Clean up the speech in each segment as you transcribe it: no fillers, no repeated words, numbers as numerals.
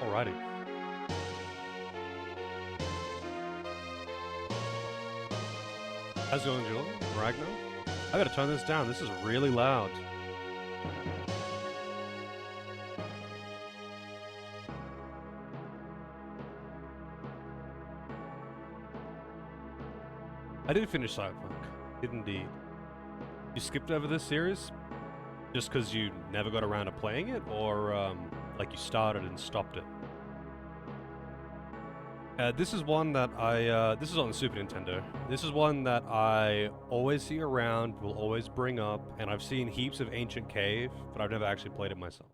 Alrighty. How's it going, Jill? Ragnar? I gotta turn this down. This is really loud. I did finish Cyberpunk. Did indeed. You skipped over this series? Just because you never got around to playing it? Or, like you started and stopped it? This is one that this is on the Super Nintendo. This is one that I always see around, will always bring up, and I've seen heaps of Ancient Cave, but I've never actually played it myself.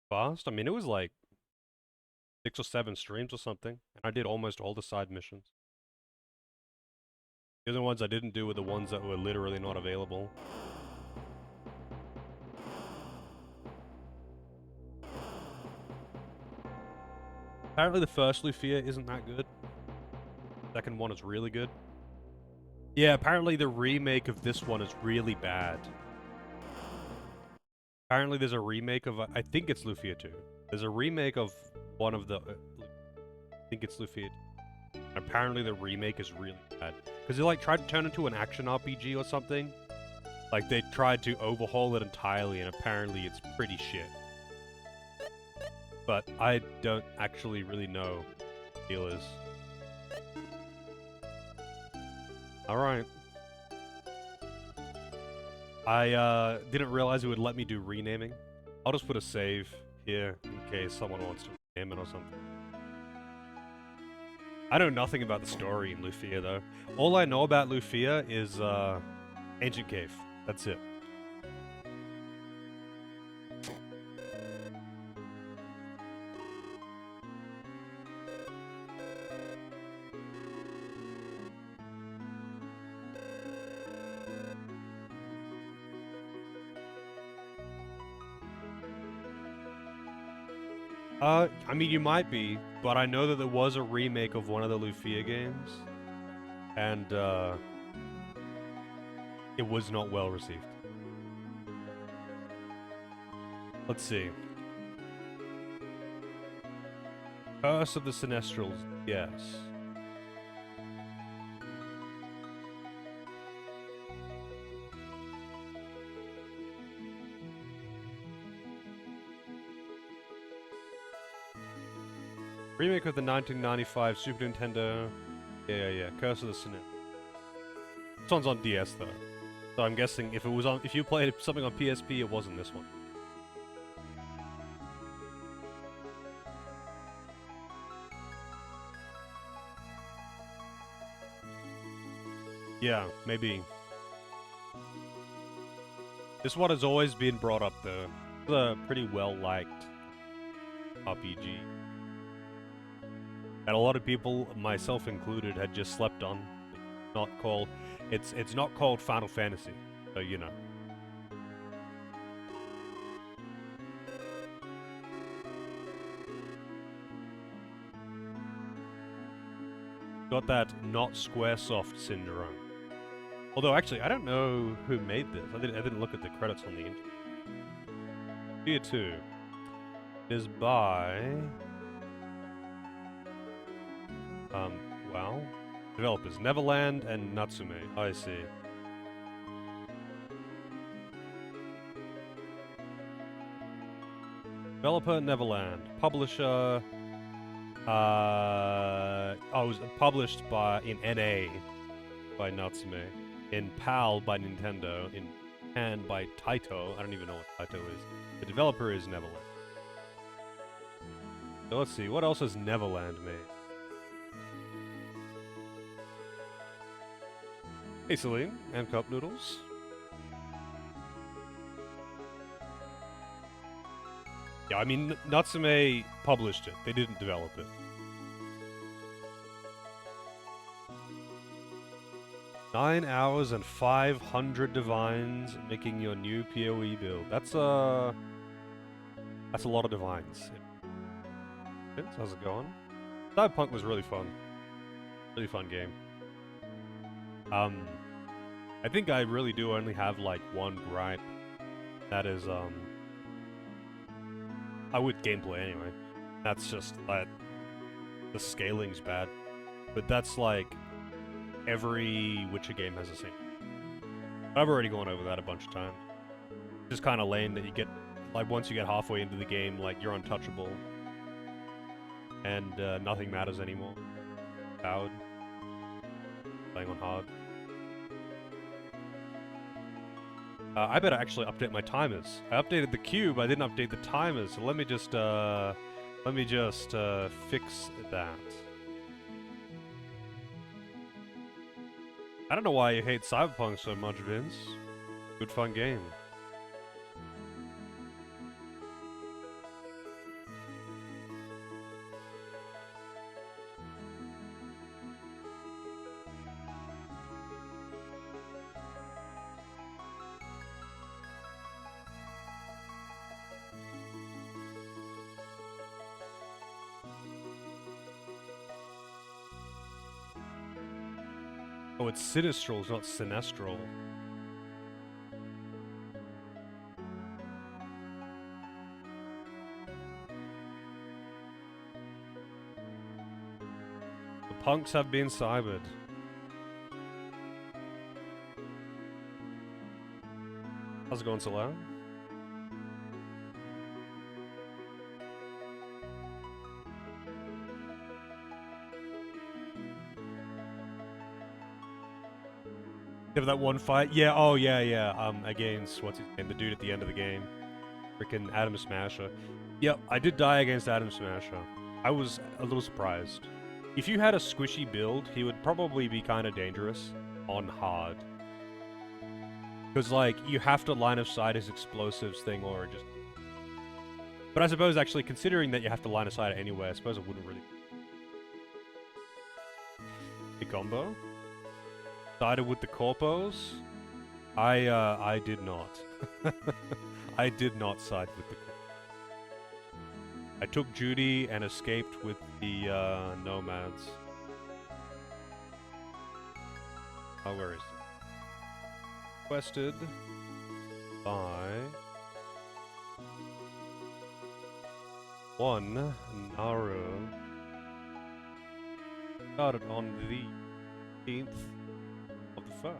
Fast? I mean, it was like 6 or 7 streams or something, and I did almost all the side missions. The other ones I didn't do were the ones that were literally not available. Apparently the first Lufia isn't that good. The second one is really good. Yeah, apparently the remake of this one is really bad. Apparently there's a remake of, I think it's Lufia 2. There's a remake of one of the, I think it's Lufia 2. Apparently the remake is really bad. Because they like tried to turn it into an action RPG or something. Like they tried to overhaul it entirely and apparently it's pretty shit. But I don't actually really know what the deal is. Alright. I didn't realize it would let me do renaming. I'll just put a save here in case someone wants to rename it or something. I know nothing about the story in Lufia though. All I know about Lufia is Ancient Cave. That's it. I mean, you might be, but I know that there was a remake of one of the Lufia games, and, it was not well received. Let's see. Curse of the Sinistrals, yes. Remake of the 1995 Super Nintendo. Yeah. Curse of the Sinner. This one's on DS though, so I'm guessing if you played something on PSP, it wasn't this one. Yeah, maybe. This one has always been brought up though. It's a pretty well liked RPG. And a lot of people, myself included, had just slept on. It's not called Final Fantasy, so you know. Got that not Squaresoft syndrome. Although actually, I don't know who made this. I didn't look at the credits on the internet. Here too. It is by well, developers Neverland and Natsume. I see. Developer Neverland. Publisher. It was published in NA by Natsume, in PAL by Nintendo, in Japan by Taito. I don't even know what Taito is. The developer is Neverland. So let's see, what else has Neverland made? Hey Celine, and Cup Noodles. Yeah, I mean, Natsume published it. They didn't develop it. Nine hours and 500 divines making your new PoE build. That's a lot of divines. Vince, how's it going? Cyberpunk was really fun. Really fun game. I think I really do only have like one gripe. That is, with gameplay anyway. That's just like the scaling's bad, but that's like every Witcher game has the same. I've already gone over that a bunch of times. It's just kind of lame that you get like once you get halfway into the game, like you're untouchable, and nothing matters anymore. Powered, playing on hard. I better actually update my timers. I updated the cube, I didn't update the timers, so let me just fix that. I don't know why you hate Cyberpunk so much, Vince. Good fun game. Oh, it's Sinistrals, not Sinestral. The punks have been cybered. How's it going, Solar? Have that one fight? Yeah, oh yeah. Against, what's his name? The dude at the end of the game. Freaking Adam Smasher. Yep, I did die against Adam Smasher. I was a little surprised. If you had a squishy build, he would probably be kind of dangerous on hard. Because, like, you have to line of sight his explosives thing or just... But I suppose, actually, considering that you have to line of sight it anyway, I suppose it wouldn't really... The combo? Sided with the corpos? I did not. I did not side with the corpos. I took Judy and escaped with the nomads. Oh, where is it? Requested by one Naru. Started on the 18th of the 1st.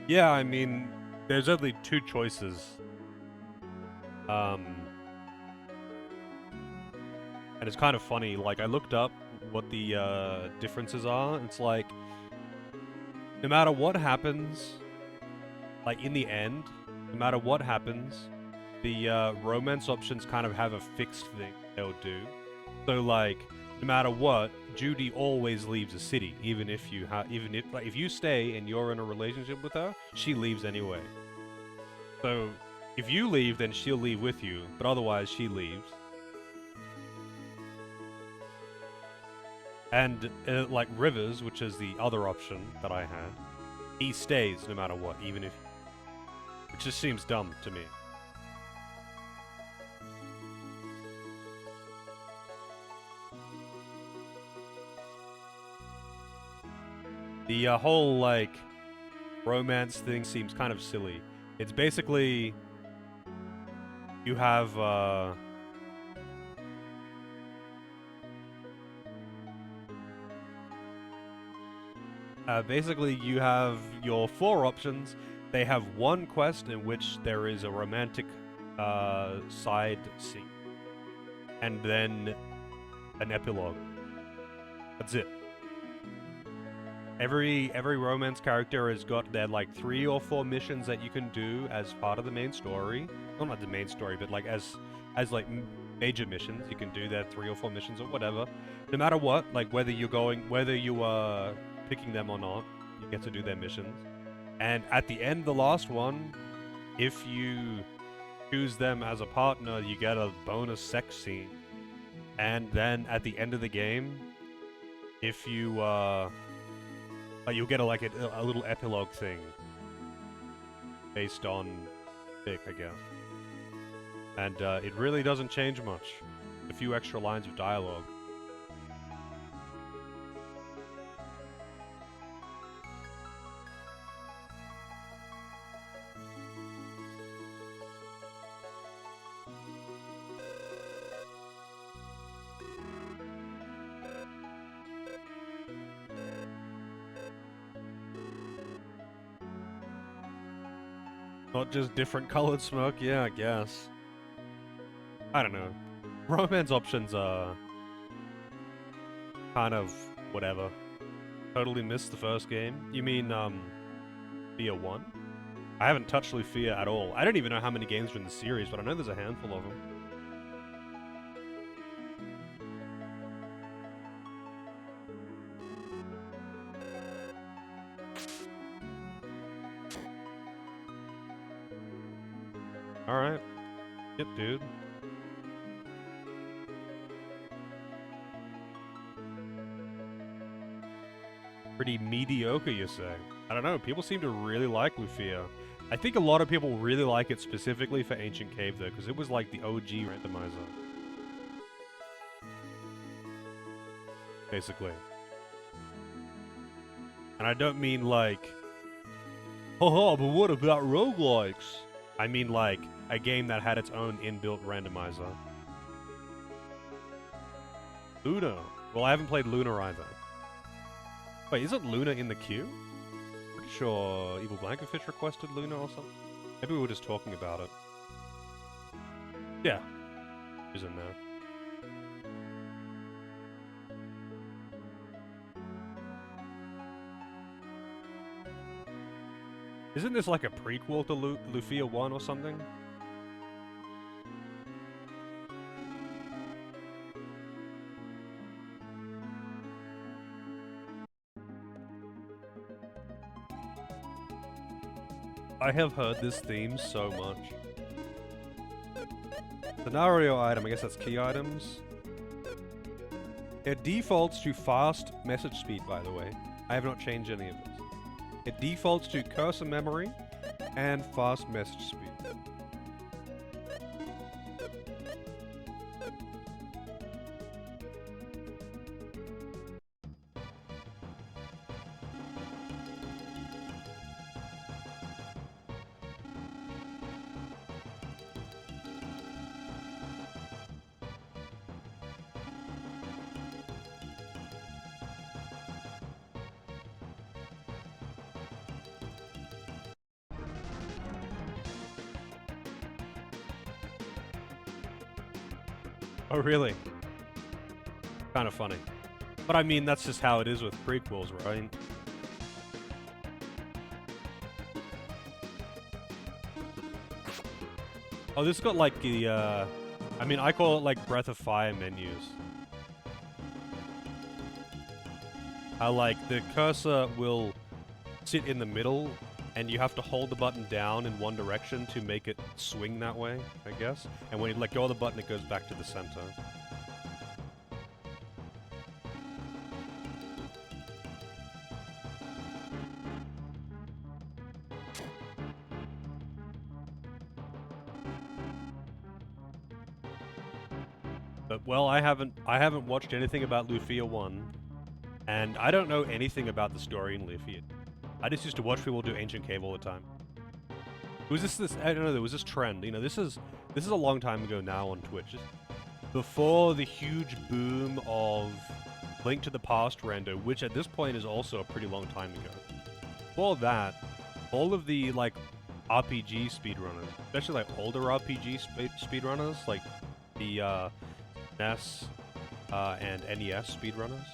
Yeah, I mean, there's only two choices. And it's kind of funny, like, I looked up what the differences are. It's like, no matter what happens, like, in the end, no matter what happens, the romance options kind of have a fixed thing they'll do. So, like, no matter what, Judy always leaves the city, even if like, if you stay and you're in a relationship with her, she leaves anyway. So, if you leave, then she'll leave with you, but otherwise she leaves. And, like, Rivers, which is the other option that I had, he stays no matter what, even if... Which just seems dumb to me. The whole, like, romance thing seems kind of silly. It's basically... You have, basically, you have your 4 options. They have one quest in which there is a romantic side scene. And then an epilogue. That's it. Every romance character has got their, like, 3 or 4 missions that you can do as part of the main story. Well, not the main story, but, like, as like, major missions. You can do their 3 or 4 missions or whatever. No matter what, like, whether you are picking them or not, you get to do their missions. And at the end, the last one, if you choose them as a partner, you get a bonus sex scene. And then at the end of the game, if you, you'll get a little epilogue thing. based on pick, I guess. And it really doesn't change much. A few extra lines of dialogue. Not just different colored smoke? Yeah, I guess. I don't know. Romance options are kind of whatever. Totally missed the first game. You mean, Lufia 1? I haven't touched Lufia at all. I don't even know how many games are in the series, but I know there's a handful of them. Alright. Yep, dude. Pretty mediocre, you say? I don't know, people seem to really like Lufia. I think a lot of people really like it specifically for Ancient Cave, though, because it was like the OG randomizer. Basically. And I don't mean like, haha, but what about roguelikes? I mean like, a game that had its own inbuilt randomizer. Luna. Well, I haven't played Luna either. Wait, isn't Luna in the queue? Pretty sure Evil Blankerfish requested Luna or something. Maybe we were just talking about it. Yeah. She's in there. Isn't this like a prequel to Lufia 1 or something? I have heard this theme so much. Scenario item, I guess that's key items. It defaults to fast message speed, by the way. I have not changed any of this. It defaults to cursor memory and fast message speed. Oh, really? Kind of funny. But I mean, that's just how it is with prequels, right? Oh, this got like the, I mean, I call it like Breath of Fire menus. How like the cursor will sit in the middle and you have to hold the button down in one direction to make it swing that way, I guess. And when you let go of the button, it goes back to the center. But, well, I haven't watched anything about Lufia 1, and I don't know anything about the story in Lufia. I just used to watch people do Ancient Cave all the time. Was this I don't know, there was this trend, you know, this is a long time ago now on Twitch. Just before the huge boom of Link to the Past rando, which at this point is also a pretty long time ago. Before that, all of the, like, RPG speedrunners, especially, like, older RPG speedrunners, like the, NES, and NES speedrunners,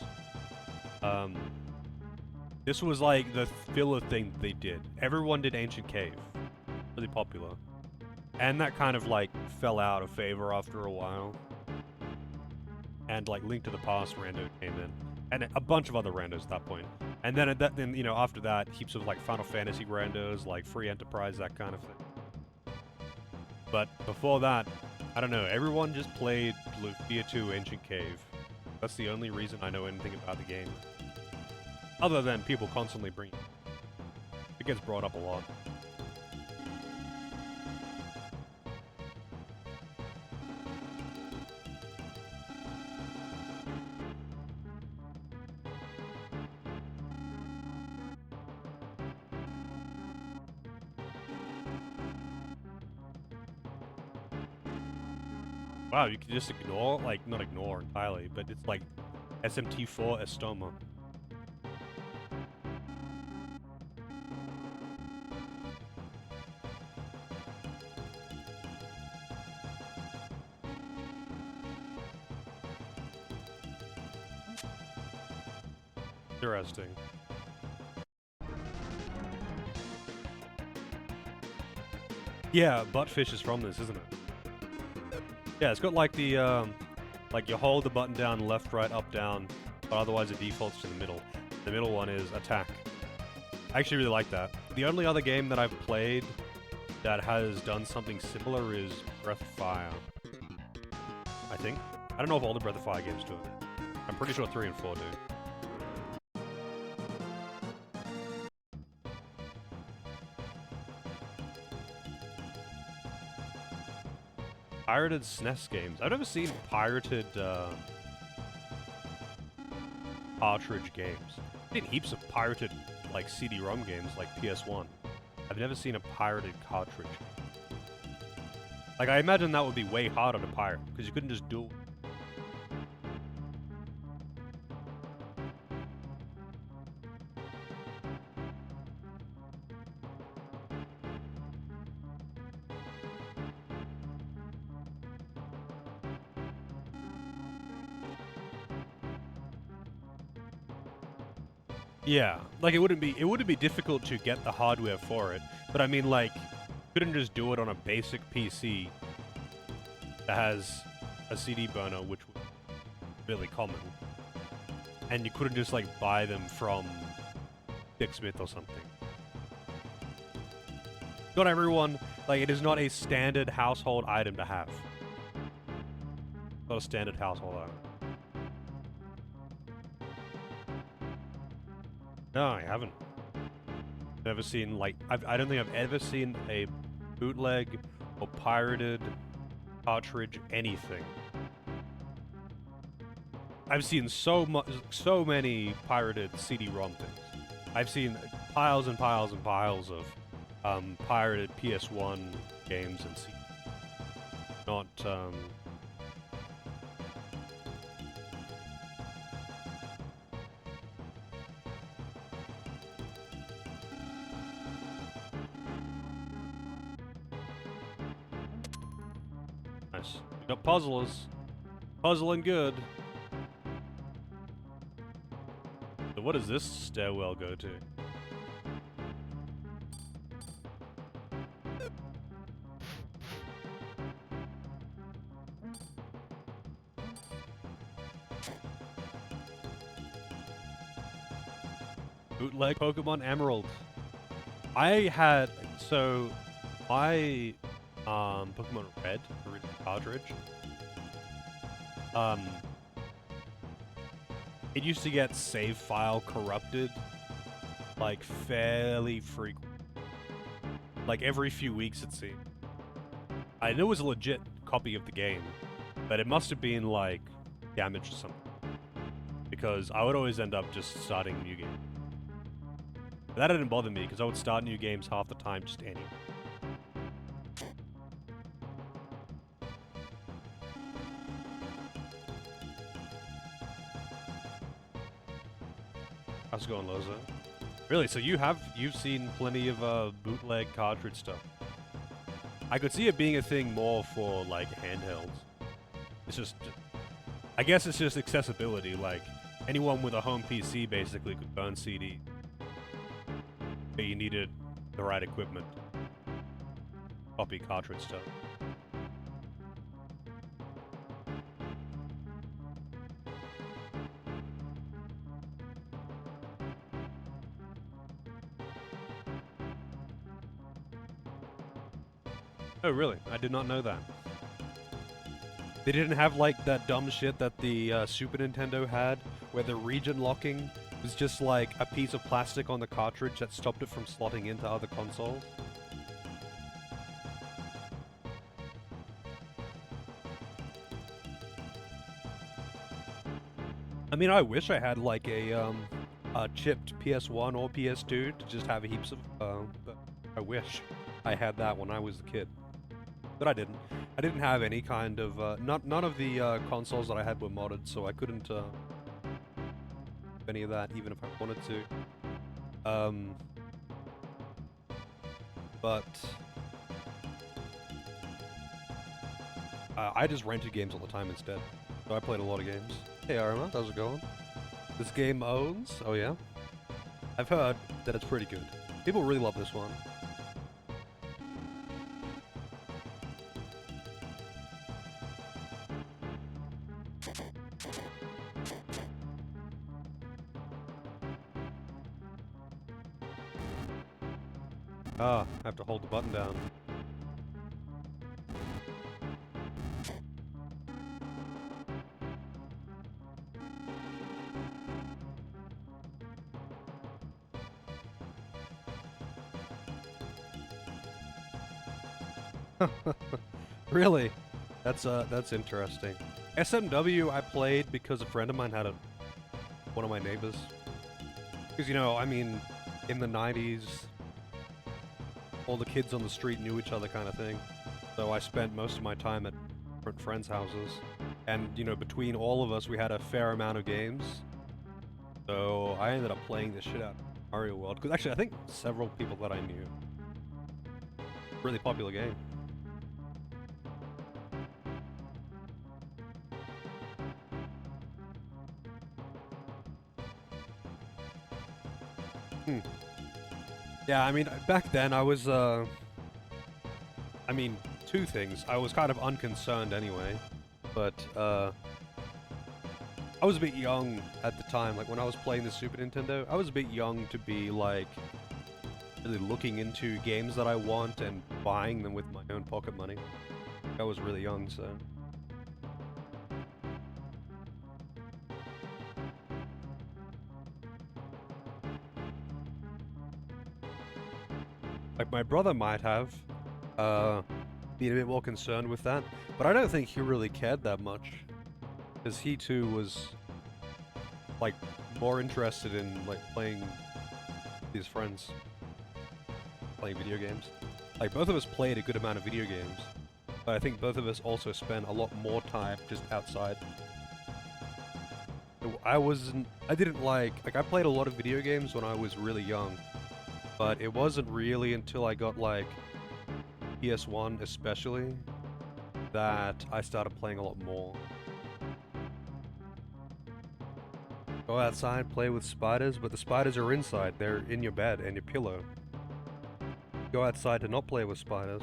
this was like the filler thing they did. Everyone did Ancient Cave. Really popular. And that kind of like fell out of favor after a while. And like Link to the Past rando came in. And a bunch of other randos at that point. And then then you know, after that, heaps of like Final Fantasy randos, like Free Enterprise, that kind of thing. But before that, I don't know, everyone just played Lufia 2 Ancient Cave. That's the only reason I know anything about the game. Other than people constantly bring it. It gets brought up a lot. Wow, you can just ignore, like, not ignore entirely, but it's like SMT4 Estoma. Interesting. Yeah, buttfish is from this, isn't it? Yeah, it's got like the, like you hold the button down left, right, up, down, but otherwise it defaults to the middle. The middle one is attack. I actually really like that. The only other game that I've played that has done something similar is Breath of Fire. I think. I don't know if all the Breath of Fire games do it. I'm pretty sure 3 and 4 do. Pirated SNES games. I've never seen pirated cartridge games. I've seen heaps of pirated like CD-ROM games like PS1. I've never seen a pirated cartridge. Like I imagine that would be way harder to pirate because you couldn't just do it. Yeah, like it wouldn't be difficult to get the hardware for it, but I mean like, you couldn't just do it on a basic PC that has a CD burner, which was really common, and you couldn't just like buy them from Dick Smith or something. Not everyone, like it is not a standard household item to have. Not a standard household item. No, I haven't. Never seen, like, I don't think I've ever seen a bootleg or pirated cartridge anything. I've seen so many pirated CD-ROM things. I've seen piles and piles and piles of pirated PS1 games and CDs. Not, Nice. We got puzzlers. Puzzling good. So what does this stairwell go to? Bootleg Pokemon Emerald. I had, so my Pokemon Red, the original cartridge, it used to get save file corrupted like fairly frequent. Like every few weeks it seemed. I knew it was a legit copy of the game, but it must have been like damaged or something. Because I would always end up just starting a new game. But that didn't bother me because I would start new games half the time just anyway. How's it going, Loza? Really? So you've seen plenty of bootleg cartridge stuff. I could see it being a thing more for like handhelds. It's just, I guess it's just accessibility. Like anyone with a home PC basically could burn CD, but you needed the right equipment. Copy cartridge stuff. Oh, really? I did not know that. They didn't have, like, that dumb shit that the Super Nintendo had, where the region locking was just, like, a piece of plastic on the cartridge that stopped it from slotting into other consoles? I mean, I wish I had, like, a chipped PS1 or PS2 to just have heaps of, but I wish I had that when I was a kid. But I didn't. I didn't have any kind of none of the consoles that I had were modded, so I couldn't do any of that, even if I wanted to. But I just rented games all the time instead, so I played a lot of games. Hey Arma, how's it going? This game owns? Oh yeah? I've heard that it's pretty good. People really love this one. Ah, I have to hold the button down. Really? That's interesting. SMW I played because a friend of mine had one of my neighbors. Because, you know, I mean, in the 90s, all the kids on the street knew each other kind of thing. So I spent most of my time at different friends' houses. And, you know, between all of us, we had a fair amount of games. So I ended up playing the shit out of Mario World. Because actually, I think several people that I knew. Really popular game. Yeah, I mean, back then I was, I mean, two things. I was kind of unconcerned anyway, but, I was a bit young at the time. Like, when I was playing the Super Nintendo, I was a bit young to be, like, really looking into games that I want and buying them with my own pocket money. I was really young, so... Like, my brother might have, been a bit more concerned with that, but I don't think he really cared that much. Because he too was, like, more interested in, like, playing with his friends. Playing video games. Like, both of us played a good amount of video games, but I think both of us also spent a lot more time just outside. I didn't like, I played a lot of video games when I was really young, but it wasn't really until I got, like, PS1 especially, that I started playing a lot more. Go outside, play with spiders, but the spiders are inside. They're in your bed and your pillow. Go outside to not play with spiders.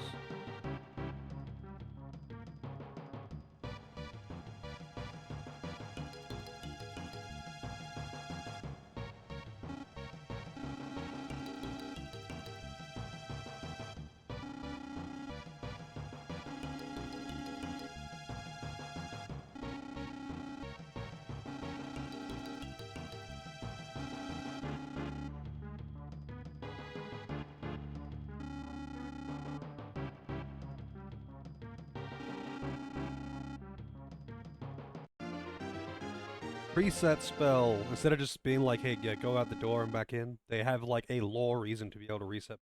Preset spell, instead of just being like, hey, yeah, go out the door and back in, they have like a lore reason to be able to reset.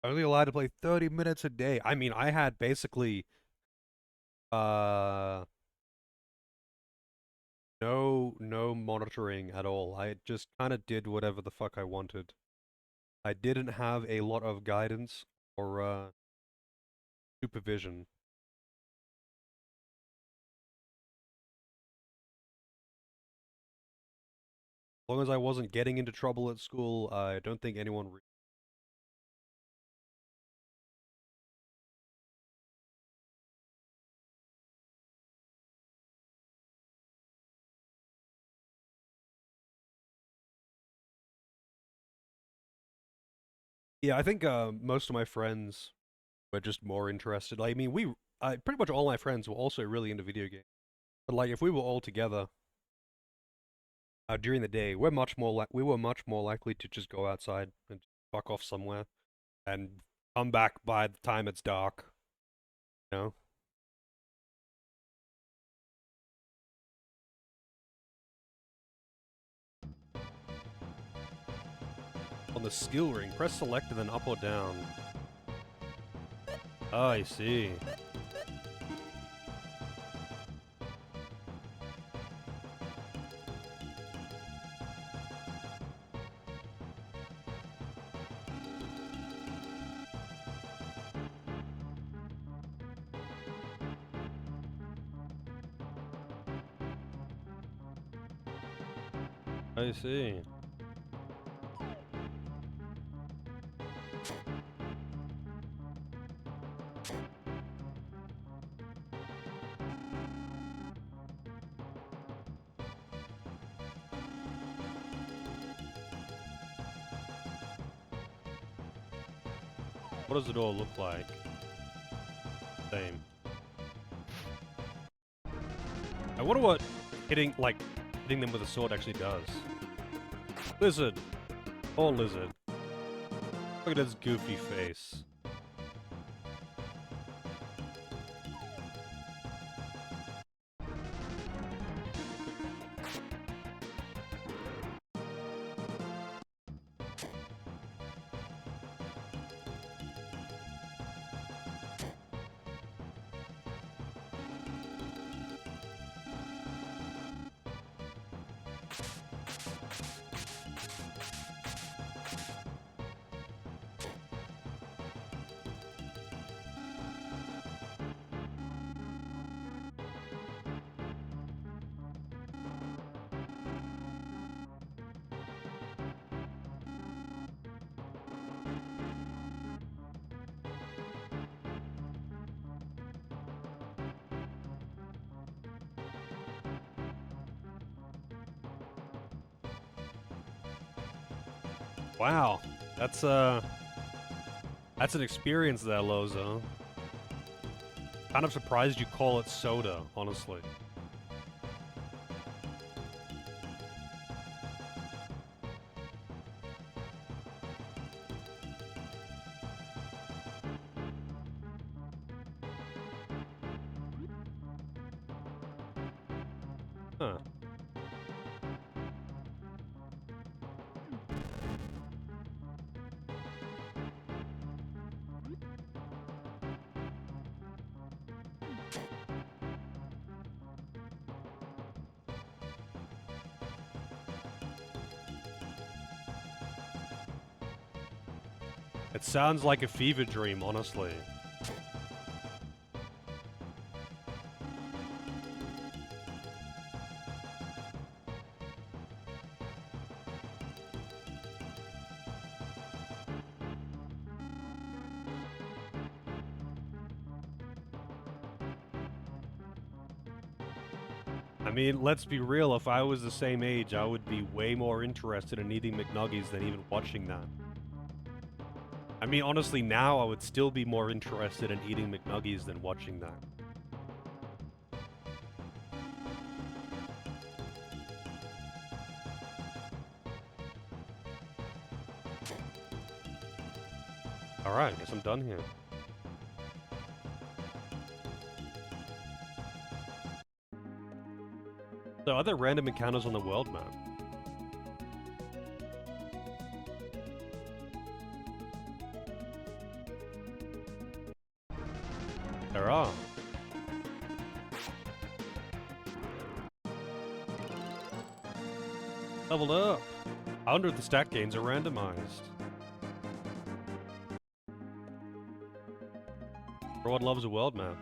Only allowed to play 30 minutes a day. I mean, I had basically, uh, no monitoring at all. I just kind of did whatever the fuck I wanted. I didn't have a lot of guidance or, supervision. As long as I wasn't getting into trouble at school, I don't think anyone Yeah, I think most of my friends were just more interested. Like, I mean, pretty much all my friends were also really into video games. But like, if we were all together during the day, we were much more likely to just go outside and fuck off somewhere and come back by the time it's dark. You know? On the skill ring, press select and then up or down. Oh, I see. I see. What does it all look like? Same. I wonder what hitting them with a sword actually does. Lizard. Oh, lizard. Look at his goofy face. Wow, that's an experience there, Lozo. Kind of surprised you call it soda, honestly. Huh. It sounds like a fever dream, honestly. I mean, let's be real, if I was the same age, I would be way more interested in eating McNuggies than even watching that. I mean, honestly, now I would still be more interested in eating McNuggies than watching that. Alright, guess I'm done here. So, are there random encounters on the world map? There are. Leveled up. 100 of the stat gains are randomized. Everyone loves a world map.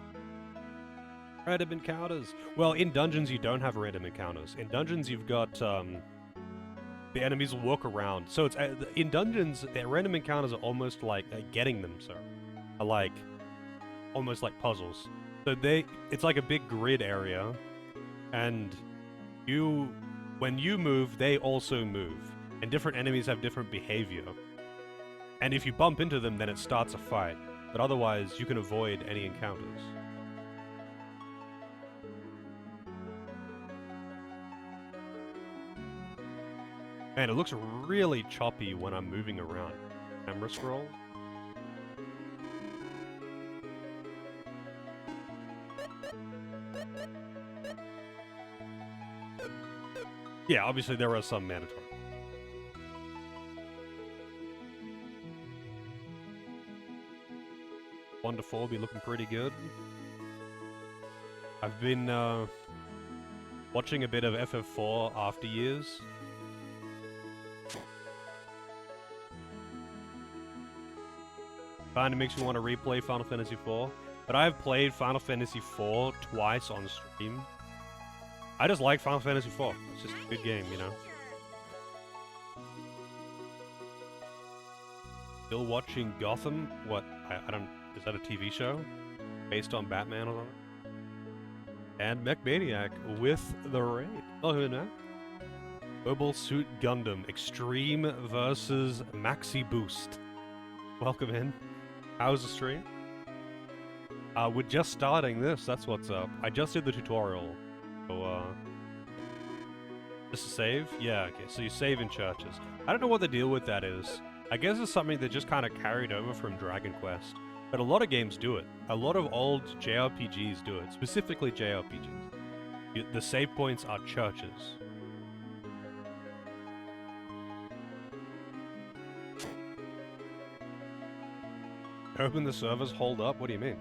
Random encounters. Well, in dungeons you don't have random encounters. In dungeons you've got, the enemies will walk around. So it's, in dungeons, random encounters are almost like, getting them, so. Are like, almost like puzzles. So it's like a big grid area, and when you move, they also move. And different enemies have different behavior. And if you bump into them, then it starts a fight. But otherwise, you can avoid any encounters. Man, it looks really choppy when I'm moving around. Camera scroll. Yeah, obviously there are some mandatory. 1 to 4 will be looking pretty good. I've been watching a bit of FF4 After Years. Kinda makes me want to replay Final Fantasy IV. But I've played Final Fantasy IV twice on stream. I just like Final Fantasy IV. It's just a good game, you know? Still watching Gotham? What? I don't... Is that a TV show? Based on Batman or something? And Mech Maniac with the raid. Oh, who knows? Mobile Suit Gundam Extreme versus Maxi Boost. Welcome in. How's the stream? We're just starting this, that's what's up. I just did the tutorial. So, just a save? Yeah, okay, so you save in churches. I don't know what the deal with that is. I guess it's something that just kind of carried over from Dragon Quest. But a lot of games do it. A lot of old JRPGs do it, specifically JRPGs. The save points are churches. Hoping the servers hold up? What do you mean?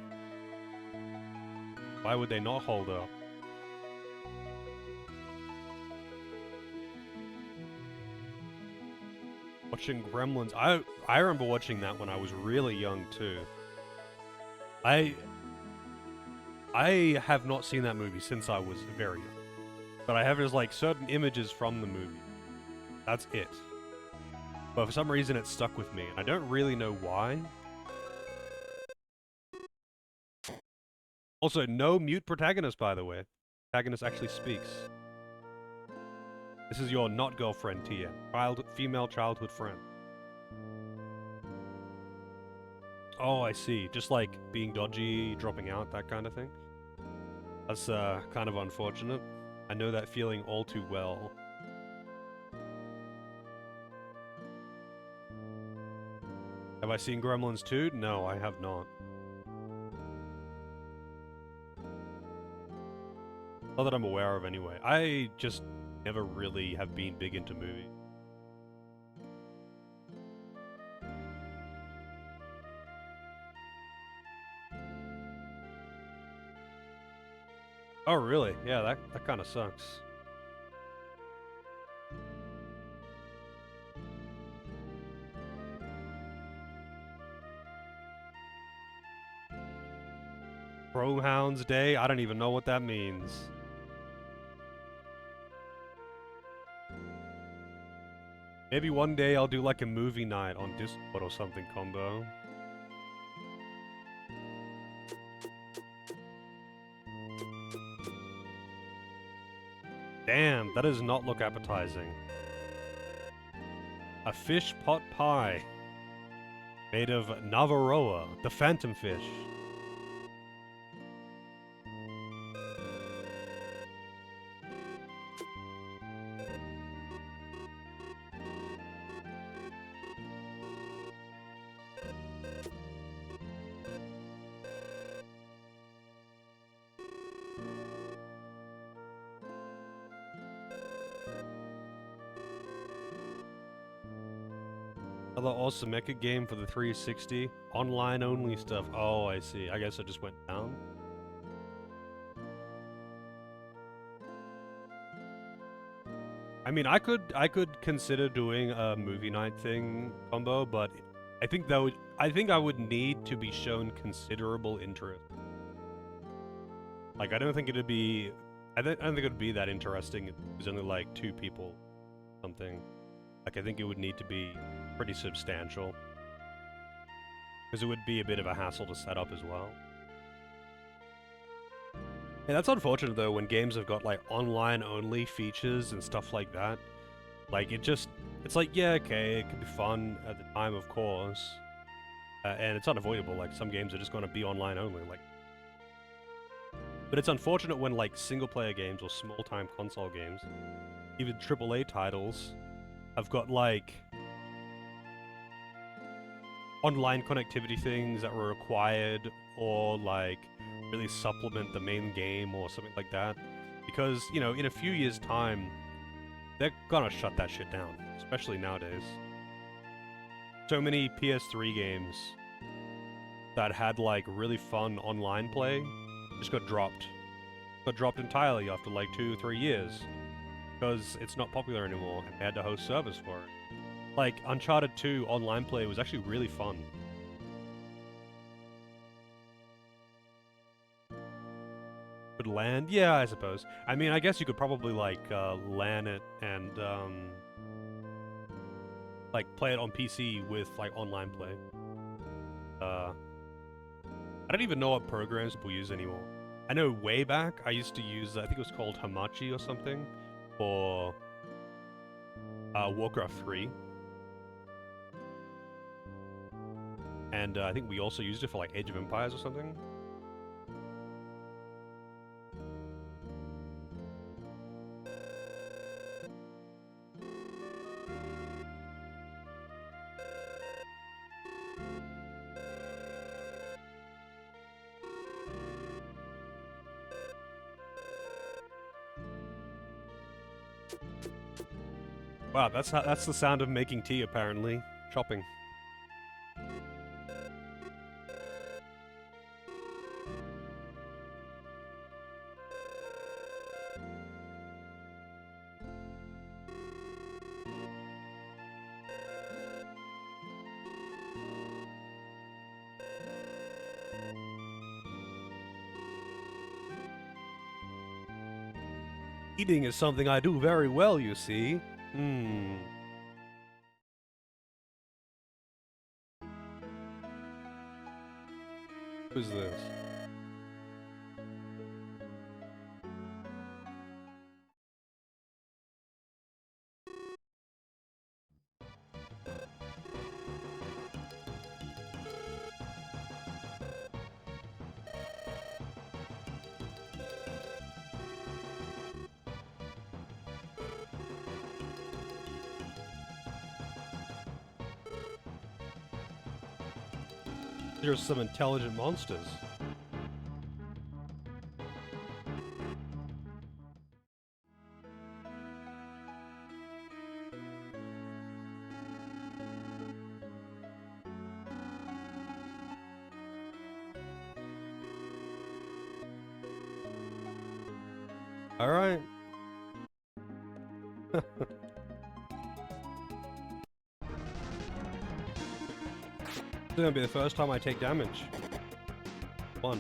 Why would they not hold up? Watching Gremlins. I remember watching that when I was really young too. I have not seen that movie since I was very young. But I have just like certain images from the movie. That's it. But for some reason it stuck with me, and I don't really know why. Also, no mute protagonist, by the way. Protagonist actually speaks. This is your not girlfriend, TM. Female childhood friend. Oh, I see. Just like being dodgy, dropping out, that kind of thing. That's kind of unfortunate. I know that feeling all too well. Have I seen Gremlins 2? No, I have not. Not that I'm aware of anyway. I just never really have been big into movies. Oh really? Yeah, that kind of sucks. Chromehounds Day? I don't even know what that means. Maybe one day I'll do like a movie night on Discord or something combo. Damn, that does not look appetizing. A fish pot pie. Made of Navaroa, the phantom fish. Another awesome mecha game for the 360. Online only stuff. Oh, I see. I guess it just went down. I mean, I could consider doing a movie night thing combo, but I think I would need to be shown considerable interest. Like, I don't think it'd be that interesting if it was only like 2 people, something. Like, I think it would need to be pretty substantial. Because it would be a bit of a hassle to set up as well. Yeah, that's unfortunate though, when games have got like online-only features and stuff like that. Like, it's like, yeah, okay, it could be fun at the time, of course. And it's unavoidable, like, some games are just going to be online-only, like. But it's unfortunate when, like, single-player games or small-time console games, even AAA titles, have got, like, online connectivity things that were required, or, like, really supplement the main game or something like that. Because, you know, in a few years' time, they're gonna shut that shit down, especially nowadays. So many PS3 games that had like really fun online play just got dropped. Got dropped entirely after like 2-3 years because it's not popular anymore and they had to host servers for it. Like Uncharted 2 online play was actually really fun. Could LAN? Yeah, I suppose. I mean, I guess you could probably like LAN it and like play it on PC with like online play. I don't even know what programs people use anymore. I know way back I used to use, I think it was called Hamachi or something, for Warcraft 3. And I think we also used it for like Age of Empires or something. Wow, that's the sound of making tea apparently. Chopping. Eating is something I do very well, you see. Who's this? There's some intelligent monsters. Alright. It's gonna be the first time I take damage. 1.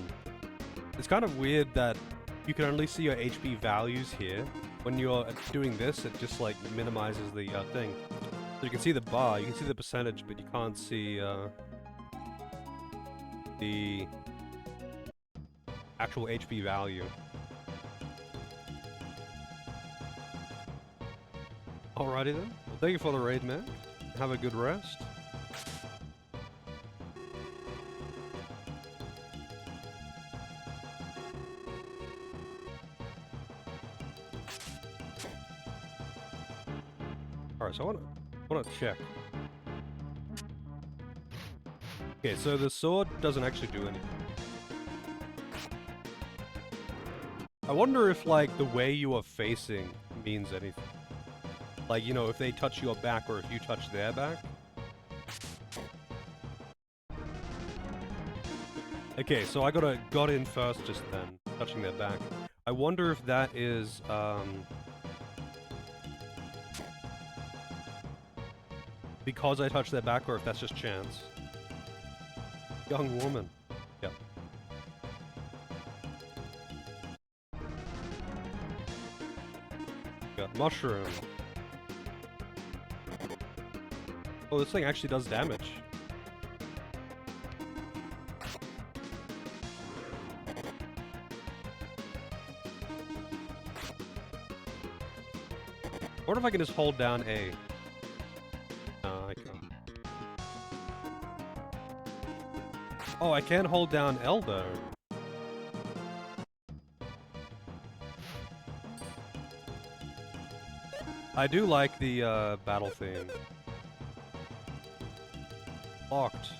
It's kind of weird that you can only see your HP values here. When you're doing this, it just like minimizes the thing. So you can see the bar, you can see the percentage, but you can't see the actual HP value. Alrighty then. Well, thank you for the raid, man. Have a good rest. Alright, so I wanna check. Okay, so the sword doesn't actually do anything. I wonder if, like, the way you are facing means anything. Like, you know, if they touch your back or if you touch their back. Okay, so I got in first just then, touching their back. I wonder if that is, because I touched their back or if that's just chance. Young woman. Yep. Got mushroom. Oh, this thing actually does damage. What if I can just hold down A? No, I can't. Oh, I can hold down L though. I do like the battle theme. Locked.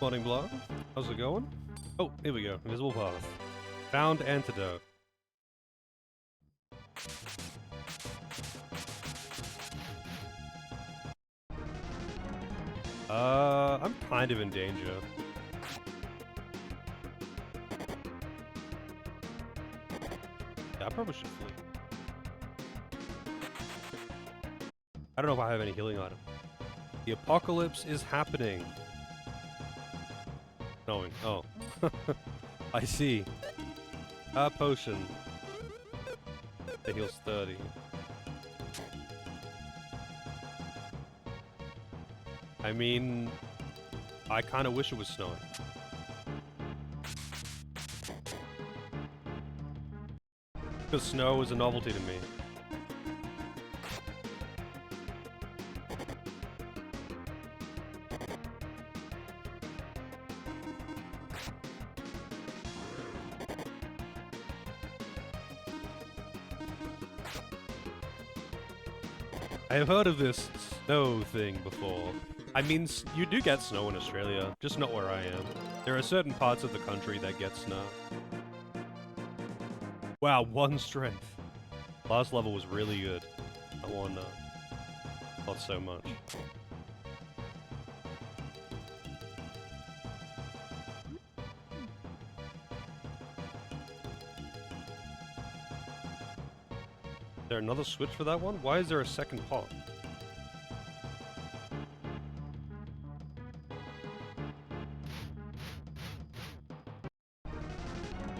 Morning Blood. How's it going? Oh, here we go. Invisible path. Found antidote. I'm kind of in danger. Yeah, I probably should flee. I don't know if I have any healing item. The apocalypse is happening. Knowing. Oh. I see. A potion. That heals 30. I mean, I kind of wish it was snowing. Because snow is a novelty to me. I have heard of this snow thing before. I mean, you do get snow in Australia, just not where I am. There are certain parts of the country that get snow. Wow, 1 strength. Last level was really good. I won, not so much. Is there another switch for that one? Why is there a second pot?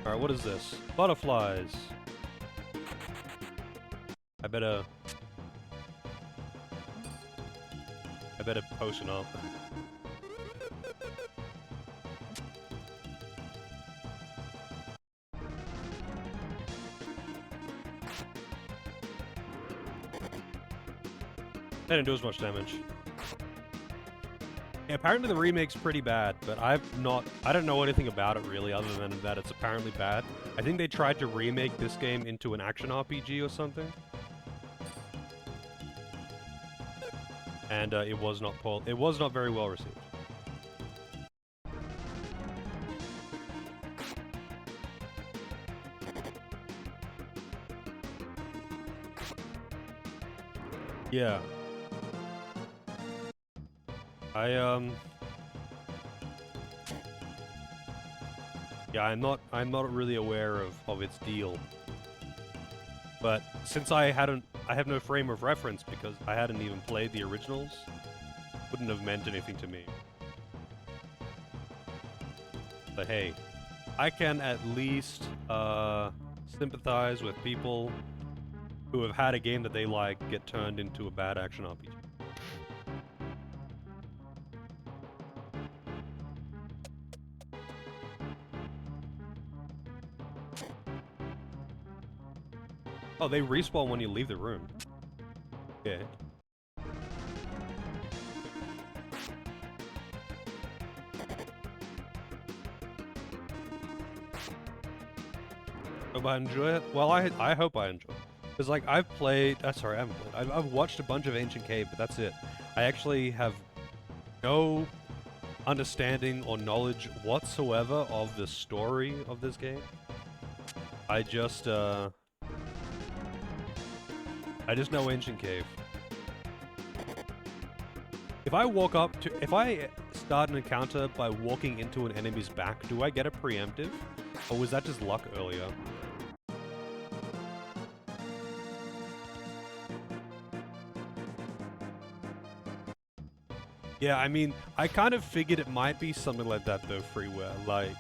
Alright, what is this? Butterflies! I better potion up. That didn't do as much damage. Yeah, apparently the remake's pretty bad, but I don't know anything about it really, other than that it's apparently bad. I think they tried to remake this game into an action RPG or something. And it was not very well received. Yeah. Yeah, I'm not really aware of its deal. But since I have no frame of reference because I hadn't even played the originals, wouldn't have meant anything to me. But hey, I can at least sympathize with people who have had a game that they like get turned into a bad action RPG. Oh, they respawn when you leave the room. Yeah. Hope I enjoy it. Well, I hope I enjoy it. Because, like, I've played... sorry, I haven't played. I've watched a bunch of Ancient Cave, but that's it. I actually have no understanding or knowledge whatsoever of the story of this game. I just know Ancient Cave. If I start an encounter by walking into an enemy's back, do I get a preemptive? Or was that just luck earlier? Yeah, I mean, I kind of figured it might be something like that though, Freeware. Like,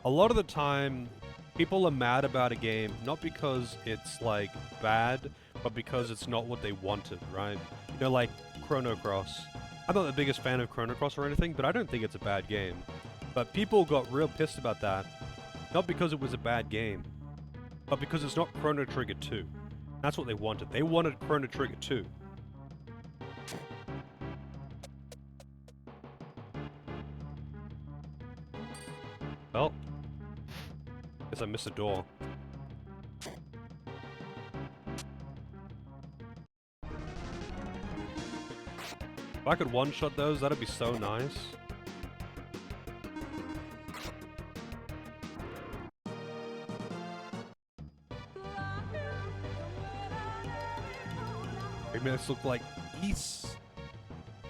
a lot of the time, people are mad about a game, not because it's, like, bad, but because it's not what they wanted, right? You know, like, Chrono Cross. I'm not the biggest fan of Chrono Cross or anything, but I don't think it's a bad game. But people got real pissed about that, not because it was a bad game, but because it's not Chrono Trigger 2. That's what they wanted. They wanted Chrono Trigger 2. Well, guess I missed a door. If I could one-shot those, that'd be so nice. Maybe this look like geese.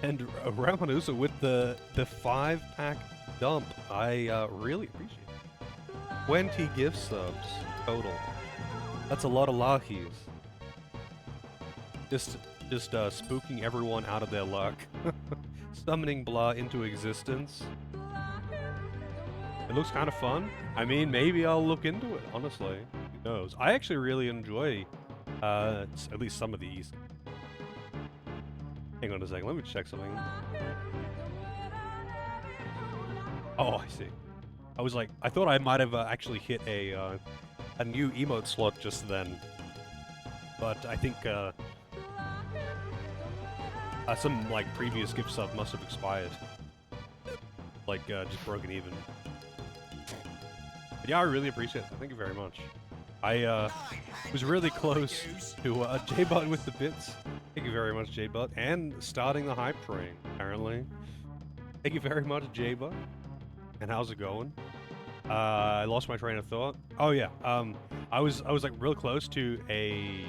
And Ramanusa with the 5-pack dump. I really appreciate it. 20 gift subs total. That's a lot of lahis. Just spooking everyone out of their luck. Summoning blah into existence. It looks kind of fun. I mean, maybe I'll look into it, honestly. Who knows? I actually really enjoy at least some of these. Hang on a second, let me check something. Oh, I see. I was like, I thought I might have actually hit a new emote slot just then. But I think some like previous gift sub must have expired. Like just broken even. But yeah, I really appreciate it. Thank you very much. I was really close to J-Bot with the bits. Thank you very much, J-Bot. And starting the hype train, apparently. Thank you very much, J-Bot. And how's it going? I lost my train of thought. Oh yeah, I was like real close to a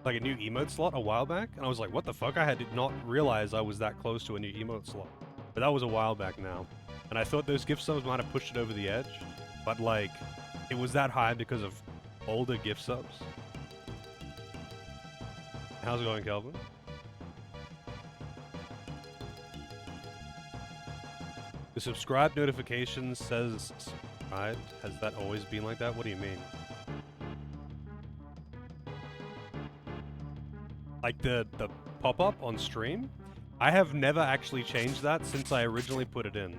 like a new emote slot a while back, and I was like, what the fuck? I did not realize I was that close to a new emote slot. But that was a while back now. And I thought those gift subs might have pushed it over the edge, but like, it was that high because of older gift subs. How's it going, Kelvin? The subscribe notification says subscribed. Has that always been like that? What do you mean? Like the pop-up on stream? I have never actually changed that since I originally put it in.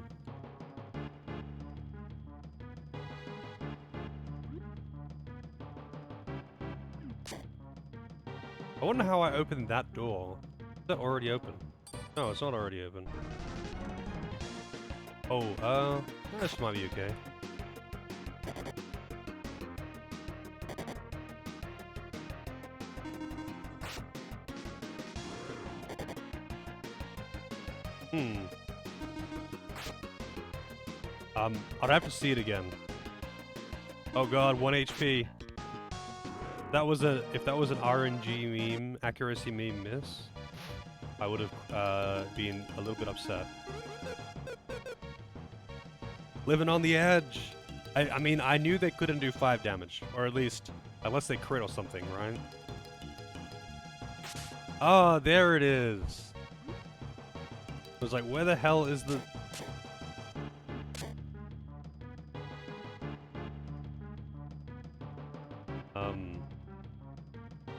I wonder how I opened that door. Is that already open? No, it's not already open. Oh, this might be okay. I'd have to see it again. Oh god, 1 HP. If that was an RNG meme, accuracy meme miss, I would have been a little bit upset. Living on the edge. I mean, I knew they couldn't do 5 damage, or at least, unless they crit or something, right? Oh, there it is. I was like, where the hell is the...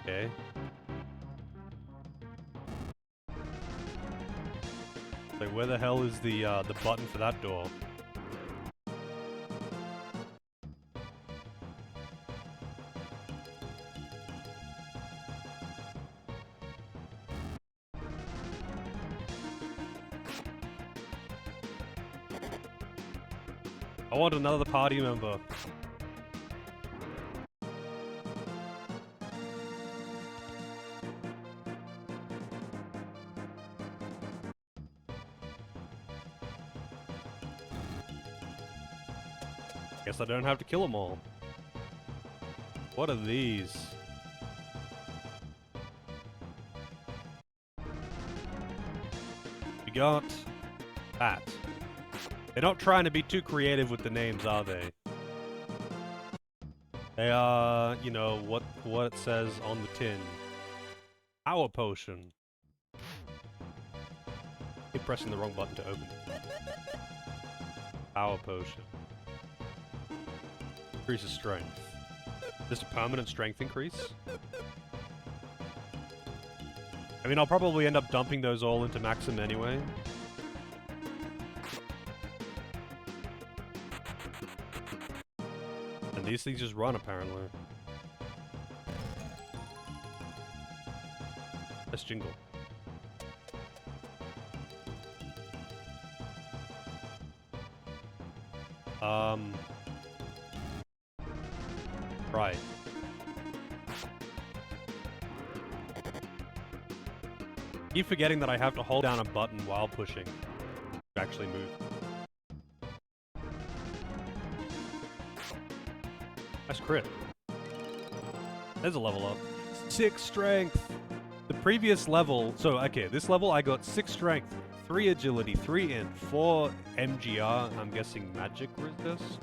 Okay. Like, where the hell is the button for that door? I want another party member. Guess I don't have to kill them all. What are these? We got that. They're not trying to be too creative with the names, are they? They are, you know, what it says on the tin. Power potion. Keep pressing the wrong button to open it. Power potion. Increases strength. Just a permanent strength increase? I mean, I'll probably end up dumping those all into Maxim anyway. And these things just run, apparently. Let's jingle. Right. Keep forgetting that I have to hold down a button while pushing to actually move. Nice crit. There's a level up. 6 strength. The previous level, so okay, this level I got 6 strength, 3 agility, 3 int, 4 MGR, I'm guessing magic resist?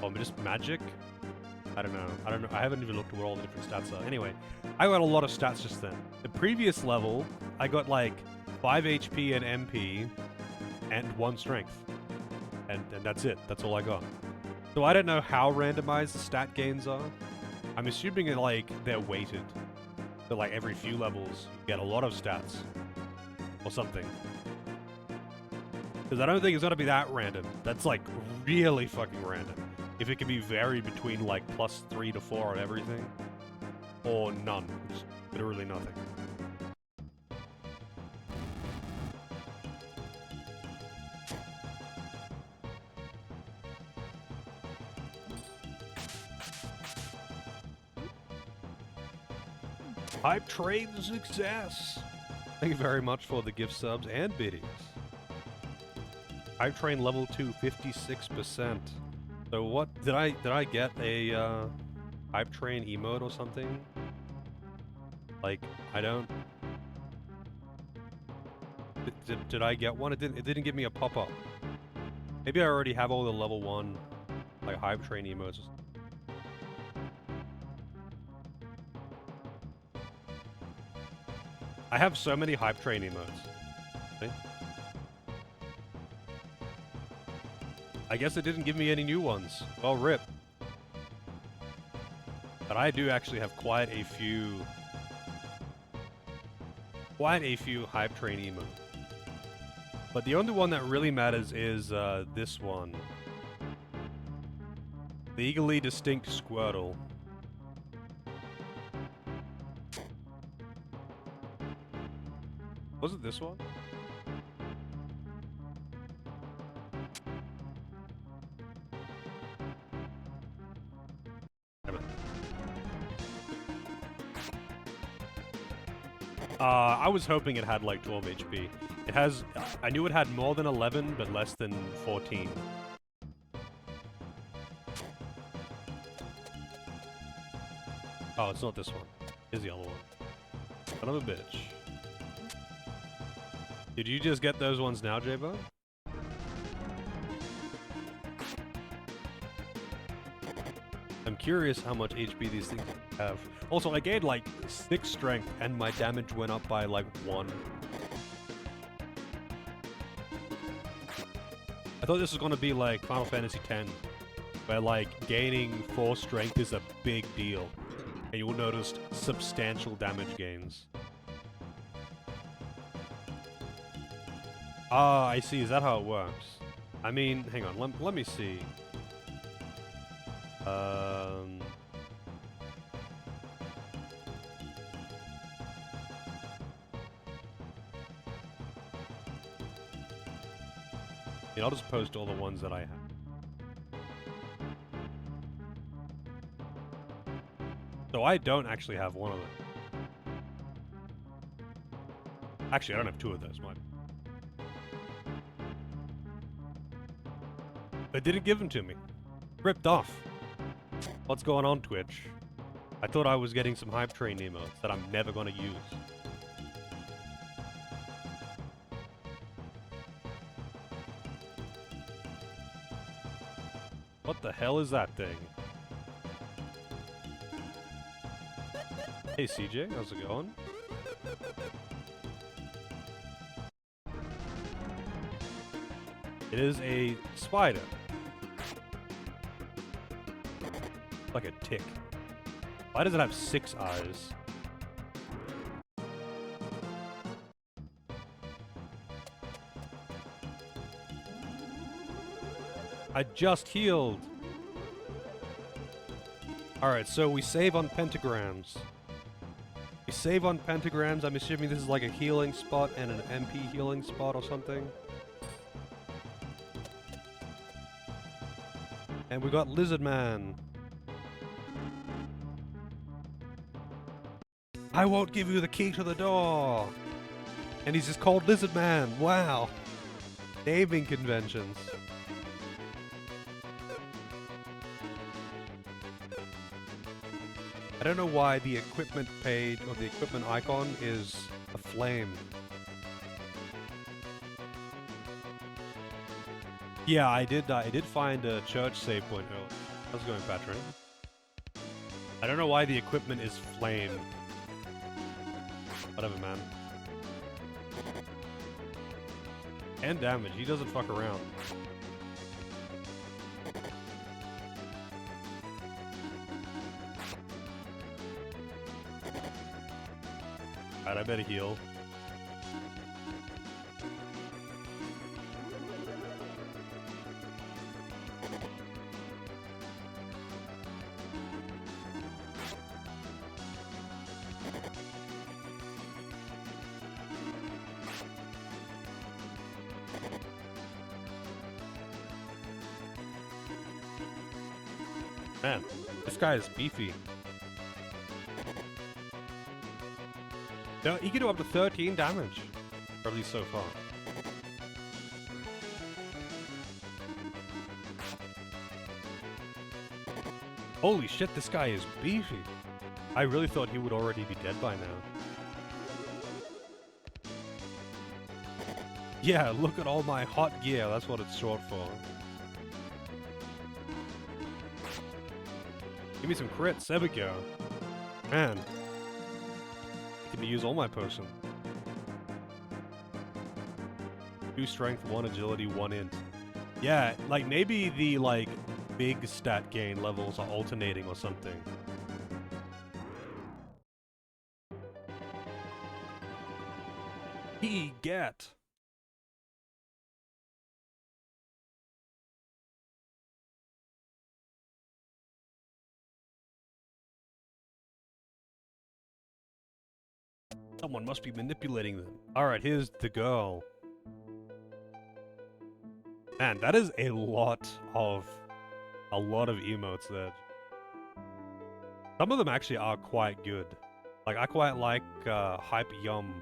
Oh, just magic? I don't know, I haven't even looked at what all the different stats are. Anyway, I got a lot of stats just then. The previous level, I got like 5 HP and MP, and 1 strength. And that's it, that's all I got. So I don't know how randomized the stat gains are. I'm assuming it, like, they're weighted. So like every few levels, you get a lot of stats. Or something. Because I don't think it's gonna be that random. That's like really fucking random. If it can be varied between like +3 to 4 on everything. Or none. Just literally nothing. Hype train success! Thank you very much for the gift subs and biddies. Hype train level 2, 56%. So what did I get a hype train emote or something? Like I don't. Did I get one? It didn't give me a pop-up. Maybe I already have all the level 1 like hype train emotes. I have so many hype train emotes. See? I guess it didn't give me any new ones. Well, rip. But I do actually have quite a few hype train emotes. But the only one that really matters is this one. Legally distinct Squirtle. Was it this one? I was hoping it had like 12 HP. It has, I knew it had more than 11, but less than 14. Oh, it's not this one. Here's the other one. Son of a bitch. Did you just get those ones now, J-Bo? I'm curious how much HP these things have. Also, I gained like 6 strength and my damage went up by like 1. I thought this was gonna be like Final Fantasy X, where like gaining 4 strength is a big deal. And you will notice substantial damage gains. Ah, I see. Is that how it works? I mean, hang on. Let me see. Yeah, I'll just post all the ones that I have. So I don't actually have one of them. Actually, I don't have 2 of those. They didn't give them to me. Ripped off. What's going on, Twitch? I thought I was getting some hype train emotes that I'm never gonna use. What the hell is that thing? Hey CJ, how's it going? It is a spider. Like a tick. Why does it have 6 eyes? I just healed. Alright, so we save on pentagrams. We save on pentagrams. I'm assuming this is like a healing spot and an MP healing spot or something. And we got Lizard Man. I won't give you the key to the door. And he's just called Lizard Man. Wow. Naming conventions. I don't know why the equipment page or the equipment icon is a flame. Yeah, I did find a church save point earlier. How's it going, Patrick? I don't know why the equipment is flame. Whatever, man. And damage. He doesn't fuck around. Alright, I better heal. Man, this guy is beefy. No, he can do up to 13 damage. Or at least so far. Holy shit, this guy is beefy. I really thought he would already be dead by now. Yeah, look at all my hot gear. That's what it's short for. Give me some crits. There we go. Man. I can use all my potions. 2 strength, 1 agility, 1 int. Yeah, like maybe the like big stat gain levels are alternating or something. Get. Someone must be manipulating them. Alright, here's the girl. Man, that is a lot of emotes there. Some of them actually are quite good. Like, I quite like Hype Yum.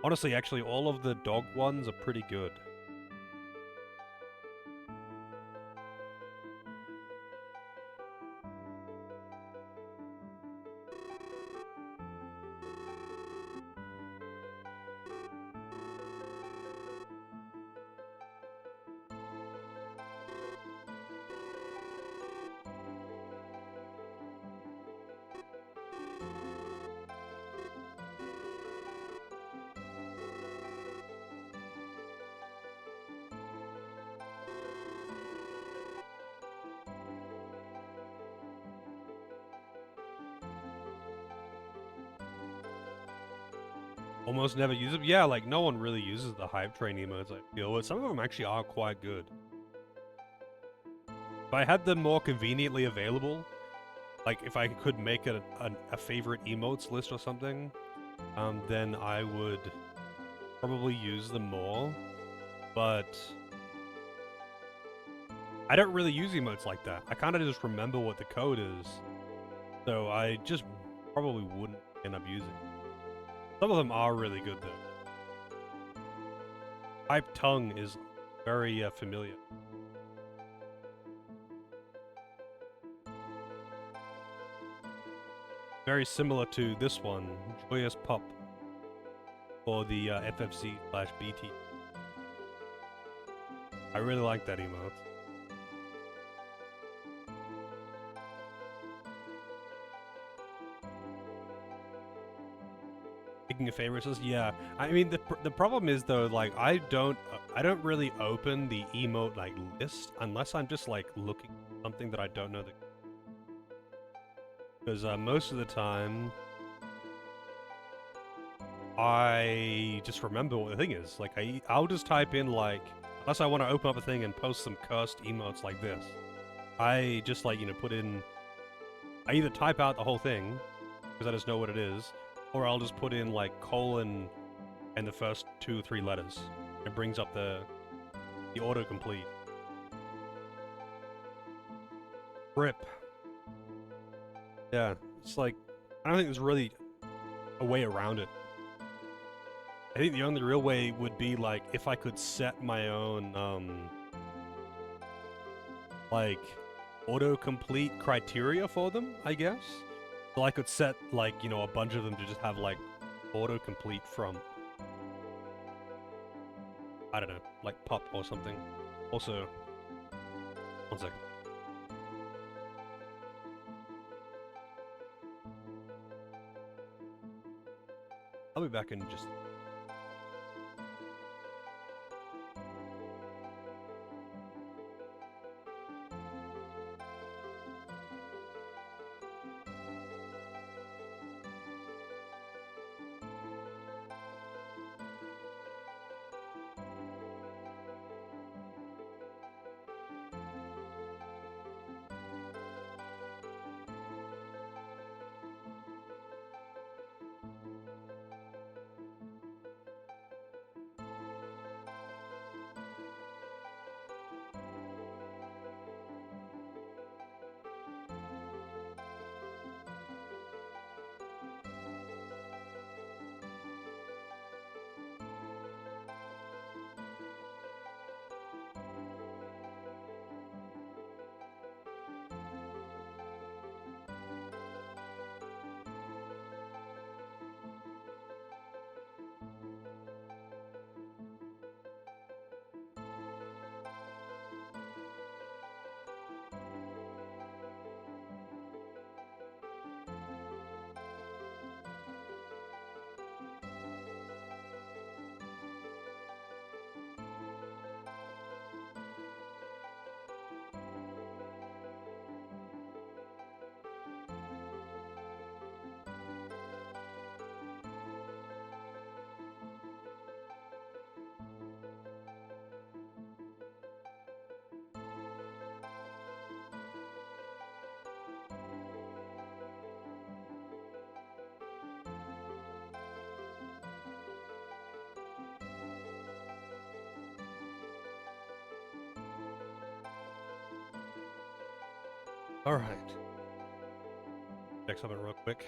Honestly, actually, all of the dog ones are pretty good. Almost never use them. Yeah, like no one really uses the hype train emotes, I feel, but some of them actually are quite good. If I had them more conveniently available, like if I could make a favorite emotes list or something, then I would probably use them more. But I don't really use emotes like that. I kind of just remember what the code is, so I just probably wouldn't end up using it. Some of them are really good, though. Hype Tongue is very familiar. Very similar to this one, Joyous Pup, for the FFC/BT. I really like that emote. Speaking of favorites, yeah. I mean, the problem is though, like I don't really open the emote like list unless I'm just like looking at something that I don't know because most of the time I just remember what the thing is. Like I'll just type in like, unless I want to open up a thing and post some cursed emotes like this, I just like put in. I either type out the whole thing because I just know what it is. Or I'll just put in like colon and the first 2 or 3 letters. It brings up the autocomplete. Rip. Yeah, it's like I don't think there's really a way around it. I think the only real way would be like if I could set my own like autocomplete criteria for them, I guess. So I could set, like, you know, a bunch of them to just have, like, autocomplete from, I don't know, like pop or something. Also, one second. I'll be back in just... Alright. Check something real quick.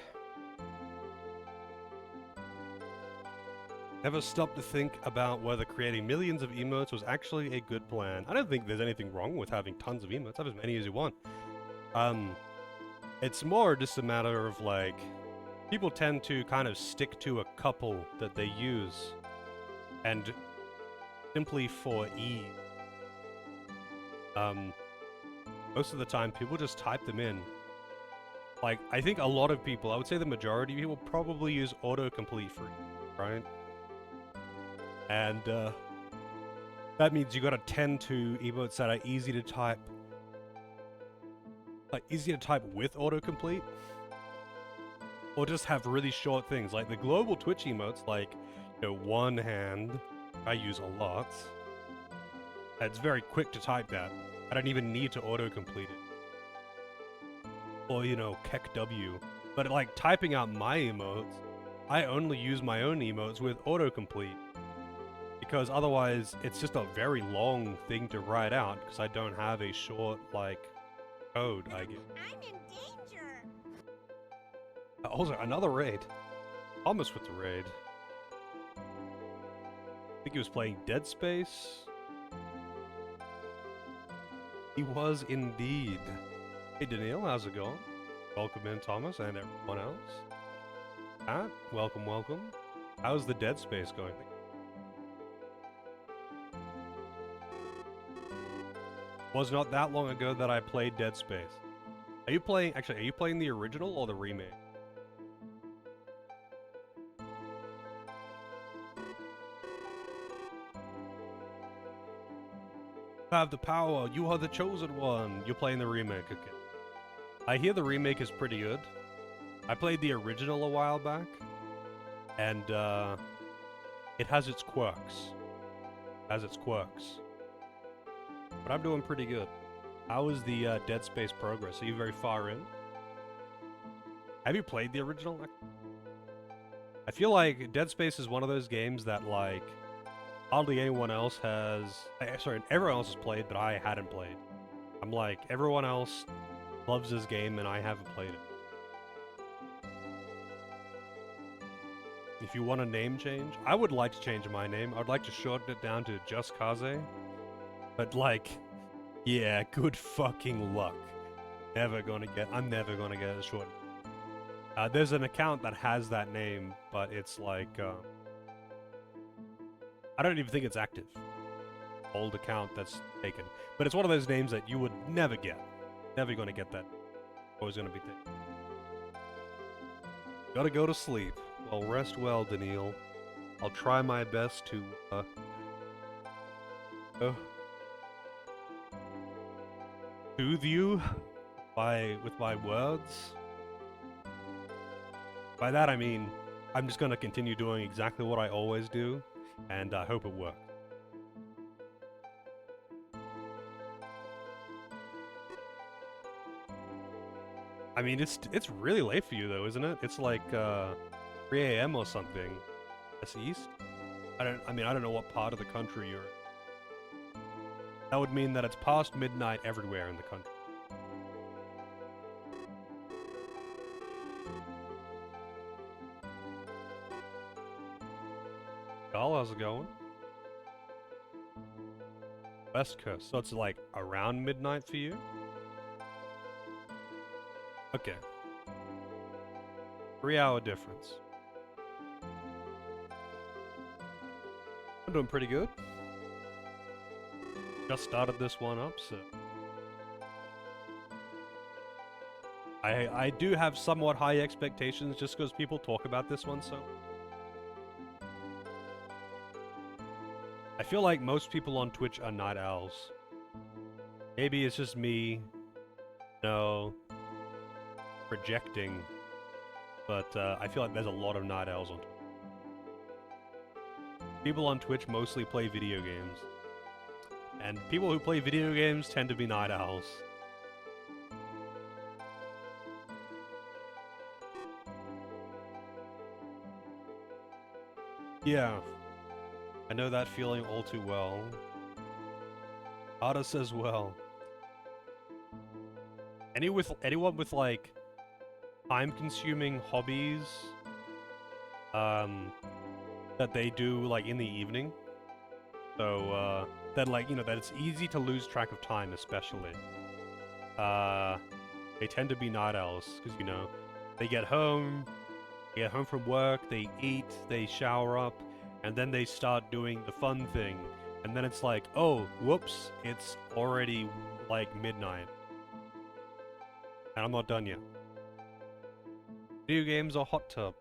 Never stopped to think about whether creating millions of emotes was actually a good plan. I don't think there's anything wrong with having tons of emotes. Have as many as you want. It's more just a matter of, like, people tend to kind of stick to a couple that they use, and simply for ease. Most of the time, people just type them in. Like, I think a lot of people, I would say the majority of people probably use autocomplete for ease, right? And, that means you gotta tend to emotes that are easy to type. Like, easy to type with autocomplete. Or just have really short things, like the global Twitch emotes, like, you know, one hand, I use a lot. It's very quick to type that. I don't even need to autocomplete it. Or, you know, Kek W. But, like, typing out my emotes, I only use my own emotes with autocomplete. Because otherwise, it's just a very long thing to write out, because I don't have a short, like, code, I guess. I'm in danger. Also, another raid. Almost with the raid. I think he was playing Dead Space. He was indeed. Hey, Daniil, how's it going? Welcome in, Thomas, and everyone else. Pat, welcome, welcome. How's the Dead Space going? Was not that long ago that I played Dead Space. Are you playing, actually, are you playing the original or the remake? You have the power, you are the chosen one. You're playing the remake, okay. I hear the remake is pretty good. I played the original a while back, and it has its quirks. But I'm doing pretty good. How is the Dead Space progress? Are you very far in? Have you played the original? I feel like Dead Space is one of those games that, like, hardly anyone else has... Sorry, everyone else has played, but I hadn't played. I'm like, everyone else loves this game, and I haven't played it. If you want a name change, I would like to change my name. I would like to shorten it down to just Kaze. But, like, yeah, good fucking luck. I'm never gonna get it short. There's an account that has that name, but it's like, I don't even think it's active. Old account that's taken. But it's one of those names that you would never get. Never gonna get that. Always gonna be taken. Gotta go to sleep. Well, rest well, Daniil. I'll try my best to, soothe you with my words. By that I mean, I'm just gonna continue doing exactly what I always do, and I hope it works. I mean, it's really late for you though, isn't it? It's like 3 a.m. or something. That's east. I don't know what part of the country you're in. That would mean that it's past midnight everywhere in the country. Well, how's it going? West Coast, so it's like around midnight for you? Okay. 3-hour difference. I'm doing pretty good. Just started this one up, so... I do have somewhat high expectations just because people talk about this one so... I feel like most people on Twitch are night owls. Maybe it's just me, projecting, but I feel like there's a lot of night owls on Twitch. People on Twitch mostly play video games, and people who play video games tend to be night owls. Yeah, I know that feeling all too well. Ada says well. Anyone with like time-consuming hobbies that they do like in the evening, so that like that it's easy to lose track of time, especially. They tend to be night owls because they get home from work, they eat, they shower up, and then they start doing the fun thing, and then it's like, oh, whoops, it's already like midnight. And I'm not done yet. Video games or hot tub?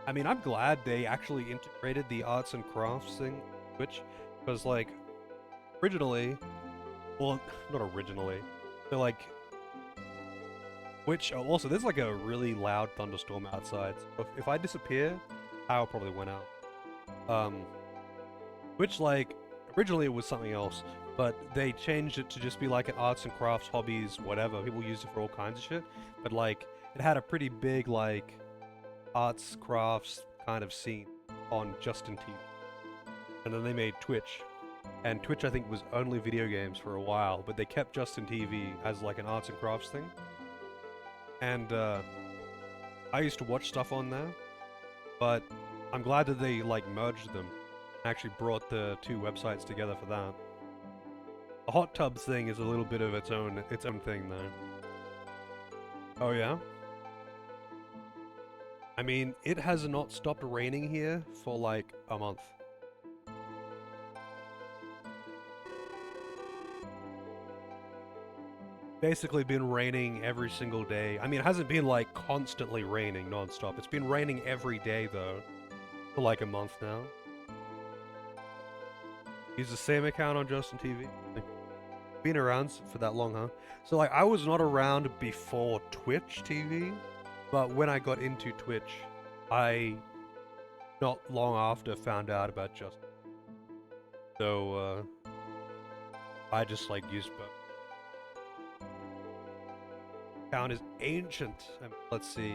I mean, I'm glad they actually integrated the arts and crafts thing, because like, originally, well, not originally, they're like, also, there's like a really loud thunderstorm outside, so if I disappear, power probably went out. Which like, originally it was something else, but they changed it to just be like an arts and crafts, hobbies, whatever. People used it for all kinds of shit. But like, it had a pretty big like arts, crafts kind of scene on Justin TV. And then they made Twitch. And Twitch I think was only video games for a while, but they kept Justin TV as like an arts and crafts thing. And I used to watch stuff on there, but I'm glad that they like merged them. Actually brought the two websites together for that. The hot tub thing is a little bit of its own thing though. Oh yeah? I mean, it has not stopped raining here for like a month. Basically been raining every single day. I mean, it hasn't been like constantly raining non-stop. It's been raining every day though, for like a month now. Use the same account on Justin TV. Been around for that long, huh? So like, I was not around before Twitch TV, but when I got into Twitch, I not long after found out about Justin. So I just like used both. Account is ancient. Let's see.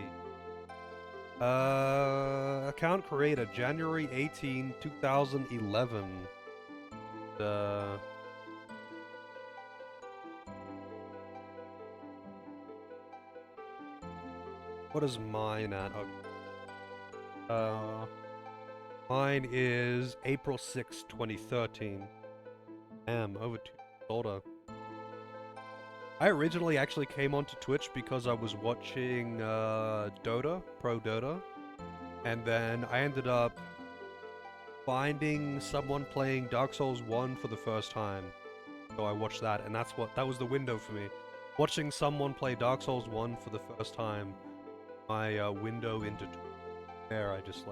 Account creator January 18, 2011. What is mine at? Mine is April 6, 2013. Damn, over 2 years older. I originally actually came onto Twitch because I was watching Dota, Pro Dota, and then I ended up finding someone playing Dark Souls 1 for the first time. So I watched that, and that was the window for me. Watching someone play Dark Souls 1 for the first time, my window into Twitch. There, I just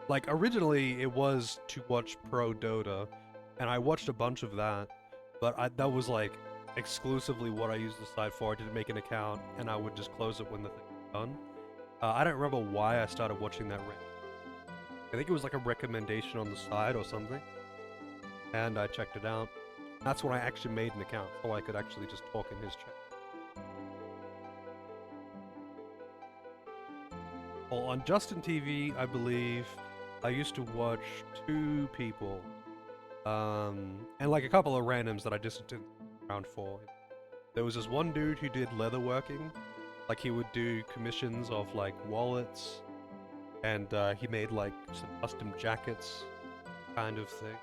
like originally it was to watch Pro Dota, and I watched a bunch of that, but that was like exclusively what I used the site for. I didn't make an account, and I would just close it when the thing was done. I don't remember why I started watching that. I think it was like a recommendation on the side or something, and I checked it out. That's when I actually made an account, so I could actually just talk in his chat. Well, on Justin TV, I believe, I used to watch 2 people, and like a couple of randoms that I just didn't around for. There was this one dude who did leatherworking, like he would do commissions of like wallets, and he made like some custom jackets, kind of thing.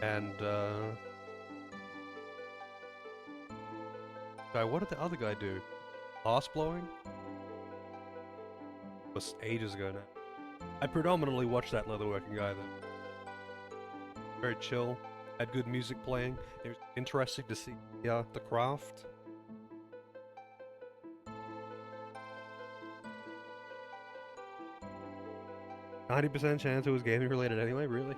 And what did the other guy do? Glass blowing? It was ages ago now. I predominantly watched that leatherworking guy though. Very chill, had good music playing. It was interesting to see the craft. %90 chance it was gaming related anyway, really?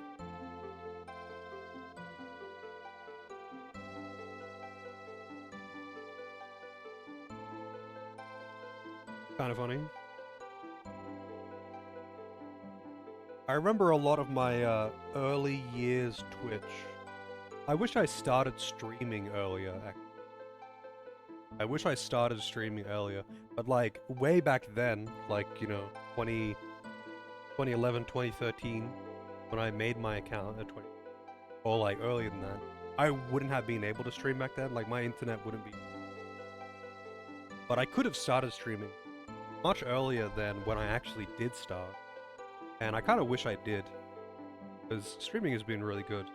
Kind of funny. I remember a lot of my early years Twitch. I wish I started streaming earlier. I wish I started streaming earlier, but like way back then, like, you know, 2011, 2013, when I made my account at 20, or like earlier than that, I wouldn't have been able to stream back then. Like my internet wouldn't be. But I could have started streaming much earlier than when I actually did start. And I kind of wish I did, because streaming has been really good.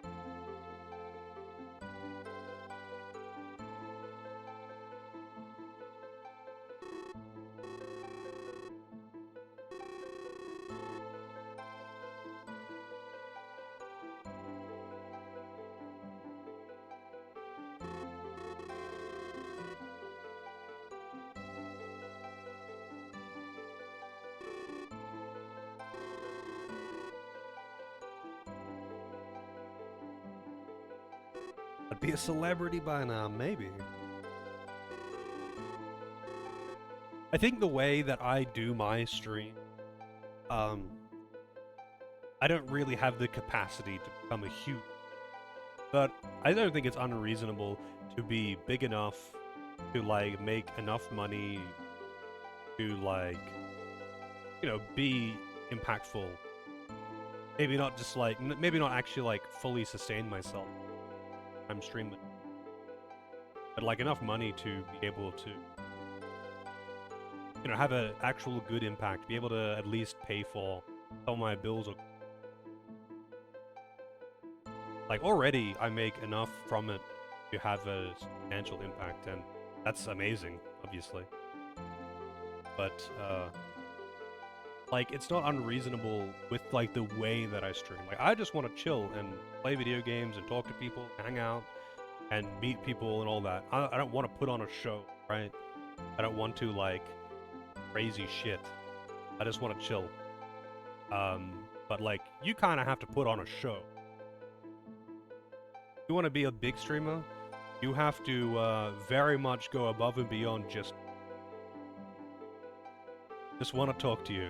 I'd be a celebrity by now, maybe. I think the way that I do my stream, I don't really have the capacity to become a huge, but I don't think it's unreasonable to be big enough to like make enough money to like, you know, be impactful. Maybe not just like, maybe not actually like fully sustain myself. I'm streaming, but like enough money to be able to, you know, have an actual good impact, be able to at least pay for some of my bills. Or like already I make enough from it to have a substantial impact, and that's amazing, obviously. But like it's not unreasonable with like the way that I stream. Like I just want to chill and play video games and talk to people, hang out, and meet people and all that. I don't want to put on a show, right? I don't want to like crazy shit. I just want to chill. But like you kind of have to put on a show. If you want to be a big streamer, you have to very much go above and beyond just want to talk to you.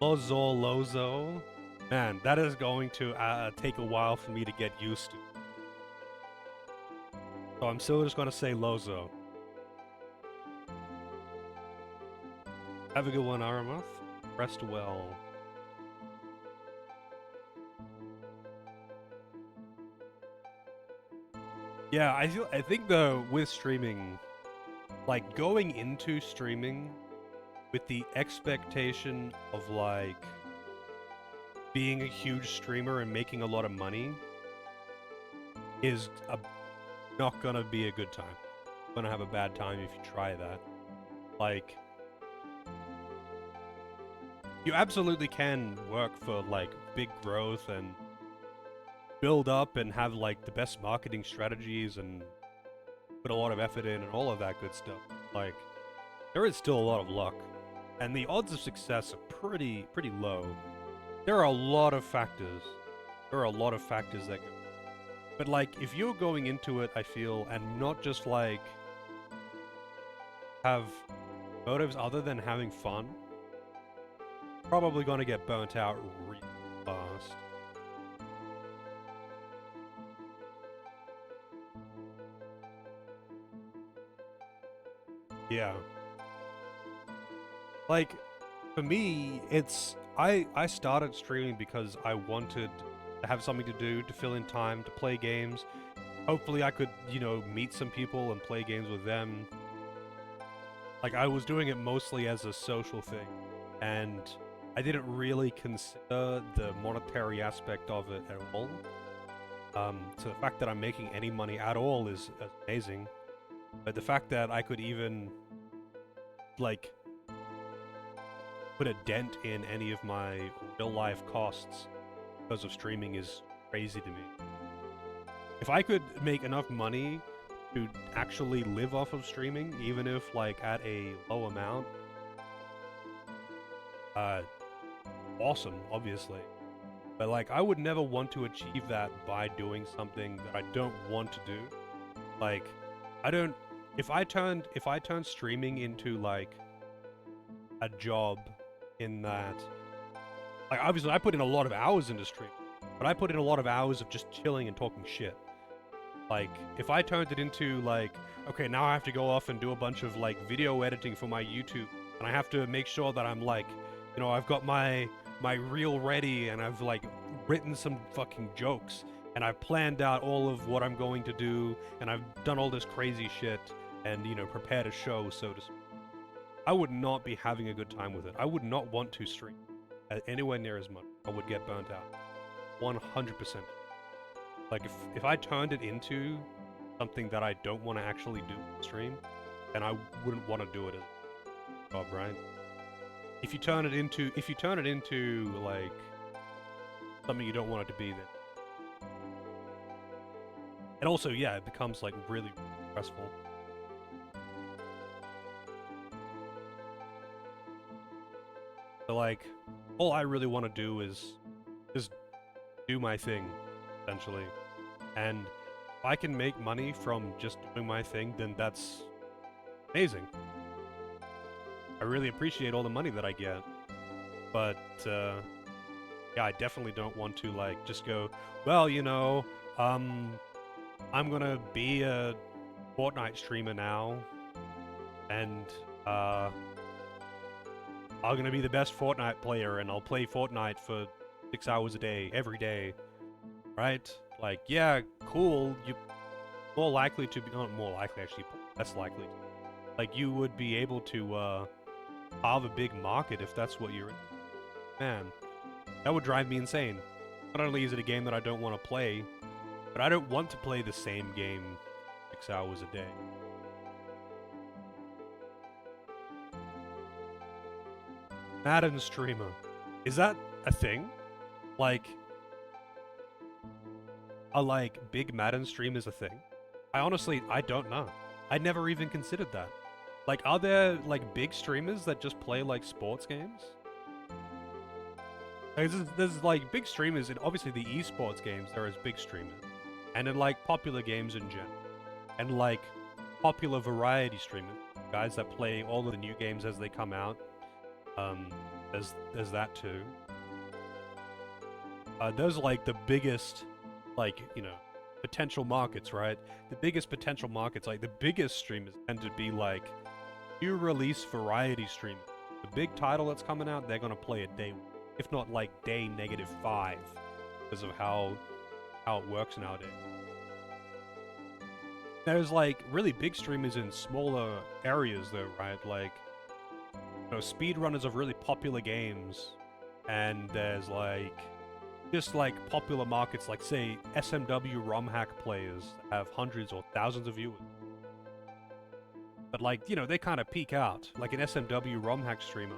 Lozo. Man, that is going to take a while for me to get used to. So I'm still just going to say Lozo. Have a good one, Aramoth. Rest well. Yeah, I think though with streaming, like going into streaming with the expectation of like being a huge streamer and making a lot of money, is not gonna be a good time. You're gonna have a bad time if you try that. Like, you absolutely can work for like big growth and build up and have like the best marketing strategies and put a lot of effort in and all of that good stuff. Like, there is still a lot of luck, and the odds of success are pretty low. There are a lot of factors. There are a lot of factors that go. But like, if you're going into it, I feel, and not just like have motives other than having fun, probably gonna get burnt out really fast. Yeah. Like, for me, it's I started streaming because I wanted to have something to do, to fill in time, to play games. Hopefully I could, you know, meet some people and play games with them. Like, I was doing it mostly as a social thing, and I didn't really consider the monetary aspect of it at all. So the fact that I'm making any money at all is amazing. But the fact that I could even, like, put a dent in any of my real-life costs because of streaming is crazy to me. If I could make enough money to actually live off of streaming, even if, like, at a low amount, awesome, obviously. But, like, I would never want to achieve that by doing something that I don't want to do. Like, I don't... If I turned streaming into, like, a job in that... Like, obviously, I put in a lot of hours into streaming, but I put in a lot of hours of just chilling and talking shit. Like, if I turned it into, like, okay, now I have to go off and do a bunch of, like, video editing for my YouTube, and I have to make sure that I'm, like, you know, I've got my reel ready, and I've, like, written some fucking jokes, and I've planned out all of what I'm going to do, and I've done all this crazy shit, and, you know, prepared a show, so to speak. I would not be having a good time with it. I would not want to stream anywhere near as much. I would get burnt out. 100%. Like, if I turned it into something that I don't want to actually do on stream, then I wouldn't want to do it as a job, right? If you turn it into, like, something you don't want it to be, then... And also, yeah, it becomes, like, really stressful. So, like, all I really want to do is just do my thing, essentially. And if I can make money from just doing my thing, then that's amazing. I really appreciate all the money that I get. But, yeah, I definitely don't want to, like, just go, well, you know, I'm gonna be a Fortnite streamer now, and, I'm gonna be the best Fortnite player, and I'll play Fortnite for 6 hours a day, every day, right? Like, yeah, cool, you're more likely to be, not more likely, actually, less likely. Like, you would be able to, have a big market if that's what you're... Man, that would drive me insane. Not only is it a game that I don't want to play, but I don't want to play the same game 6 hours a day. Madden streamer. Is that a thing? Like, a, like, big Madden stream is a thing? I honestly don't know. I never even considered that. Like, are there, like, big streamers that just play, like, sports games? Like, there's, like, big streamers in, obviously, the esports games, there is big streamers. And in, like, popular games in general. And, like, popular variety streamers. Guys that play all of the new games as they come out. There's that too. Those are like the biggest, like, you know, potential markets, right? The biggest potential markets, like the biggest streamers tend to be like new release variety streamers. The big title that's coming out, they're gonna play it day, if not like day -5, because of how it works nowadays. There's like really big streamers in smaller areas though, right? Like, you know, speedrunners of really popular games, and there's like just like popular markets, like say SMW ROM hack players that have hundreds or thousands of viewers. But like, you know, they kind of peak out. Like an SMW ROM hack streamer,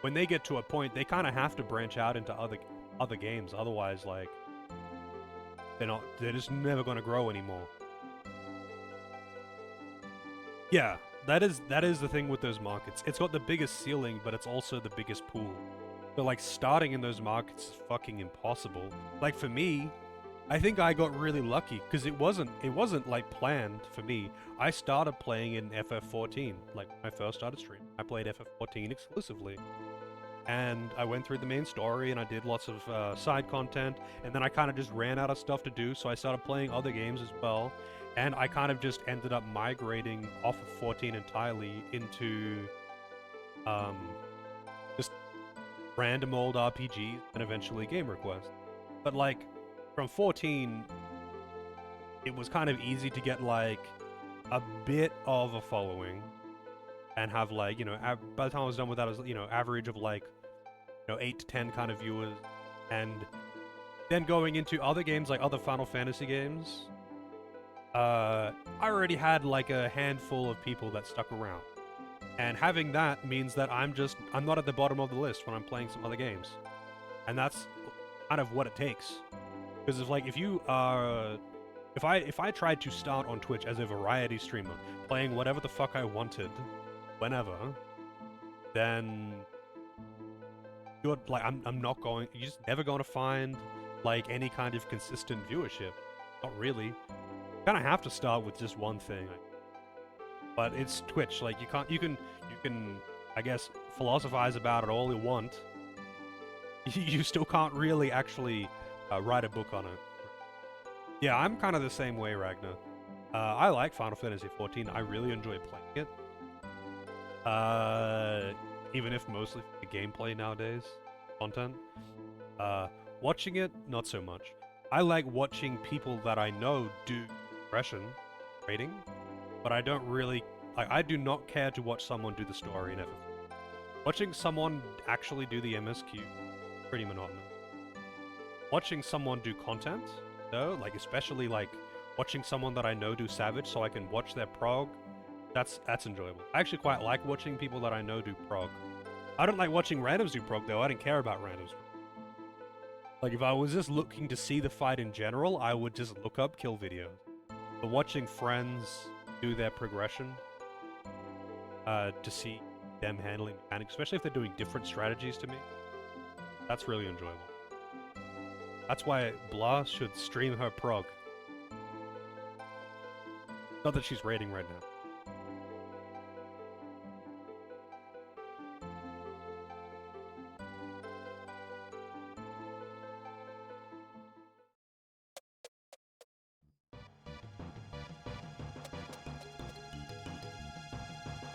when they get to a point, they kind of have to branch out into other games. Otherwise, like, they're just never going to grow anymore. Yeah, that is the thing with those markets. It's got the biggest ceiling, but it's also the biggest pool. So like starting in those markets is fucking impossible. Like for me, I think I got really lucky because it wasn't like planned for me. I started playing in FF14, like when I first started streaming. I played FF14 exclusively. And I went through the main story and I did lots of side content, and then I kind of just ran out of stuff to do, so I started playing other games as well. And I kind of just ended up migrating off of 14 entirely into just random old RPGs and eventually game requests. But like from 14, it was kind of easy to get like a bit of a following and have like, you know, by the time I was done with that, I was, you know, average of like, you know, 8 to 10 kind of viewers. And then going into other games, like other Final Fantasy games, I already had like a handful of people that stuck around. And having that means that I'm not at the bottom of the list when I'm playing some other games. And that's kind of what it takes. Because if I tried to start on Twitch as a variety streamer, playing whatever the fuck I wanted, whenever, then you're like, you're just never going to find like any kind of consistent viewership. Not really. You kind of have to start with just one thing. But it's Twitch. Like you can I guess philosophize about it all you want. You still can't really actually write a book on it. Yeah, I'm kind of the same way, Ragnar. I like Final Fantasy XIV. I really enjoy playing it. Even if mostly for the gameplay nowadays, content. Watching it, not so much. I like watching people that I know do progression rating, but I don't really... I do not care to watch someone do the story in FF. Watching someone actually do the MSQ, pretty monotonous. Watching someone do content, though, like especially like watching someone that I know do Savage so I can watch their prog, that's enjoyable. I actually quite like watching people that I know do prog. I don't like watching randoms do prog, though. I don't care about randoms. Like, if I was just looking to see the fight in general, I would just look up kill videos. But watching friends do their progression, to see them handling mechanics, especially if they're doing different strategies to me, that's really enjoyable. That's why Blah should stream her prog. Not that she's raiding right now.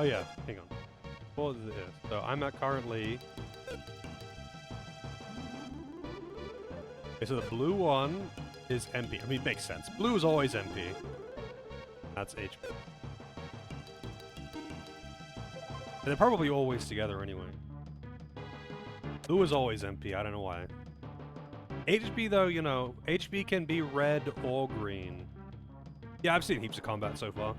Oh yeah, hang on. What is this? So I'm at currently... Okay, so the blue one is MP. I mean, it makes sense. Blue is always MP. That's HP. And they're probably always together anyway. Blue is always MP, I don't know why. HB though, you know, HB can be red or green. Yeah, I've seen heaps of combat so far.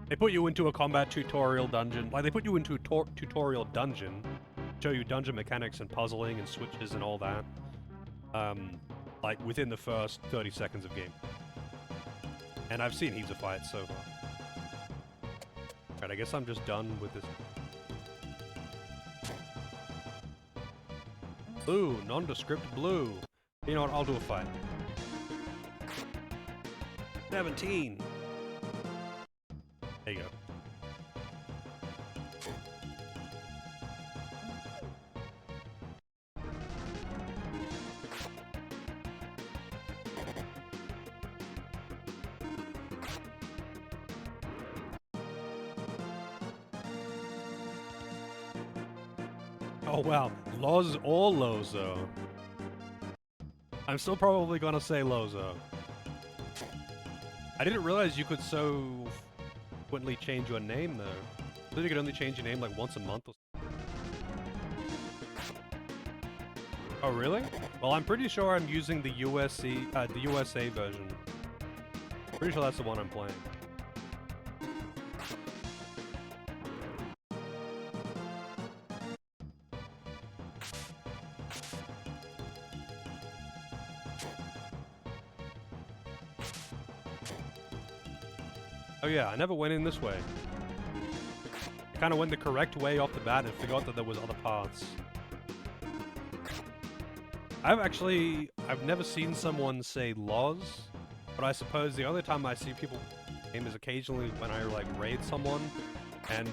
They put you into a combat tutorial dungeon. Like, they put you into a tutorial dungeon. Show you dungeon mechanics and puzzling and switches and all that. Like, within the first 30 seconds of game. And I've seen heaps of fights so far. Alright, I guess I'm just done with this. Blue, nondescript blue. You know what, I'll do a fight. 17! There you go. Oh wow, Loz or Lozo. I'm still probably gonna say Lozo. I didn't realize you could so frequently change your name though. I thought you could only change your name like once a month or something. Oh, really? Well, I'm pretty sure I'm using the the USA version. Pretty sure that's the one I'm playing. Oh yeah, I never went in this way. I kind of went the correct way off the bat and forgot that there was other paths. I've never seen someone say Loz, but I suppose the only time I see people name is occasionally when I like raid someone and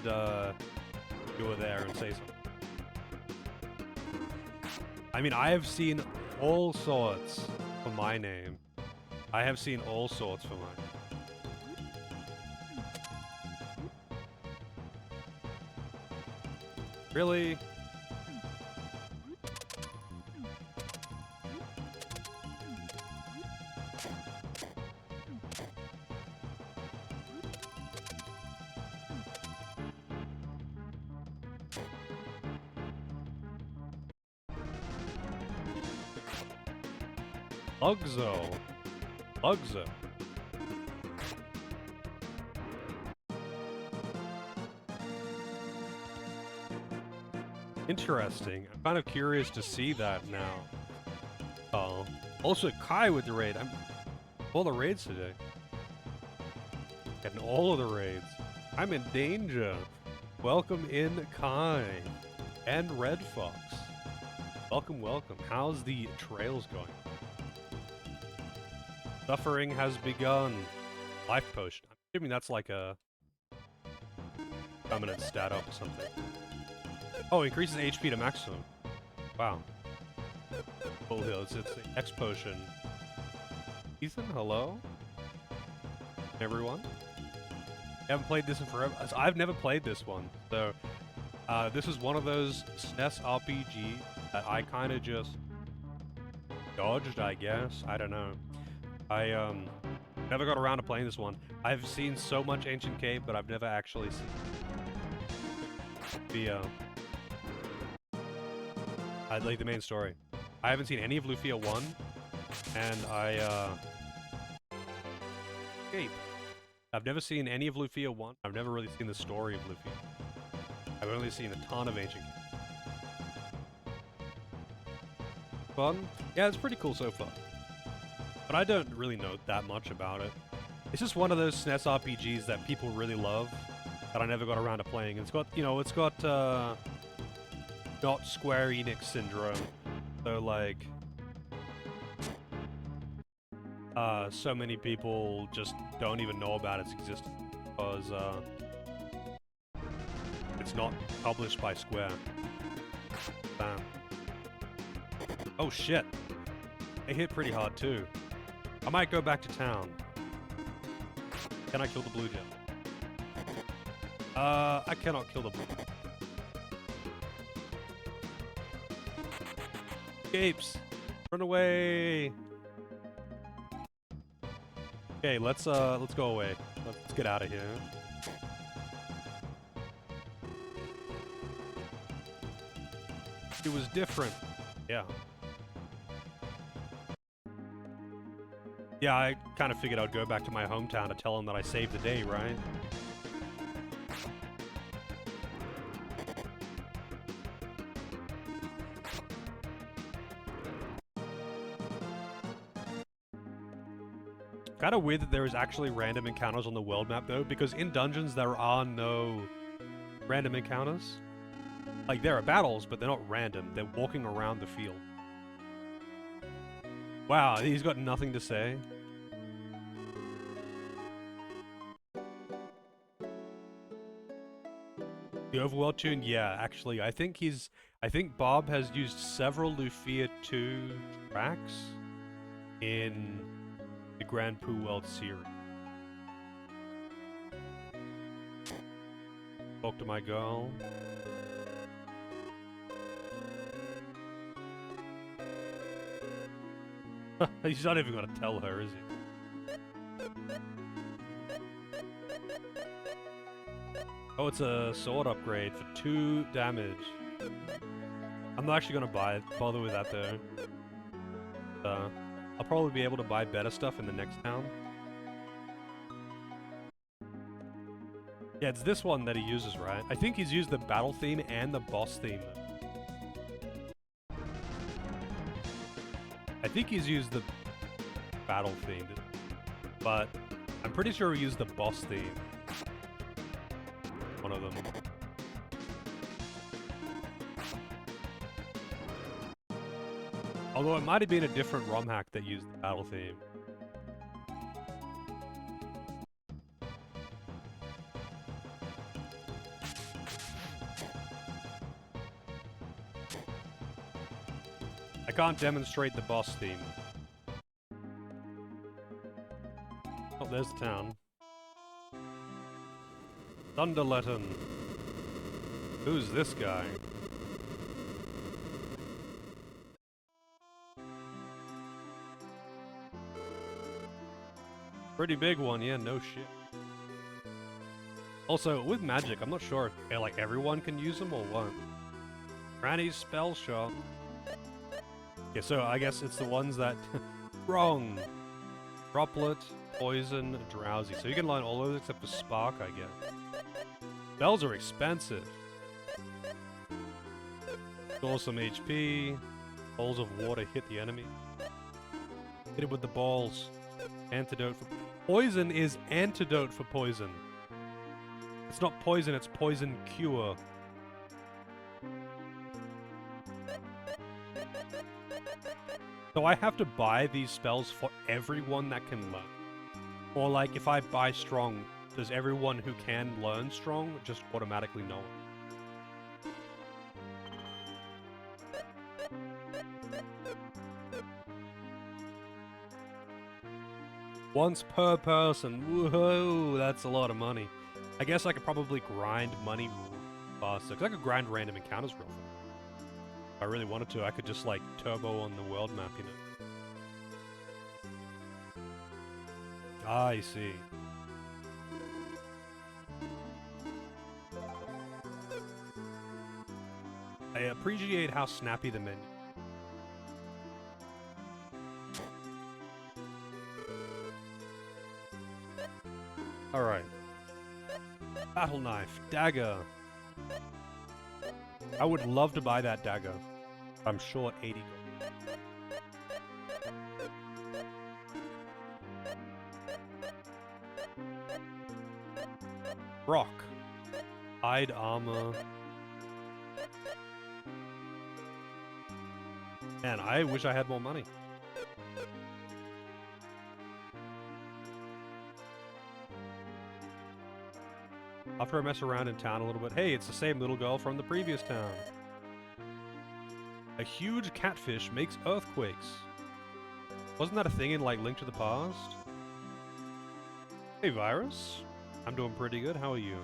you were there and say something. I mean, I have seen all sorts for my name. I have seen all sorts for mine. Really? Lugzo. Interesting. I'm kind of curious to see that now. Oh. Also, Kai with the raid. I'm all the raids today. Getting all of the raids. I'm in danger. Welcome in, Kai. And Red Fox. Welcome, welcome. How's the trails going? Suffering has begun. Life potion. I'm assuming that's like a permanent stat up or something. Oh, increases HP to maximum. Wow. Full heal. It's the X potion. Ethan, hello? Everyone? You haven't played this in forever? I've never played this one. So, this is one of those SNES RPG that I kind of just dodged, I guess. I don't know. I never got around to playing this one. I've seen so much Ancient Cave, but I've never actually seen like the main story. I haven't seen any of Lufia 1, and I've never seen any of Lufia 1. I've never really seen the story of Lufia. I've only seen a ton of Ancient Cave. Fun? Yeah, it's pretty cool so far. But I don't really know that much about it. It's just one of those SNES RPGs that people really love, that I never got around to playing. It's got, you know, it's got, not Square Enix syndrome. So, like, so many people just don't even know about its existence because, it's not published by Square. Bam. Oh shit. It hit pretty hard too. I might go back to town. Can I kill the blue gem? I cannot kill the blue. Escapes! Run away! Okay, let's go away. Let's get out of here. It was different. Yeah. Yeah, I kind of figured I'd go back to my hometown to tell them that I saved the day, right? Kind of weird that there is actually random encounters on the world map, though, because in dungeons there are no random encounters. Like, there are battles, but they're not random. They're walking around the field. Wow, he's got nothing to say. The overworld tune, yeah, actually, I think Bob has used several Lufia 2 tracks in the Grand Poo World series. Talk to my girl. He's not even gonna tell her, is he? Oh, it's a sword upgrade for 2 damage. I'm not actually gonna bother with that though. I'll probably be able to buy better stuff in the next town. Yeah, it's this one that he uses, right? I think he's used the battle theme and the boss theme. I think he's used the battle theme, but I'm pretty sure he used the boss theme. One of them. Although it might have been a different ROM hack that used the battle theme. I can't demonstrate the boss theme. Oh, there's the town. Thunderleton. Who's this guy? Pretty big one, yeah, no shit. Also, with magic, I'm not sure if like everyone can use them or what. Granny's spell shot. Yeah, so I guess it's the ones that... Wrong! Droplet, poison, drowsy. So you can learn all of those except for spark, I guess. Spells are expensive. Store some HP. Balls of water hit the enemy. Hit it with the balls. Antidote for... Poison is antidote for poison. It's not poison, it's poison cure. So I have to buy these spells for everyone that can learn? Or like, if I buy strong, does everyone who can learn strong just automatically know it? Once per person. Whoa, that's a lot of money. I guess I could probably grind money faster. Because I could grind random encounters real fast. If I really wanted to, I could just like turbo on the world map, you know. I see. I appreciate how snappy the menu. Alright. Battle knife. Dagger. I would love to buy that dagger. I'm short 80 gold. Rock. Hide armor. Man, I wish I had more money. After I mess around in town a little bit, hey, it's the same little girl from the previous town. A huge catfish makes earthquakes. Wasn't that a thing in, like, Link to the Past? Hey, Virus. I'm doing pretty good. How are you?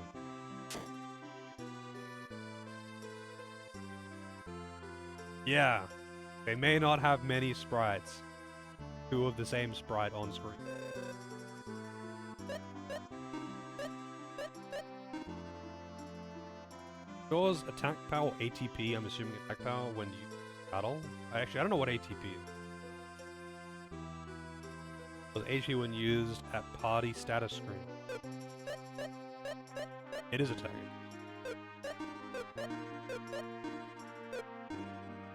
Yeah. They may not have many sprites. Two of the same sprite on screen. Yours attack power ATP, I'm assuming attack power when you battle? Actually, I don't know what ATP is. Was HP when used at party status screen. It is attacking.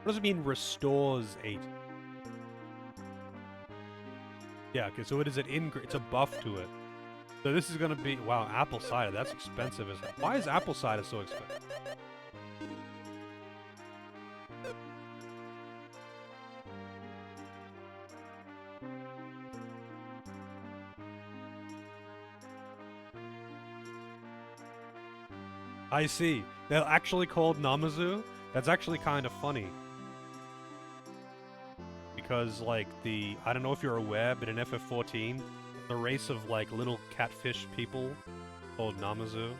What does it mean restores 8? Yeah, okay, so it is it's a buff to it. So this is gonna be, wow, apple cider, that's expensive as hell. Why is apple cider so expensive? I see. They're actually called Namazu? That's actually kind of funny. Because, like, I don't know if you're aware, but in FF14, the race of, like, little catfish people called Namazu.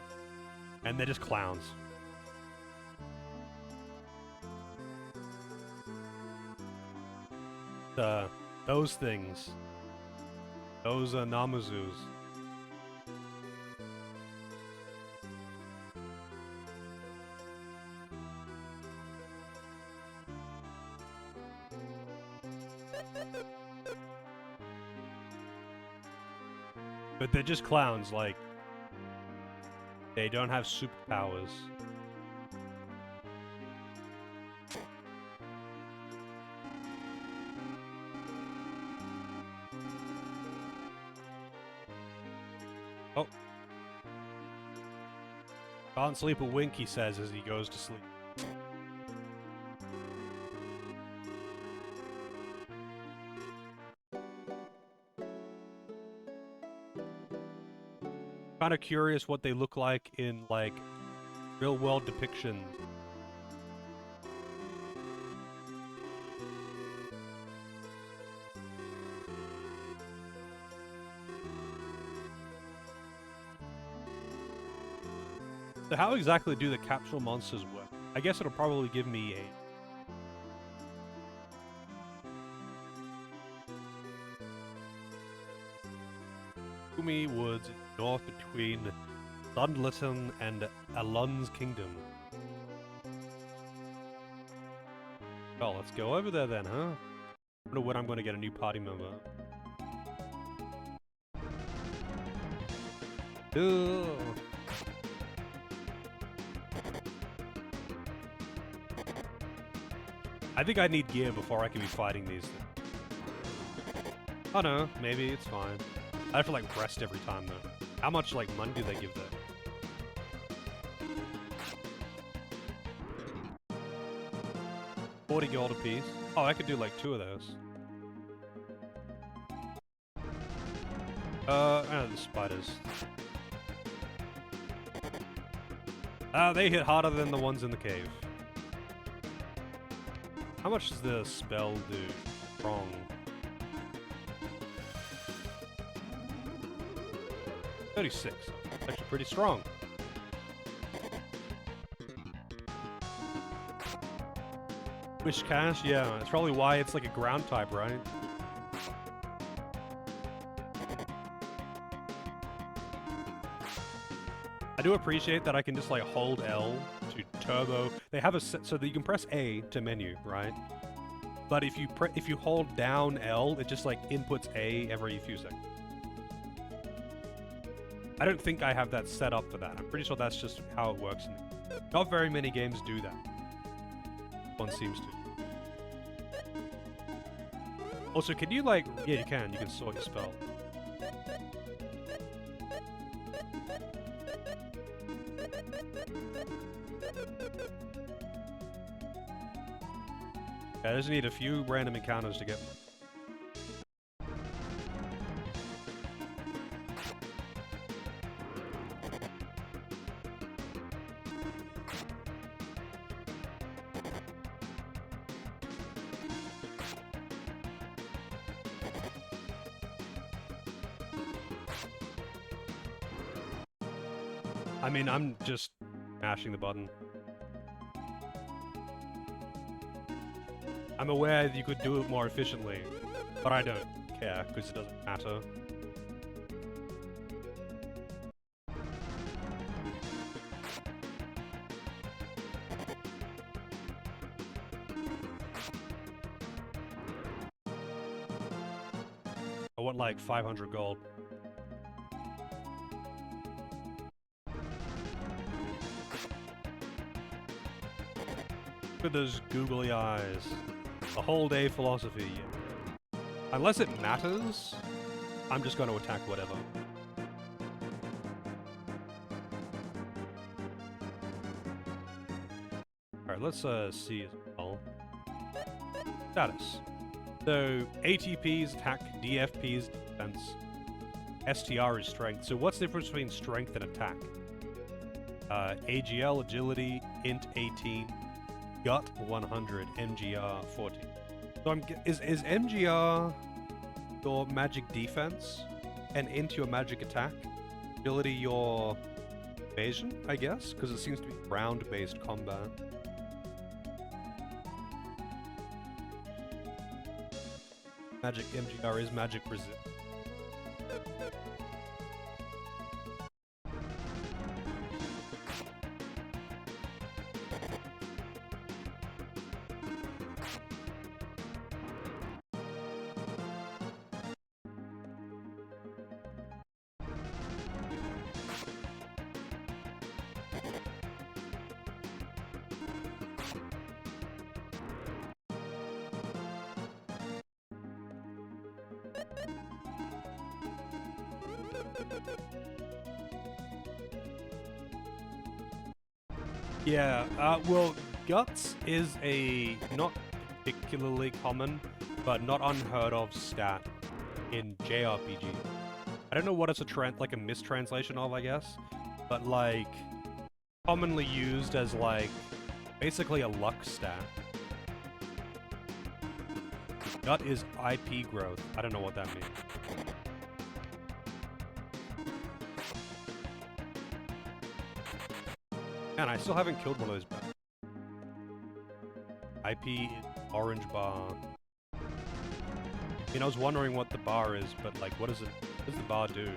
And they're just clowns. Those things. Those are Namazus. But they're just clowns, like... They don't have superpowers. Oh. Can't sleep a wink, he says as he goes to sleep. Kind of curious what they look like in, like, real-world depictions. So how exactly do the capsule monsters work? I guess it'll probably give me a... Gloomy Woods north between Lundleton and Alun's Kingdom. Oh, let's go over there then, huh? I wonder when I'm going to get a new party member. Ugh. I think I need gear before I can be fighting these things. Oh no, maybe it's fine. I have to like rest every time though. How much like money do they give there? $40 gold a piece. Oh, I could do like 2 of those. Oh, the spiders. They hit harder than the ones in the cave. How much does the spell do? Wrong. $36. Actually pretty strong. Wish cast? Yeah, that's probably why it's like a ground type, right? I do appreciate that I can just like hold L to turbo. They have a set so that you can press A to menu, right? But if you hold down L, it just like inputs A every few seconds. I don't think I have that set up for that. I'm pretty sure that's just how it works. Not very many games do that. One seems to. Also, can you like... Yeah, you can. You can sort your spell. Yeah, I just need a few random encounters to get... I mean, I'm just mashing the button. I'm aware you could do it more efficiently, but I don't care, because it doesn't matter. I want like 500 gold. Look at those googly eyes. The whole day philosophy. Unless it matters, I'm just going to attack whatever. Alright, let's see as well. Status. So, ATP is attack, DFP is defense, STR is strength. So what's the difference between strength and attack? AGL, agility, int 18, gut 100, MGR 14. So is MGR your magic defense and int your magic attack? Agility your evasion, I guess? Because it seems to be round-based combat. Magic MGR is magic resist. Yeah, well, Guts is a not particularly common, but not unheard of stat in JRPG. I don't know what it's like a mistranslation of, I guess, but like commonly used as like basically a luck stat. Gut is IP growth. I don't know what that means. Man, I still haven't killed one of those bats. IP orange bar. I was wondering what the bar is, but like, what does the bar do?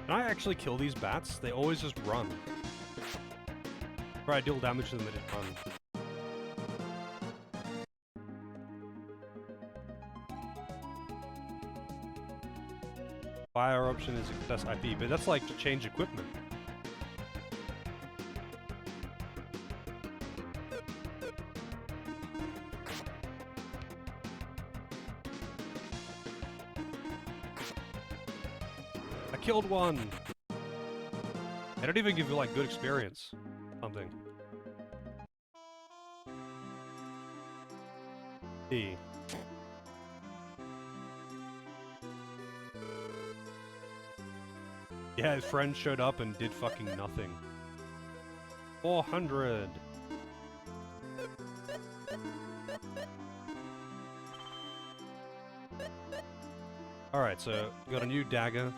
Can I actually kill these bats? They always just run. Or I deal damage to them, they just run. Fire option is access IP, but that's like to change equipment. I killed one! They don't even give you like good experience. Something. E. Yeah, his friend showed up and did fucking nothing. 400! Alright, so we got a new dagger.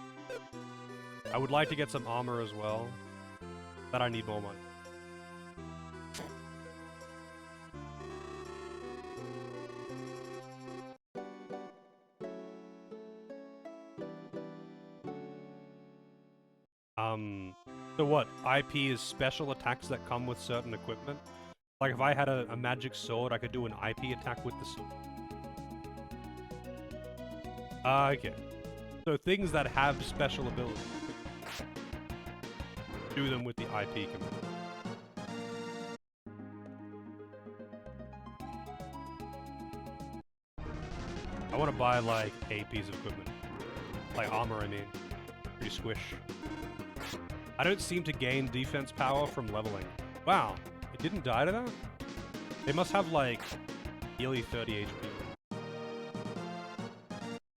I would like to get some armor as well, but I need more money. So what? IP is special attacks that come with certain equipment? Like if I had a magic sword, I could do an IP attack with the sword. Okay. So things that have special abilities. Do them with the IP command. I want to buy like a piece of equipment. Like armor, I mean. Pretty squish. I don't seem to gain defense power from leveling. Wow, it didn't die to that? They must have like nearly 30 HP.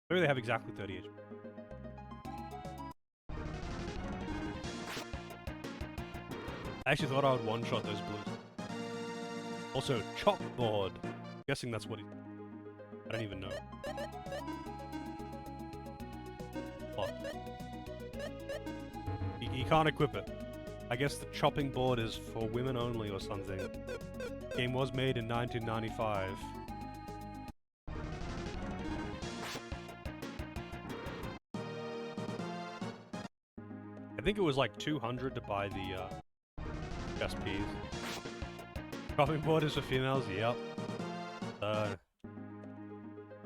Maybe they have exactly 30 HP. I actually thought I would one-shot those blues. Also, chopboard. Guessing that's what he... I don't even know. What? You can't equip it. I guess the chopping board is for women only or something. The game was made in 1995. I think it was like 200 to buy the SPs. Chopping board is for females? Yep.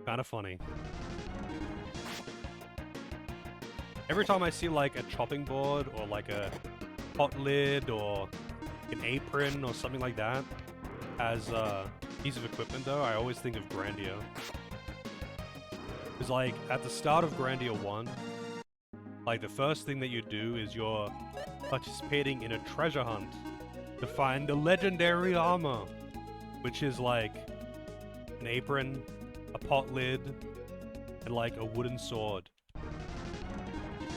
Kinda funny. Every time I see like a chopping board or like a pot lid or an apron or something like that as a piece of equipment though, I always think of Grandia. Because like at the start of Grandia 1, like the first thing that you do is you're participating in a treasure hunt to find the legendary armor, which is like an apron, a pot lid, and like a wooden sword.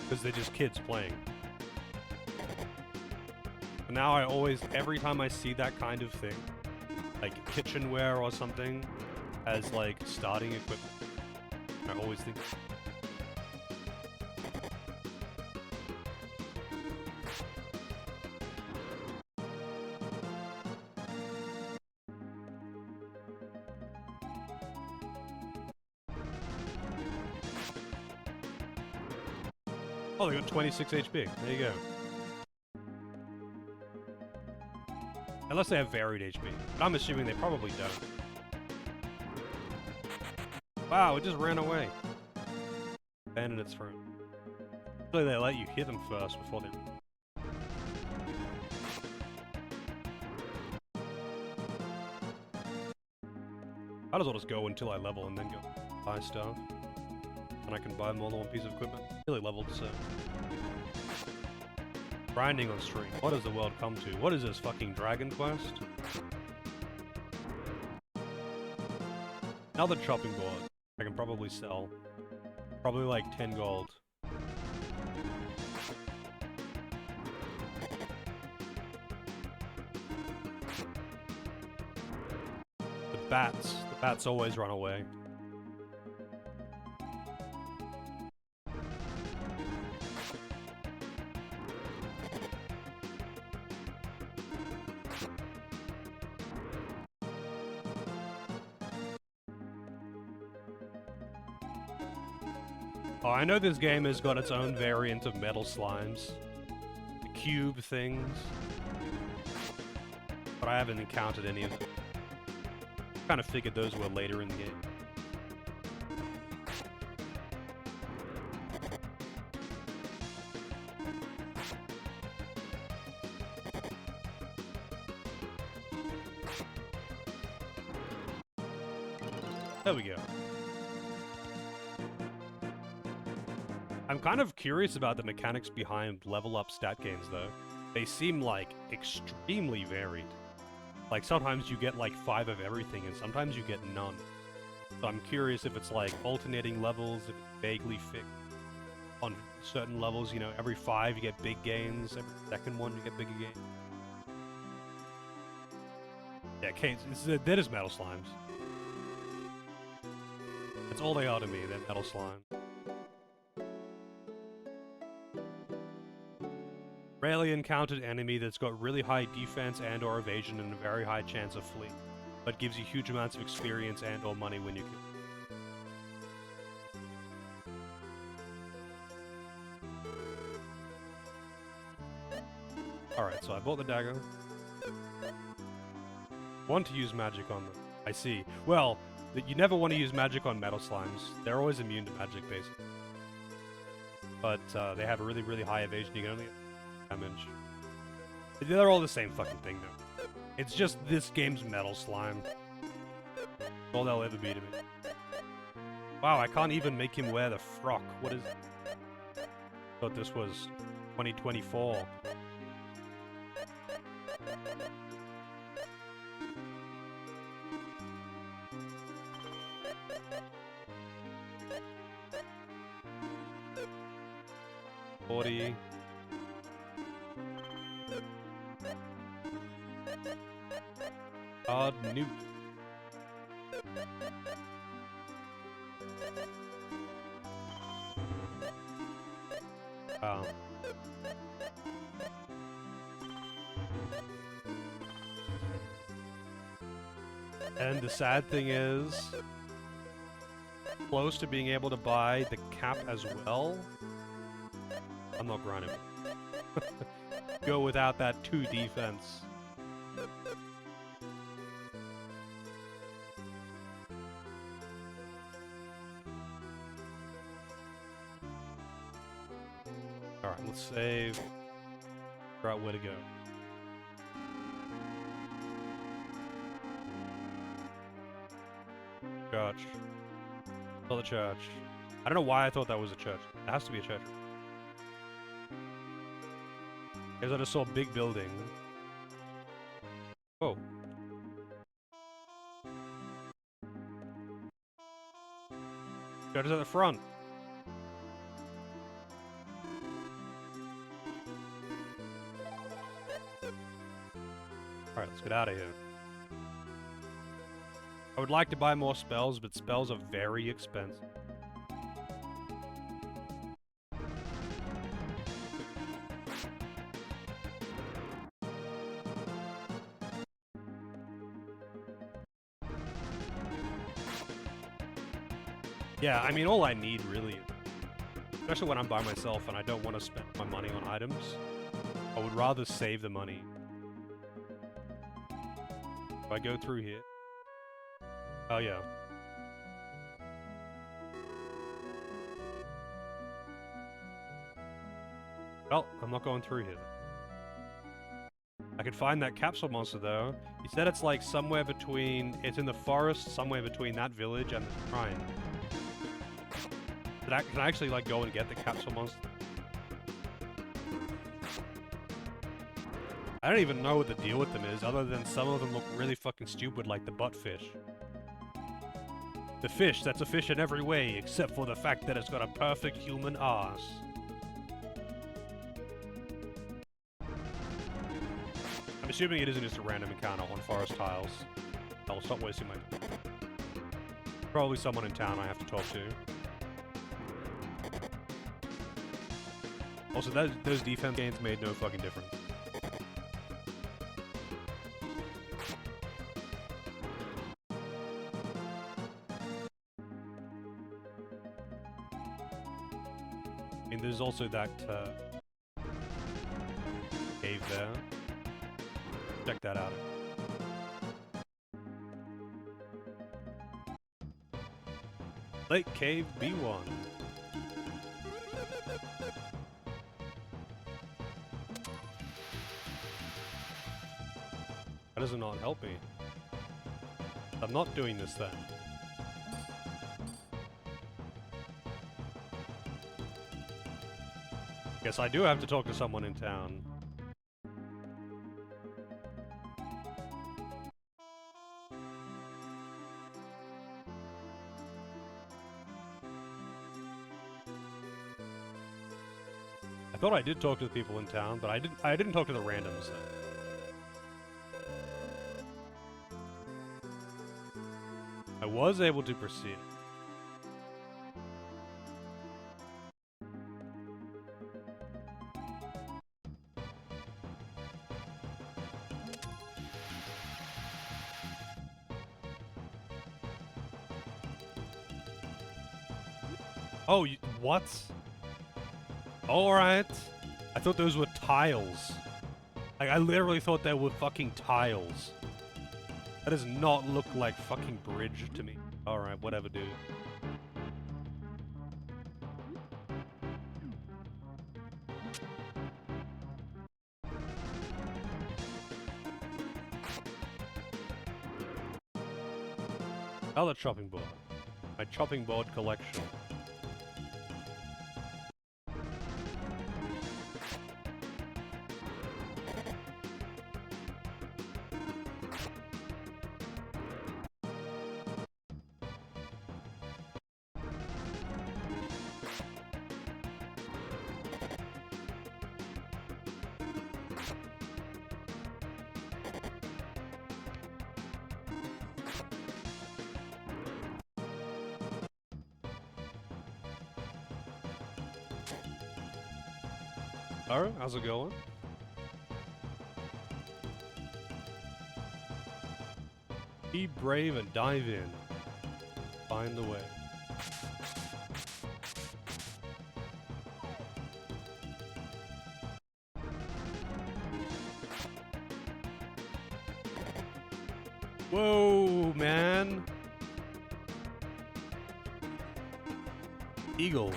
Because they're just kids playing. And now I always, every time I see that kind of thing, like kitchenware or something, as like starting equipment, I always think... Oh, they got 26 HP. There you go. Unless they have varied HP. But I'm assuming they probably don't. Wow, it just ran away. Abandoned its friend. Usually they let you hit them first before they... Might as well just go until I level and then go. buy stuff. And I can buy more than one piece of equipment. Really leveled, so... Grinding on stream. What does the world come to? What is this, fucking Dragon Quest? Another chopping board. I can probably sell. Probably like 10 gold. The bats always run away. Oh, I know this game has got its own variant of metal slimes. The cube things. But I haven't encountered any of them. Kind of figured those were later in the game. There we go. I'm kind of curious about the mechanics behind level up stat gains though. They seem like extremely varied. Like sometimes you get like 5 of everything and sometimes you get none. So I'm curious if it's like alternating levels, if it's vaguely fixed on certain levels, you know, every 5 you get big gains, every second one you get bigger gains. Yeah, caves, they're just metal slimes. That's all they are to me, they're metal slime. Rarely encountered enemy that's got really high defense and or evasion and a very high chance of flee, but gives you huge amounts of experience and or money when you kill. Alright, so I bought the dagger. Want to use magic on them. I see. Well, you never want to use magic on metal slimes. They're always immune to magic, basically. But they have a really, really high evasion. You can only get damage. They're all the same fucking thing, though. It's just this game's metal slime. All they'll ever be to me. Wow, I can't even make him wear the frock. What is it? Thought this was 2024. Odd newt. And the sad thing is, close to being able to buy the cap as well. I'm not grinding. Go without that 2 defense. Alright, let's save. Figure out where to go. Church. Not the church. I don't know why I thought that was a church. It has to be a church. Because I just saw a big building. Oh. Church is at the front. Alright, let's get out of here. I would like to buy more spells, but spells are very expensive. Yeah, I mean, all I need really, especially when I'm by myself and I don't want to spend my money on items, I would rather save the money. If I go through here. Oh, yeah. Well, I'm not going through here. I could find that capsule monster, though. He said it's like somewhere between... It's in the forest, somewhere between that village and the shrine. Can I actually, like, go and get the capsule monster? I don't even know what the deal with them is, other than some of them look really fucking stupid, like the butt fish. The fish that's a fish in every way, except for the fact that it's got a perfect human arse. I'm assuming it isn't just a random encounter on forest tiles. I'll stop wasting my time. Probably someone in town I have to talk to. Also, those defense gains made no fucking difference. I mean, there's also that cave there. Check that out. Lake Cave B1. That does not help me. I'm not doing this then. Guess I do have to talk to someone in town. I thought I did talk to the people in town, but I didn't talk to the randoms though. I was able to proceed. Oh, what? Alright. I thought those were tiles. Like, I literally thought they were fucking tiles. That does not look like fucking bridge to me. Alright, whatever, dude. Another chopping board. My chopping board collection. Alright, how's it going? Be brave and dive in. Find the way. Whoa, man. Eagle.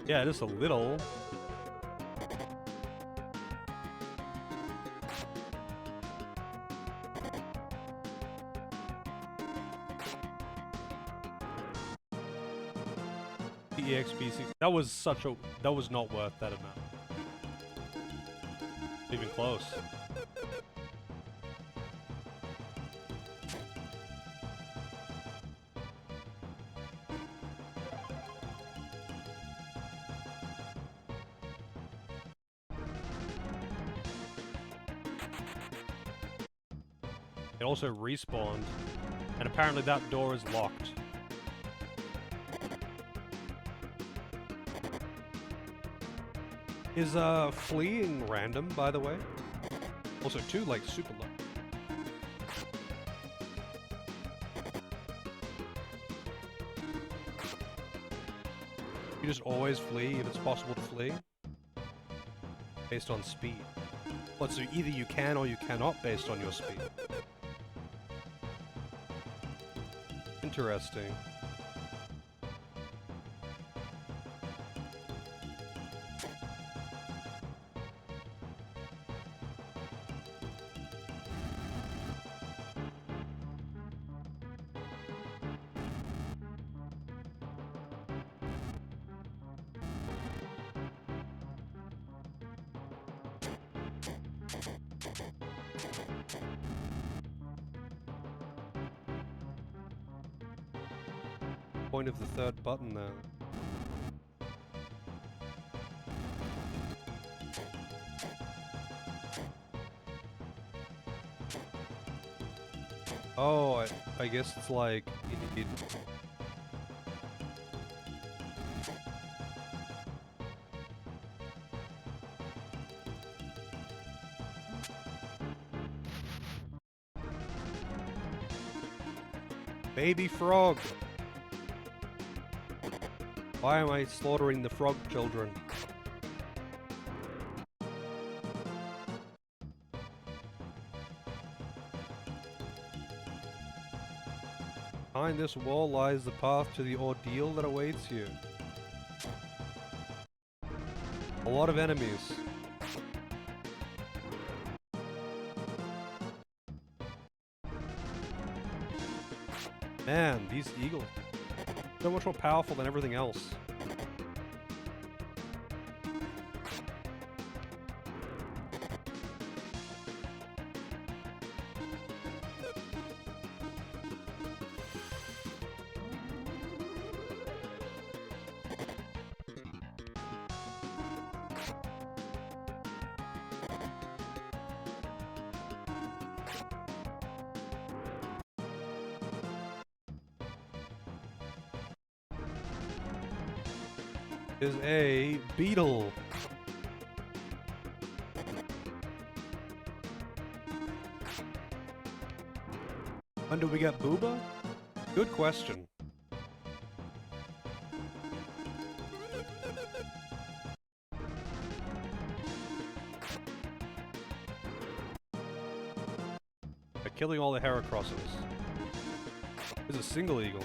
Yeah, just a little. EXP. That was not worth that amount. Even close. It also respawned, and apparently that door is locked. Is fleeing random, by the way? Also, too, like, super low. You just always flee if it's possible to flee? Based on speed. What, so either you can or you cannot based on your speed? Interesting. Point of the third button there. Oh, I guess it's like you need. Baby frog! Why am I slaughtering the frog children? Behind this wall lies the path to the ordeal that awaits you. A lot of enemies. Man, these eagles, so much more powerful than everything else. Is a beetle. When do we get Booba? Good question. Killing all the Heracrosses. There's a single eagle.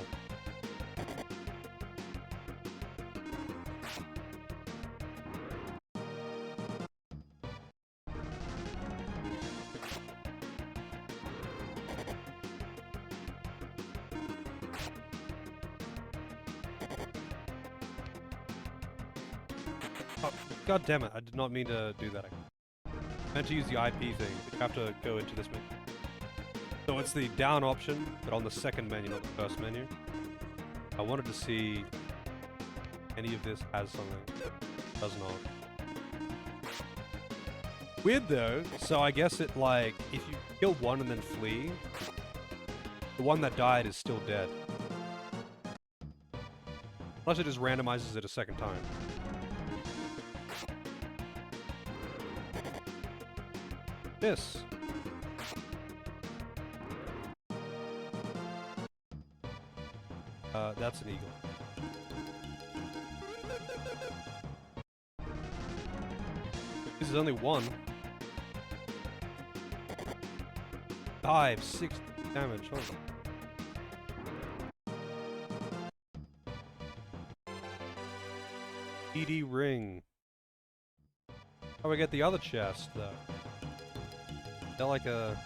Oh, God damn it, I did not mean to do that. I meant to use the IP thing, but you have to go into this menu. So it's the down option, but on the second menu, not the first menu. I wanted to see any of this has something. Does not. Weird though, so I guess it like, if you kill one and then flee, the one that died is still dead. Unless it just randomizes it a second time. This. That's an eagle. This is only one. 6 damage. Hold on. ED ring. How do we get the other chest though? Is that like a...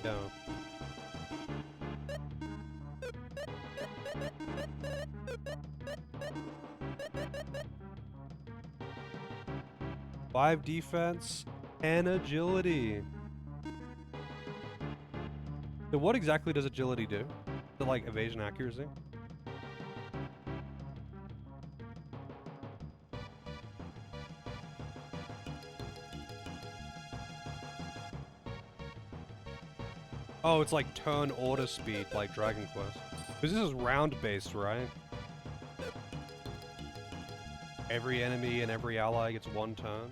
No. Five defense and agility. So what exactly does agility do? Is it like evasion accuracy? Oh, it's like turn order speed, like Dragon Quest. Because this is round based, right? Every enemy and every ally gets one turn.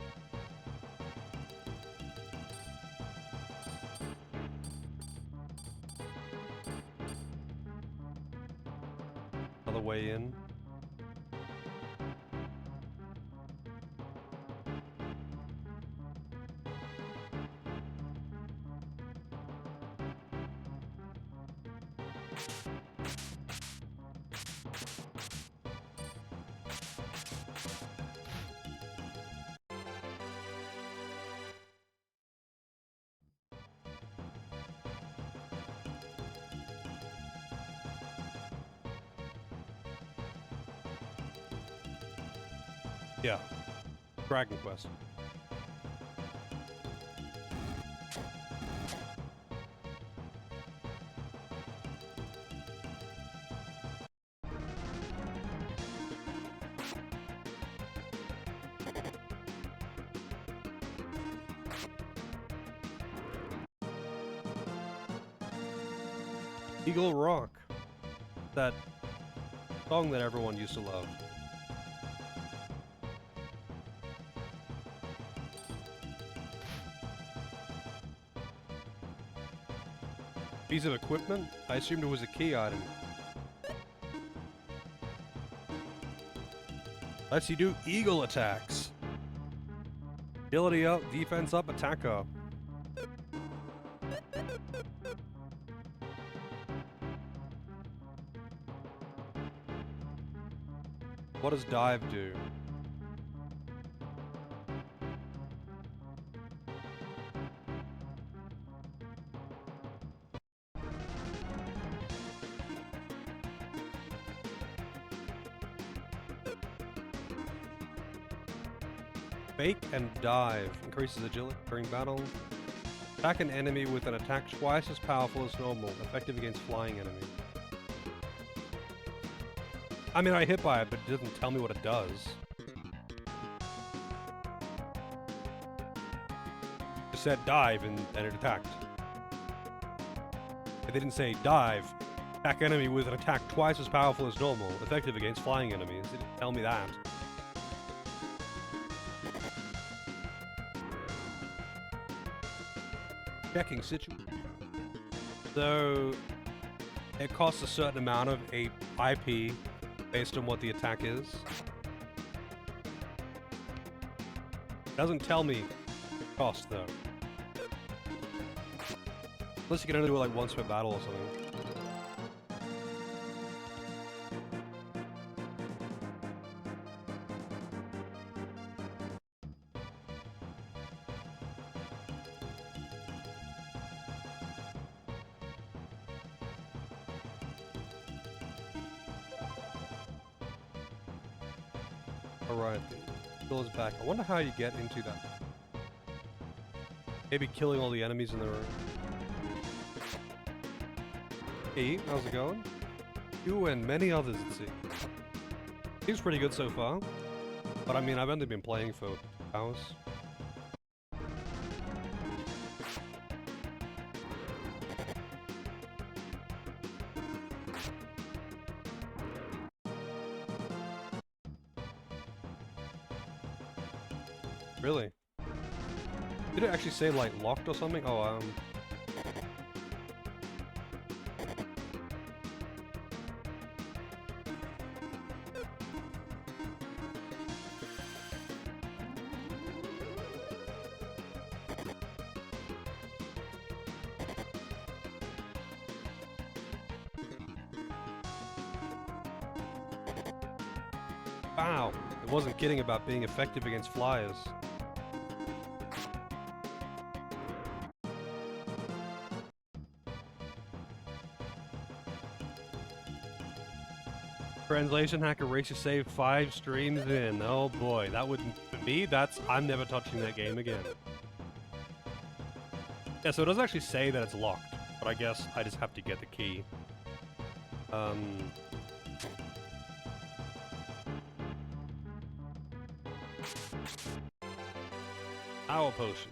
Another way in. Yeah. Dragon Quest. Eagle Rock. That song that everyone used to love. Piece of equipment? I assumed it was a key item. Lets you do eagle attacks. Agility up, defense up, attack up. What does dive do? Fake and dive. Increases agility during battle. Attack an enemy with an attack twice as powerful as normal. Effective against flying enemies. I mean, I hit by it, but it doesn't tell me what it does. It said dive and it attacked. It didn't say dive. Attack enemy with an attack twice as powerful as normal. Effective against flying enemies. It didn't tell me that. Checking situation. So it costs a certain amount of IP based on what the attack is. Doesn't tell me cost though. Unless you can only do it like once per battle or something. Alright, goes back. I wonder how you get into that. Maybe killing all the enemies in the room. Hey, how's it going? You and many others, it seems. Seems pretty good so far. But I mean, I've only been playing for hours. Really? Did it actually say, like, locked or something? Oh, Wow! It wasn't kidding about being effective against flyers. Translation hacker race save 5 streams in. Oh boy, that would, for me, I'm never touching that game again. Yeah, so it doesn't actually say that it's locked, but I guess I just have to get the key. Power potion.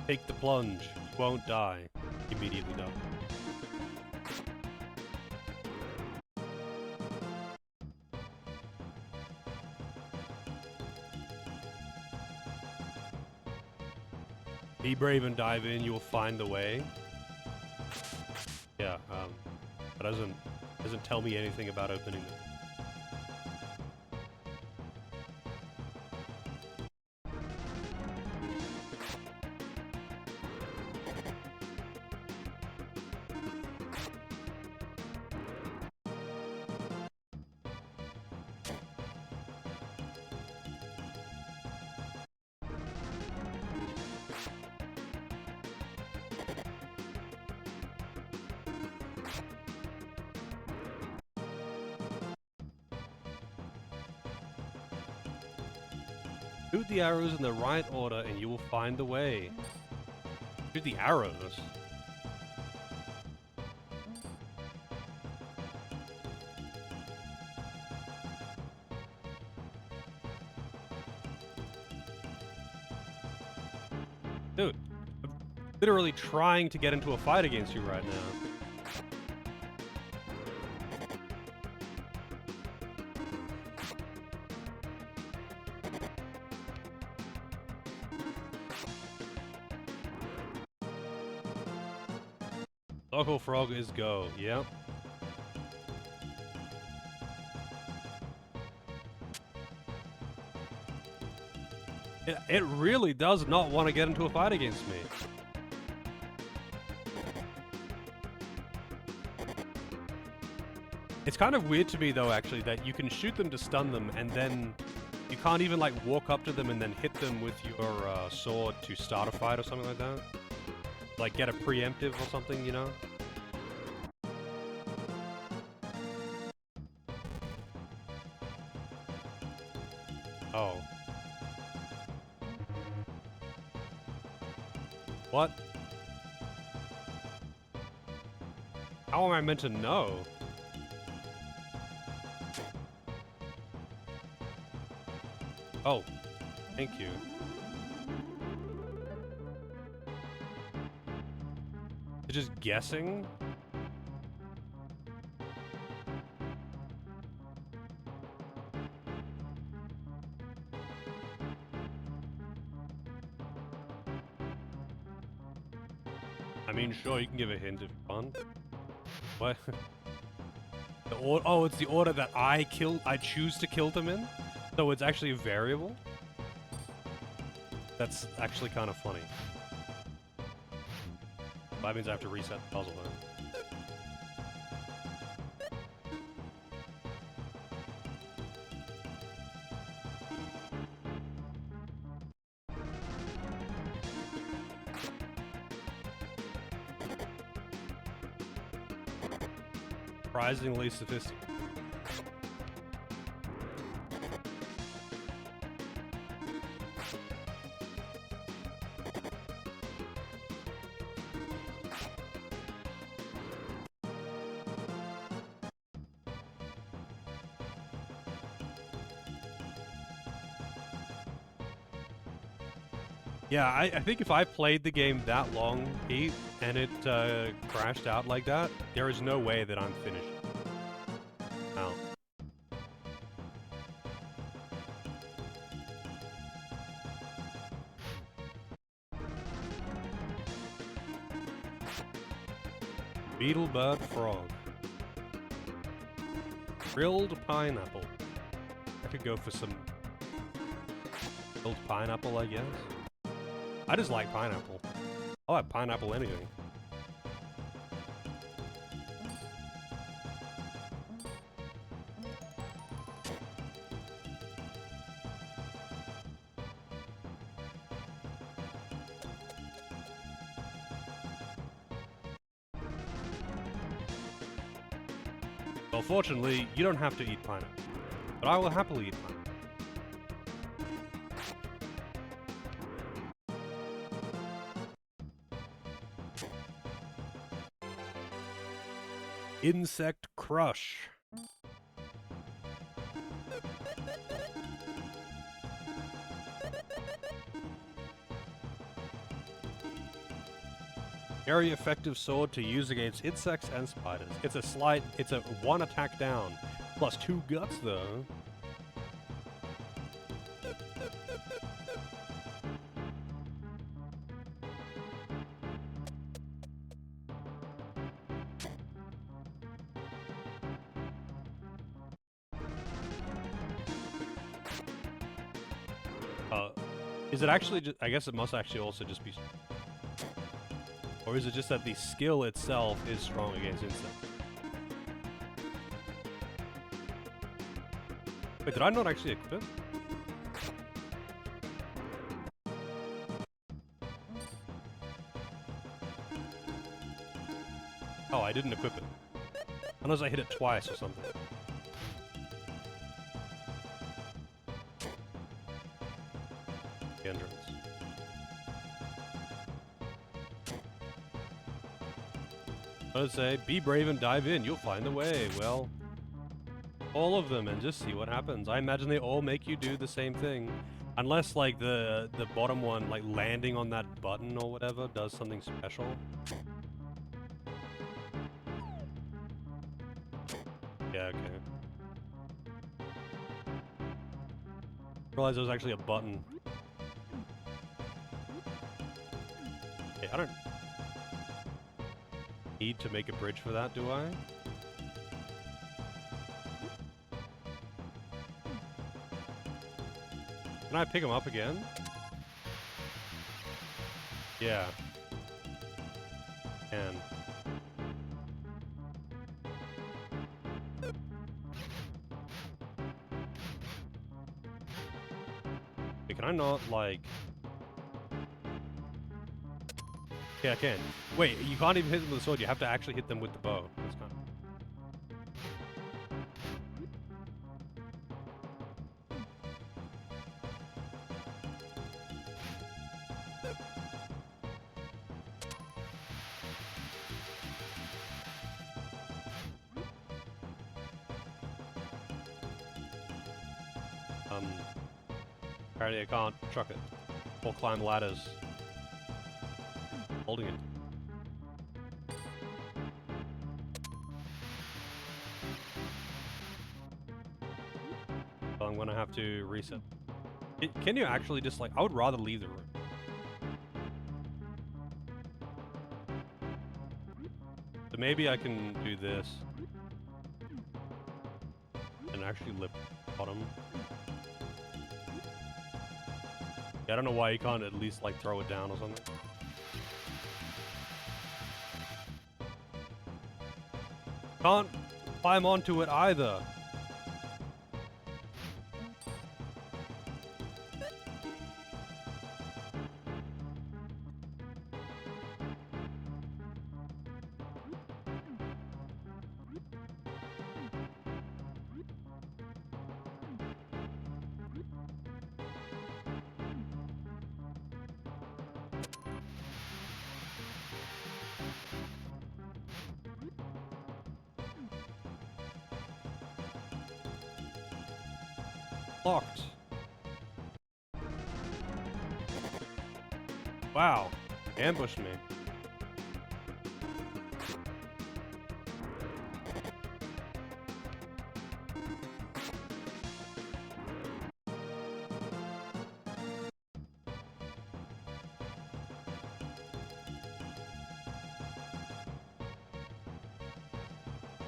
Take the plunge. You won't die. Immediately die. Be brave and dive in, you will find the way. Yeah, that doesn't tell me anything about opening it. Shoot the arrows in the right order and you will find the way. Shoot the arrows. Dude, I'm literally trying to get into a fight against you right now. Local frog is go, yep. It really does not want to get into a fight against me. It's kind of weird to me though, actually, that you can shoot them to stun them and then you can't even like walk up to them and then hit them with your sword to start a fight or something like that. Like get a preemptive or something, you know? Oh. What? How am I meant to know? Oh, thank you. Just guessing? I mean, sure, you can give a hint if you want. What? Oh, it's the order that I choose to kill them in? So it's actually a variable? That's actually kind of funny. That means I have to reset the puzzle then. Surprisingly sophisticated. Yeah, I think if I played the game that long, Pete, and it crashed out like that, there is no way that I'm finished. No. Beetle, bird, frog. Grilled pineapple. I could go for some grilled pineapple, I guess. I just like pineapple. I'll have pineapple anything. Well, fortunately, you don't have to eat pineapple. But I will happily eat pineapple. Insect crush. Very effective sword to use against insects and spiders. It's a 1 attack down, plus 2 guts though. Is it actually just, I guess it must actually also just be... Or is it just that the skill itself is strong against insects? Wait, did I not actually equip it? Oh, I didn't equip it. Unless I hit it twice or something. the entrance. Let's say, be brave and dive in. You'll find the way. Well, all of them, and just see what happens. I imagine they all make you do the same thing. Unless, like, the bottom one, like, landing on that button or whatever, does something special. Yeah, okay. Realized there was actually a button. Okay, I don't need to make a bridge for that, do I? Can I pick him up again? Yeah. Can. Wait, can I not, like... Yeah, I can. Wait, you can't even hit them with the sword, you have to actually hit them with the bow. That's kind of... Apparently I can't truck it. Or climb ladders. Holding it. So I'm gonna have to reset. Can you actually just like... I would rather leave the room. So maybe I can do this. And actually lift bottom. Yeah, I don't know why you can't at least like throw it down or something. Can't climb onto it either. Locked. Wow. Ambushed me.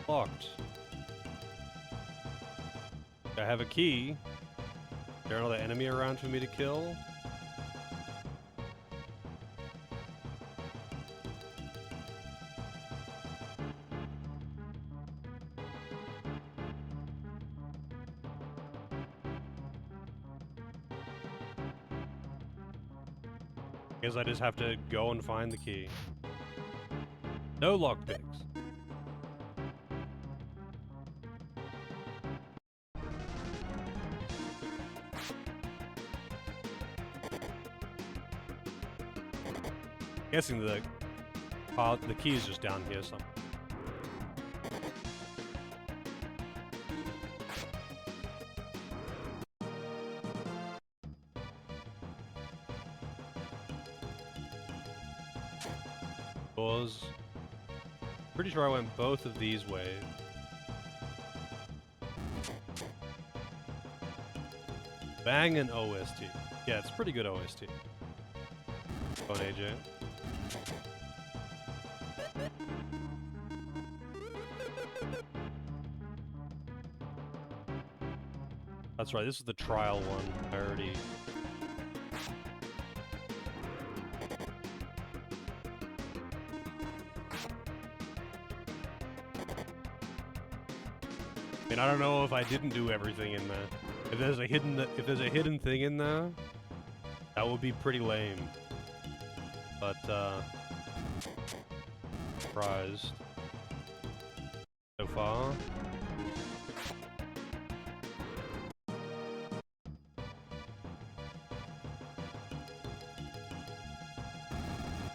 Locked. I have a key. Is there another enemy around for me to kill? Guess I just have to go and find the key. No lockpicks. Guessing the key is just down here somewhere. Doors. Pretty sure I went both of these ways. Bang and OST. Yeah, it's pretty good OST. Go on, AJ. That's right, this is the trial one. I already... I mean, I don't know if I didn't do everything in there. If there's a hidden thing in there, that would be pretty lame. But surprised so far.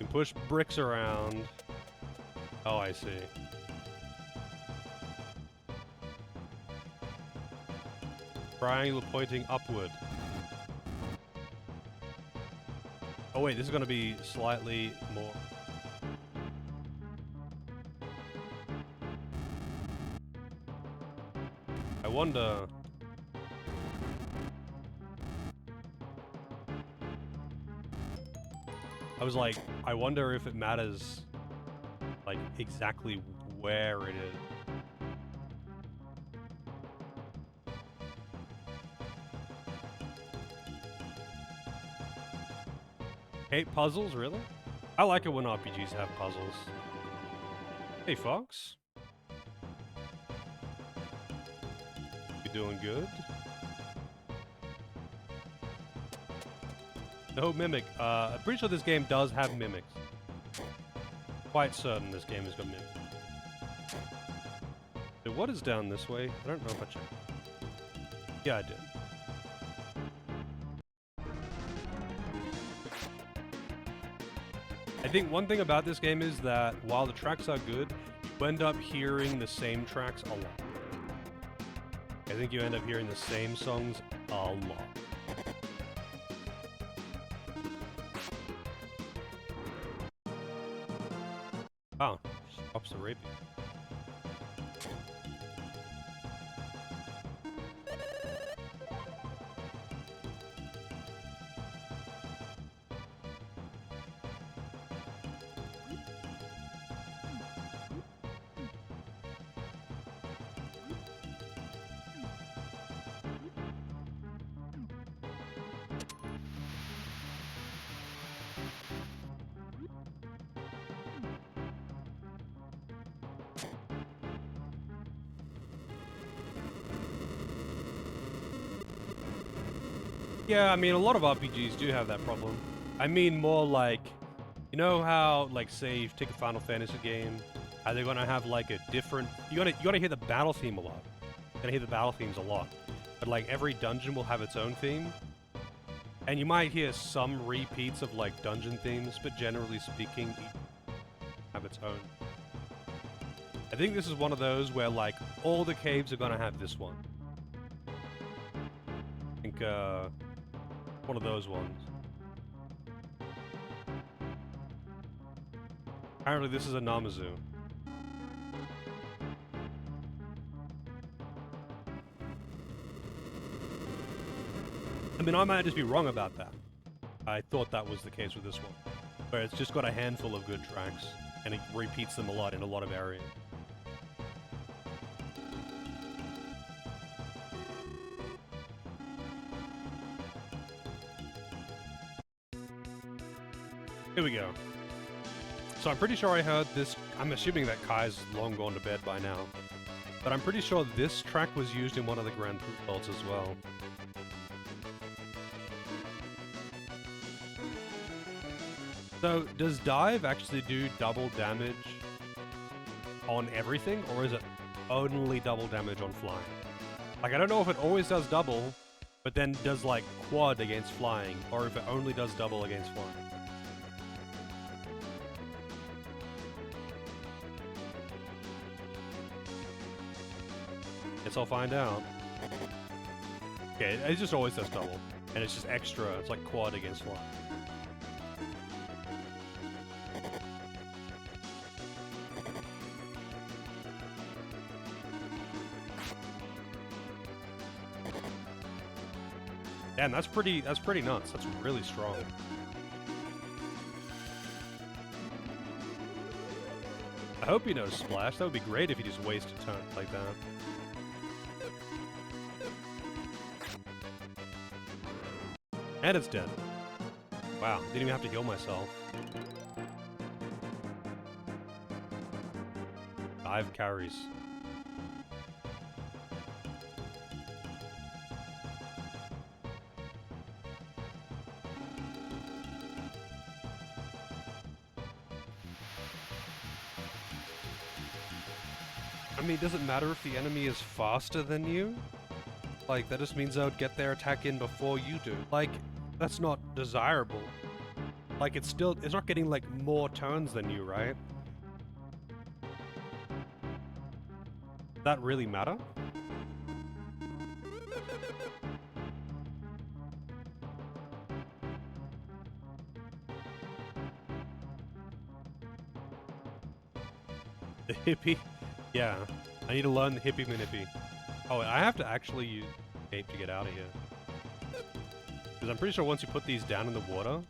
push bricks around. Oh, I see. Triangle pointing upward. Oh wait, this is gonna be slightly more. I wonder. I was like, I wonder if it matters, like, exactly where it is. 8 puzzles, really? I like it when RPGs have puzzles. Hey, Fox. You doing good? No mimic. I'm pretty sure this game does have mimics. Quite certain this game has got mimics. So what is down this way? I don't know if I checked. Yeah, I did. I think one thing about this game is that while the tracks are good, you end up hearing the same tracks a lot. I think you end up hearing the same songs a lot. Oh, stops the raping. Yeah, I mean, a lot of RPGs do have that problem. I mean more like, you know how, like, say, you take a Final Fantasy game, how they're gonna have, like, a different... You gotta hear the battle theme a lot. You're gonna hear the battle themes a lot. But, like, every dungeon will have its own theme. And you might hear some repeats of, like, dungeon themes, but generally speaking, each have its own. I think this is one of those where, like, all the caves are gonna have this one. I think, one of those ones. Apparently this is a Namazu. I mean, I might just be wrong about that. I thought that was the case with this one, where it's just got a handful of good tracks, and it repeats them a lot in a lot of areas. Here we go. So I'm pretty sure I heard this. I'm assuming that Kai's long gone to bed by now. But I'm pretty sure this track was used in one of the Grand Prix vaults as well. So, does dive actually do double damage on everything? Or is it only double damage on flying? Like, I don't know if it always does double, but then does, like, quad against flying. Or if it only does double against flying. Guess I'll find out. Okay, it just always does double. And it's just extra. It's like quad against flying. Damn, that's pretty nuts. That's really strong. I hope he knows Splash. That would be great if he just wasted time like that. And it's dead. Wow, didn't even have to heal myself. Dive carries. I mean, does it matter if the enemy is faster than you? Like, that just means they would get their attack in before you do. Like, that's not desirable. Like, it's not getting, like, more turns than you, right? Does that really matter? The hippie? Yeah. I need to learn the hippie manippy. Oh, I have to actually use escape to get out of here. Because I'm pretty sure once you put these down in the water,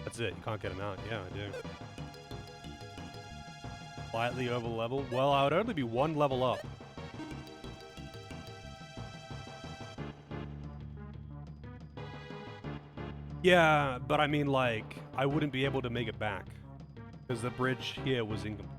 that's it. You can't get them out. Yeah, I do. Slightly over level? Well, I would only be one level up. Yeah, but I mean, like, I wouldn't be able to make it back. Because the bridge here was incomplete.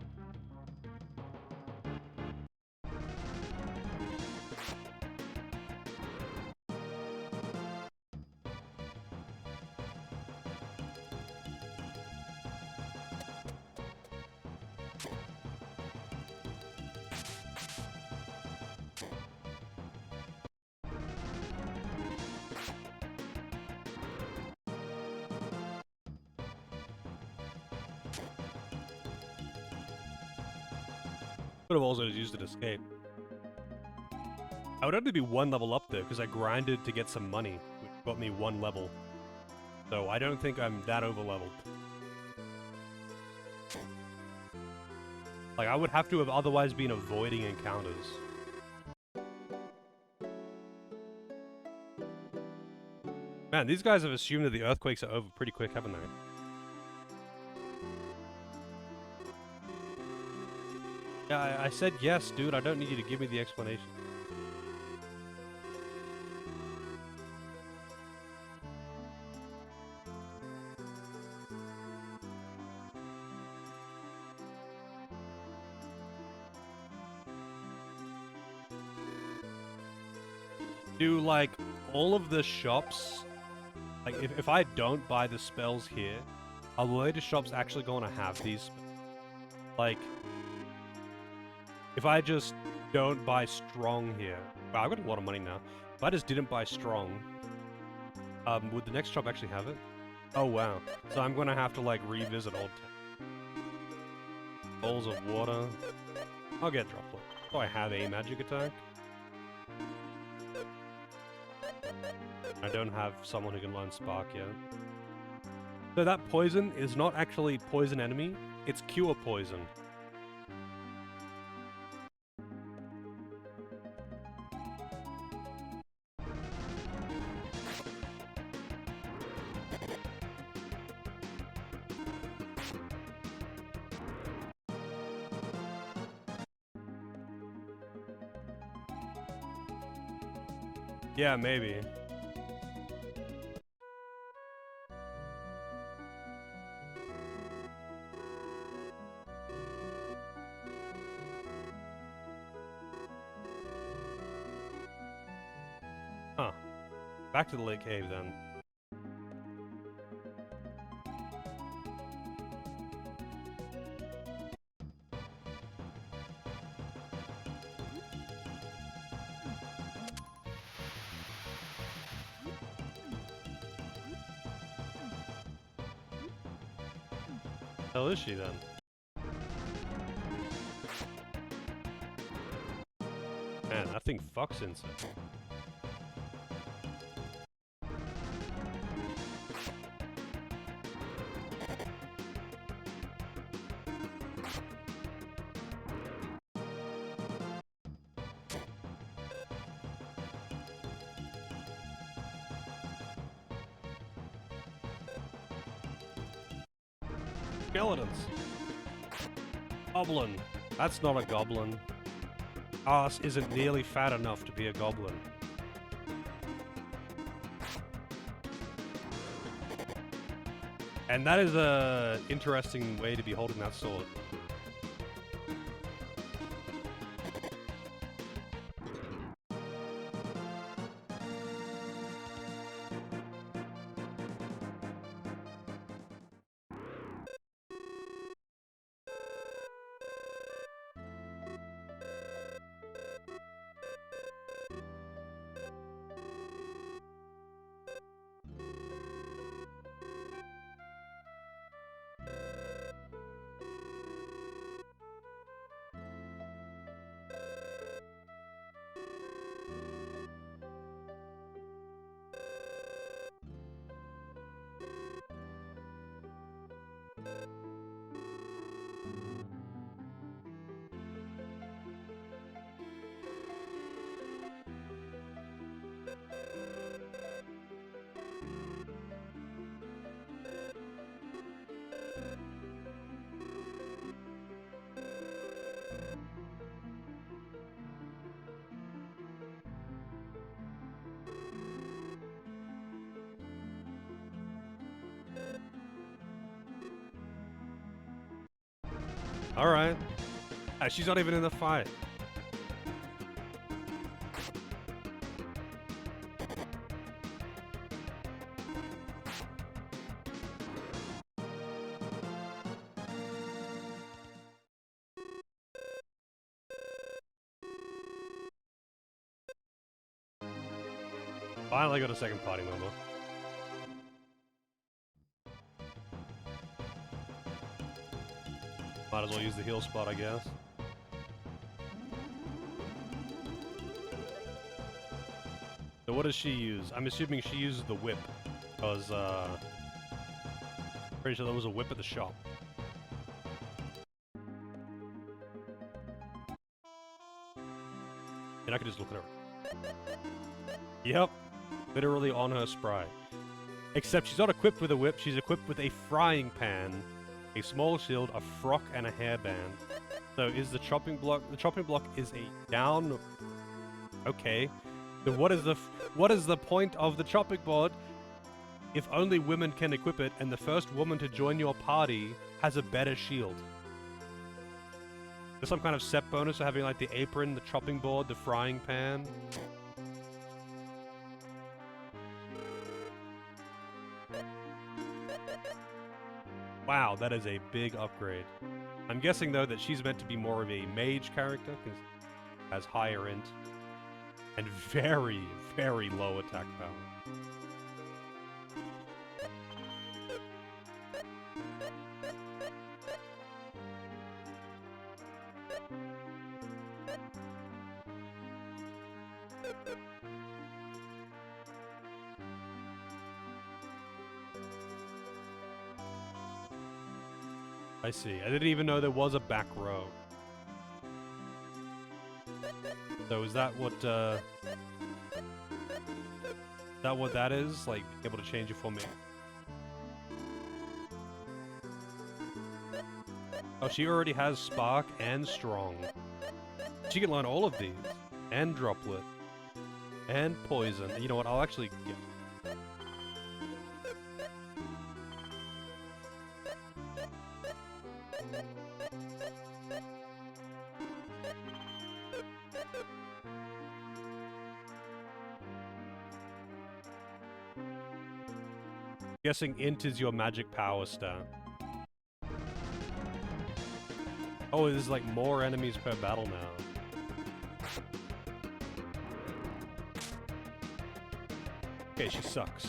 Could have also just used it to escape. I would only be one level up there because I grinded to get some money, which got me one level. So I don't think I'm that over leveled. Like, I would have to have otherwise been avoiding encounters. Man, these guys have assumed that the earthquakes are over pretty quick, haven't they? Yeah, I said yes, dude. I don't need you to give me the explanation. Do, like, all of the shops... Like, if I don't buy the spells here, are the later shops actually going to have these? Like... If I just don't buy strong here... Wow, I've got a lot of money now. If I just didn't buy strong... would the next shop actually have it? Oh, wow. So I'm gonna have to, like, revisit Old Town. Bowls of water. I'll get droplet. Do I have a magic attack? I don't have someone who can learn Spark yet. So that poison is not actually poison enemy, it's cure poison. Yeah, maybe. Huh. Back to the lake cave then. Hell is she then? Man, that thing fucks insect. Skeletons. Goblin. That's not a goblin. Ass isn't nearly fat enough to be a goblin. And that is a interesting way to be holding that sword. Alright. She's not even in the fight. Finally got a second party member. Might as well use the heal spot, I guess. So what does she use? I'm assuming she uses the whip, because, pretty sure there was a whip at the shop. And I could just look at her. Yep. Literally on her sprite. Except she's not equipped with a whip, she's equipped with a frying pan, a small shield, a frock, and a hairband. So is the chopping block... The chopping block is a down... Okay. Then what is the point of the chopping board if only women can equip it and the first woman to join your party has a better shield? There's some kind of set bonus for having like the apron, the chopping board, the frying pan. Wow, that is a big upgrade. I'm guessing, though, that she's meant to be more of a mage character, because it has higher int, and very, very low attack power. I see. I didn't even know there was a back row. So is that what, that is? Like, able to change it for me? Oh, she already has Spark and Strong. She can learn all of these. And Droplet. And Poison. You know what, I'll actually get... Guessing int is your magic power stat. Oh, there's like more enemies per battle now. Okay, she sucks.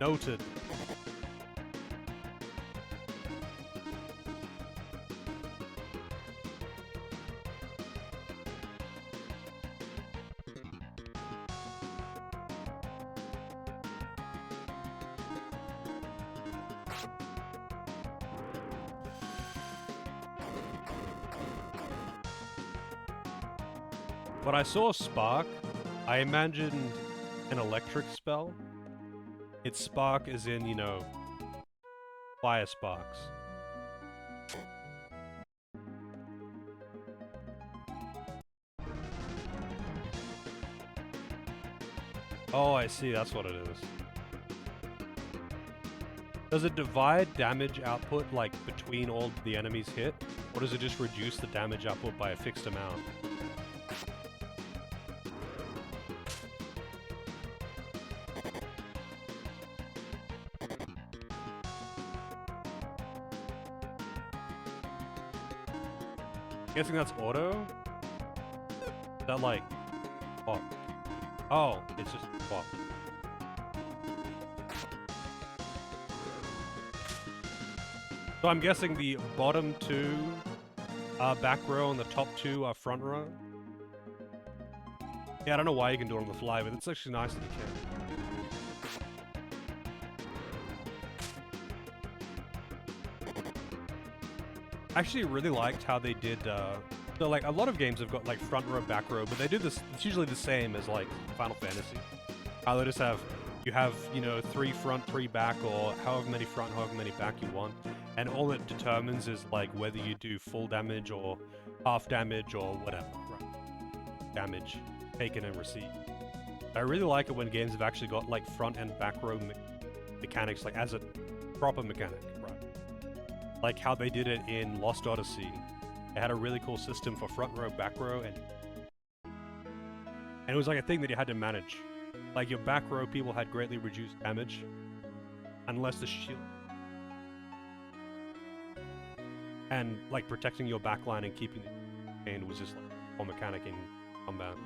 Noted. When I saw Spark, I imagined an electric spell. Its spark is in, you know, fire sparks. Oh, I see, that's what it is. Does it divide damage output, like, between all the enemies hit? Or does it just reduce the damage output by a fixed amount? Guessing that's auto? Is that like... Oh. Oh, it's just... Oh. So I'm guessing the bottom two are back row and the top two are front row? Yeah, I don't know why you can do it on the fly, but it's actually nice that you can. I actually really liked how they did, so like a lot of games have got like front row, back row, but they do this, it's usually the same as like Final Fantasy. How they just have, you have, you know, 3 front, 3 back, or however many front, however many back you want. And all it determines is like whether you do full damage or half damage or whatever. Right? Damage taken and received. I really like it when games have actually got like front and back row mechanics, like as a proper mechanic. like how they did it in Lost Odyssey. They had a really cool system for front row, back row, and it was like a thing that you had to manage. Like your back row people had greatly reduced damage, unless the shield, and like protecting your backline and keeping the and was just like a mechanic in combat.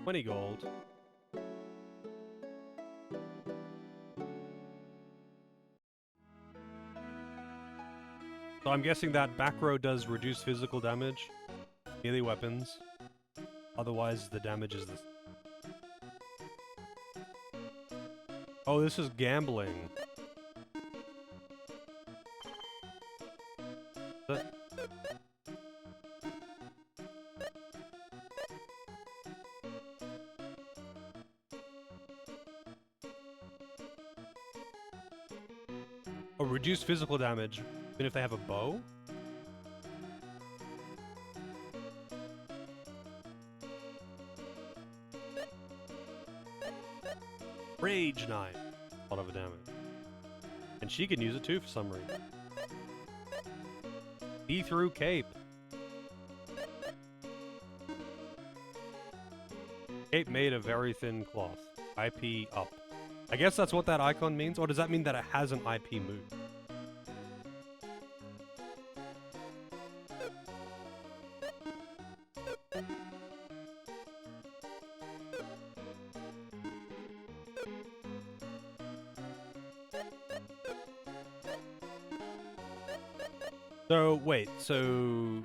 20 gold. So I'm guessing that back row does reduce physical damage, melee weapons. Otherwise, the damage is this. Oh, this is gambling. Oh, reduce physical damage, even if they have a bow? Rage Knife. A lot of damage. And she can use it too for some reason. See-through cape. Cape made of very thin cloth. IP up. I guess that's what that icon means, or does that mean that it has an IP move? So, wait, so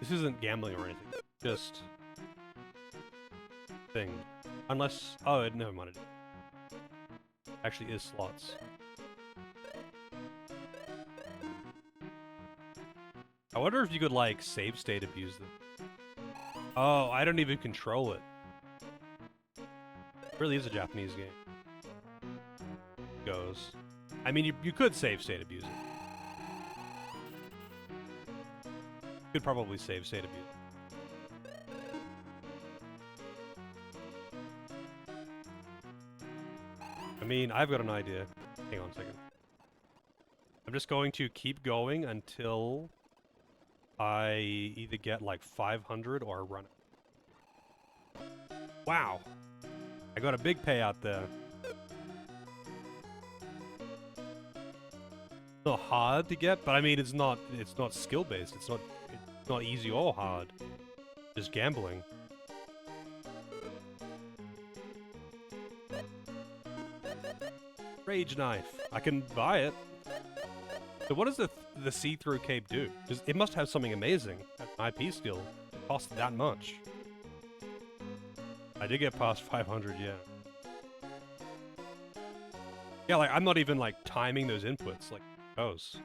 this isn't gambling or anything, just thing. Unless, oh, never mind. It actually is slots. I wonder if you could, like, save state abuse them. Oh, I don't even control it. It really is a Japanese game. Goes. I mean, you could save state abuse it. Could probably save state abuse. I mean, I've got an idea. Hang on a second. I'm just going to keep going until I either get like 500 or run it. Wow! I got a big payout there. It's not hard to get, but I mean, it's not skill based. It's not easy or hard. Just gambling. Rage Knife. I can buy it. So what does the see-through cape do? It must have something amazing. An IP skill. It costs that much. I did get past 500, yeah. Yeah, like, I'm not even, like, timing those inputs. Like, it goes.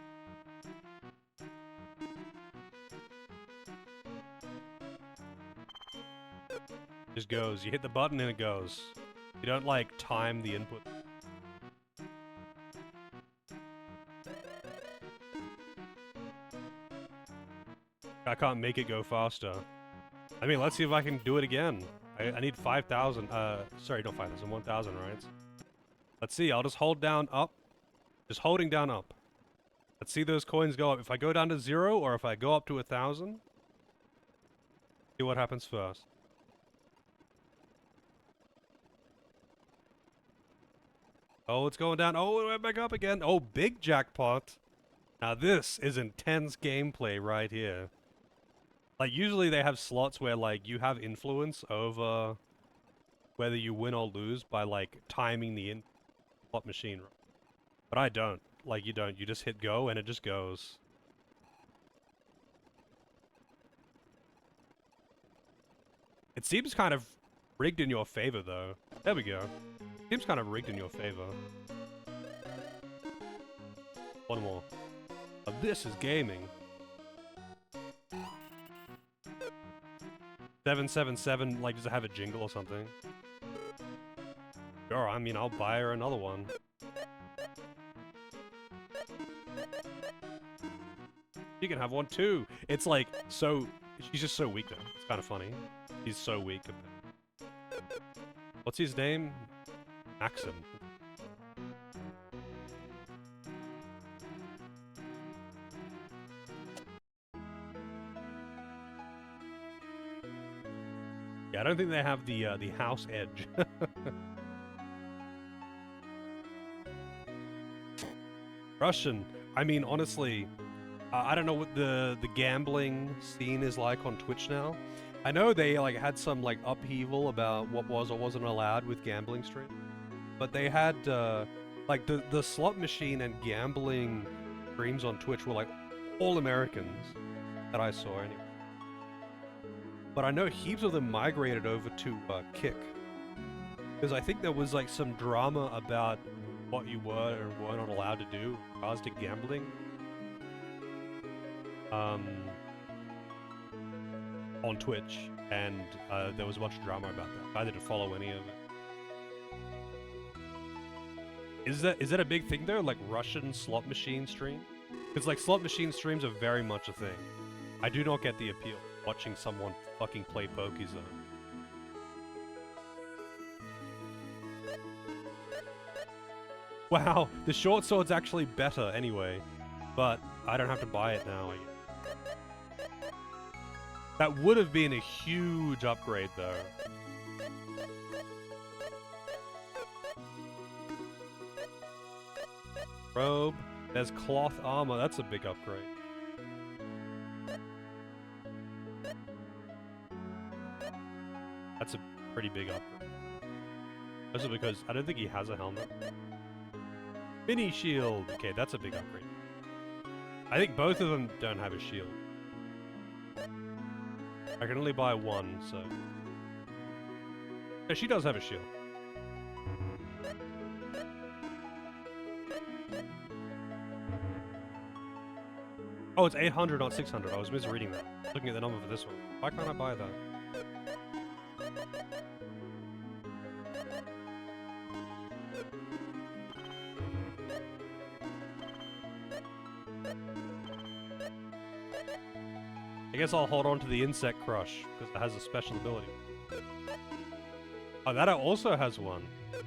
Just goes. You hit the button and it goes. You don't, like, time the input. I can't make it go faster. I mean, let's see if I can do it again. I need 5,000. Sorry, not 5,000. 1,000, right? Let's see. I'll just hold down up. Just holding down up. Let's see those coins go up. If I go down to 0 or if I go up to 1,000. See what happens first. Oh, it's going down. Oh, it went back up again. Oh, big jackpot. Now this is intense gameplay right here. Like, usually they have slots where, like, you have influence over whether you win or lose by, like, timing the slot machine. But I don't. Like, you don't. You just hit go and it just goes. It seems kind of rigged in your favor, though. There we go. Seems kind of rigged in your favor. One more. Oh, this is gaming. 777, like, does it have a jingle or something? Sure, I mean, I'll buy her another one. She can have one too. It's like, so, she's just so weak though. It's kind of funny. He's so weak. What's his name? Maxim. don't think they have the house edge. Russian. I mean, honestly, I don't know what the gambling scene is like on Twitch now. I know they like had some like upheaval about what was or wasn't allowed with gambling stream, but they had like the slot machine and gambling streams on Twitch were like all Americans that I saw anyway. But I know heaps of them migrated over to Kick, because I think there was like some drama about what you were and were not allowed to do in regards to gambling. On Twitch, and there was a bunch of drama about that. I didn't follow any of it. Is that a big thing though? Like Russian slot machine stream? Because like slot machine streams are very much a thing. I do not get the appeal of watching someone fucking play pokies though. Wow, the short sword's actually better anyway, but I don't have to buy it now. That would have been a huge upgrade though. Robe, there's cloth armor, that's a big upgrade. That's a pretty big upgrade. Also because I don't think he has a helmet. Mini shield! Okay, that's a big upgrade. I think both of them don't have a shield. I can only buy one, so... Yeah, she does have a shield. Oh, it's 800, not 600. I was misreading that. Looking at the number for this one. Why can't I buy that? I guess I'll hold on to the Insect Crush, because it has a special ability. Oh, that also has one. Is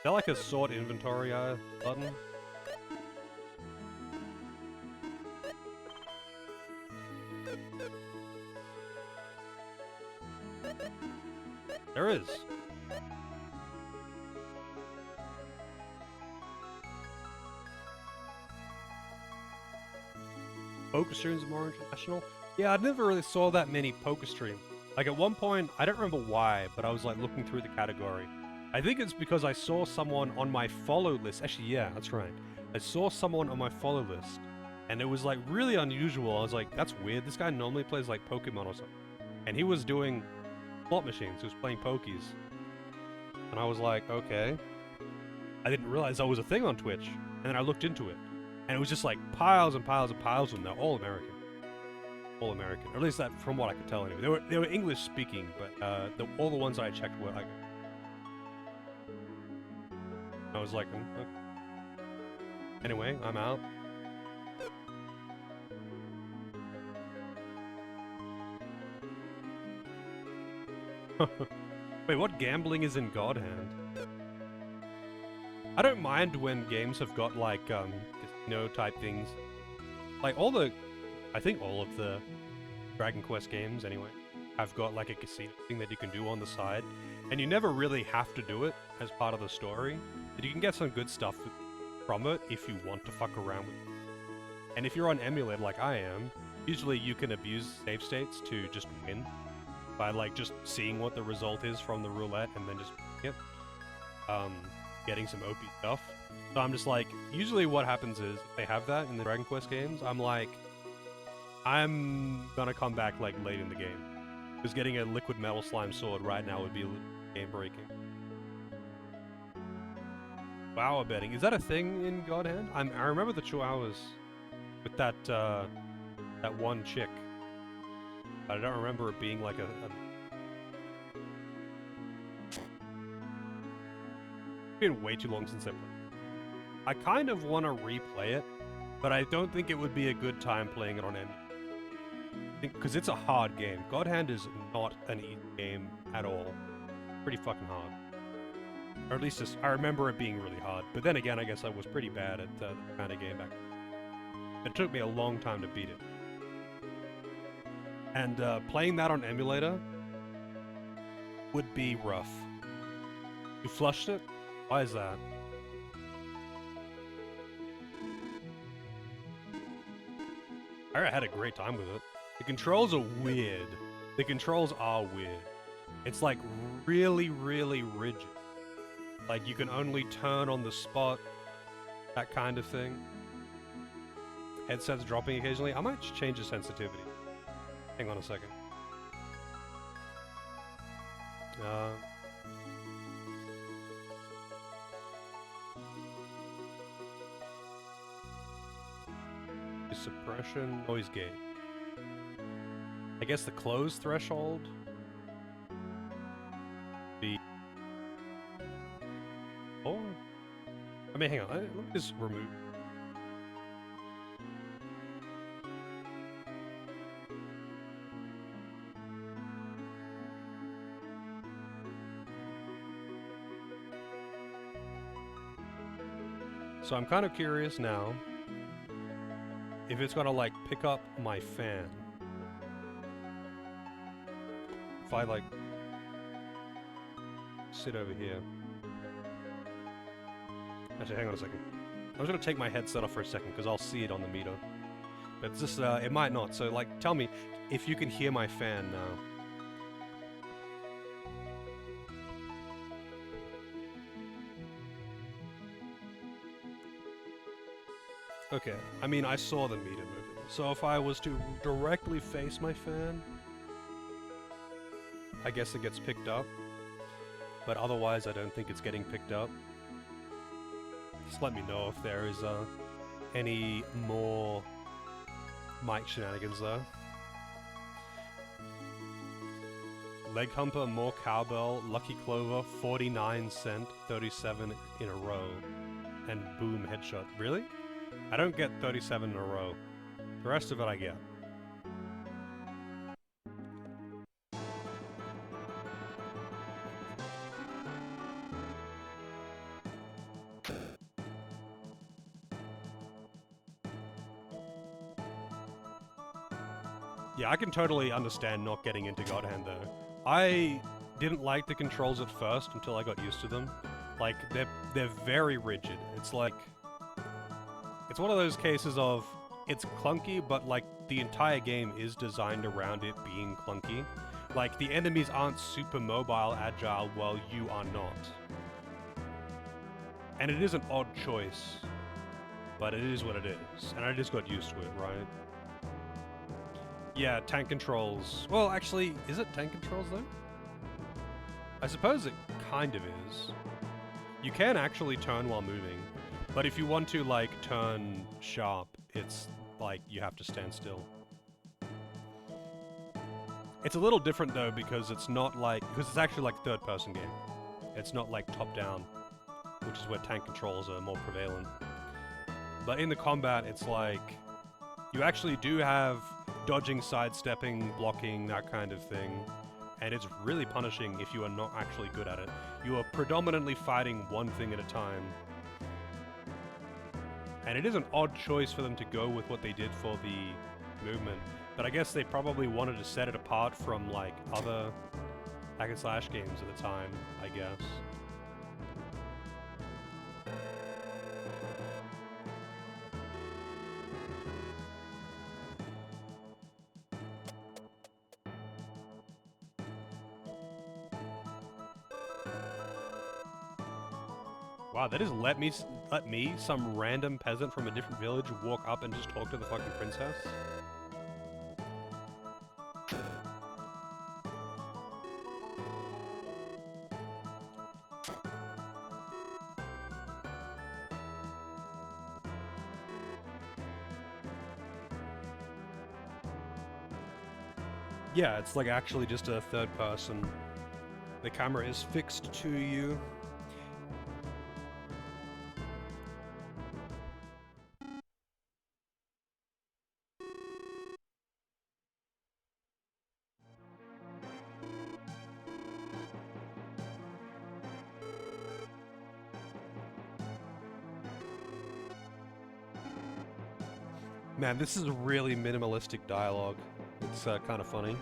that like a sort inventory button? There is. Poker streams are more international? Yeah, I never really saw that many poker streams. Like at one point, I don't remember why, but I was like looking through the category. I think it's because I saw someone on my follow list. Actually, yeah, that's right. I saw someone on my follow list, and it was like really unusual. I was like, that's weird. This guy normally plays like Pokemon or something. And he was doing slot machines. He was playing pokies. And I was like, okay. I didn't realize that was a thing on Twitch. And then I looked into it. And it was just like piles and piles and piles of them. They're all American. All American. Or at least that from what I could tell anyway. They were English speaking, but all the ones that I checked were like... I was like, okay. Anyway, I'm out. Wait, what gambling is in God Hand? I don't mind when games have got like casino type things. Like I think all of the Dragon Quest games anyway have got like a casino thing that you can do on the side, and you never really have to do it as part of the story, but you can get some good stuff from it if you want to fuck around with it. And if you're on emulator like I am, usually you can abuse save states to just win by like just seeing what the result is from the roulette and then just getting some OP stuff. So I'm just like, usually what happens is, if they have that in the Dragon Quest games, I'm like, I'm gonna come back like late in the game. Because getting a liquid metal slime sword right now would be game breaking. Chihuahua betting. Is that a thing in God Hand? I remember the Chihuahuas with that that one chick. I don't remember it being like It's been way too long since I played. I kind of want to replay it, but I don't think it would be a good time playing it on emulator. Because it's a hard game. God Hand is not an easy game at all. Pretty fucking hard. Or at least I remember it being really hard. But then again, I guess I was pretty bad at the kind of game back then. It took me a long time to beat it. And playing that on emulator would be rough. You flushed it? Why is that? I had a great time with it. The controls are weird. The controls are weird. It's like really, really rigid. Like you can only turn on the spot, that kind of thing. Headset's dropping occasionally. I might just change the sensitivity. Hang on a second. Suppression, noise gate. I guess the close threshold. Oh. I mean, hang on. Let me just remove. So I'm kind of curious now if it's gonna like pick up my fan. If I like sit over here. Actually, hang on a second. I'm just gonna take my headset off for a second because I'll see it on the meter. But it's just, it might not. So like, tell me if you can hear my fan now. Okay, I mean, I saw the meter moving. So if I was to directly face my fan, I guess it gets picked up. But otherwise, I don't think it's getting picked up. Just let me know if there is any more mic shenanigans there. Leg Humper, more cowbell, Lucky Clover, 49 cent, 37 in a row, and boom, headshot. Really? I don't get 37 in a row. The rest of it I get. Yeah, I can totally understand not getting into God Hand though. I didn't like the controls at first until I got used to them. Like, they're very rigid. It's like... It's one of those cases of, it's clunky, but like, the entire game is designed around it being clunky. Like, the enemies aren't super mobile, agile, while you are not. And it is an odd choice, but it is what it is. And I just got used to it, right? Yeah, tank controls. Well, actually, is it tank controls though? I suppose it kind of is. You can actually turn while moving, but if you want to, like, turn sharp, it's like you have to stand still. It's a little different though because it's not like, because it's actually like a third-person game. It's not like top-down, which is where tank controls are more prevalent. But in the combat, it's like, you actually do have dodging, sidestepping, blocking, that kind of thing. And it's really punishing if you are not actually good at it. You are predominantly fighting one thing at a time. And it is an odd choice for them to go with what they did for the movement. But I guess they probably wanted to set it apart from, like, other hack and slash games at the time, I guess. Wow, that just let me, some random peasant from a different village, walk up and just talk to the fucking princess? Yeah, it's like actually just a third person. The camera is fixed to you. Man, this is really minimalistic dialogue. It's kind of funny.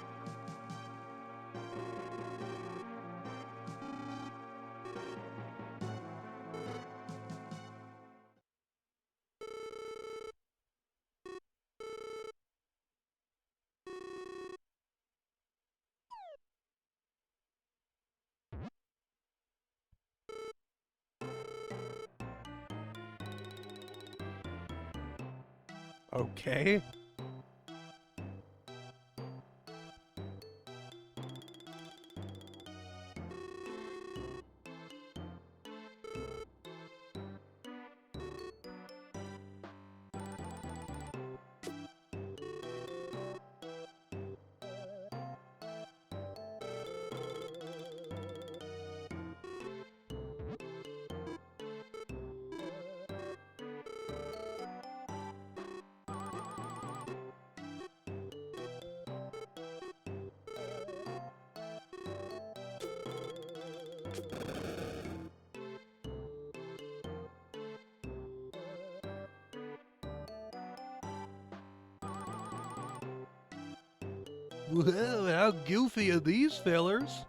Okay. Well, how goofy are these fellers?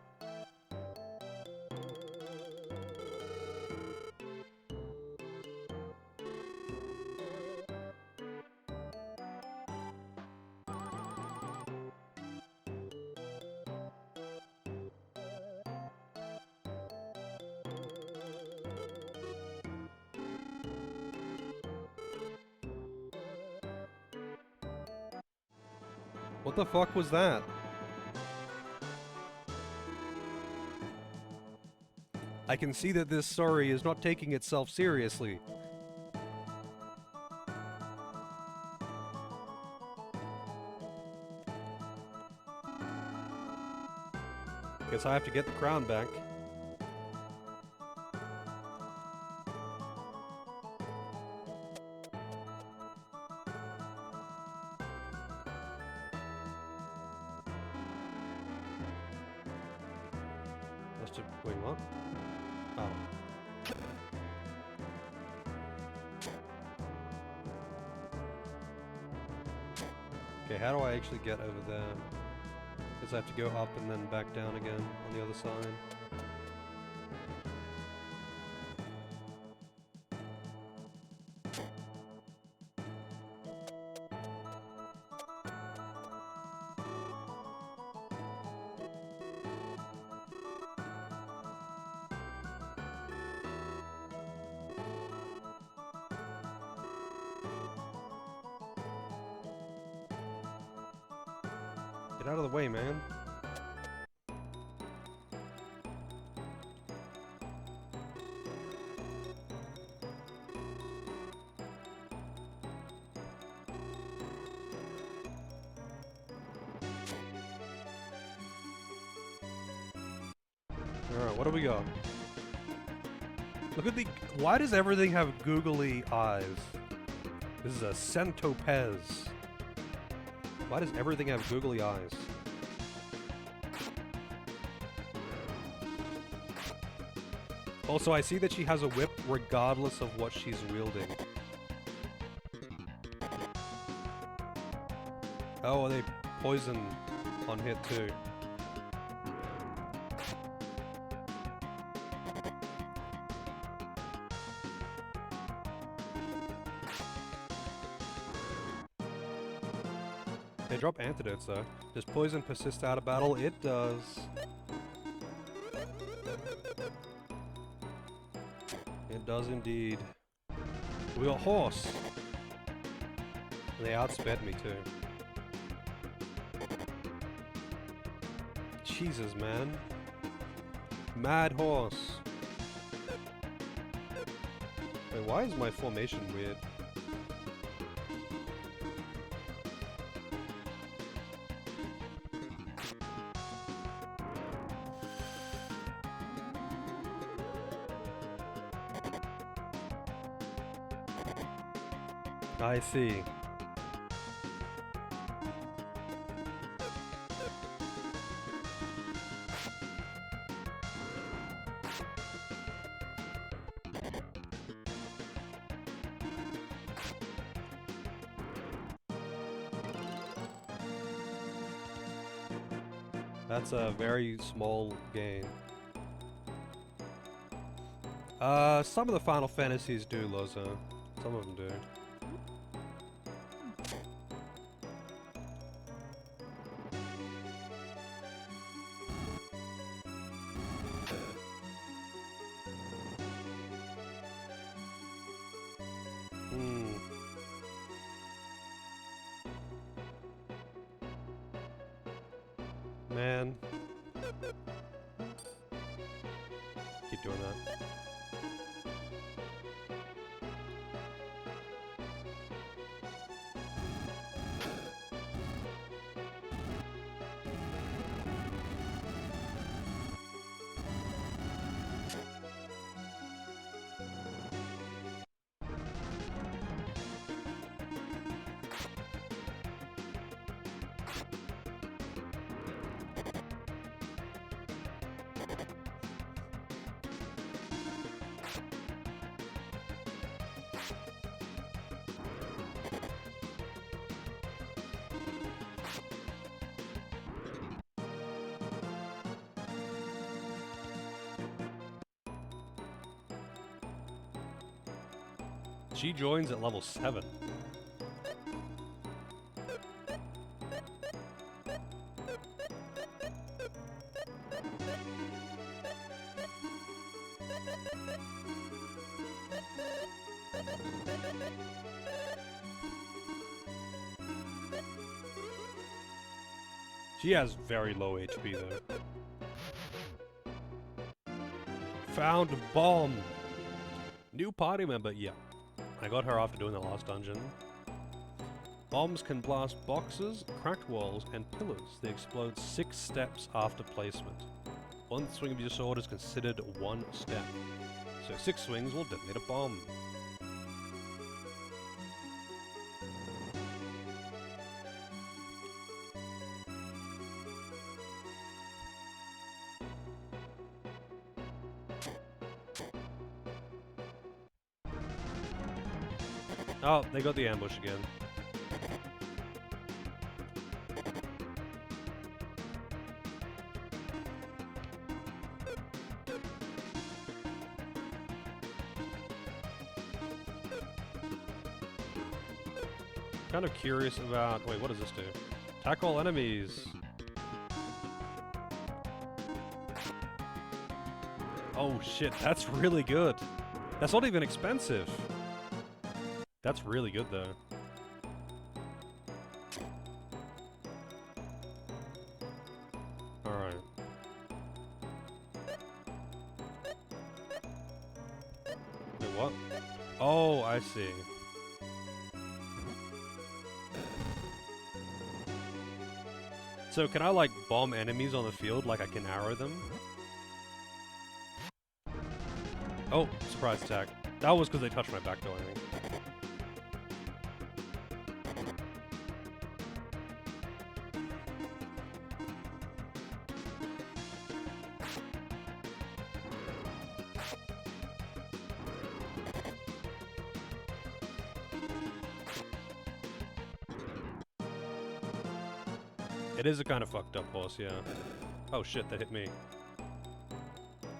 What the fuck was that? I can see that this sorry is not taking itself seriously. Guess I have to get the crown back. Wait, what? Oh. Okay, how do I actually get over there? Because I have to go up and then back down again on the other side. Get out of the way, man. Alright, what do we got? Look at the... Why does everything have googly eyes? This is a centopez. Why does everything have googly eyes? Also, I see that she has a whip regardless of what she's wielding. Oh, are they poison on hit too? They drop antidotes though. Does poison persist out of battle? It does. It does indeed. We got horse. And they outsped me too. Jesus, man. Mad horse. Wait, why is my formation weird? I see. That's a very small gain. Some of the Final Fantasies do, Loza. Some of them do. Man. Keep doing that. She joins at level 7. She has very low HP though. Found bomb! New party member, yeah. I got her after doing the last dungeon. Bombs can blast boxes, cracked walls, and pillars. They explode 6 steps after placement. One swing of your sword is considered 1 step. So 6 swings will detonate a bomb. Oh, they got the ambush again. Kind of curious about... Wait, what does this do? Attack all enemies. Oh shit, that's really good. That's not even expensive. That's really good, though. Alright. Wait, what? Oh, I see. So can I, like, bomb enemies on the field like I can arrow them? Oh, surprise attack. That was because they touched my back, though, I think. It is a kind of fucked up boss, yeah. Oh shit, that hit me.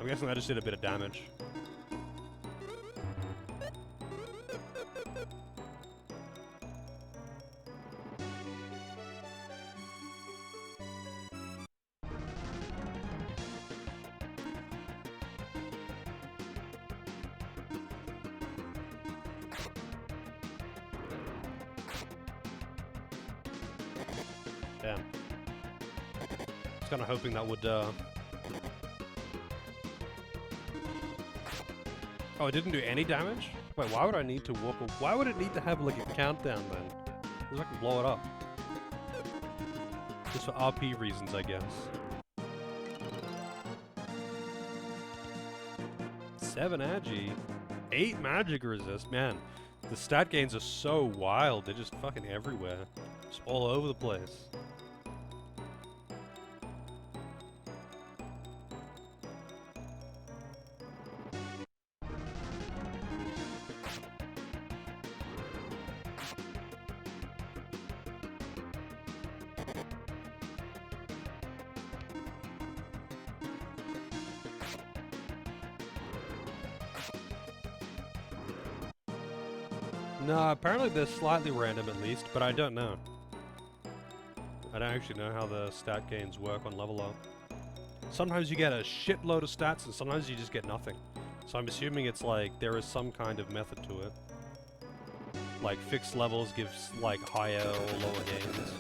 I'm guessing that just did a bit of damage. Damn. I was kind of hoping that would, Oh, it didn't do any damage? Wait, why would I need to walk... Why would it need to have, like, a countdown, then? Because I can blow it up. Just for RP reasons, I guess. 7 agi. 8 magic resist. Man, the stat gains are so wild. They're just fucking everywhere. Just all over the place. No, apparently they're slightly random at least, but I don't know. I don't actually know how the stat gains work on level up. Sometimes you get a shitload of stats, and sometimes you just get nothing. So I'm assuming it's like there is some kind of method to it. Like fixed levels gives like higher or lower gains.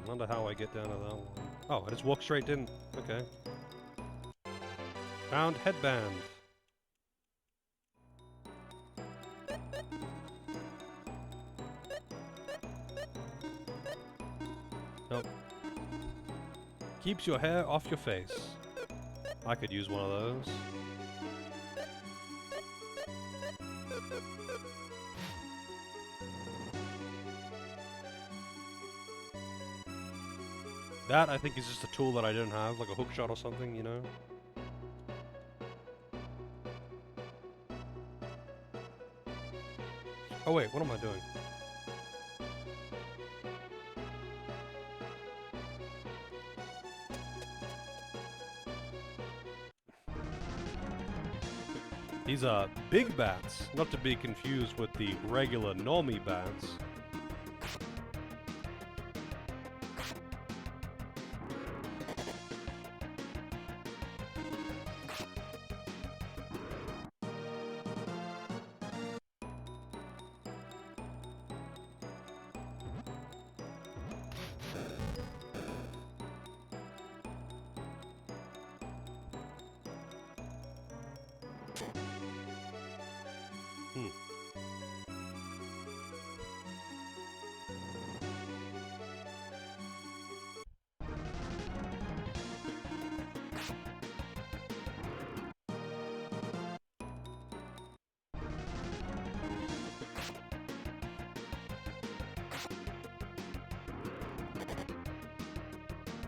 Wonder how I get down to that one. Oh, I just walk straight in. Okay. Found headband. Nope. Keeps your hair off your face. I could use one of those. That, I think, is just a tool that I don't have, like a hook shot or something, you know? Oh wait, what am I doing? These are big bats, not to be confused with the regular normie bats.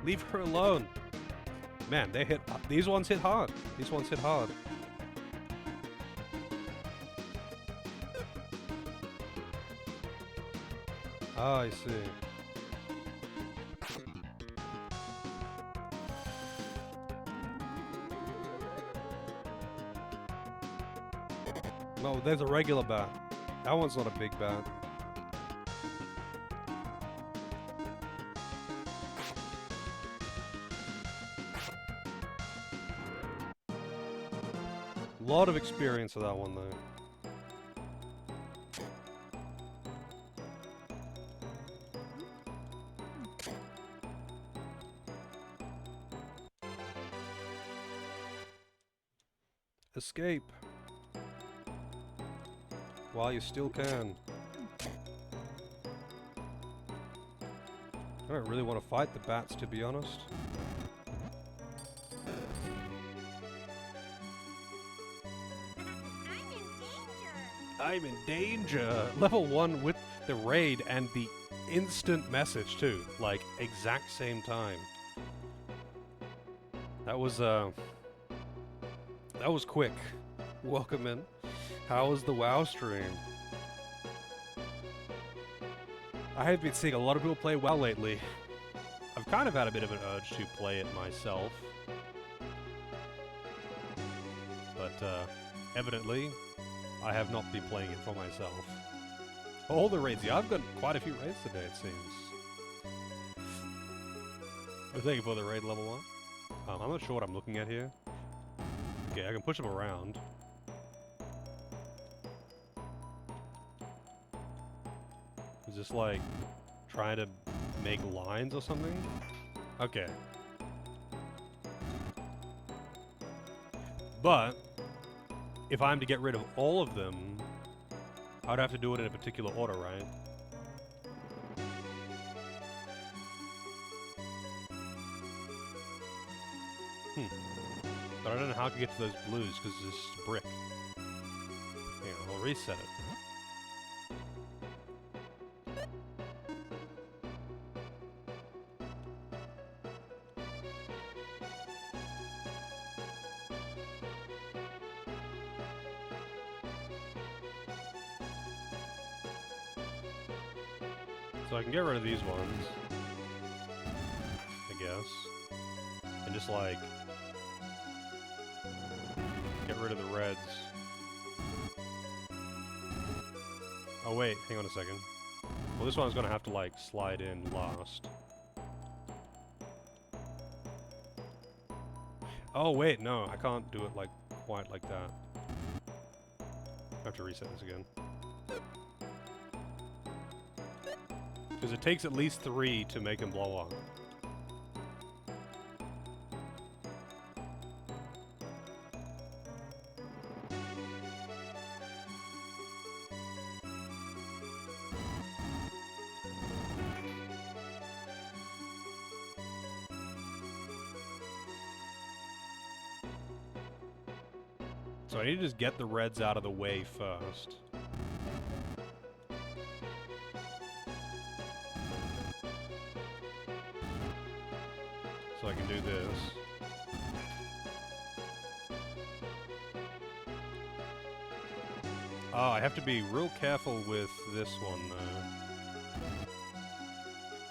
Leave her alone. Man, they hit. These ones hit hard. These ones hit hard. Ah, I see. No, there's a regular bat. That one's not a big bat. Lot of experience with that one though. Escape while you still can. I don't really want to fight the bats, to be honest. I'm in danger! Level 1 with the raid and the instant message too, like exact same time. That was quick. Welcome in. How was the WoW stream? I have been seeing a lot of people play WoW lately. I've kind of had a bit of an urge to play it myself. But, evidently, I have not been playing it for myself. All the raids, yeah, I've got quite a few raids today, it seems. But thank you for the raid level 1. I'm not sure what I'm looking at here. Okay, I can push them around. Is this like trying to make lines or something? Okay. But if I'm to get rid of all of them, I'd have to do it in a particular order, right? But I don't know how I can get to those blues because it's just a brick. Hang on, I'll reset it. So I can get rid of these ones, I guess, and just like get rid of the reds. Oh wait, hang on a second. Well, this one's gonna have to like slide in last. Oh wait, no, I can't do it like quite like that. I have to reset this again. Because it takes at least 3 to make him blow up. So I need to just get the reds out of the way first. So I can do this. Oh, I have to be real careful with this one, though.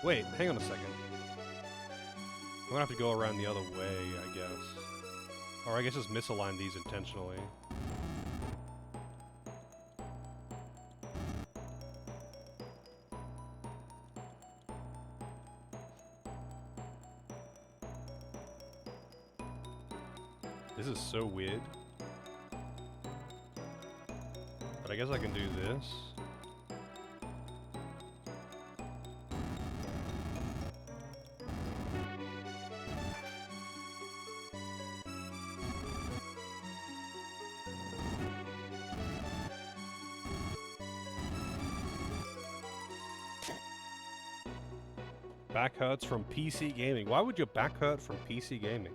Wait, hang on a second. I'm gonna have to go around the other way, I guess. Or I guess just misalign these intentionally. This is so weird. But I guess I can do this. Back hurts from PC gaming. Why would your back hurt from PC gaming?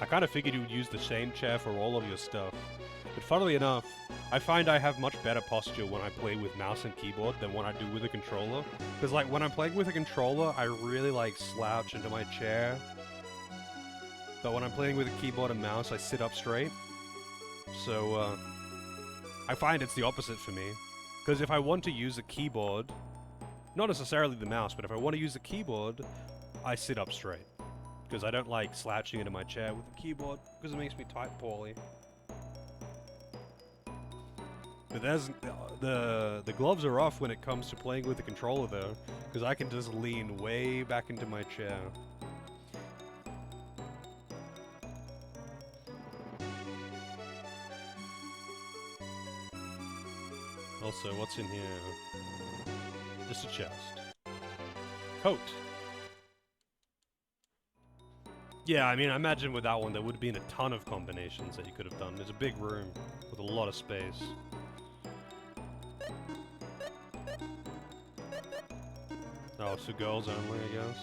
I kind of figured you would use the same chair for all of your stuff. But funnily enough, I find I have much better posture when I play with mouse and keyboard than when I do with a controller. Because like when I'm playing with a controller, I really like slouch into my chair. But when I'm playing with a keyboard and mouse, I sit up straight. So I find it's the opposite for me. Because if I want to use a keyboard, not necessarily the mouse, but if I want to use the keyboard, I sit up straight. Because I don't like slouching into my chair with the keyboard, because it makes me type poorly. But there's the gloves are off when it comes to playing with the controller though, because I can just lean way back into my chair. Also, what's in here? Just a chest. Coat. Yeah, I mean, I imagine with that one there would have been a ton of combinations that you could have done. There's a big room with a lot of space. Oh, so girls only, I guess.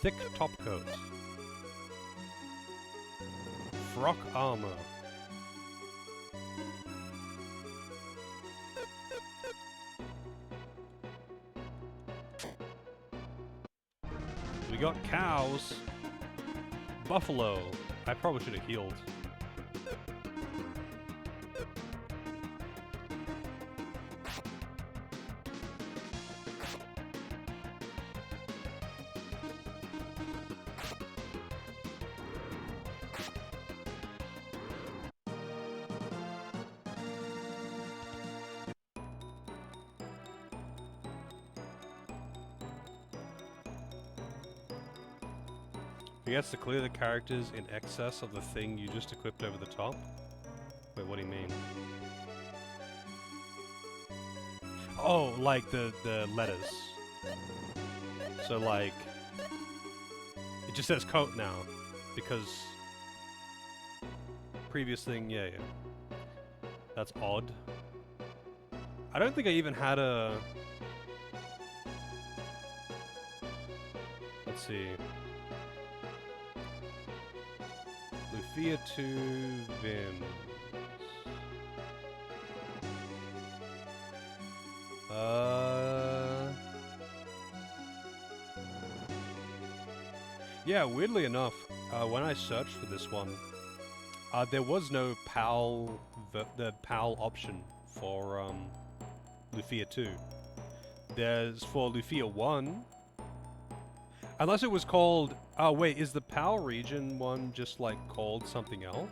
Thick top coat. Frock armor. We got cows. Buffalo. I probably should have healed. He has to clear the characters in excess of the thing you just equipped over the top? Wait, what do you mean? Oh, like the letters. So like, it just says coat now, because previous thing, yeah. That's odd. I don't think I even had a... Let's see. Lufia to Vims. Yeah, weirdly enough, when I searched for this one, there was no PAL the PAL option for Lufia 2. There's for Lufia 1. Unless it was called... Oh, wait, is the PAL region one just, like, called something else?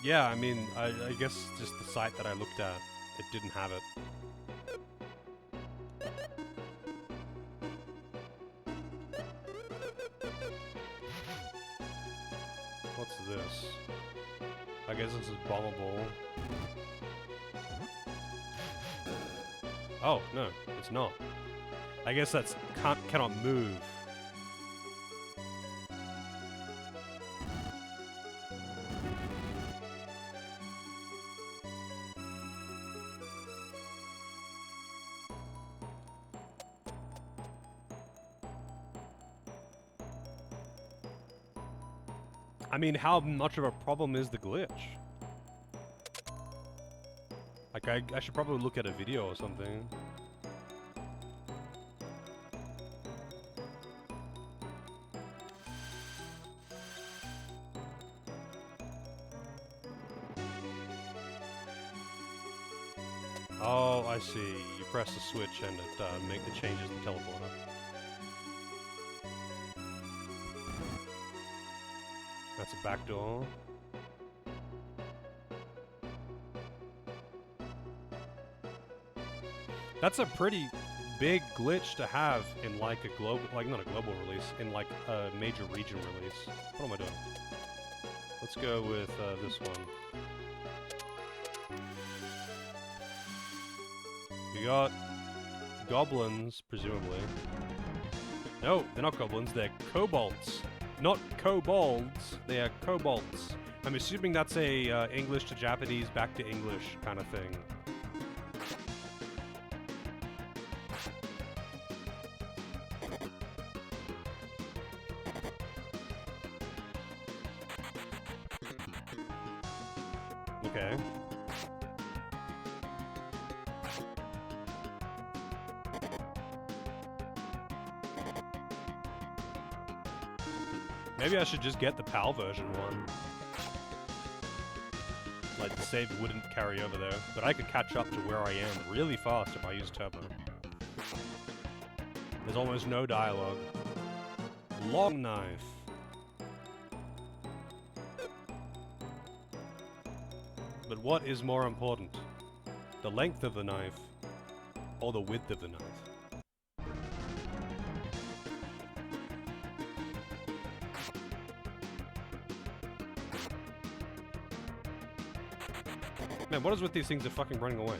Yeah, I mean, I guess just the site that I looked at, it didn't have it. What's this? I guess this is bombable. Oh, no, it's not. I guess that's cannot move. I mean, how much of a problem is the glitch? Like, I should probably look at a video or something. Oh, I see. You press the switch and it changes the teleporter. That's a back door. That's a pretty big glitch to have in like a global, like not a global release, in like a major region release. What am I doing? Let's go with this one. We got goblins, presumably. No, they're not goblins, they're kobolds. Not kobolds, they are kobolds. I'm assuming that's a English to Japanese, back to English kind of thing. Okay. Maybe I should just get the PAL version one. Like, the save wouldn't carry over there, but I could catch up to where I am really fast if I use Turbo. There's almost no dialogue. Long knife. But what is more important? The length of the knife, or the width of the knife? Man, what is with these things that fucking running away?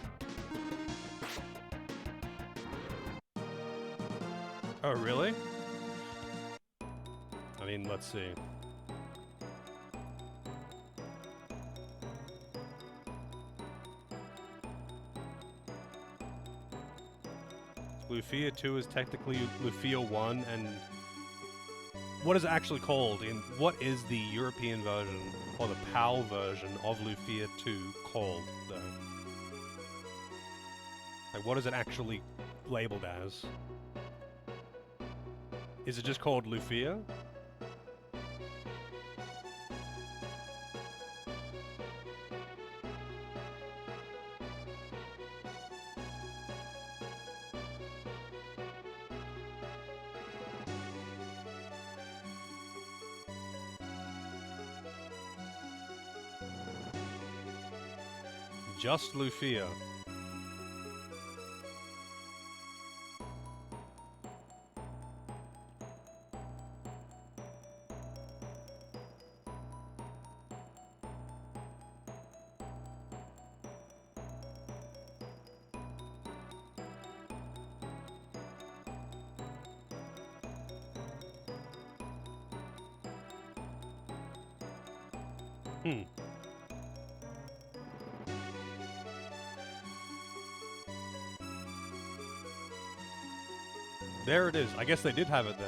Oh, really? I mean, let's see. Lufia 2 is technically Lufia 1, and what is it actually called? What is the European version, or the PAL version of Lufia 2 called, though? Like, what is it actually labeled as? Is it just called Lufia? Just Lufia. There it is. I guess they did have it then.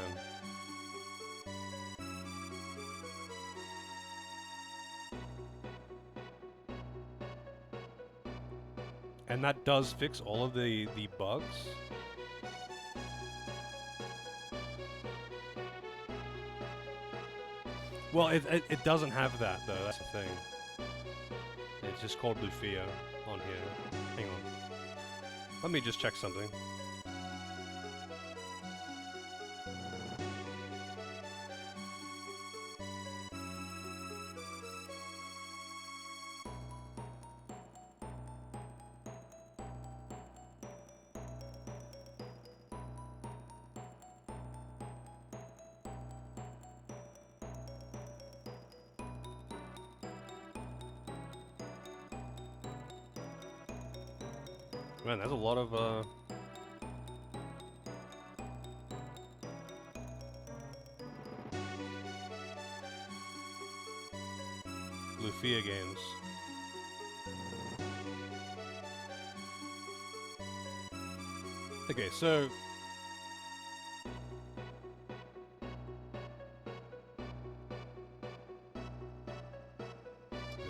And that does fix all of the bugs. Well, it doesn't have that though. That's the thing. It's just called Lufia on here. Hang on. Let me just check something. Man, there's a lot of Lufia games. Okay, so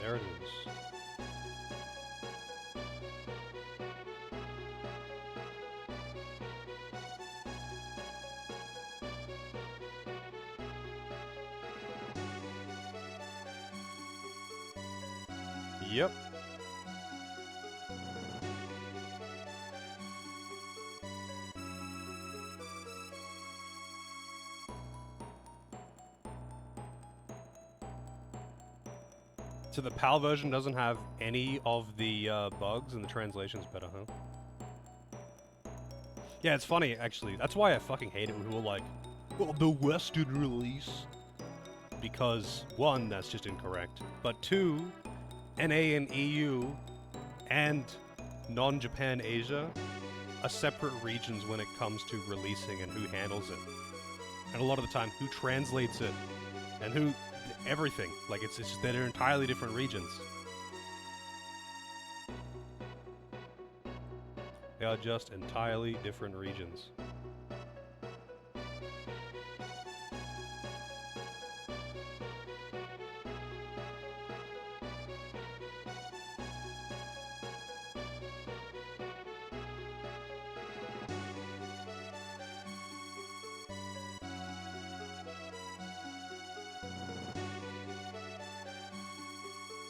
there it is. Yep. So the PAL version doesn't have any of the bugs, and the translation's better, huh? Yeah, it's funny, actually. That's why I fucking hate it when people are like, oh, the Western release. Because, one, that's just incorrect. But two, NA and EU and non-Japan Asia are separate regions when it comes to releasing and who handles it. And a lot of the time, who translates it and who... everything. Like, it's just that they're entirely different regions. They are just entirely different regions.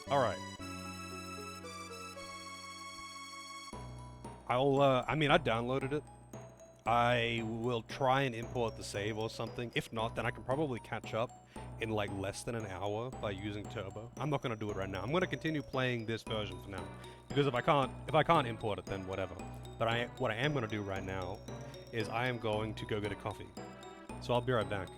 Alright. I mean, I downloaded it. I will try and import the save or something. If not, then I can probably catch up in like less than an hour by using Turbo. I'm not gonna do it right now. I'm gonna continue playing this version for now. Because if I can't import it, then whatever. But what I am gonna do right now is I am going to go get a coffee. So I'll be right back.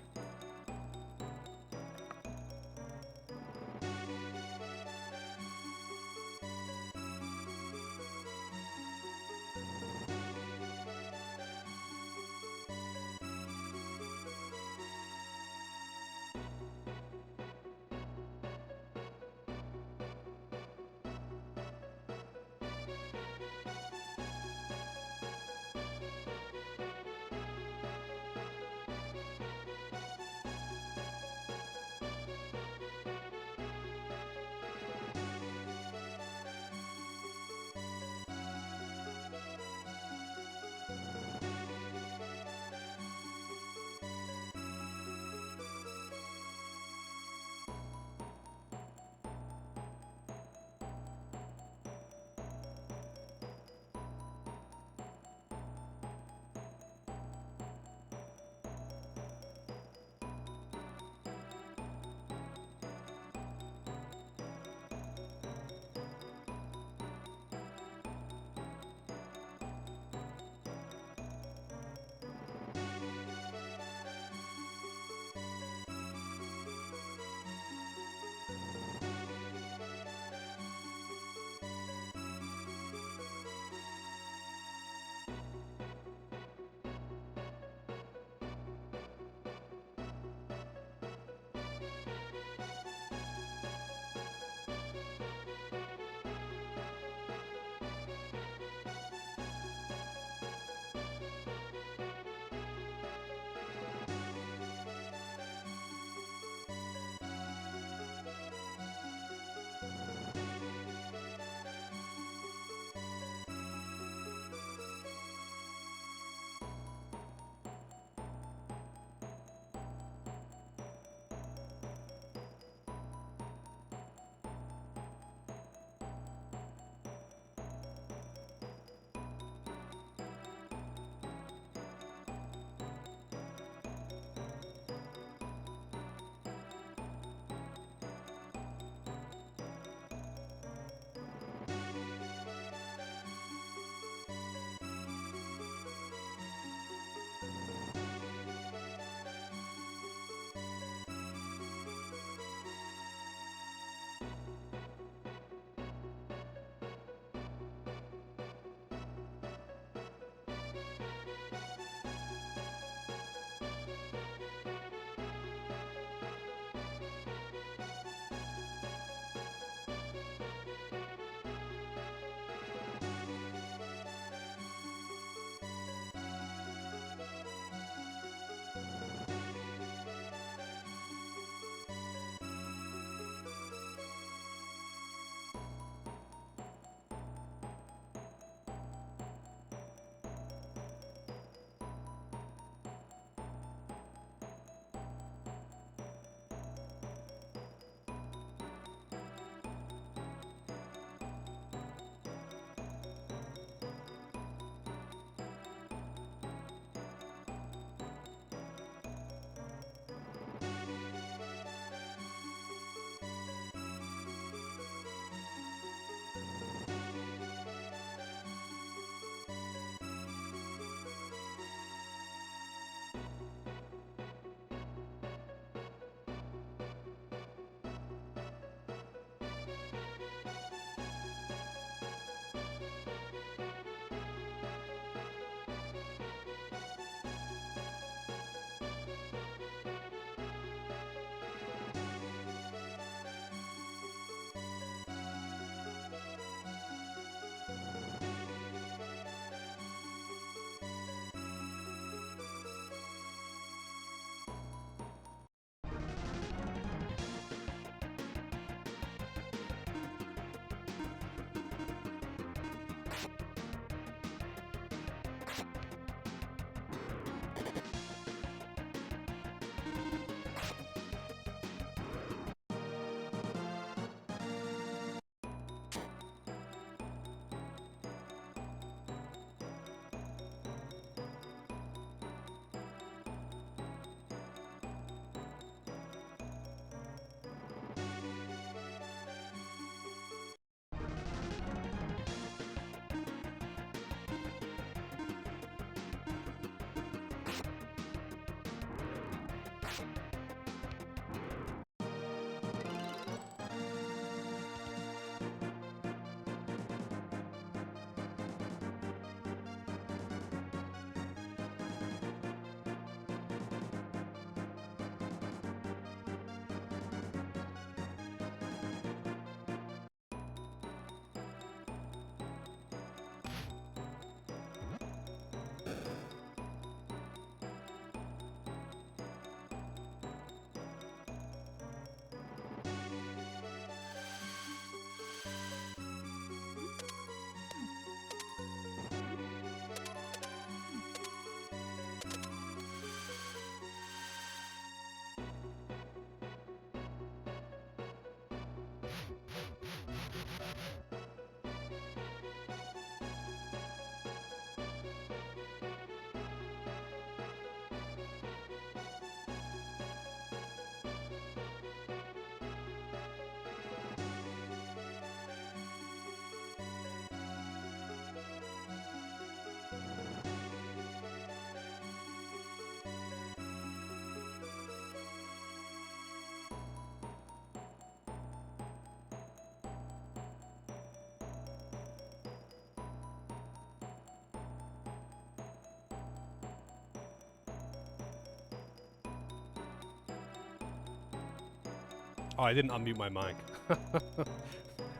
Oh, I didn't unmute my mic.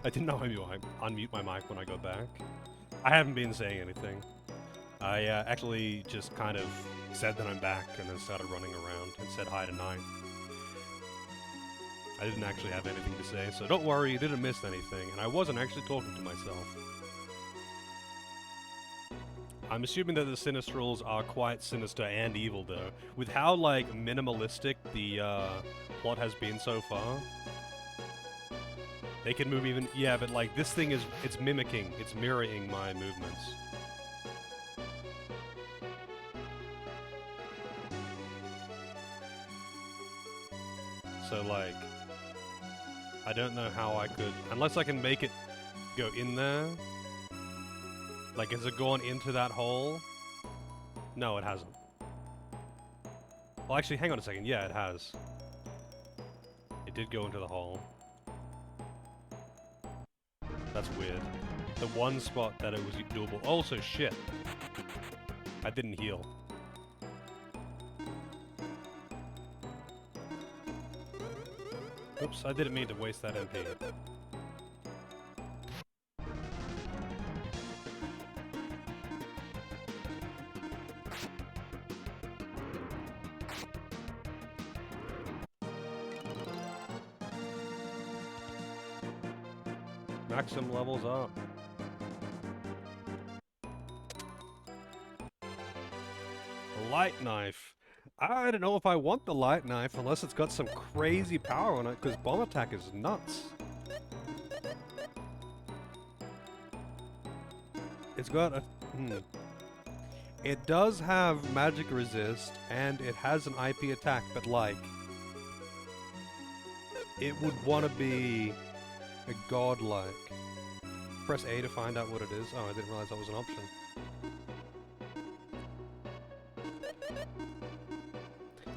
I didn't know unmute my mic when I got back. I haven't been saying anything. I actually just kind of said that I'm back and then started running around and said hi to Night. I didn't actually have anything to say, so don't worry, you didn't miss anything, and I wasn't actually talking to myself. I'm assuming that the Sinistrals are quite sinister and evil, though. With how, like, minimalistic the plot has been so far. They can move even... Yeah, but, like, this thing is... It's mimicking, it's mirroring my movements. So, like... I don't know how I could... Unless I can make it go in there. Like, has it gone into that hole? No, it hasn't. Well, actually, hang on a second. Yeah, it has. It did go into the hole. That's weird. The one spot that it was doable. Also, shit. I didn't heal. Oops, I didn't mean to waste that MP. Maximum levels up. A light knife. I don't know if I want the light knife unless it's got some crazy power on it, because bomb attack is nuts. It's got a... It does have magic resist, and it has an IP attack, but like... It would want to be... a godlike. Press A to find out what it is. Oh, I didn't realize that was an option.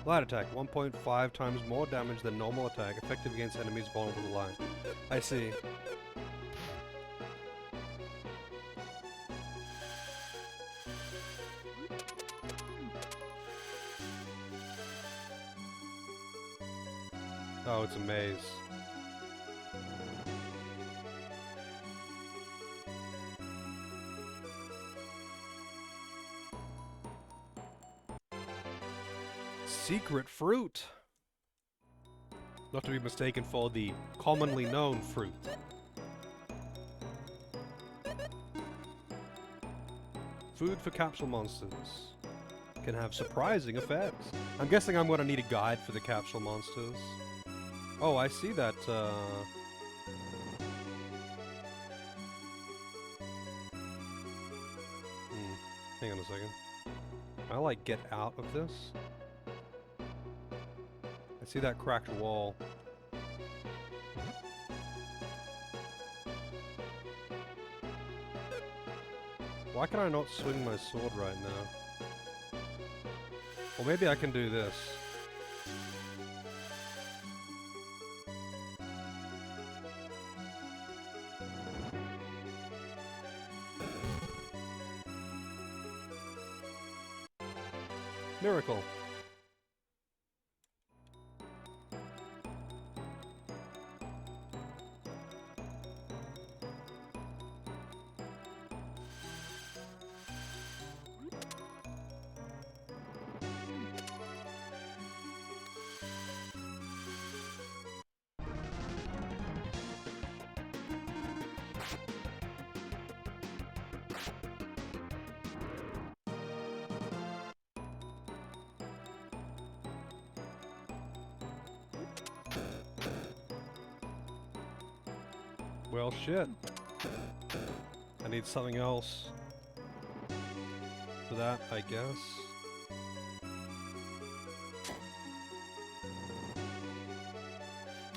Light attack, 1.5 times more damage than normal attack, effective against enemies vulnerable to light. I see. Oh, it's a maze. Secret fruit! Not to be mistaken for the commonly known fruit. Food for capsule monsters. Can have surprising effects. I'm guessing I'm gonna need a guide for the capsule monsters. Oh, I see that, Hang on a second. I like get out of this. I see that cracked wall. Why can I not swing my sword right now? Or maybe I can do this. Miracle. Well, shit. I need something else for that, I guess.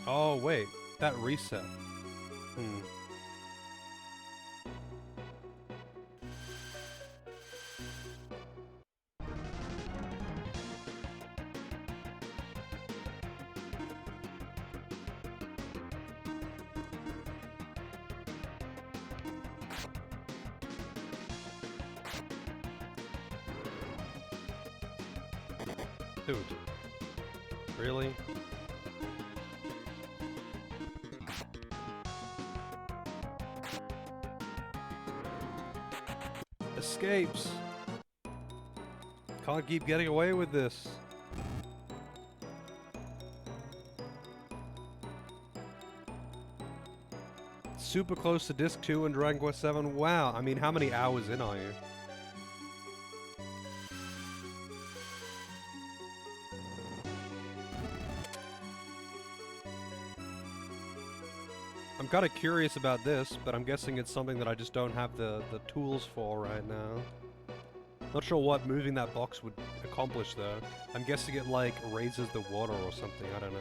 Oh, wait. That reset. Dude. Really? Escapes. Can't keep getting away with this. Super close to Disc 2 and Dragon Quest 7. Wow, I mean, how many hours in are you? I'm kind of curious about this, but I'm guessing it's something that I just don't have the tools for right now. Not sure what moving that box would accomplish though. I'm guessing it like raises the water or something, I don't know.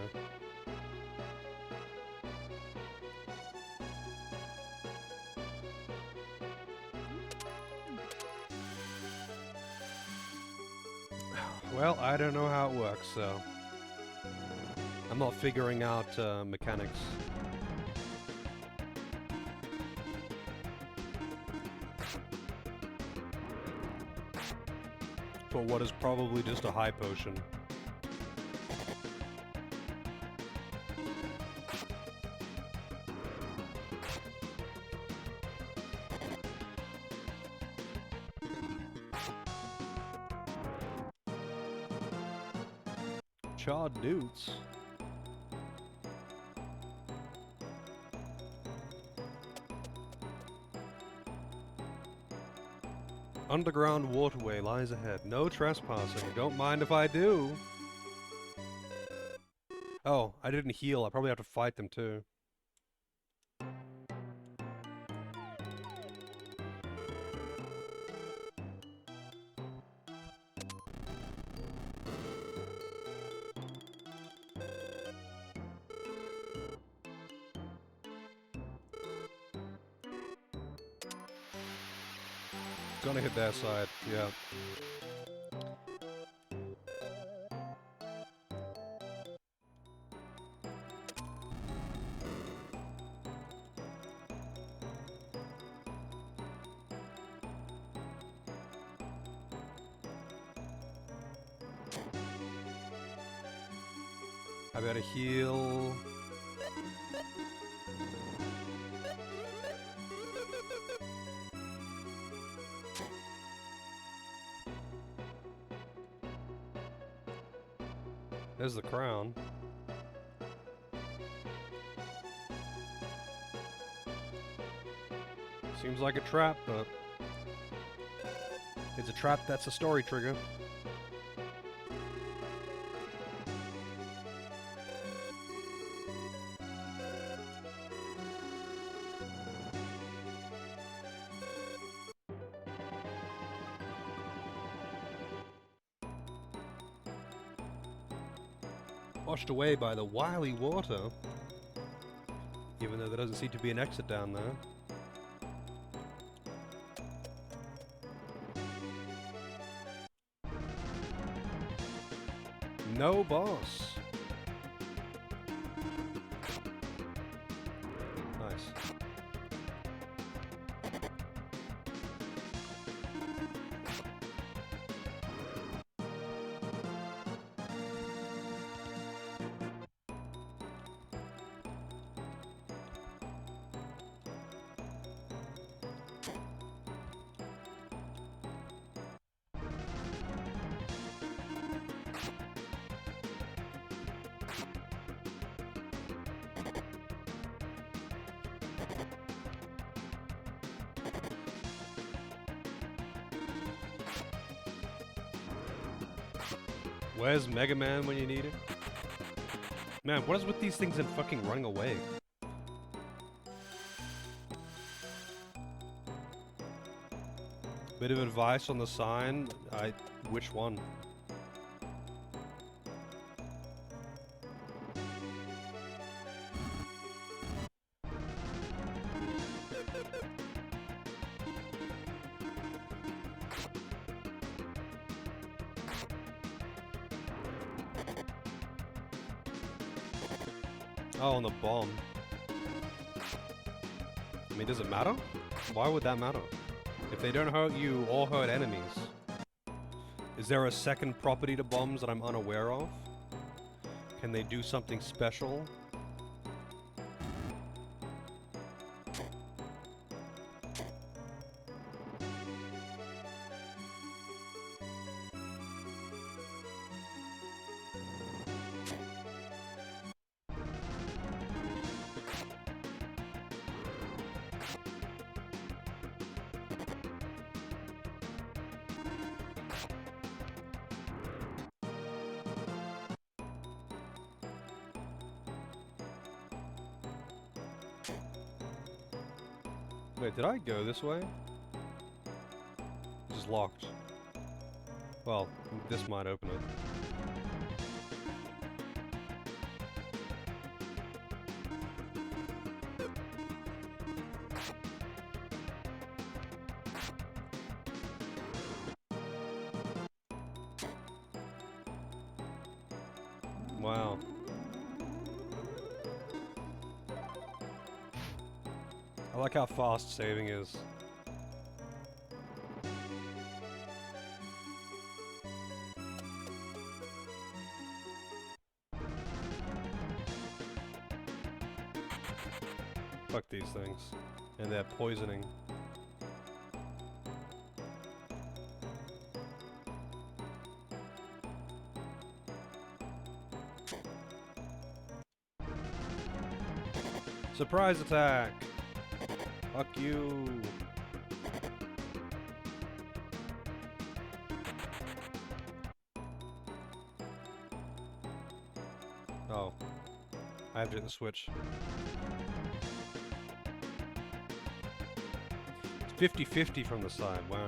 Well, I don't know how it works, so I'm not figuring out mechanics. For what is probably just a high potion. Charred newts. Underground waterway lies ahead. No trespassing. Don't mind if I do. Oh, I didn't heal. I probably have to fight them too. Gonna hit that side, yeah. I better heal. There's the crown. Seems like a trap, but it's a trap that's a story trigger. Washed away by the wily water. Even though there doesn't seem to be an exit down there. No boss. Nice. Where's Mega Man when you need it? Man, what is with these things and fucking running away? Bit of advice on the sign. Which one? Oh, on the bomb. I mean, does it matter? Why would that matter? If they don't hurt you or hurt enemies. Is there a second property to bombs that I'm unaware of? Can they do something special? Wait, did I go this way? This is locked. Well, this might open it. Wow. I like how fast saving is. Fuck these things. And their poisoning. Surprise attack! Fuck you! Oh. I have to hit the switch. It's 50-50 from the side, wow.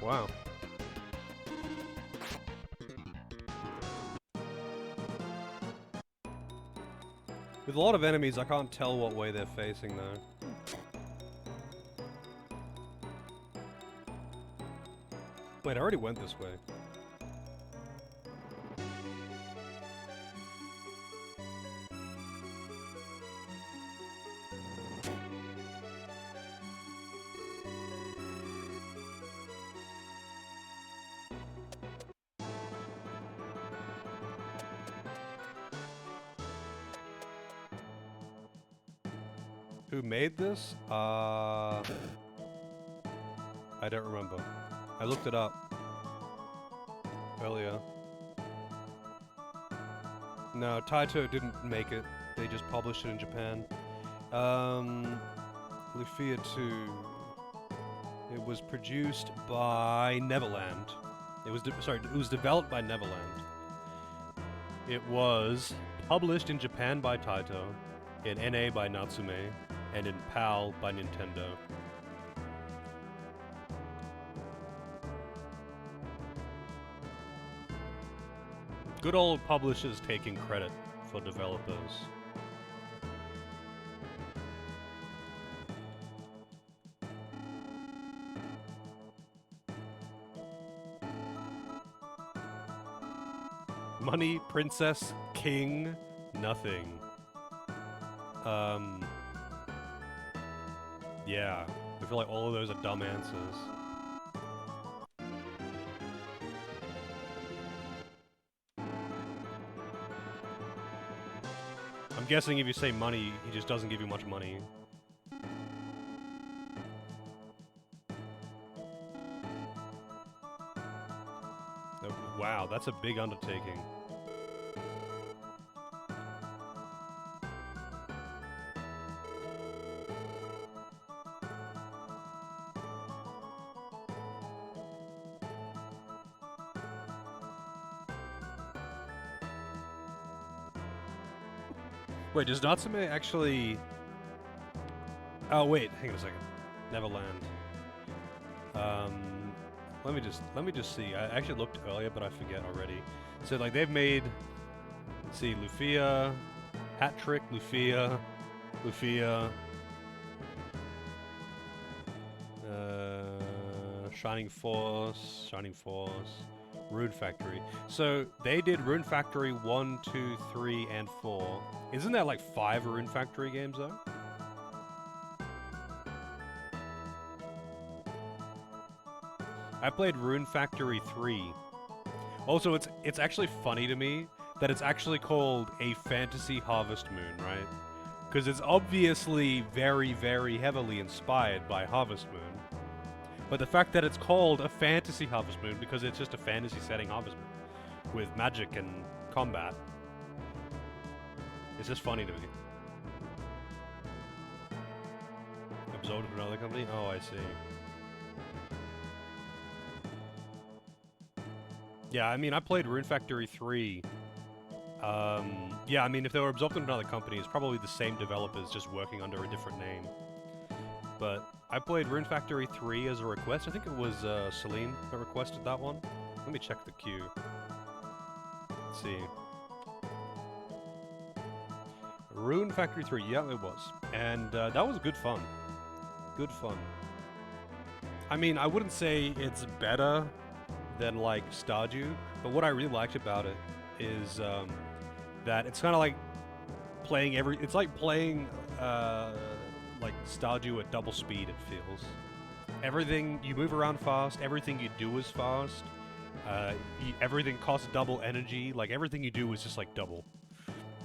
Wow. With a lot of enemies, I can't tell what way they're facing, though. Wait, I already went this way. Who made this? I don't remember. I looked it up earlier. No, Taito didn't make it. They just published it in Japan. Lufia 2. It was produced by Neverland. It was it was developed by Neverland. It was published in Japan by Taito, in NA by Natsume, and in PAL by Nintendo. Good old publishers taking credit for developers. Money, princess, king, nothing. Yeah. I feel like all of those are dumb answers. I'm guessing if you say money, he just doesn't give you much money. Oh, wow, that's a big undertaking. Wait, does Natsume actually... Oh, wait, hang on a second. Neverland. Let me just see. I actually looked earlier, but I forget already. So, like, they've made... Let's see, Lufia... Hat Trick, Lufia... Shining Force... Rune Factory. So, they did Rune Factory 1, 2, 3, and 4. Isn't there like 5 Rune Factory games though? I played Rune Factory 3. Also, it's actually funny to me that it's actually called a Fantasy Harvest Moon, right? Because it's obviously very, very heavily inspired by Harvest Moon. But the fact that it's called a Fantasy Harvest Moon because it's just a fantasy setting Harvest Moon with magic and combat. It's just funny to me. Absorbed from another company? Oh, I see. Yeah, I mean, I played Rune Factory 3. Yeah, I mean, if they were absorbed into another company, it's probably the same developers just working under a different name. But I played Rune Factory 3 as a request. I think it was Celine that requested that one. Let me check the queue. Let's see. Rune Factory 3, yeah, it was. And that was good fun. Good fun. I mean, I wouldn't say it's better than, like, Stardew, but what I really liked about it is that it's kind of like playing it's like playing, like, Stardew at double speed, it feels. Everything, you move around fast, everything you do is fast, everything costs double energy, like, everything you do is just, like, double.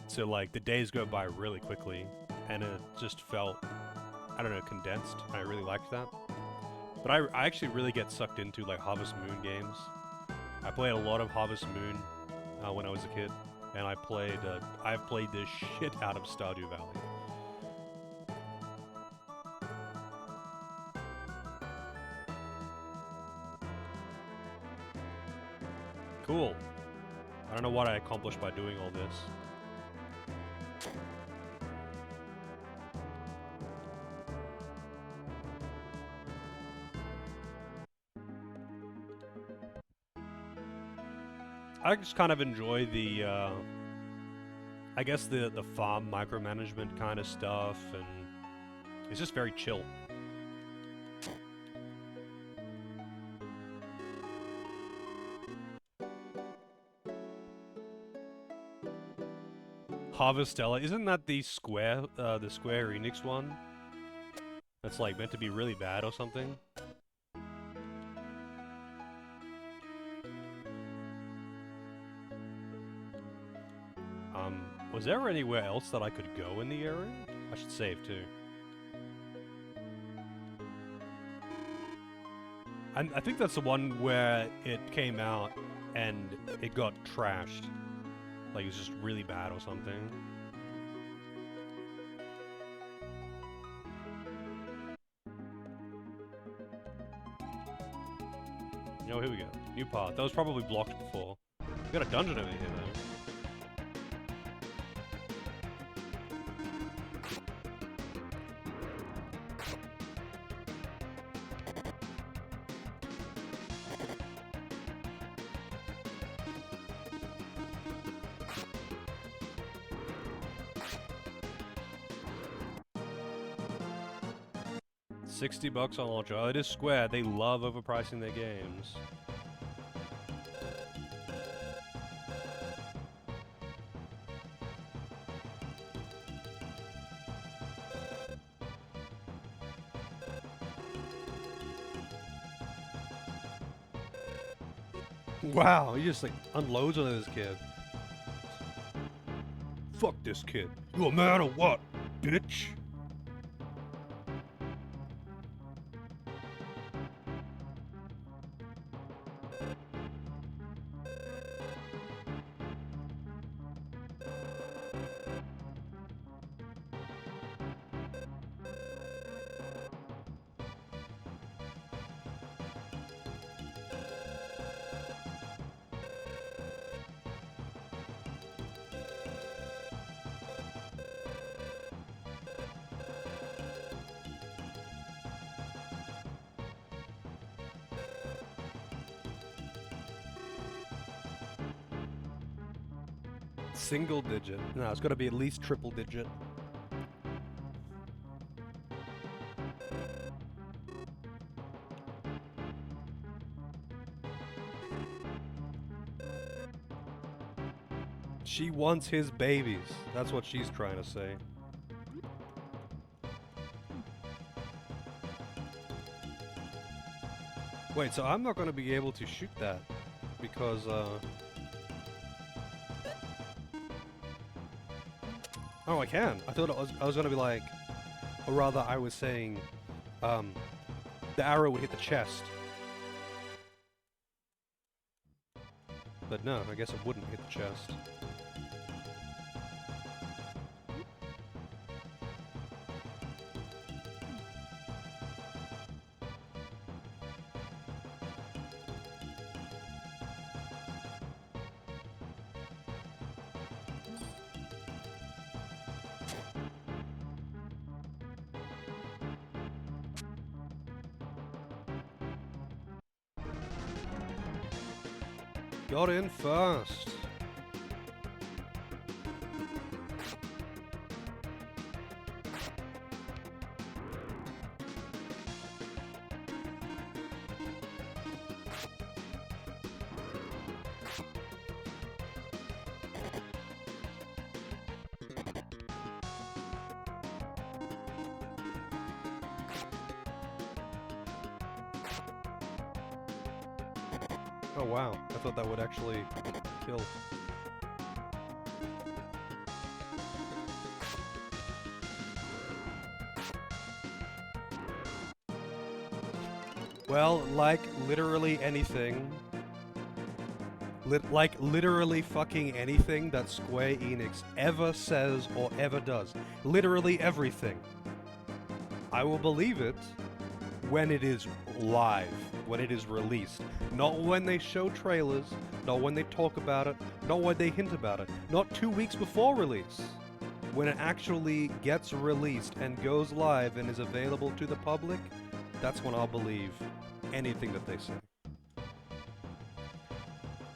So, like, the days go by really quickly, and it just felt, I don't know, condensed. I really liked that. But I actually really get sucked into, like, Harvest Moon games. I played a lot of Harvest Moon when I was a kid, and I've played the shit out of Stardew Valley. Cool. I don't know what I accomplished by doing all this. I just kind of enjoy the, I guess the farm micromanagement kind of stuff, and it's just very chill. Harvestella, isn't that the Square Enix one? That's like meant to be really bad or something? Was there anywhere else that I could go in the area? I should save too. I think that's the one where it came out and it got trashed. Like it was just really bad or something. Oh, here we go. New path. That was probably blocked before. We got a dungeon over here though. $60 on launch. Oh, it is Square. They love overpricing their games. Wow, he just like unloads on this kid. Fuck this kid. You a man or what, bitch? Single digit. No, it's got to be at least triple digit. She wants his babies. That's what she's trying to say. Wait, so I'm not going to be able to shoot that because, Oh, I can. I thought I was gonna be like, or rather, I was saying, the arrow would hit the chest. But no, I guess it wouldn't hit the chest. got in first. Oh wow, I thought that would actually kill. Well, like literally anything, like literally fucking anything that Square Enix ever says or ever does, literally everything, I will believe it when it is live, when it is released. Not when they show trailers, not when they talk about it, not when they hint about it, not 2 weeks before release. When it actually gets released and goes live and is available to the public, that's when I'll believe anything that they say.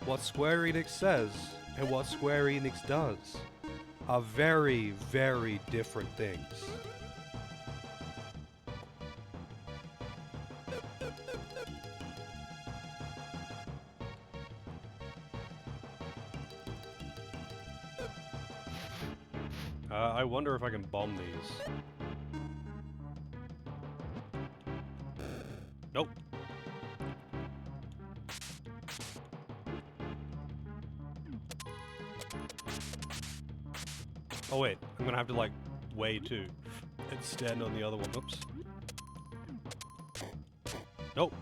What Square Enix says and what Square Enix does are very, very different things. I wonder if I can bomb these. Nope. Oh wait, I'm gonna have to like weigh too and stand on the other one. Oops. Nope.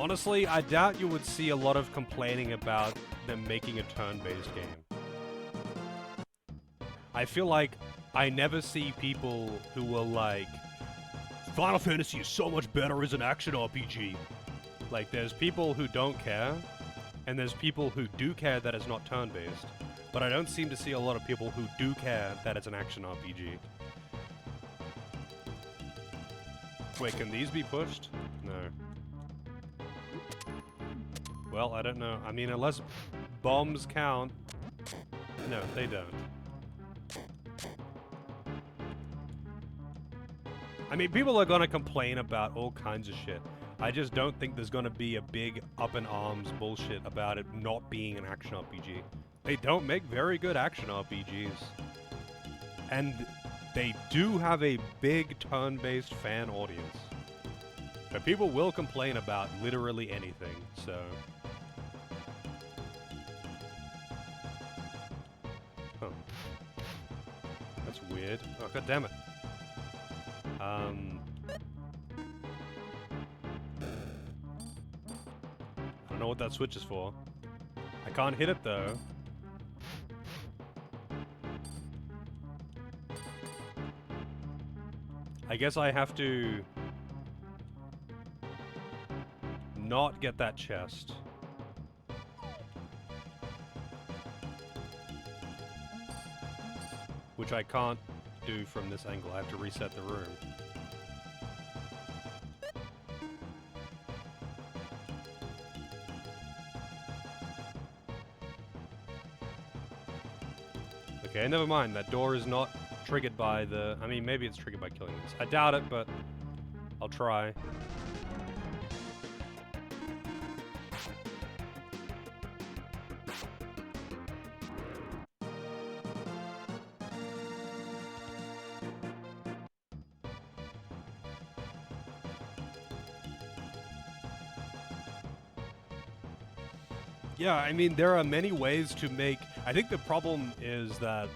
Honestly, I doubt you would see a lot of complaining about them making a turn-based game. I feel like I never see people who will like, Final Fantasy is so much better as an action RPG. Like, there's people who don't care, and there's people who do care that it's not turn-based. But I don't seem to see a lot of people who do care that it's an action RPG. Wait, can these be pushed? No. Well, I don't know. I mean, unless bombs count. No, they don't. I mean, people are gonna complain about all kinds of shit. I just don't think there's gonna be a big up-in-arms bullshit about it not being an action RPG. They don't make very good action RPGs. And they do have a big turn-based fan audience. But people will complain about literally anything, so... Huh. That's weird. Oh, god damn it. I don't know what that switch is for. I can't hit it, though. I guess I have to... not get that chest. Which I can't do from this angle. I have to reset the room. Okay, never mind. That door is not triggered by the... I mean, maybe it's triggered by killing this. I doubt it, but I'll try. Yeah, I mean, there are many ways to make... I think the problem is that,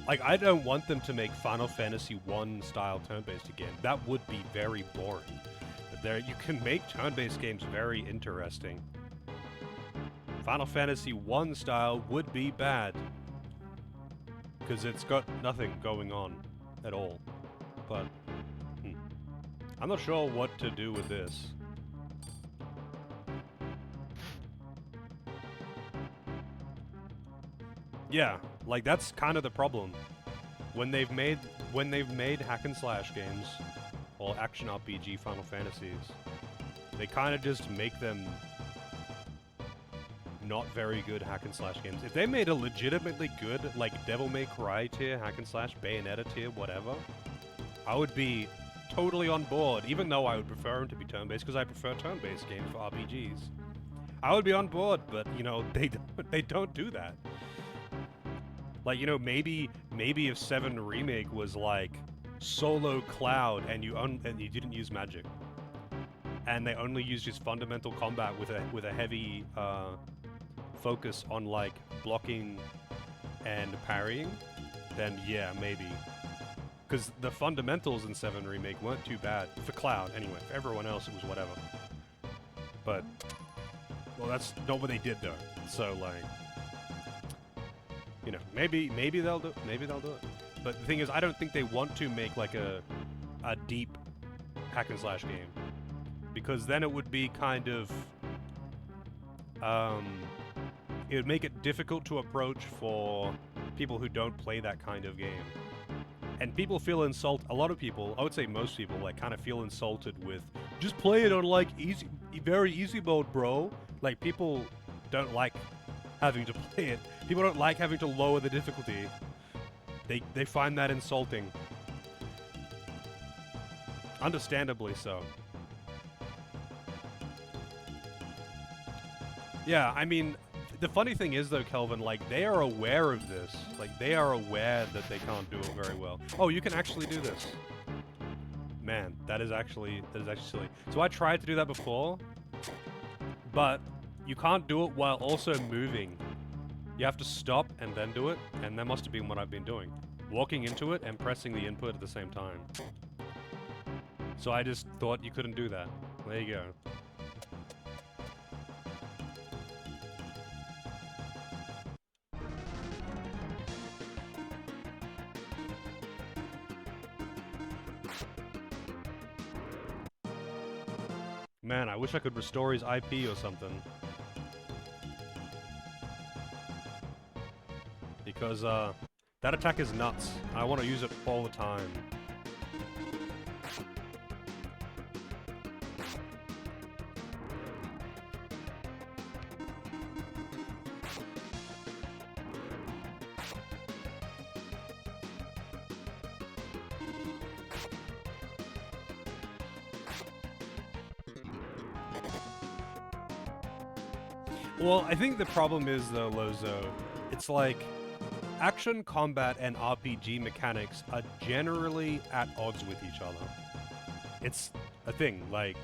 like, I don't want them to make Final Fantasy 1 style turn-based again. That would be very boring. But you can make turn-based games very interesting. Final Fantasy 1 style would be bad. Because it's got nothing going on at all. But, I'm not sure what to do with this. Yeah, like that's kind of the problem. When they've made hack and slash games or action RPG Final Fantasies, they kind of just make them not very good hack and slash games. If they made a legitimately good, like Devil May Cry tier, hack and slash, Bayonetta tier, whatever, I would be totally on board, even though I would prefer them to be turn-based, because I prefer turn-based games for RPGs. I would be on board, but, you know, they don't do that. Like, you know, maybe if 7 Remake was, like, solo Cloud, and you didn't use magic, and they only used just fundamental combat with a heavy, focus on, like, blocking and parrying, then yeah, maybe. Because the fundamentals in 7 Remake weren't too bad. For Cloud, anyway. For everyone else, it was whatever. But, well, that's not what they did, though. So, like, you know, maybe they'll do it. Maybe they'll do it. But the thing is, I don't think they want to make, like, a deep hack and slash game. Because then it would be kind of, it would make it difficult to approach for people who don't play that kind of game. And people feel insulted. A lot of people, I would say most people, like, kind of feel insulted with, just play it on, like, easy, very easy mode, bro. Like, people don't like having to play it. People don't like having to lower the difficulty. They find that insulting. Understandably so. Yeah, I mean, the funny thing is, though, Kelvin, like, they are aware of this. Like, they are aware that they can't do it very well. Oh, you can actually do this. Man, that is actually silly. So I tried to do that before, but you can't do it while also moving. You have to stop and then do it, and that must have been what I've been doing. Walking into it and pressing the input at the same time. So I just thought you couldn't do that. There you go. Man, I wish I could restore his IP or something. Because, that attack is nuts. I want to use it all the time. Well, I think the problem is, though, Lozo, it's like, action, combat, and RPG mechanics are generally at odds with each other. It's a thing, like,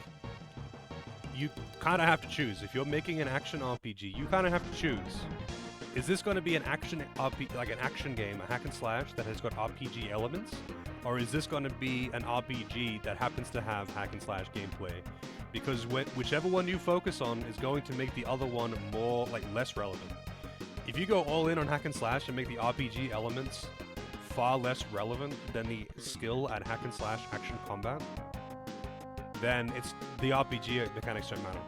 you kind of have to choose. If you're making an action RPG, you kind of have to choose. Is this going to be an action RPG, like an action game, a hack and slash that has got RPG elements? Or is this going to be an RPG that happens to have hack and slash gameplay? Because whichever one you focus on is going to make the other one more, like, less relevant. If you go all in on hack and slash and make the RPG elements far less relevant than the skill at hack and slash action combat, then it's the RPG mechanics don't matter.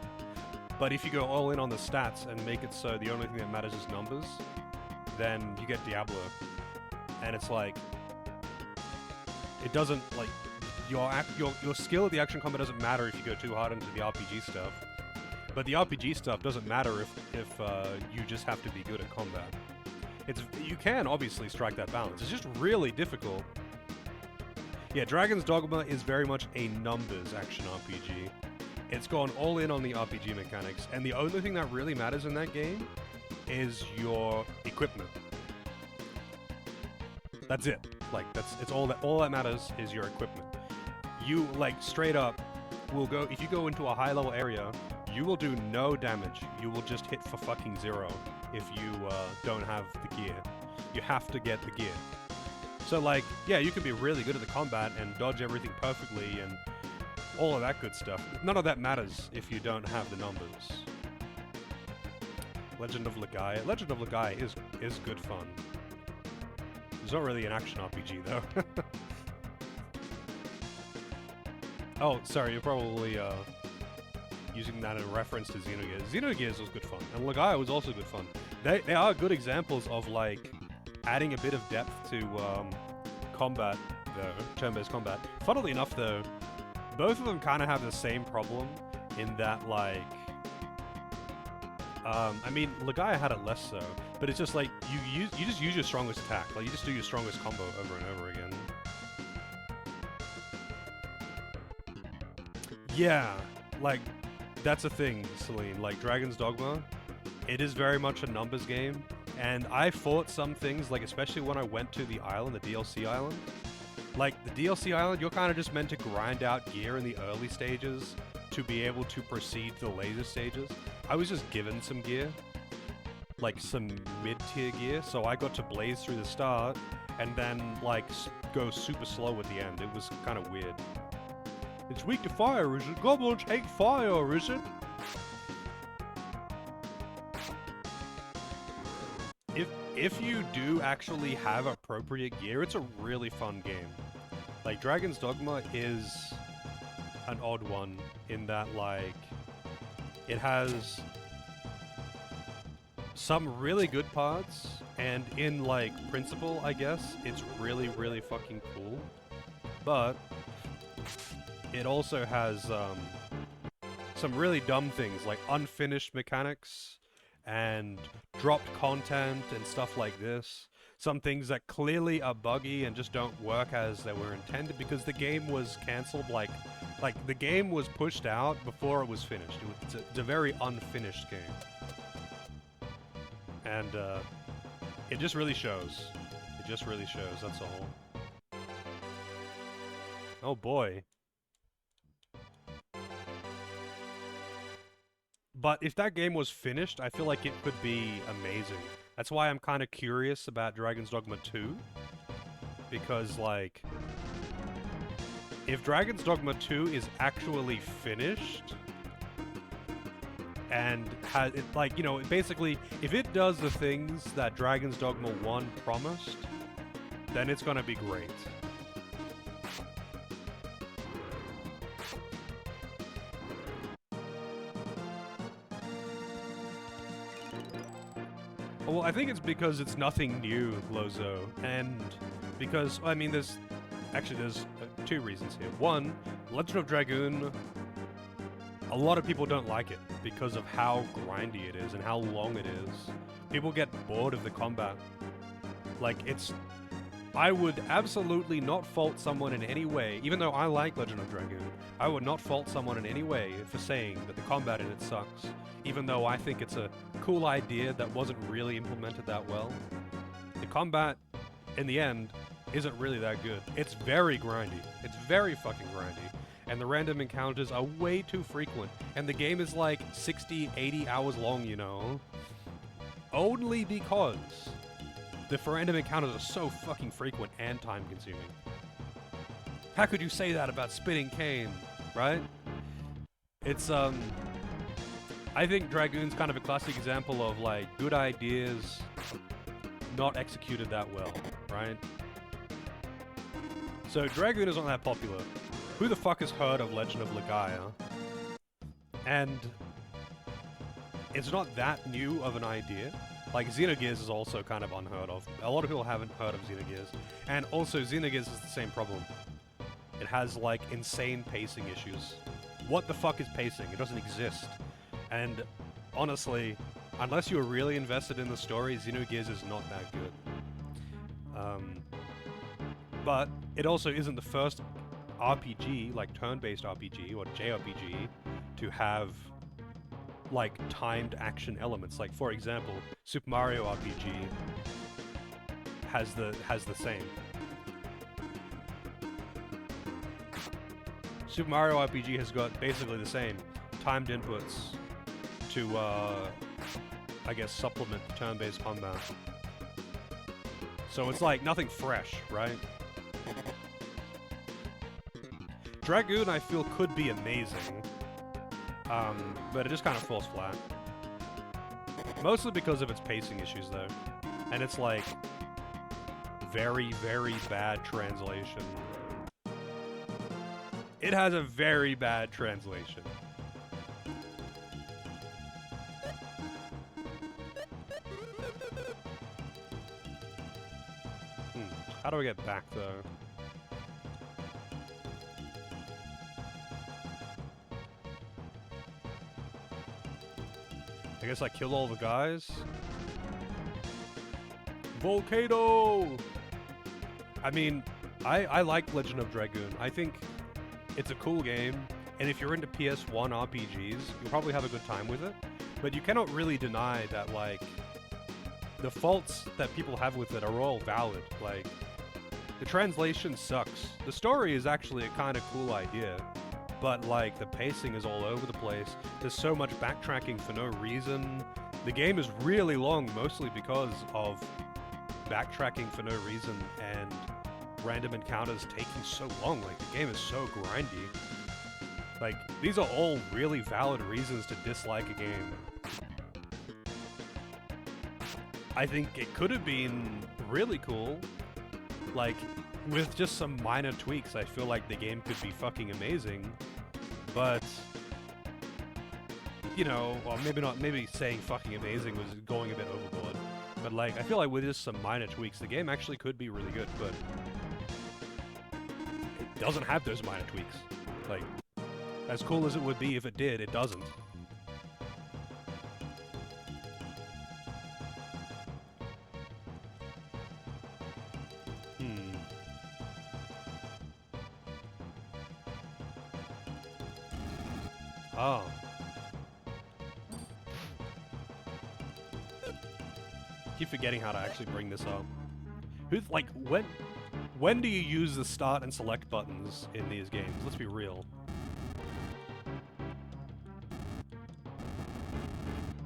But if you go all in on the stats and make it so the only thing that matters is numbers, then you get Diablo. And it's like, it doesn't, like, your skill at the action combat doesn't matter if you go too hard into the RPG stuff. But the RPG stuff doesn't matter if you just have to be good at combat. You can obviously strike that balance. It's just really difficult. Yeah, Dragon's Dogma is very much a numbers action RPG. It's gone all in on the RPG mechanics, and the only thing that really matters in that game is your equipment. That's it. Like, it's all that matters is your equipment. You, like, straight up will go, if you go into a high level area, you will do no damage. You will just hit for fucking 0 if you don't have the gear. You have to get the gear. So, like, yeah, you can be really good at the combat and dodge everything perfectly and all of that good stuff. None of that matters if you don't have the numbers. Legend of Legaia. Legend of Legaia is good fun. It's not really an action RPG, though. Oh, sorry, you're probably, using that in reference to Xenogears. Xenogears was good fun, and Legaia was also good fun. They are good examples of like adding a bit of depth to combat, though, turn-based combat. Funnily enough, though, both of them kind of have the same problem in that, like, I mean, Legaia had it less so, but it's just like you just use your strongest attack, like you just do your strongest combo over and over again. Yeah, like that's a thing, Celine. Like Dragon's Dogma, it is very much a numbers game, and I fought some things, like especially when I went to the island, the DLC island. Like the DLC island, you're kind of just meant to grind out gear in the early stages to be able to proceed to the later stages. I was just given some gear, like some mid-tier gear, so I got to blaze through the start and then like go super slow at the end. It was kind of weird. It's weak to fire, is it? Goblins hate fire, is it? If you do actually have appropriate gear, it's a really fun game. Like, Dragon's Dogma is an odd one in that, like, it has some really good parts, and in, like, principle, I guess, it's really, really fucking cool. But it also has some really dumb things, like unfinished mechanics, and dropped content and stuff like this. Some things that clearly are buggy and just don't work as they were intended because the game was cancelled, like the game was pushed out before it was finished. It's a very unfinished game. And it just really shows. It just really shows, that's all. Oh boy. But if that game was finished, I feel like it could be amazing. That's why I'm kind of curious about Dragon's Dogma 2. Because, like, if Dragon's Dogma 2 is actually finished, and has it, like, you know, basically, if it does the things that Dragon's Dogma 1 promised, then it's gonna be great. Well, I think it's because it's nothing new, Lozo, and because, I mean, there's two reasons here. One, Legend of Dragoon, a lot of people don't like it because of how grindy it is and how long it is. People get bored of the combat. Like, I would absolutely not fault someone in any way, even though I like Legend of Dragoon, I would not fault someone in any way for saying that the combat in it sucks, even though I think it's a cool idea that wasn't really implemented that well. The combat, in the end, isn't really that good. It's very grindy. It's very fucking grindy. And the random encounters are way too frequent. And the game is like 60, 80 hours long, you know? Only because the random encounters are so fucking frequent and time-consuming. How could you say that about Spitting Cane, right? It's, I think Dragoon's kind of a classic example of, like, good ideas not executed that well, right? So Dragoon is not that popular. Who the fuck has heard of Legend of Legaia? And it's not that new of an idea. Like, Xenogears is also kind of unheard of. A lot of people haven't heard of Xenogears. And also, Xenogears is the same problem. It has, like, insane pacing issues. What the fuck is pacing? It doesn't exist. And, honestly, unless you're really invested in the story, Xenogears is not that good. But it also isn't the first RPG, like turn-based RPG or JRPG, to have like timed action elements. Like, for example, Super Mario RPG has the same. Super Mario RPG has got basically the same timed inputs to I guess supplement the turn-based combat. So it's like nothing fresh, right? Dragoon, I feel, could be amazing, but it just kind of falls flat. Mostly because of its pacing issues, though. And it's, like, very, very bad translation. It has a very bad translation. How do I get back, though? I guess I kill all the guys? Volcano! I mean, I like Legend of Dragoon. I think it's a cool game, and if you're into PS1 RPGs, you'll probably have a good time with it. But you cannot really deny that, like, the faults that people have with it are all valid. Like, the translation sucks. The story is actually a kind of cool idea, but, like, the pacing is all over the place. There's so much backtracking for no reason. The game is really long, mostly because of backtracking for no reason and random encounters taking so long. Like, the game is so grindy. Like, these are all really valid reasons to dislike a game. I think it could have been really cool. Like, with just some minor tweaks, I feel like the game could be fucking amazing. But, you know, well, maybe not, maybe saying fucking amazing was going a bit overboard. But, like, I feel like with just some minor tweaks, the game actually could be really good, but it doesn't have those minor tweaks. Like, as cool as it would be if it did, it doesn't. Oh. Keep forgetting how to actually bring this up. Who's like when do you use the start and select buttons in these games? Let's be real.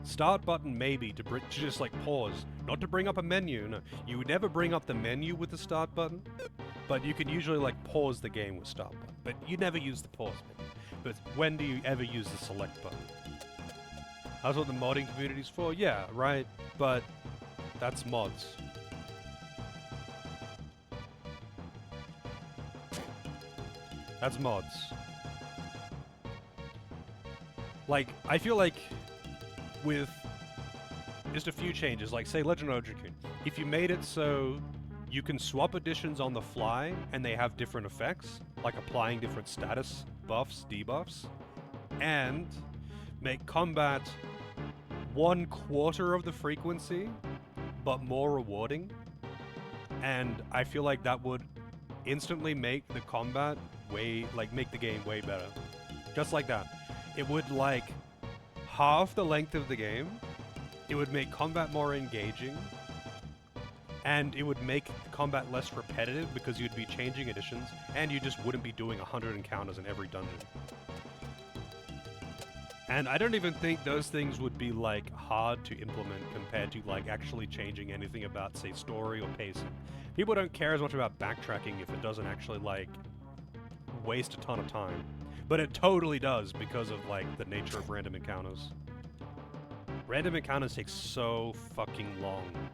Start button maybe to just like pause, not to bring up a menu. No, you would never bring up the menu with the start button, but you can usually like pause the game with start button. But you never use the pause menu. But when do you ever use the select button? That's what the modding community's for? Yeah, right, but that's mods. That's mods. Like, I feel like with just a few changes, like say Legend of Dragoon, if you made it so you can swap editions on the fly and they have different effects, like applying different status buffs, debuffs, and make combat 1/4 of the frequency, but more rewarding, and I feel like that would instantly make the combat make the game way better. Just like that. It would, like, half the length of the game, it would make combat more engaging, and it would make combat less repetitive because you'd be changing editions, and you just wouldn't be doing 100 encounters in every dungeon. And I don't even think those things would be, like, hard to implement compared to, like, actually changing anything about, say, story or pacing. People don't care as much about backtracking if it doesn't actually, like, waste a ton of time. But it totally does because of, like, the nature of random encounters. Random encounters take so fucking long.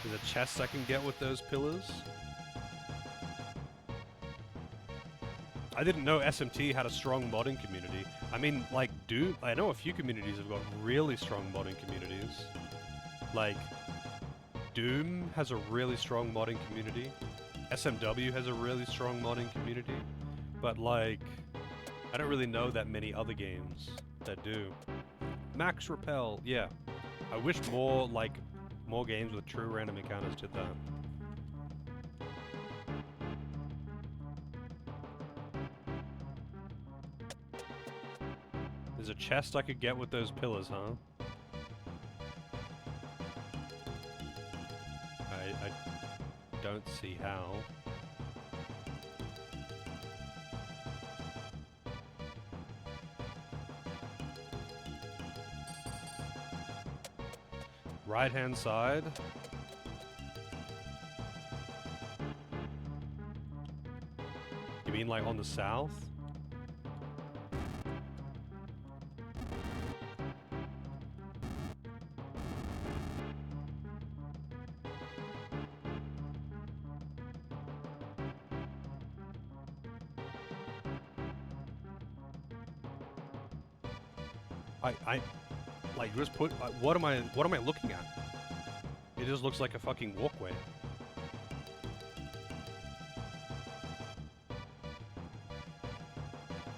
There's a chest I can get with those pillars. I didn't know SMT had a strong modding community. I mean, like, Doom, I know a few communities have got really strong modding communities. Like, Doom has a really strong modding community. SMW has a really strong modding community. But, like, I don't really know that many other games that do. Max Repel, yeah. I wish more games with true random encounters did that. There's a chest I could get with those pillars, huh? I don't see how. Right-hand side. You mean like on the south? I like just put what am I looking at? It just looks like a fucking walkway.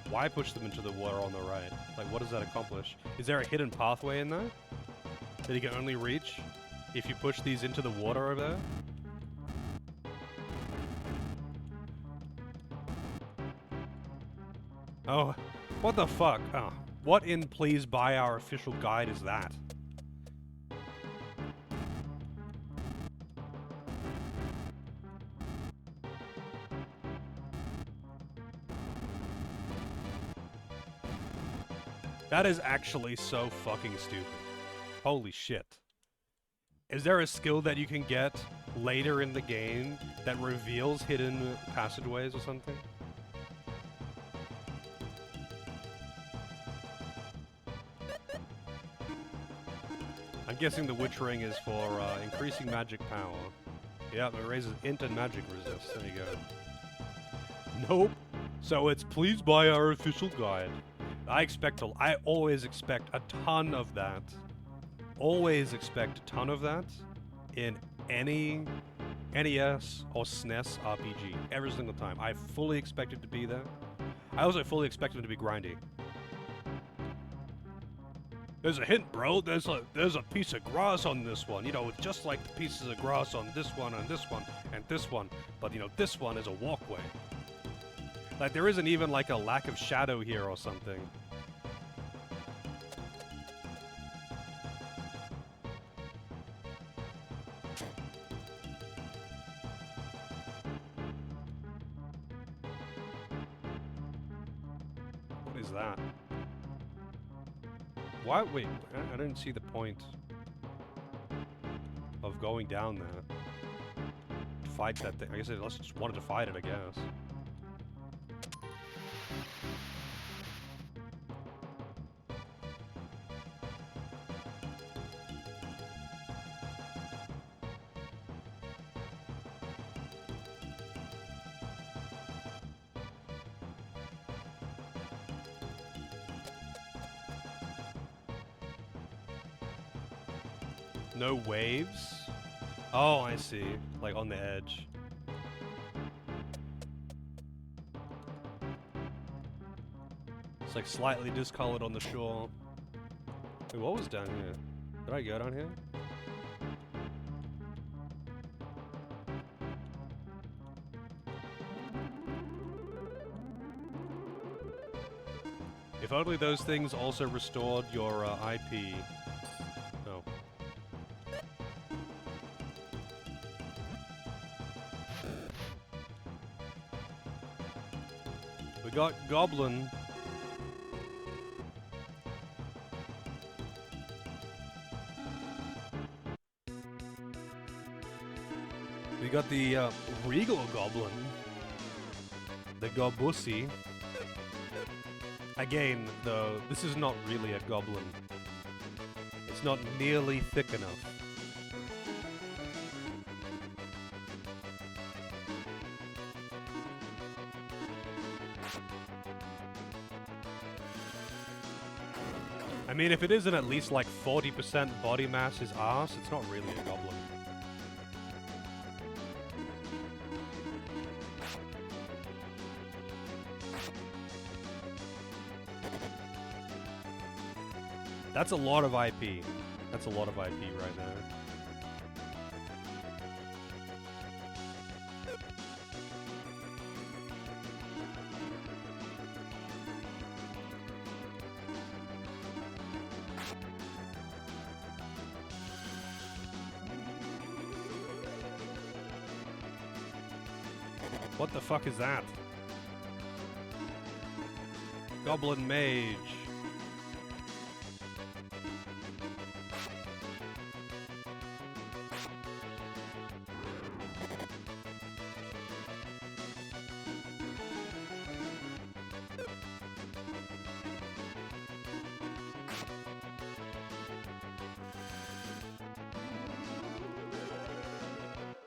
Why push them into the water on the right? Like, what does that accomplish? Is there a hidden pathway in there that you can only reach if you push these into the water over there? Oh, what the fuck? Oh, what in Please Buy Our Official Guide is that? That is actually so fucking stupid. Holy shit. Is there a skill that you can get later in the game that reveals hidden passageways or something? I'm guessing the Witch Ring is for increasing magic power. Yep, it raises int and magic resist. There you go. Nope. So it's Please Buy Our Official Guide. I always expect a ton of that. Always expect a ton of that in any NES or SNES RPG. Every single time. I fully expect it to be there. I also fully expect it to be grindy. There's a hint, bro. There's a piece of grass on this one. You know, it's just like the pieces of grass on this one and this one and this one. But, you know, this one is a walkway. Like, there isn't even, like, a lack of shadow here or something. What is that? Why? Wait, I didn't see the point of going down there. Fight that thing. I guess I just wanted to fight it, I guess. No waves? Oh, I see. Like on the edge. It's like slightly discolored on the shore. Wait, what was down here? Did I go down here? If only those things also restored your IP. Oh. We got Goblin. We got the Regal Goblin. The Gobusi. Again, though, this is not really a goblin. It's not nearly thick enough. I mean, if it isn't at least like 40% body mass his ass, it's not really a goblin. That's a lot of IP. That's a lot of IP right there. What the fuck is that? Goblin Mage.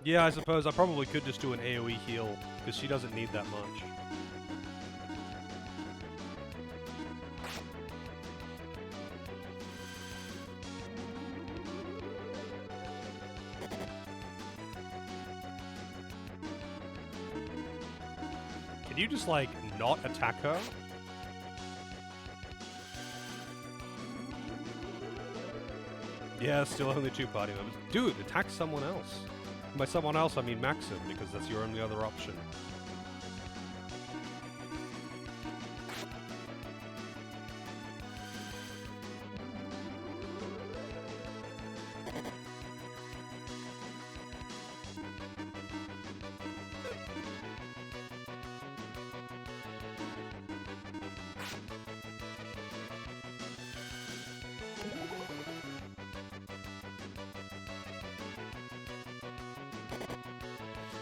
Yeah, I suppose I probably could just do an AoE heal, because she doesn't need that much. Can you just, like, not attack her? Yeah, still only 2 party members. Dude, attack someone else. And by someone else, I mean Maxim, because that's your only other option.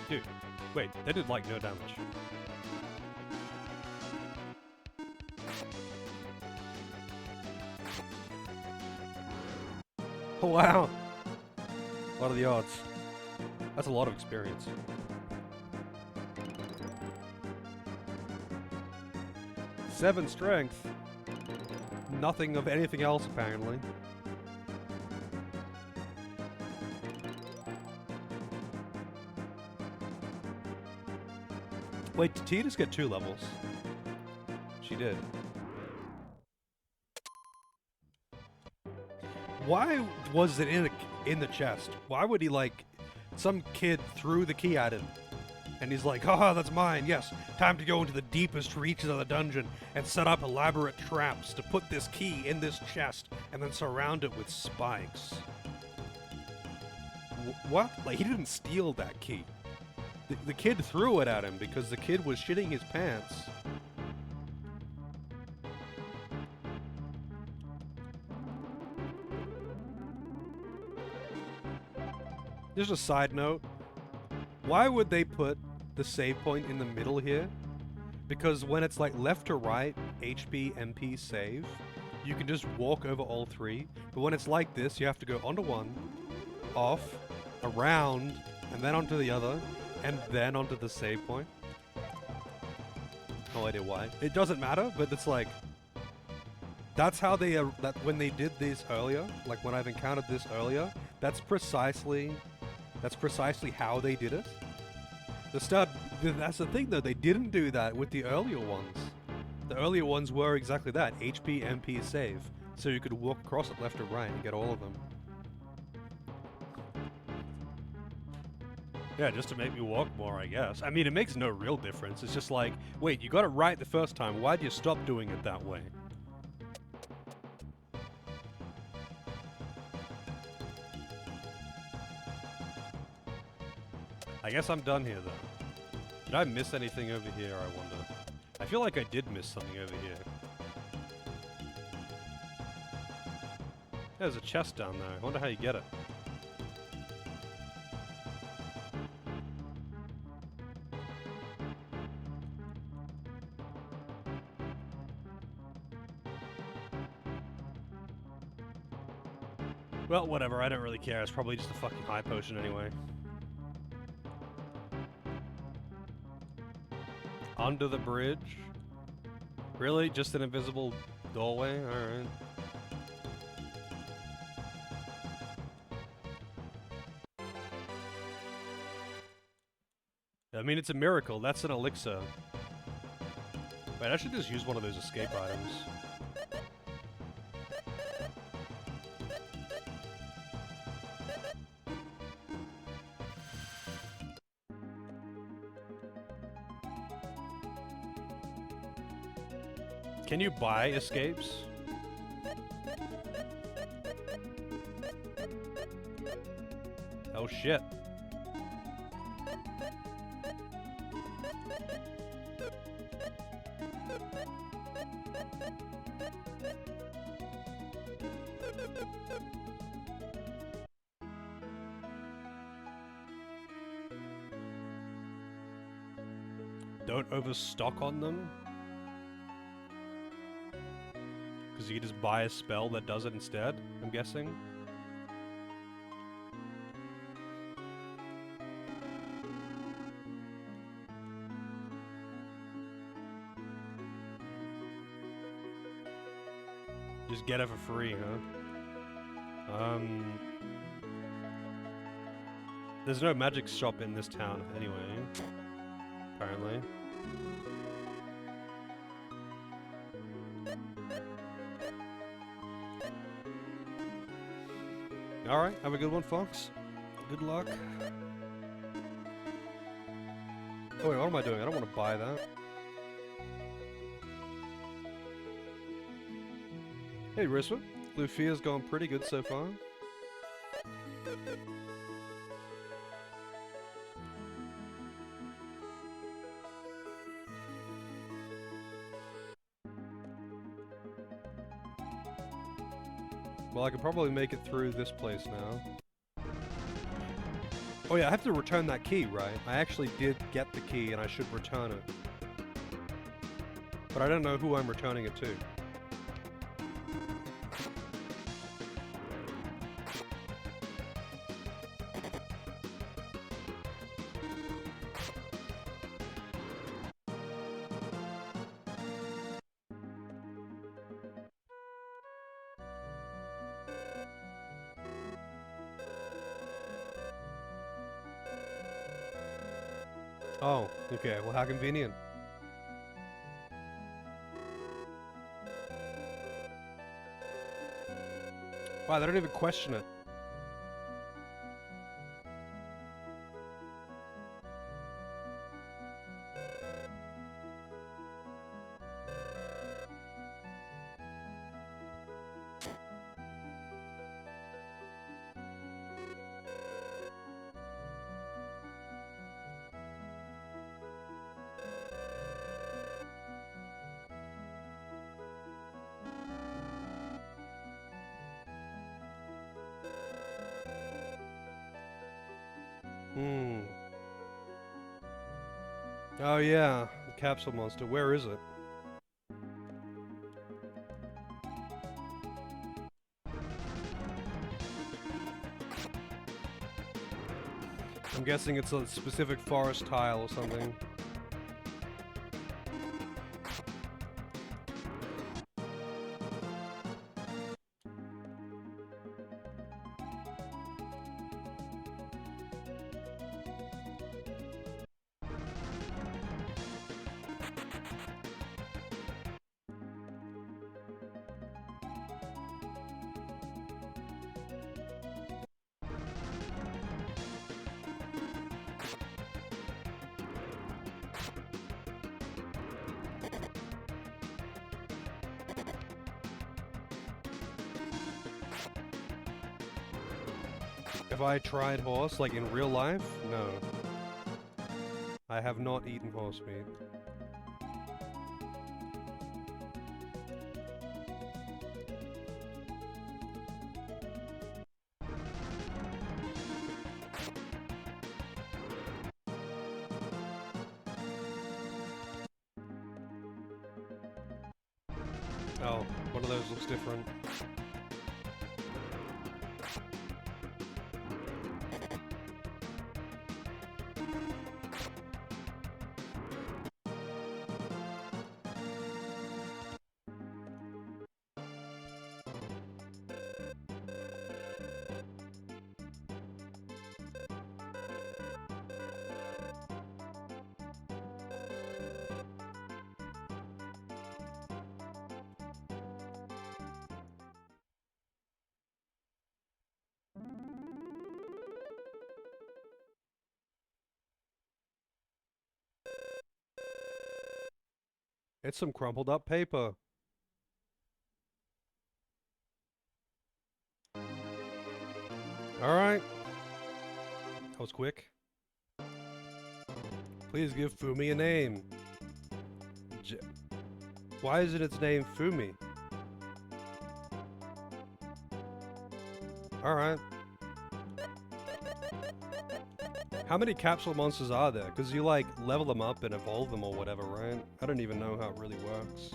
Dude, wait, they did like no damage. Oh wow! What are the odds? That's a lot of experience. Seven strength. Nothing of anything else apparently. Wait, did Tia just get 2 levels? She did. Why was it in the chest? Why would he, like, some kid threw the key at him, and he's like, haha, that's mine, yes, time to go into the deepest reaches of the dungeon and set up elaborate traps to put this key in this chest and then surround it with spikes. What? Like, he didn't steal that key. The kid threw it at him because the kid was shitting his pants. Just a side note. Why would they put the save point in the middle here? Because when it's like left to right, HP, MP, save, you can just walk over all 3. But when it's like this, you have to go onto one, off, around, and then onto the other. And then onto the save point. No idea why. It doesn't matter, but it's like... That's how they... that when they did this earlier, like when I've encountered this earlier, that's precisely how they did it. That's the thing though, they didn't do that with the earlier ones. The earlier ones were exactly that, HP, MP, save. So you could walk across it left or right and get all of them. Yeah, just to make me walk more, I guess. I mean, it makes no real difference. It's just like, wait, you got it right the first time. Why'd you stop doing it that way? I guess I'm done here, though. Did I miss anything over here, I wonder? I feel like I did miss something over here. There's a chest down there. I wonder how you get it. Well, whatever, I don't really care. It's probably just a fucking high potion anyway. Under the bridge? Really? Just an invisible doorway? Alright. I mean, it's a miracle. That's an elixir. Wait, I should just use one of those escape items. Can you buy escapes? Oh shit. Don't overstock on them. Because you can just buy a spell that does it instead, I'm guessing. Just get it for free, huh? There's no magic shop in this town anyway, apparently. Alright, have a good one, Fox. Good luck. Oh wait, what am I doing? I don't want to buy that. Hey, Rispa. Lufia's going pretty good so far. Well, I could probably make it through this place now. Oh yeah, I have to return that key, right? I actually did get the key and I should return it. But I don't know who I'm returning it to. Oh, okay, well how convenient. Wow, they don't even question it. Oh yeah, the capsule monster. Where is it? I'm guessing it's a specific forest tile or something. Have I tried horse, like in real life? No. I have not eaten horse meat. Oh, one of those looks different. It's some crumpled up paper. Alright. That was quick. Please give Fumi a name. Why is it its name Fumi? Alright. How many capsule monsters are there? Because you, like, level them up and evolve them or whatever, right? I don't even know how it really works.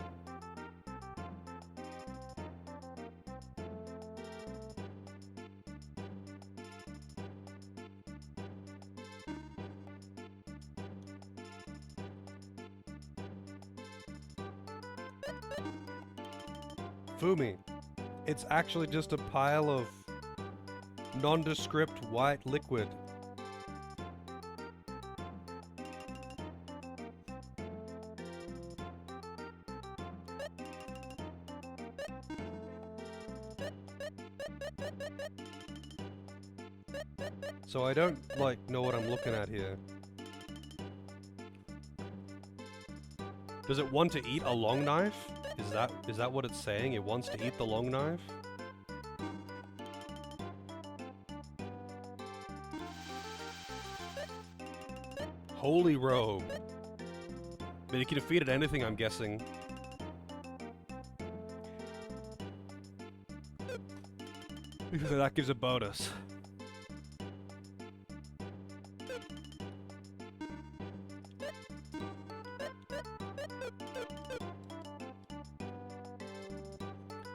Fumi. It's actually just a pile of nondescript white liquid. So I don't, like, know what I'm looking at here. Does it want to eat a long knife? Is that what it's saying? It wants to eat the long knife? Holy robe. But it can feed it anything, I'm guessing. Because that gives a bonus.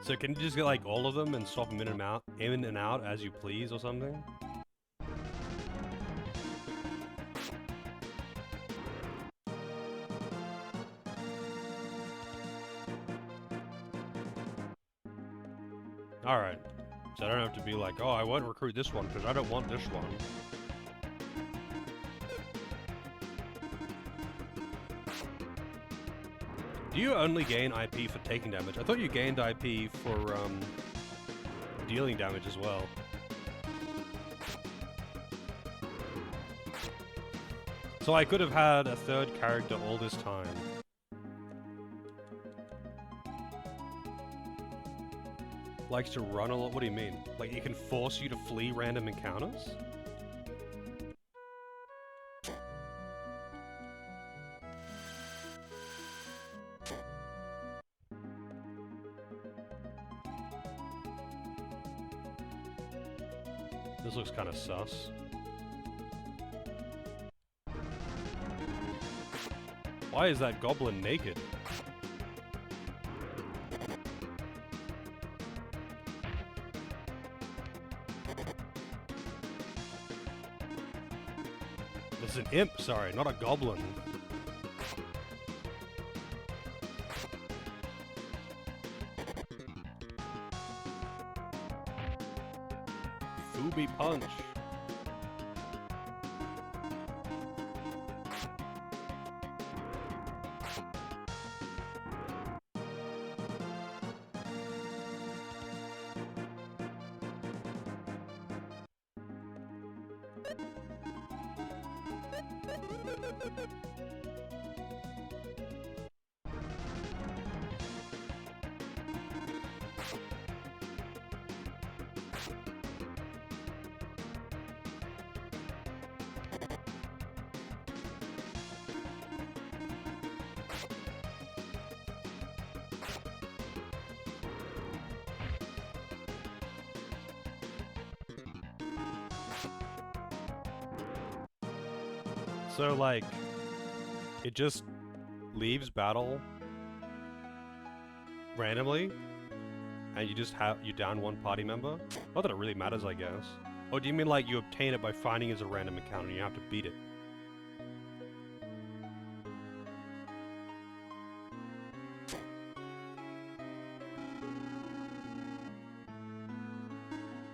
So can you just get like all of them and swap them in and out as you please or something? Alright. So I don't have to be like, oh, I won't recruit this one because I don't want this one. Do you only gain IP for taking damage? I thought you gained IP for, dealing damage as well. So I could have had a third character all this time. Likes to run a lot? What do you mean? Like, it can force you to flee random encounters? This looks kind of sus. Why is that goblin naked? It's an imp, sorry, not a goblin. Fubi punch. So, like, it just leaves battle randomly, and you just you down one party member? Not that it really matters, I guess. Or do you mean, like, you obtain it by finding it as a random encounter and you have to beat it?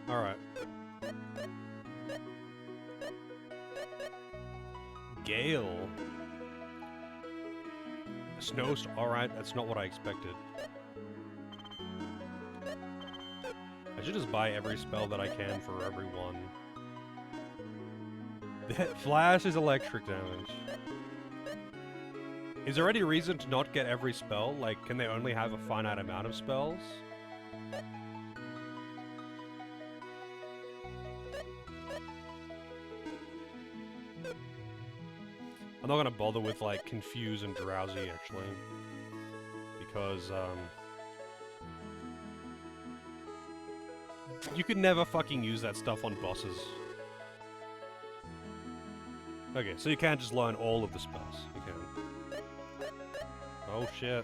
Alright. Gale. Snowstorm. Alright, that's not what I expected. I should just buy every spell that I can for everyone. Flash is electric damage. Is there any reason to not get every spell? Like, can they only have a finite amount of spells? I'm not gonna bother with, like, Confuse and Drowsy, actually. Because, you could never fucking use that stuff on bosses. Okay, so you can't just learn all of the spells. You can. Oh, shit.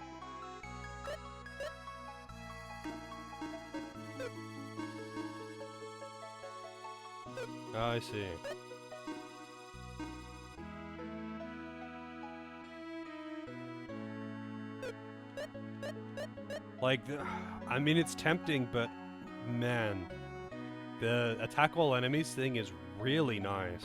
Oh, I see. Like, I mean, it's tempting, but man, the attack all enemies thing is really nice.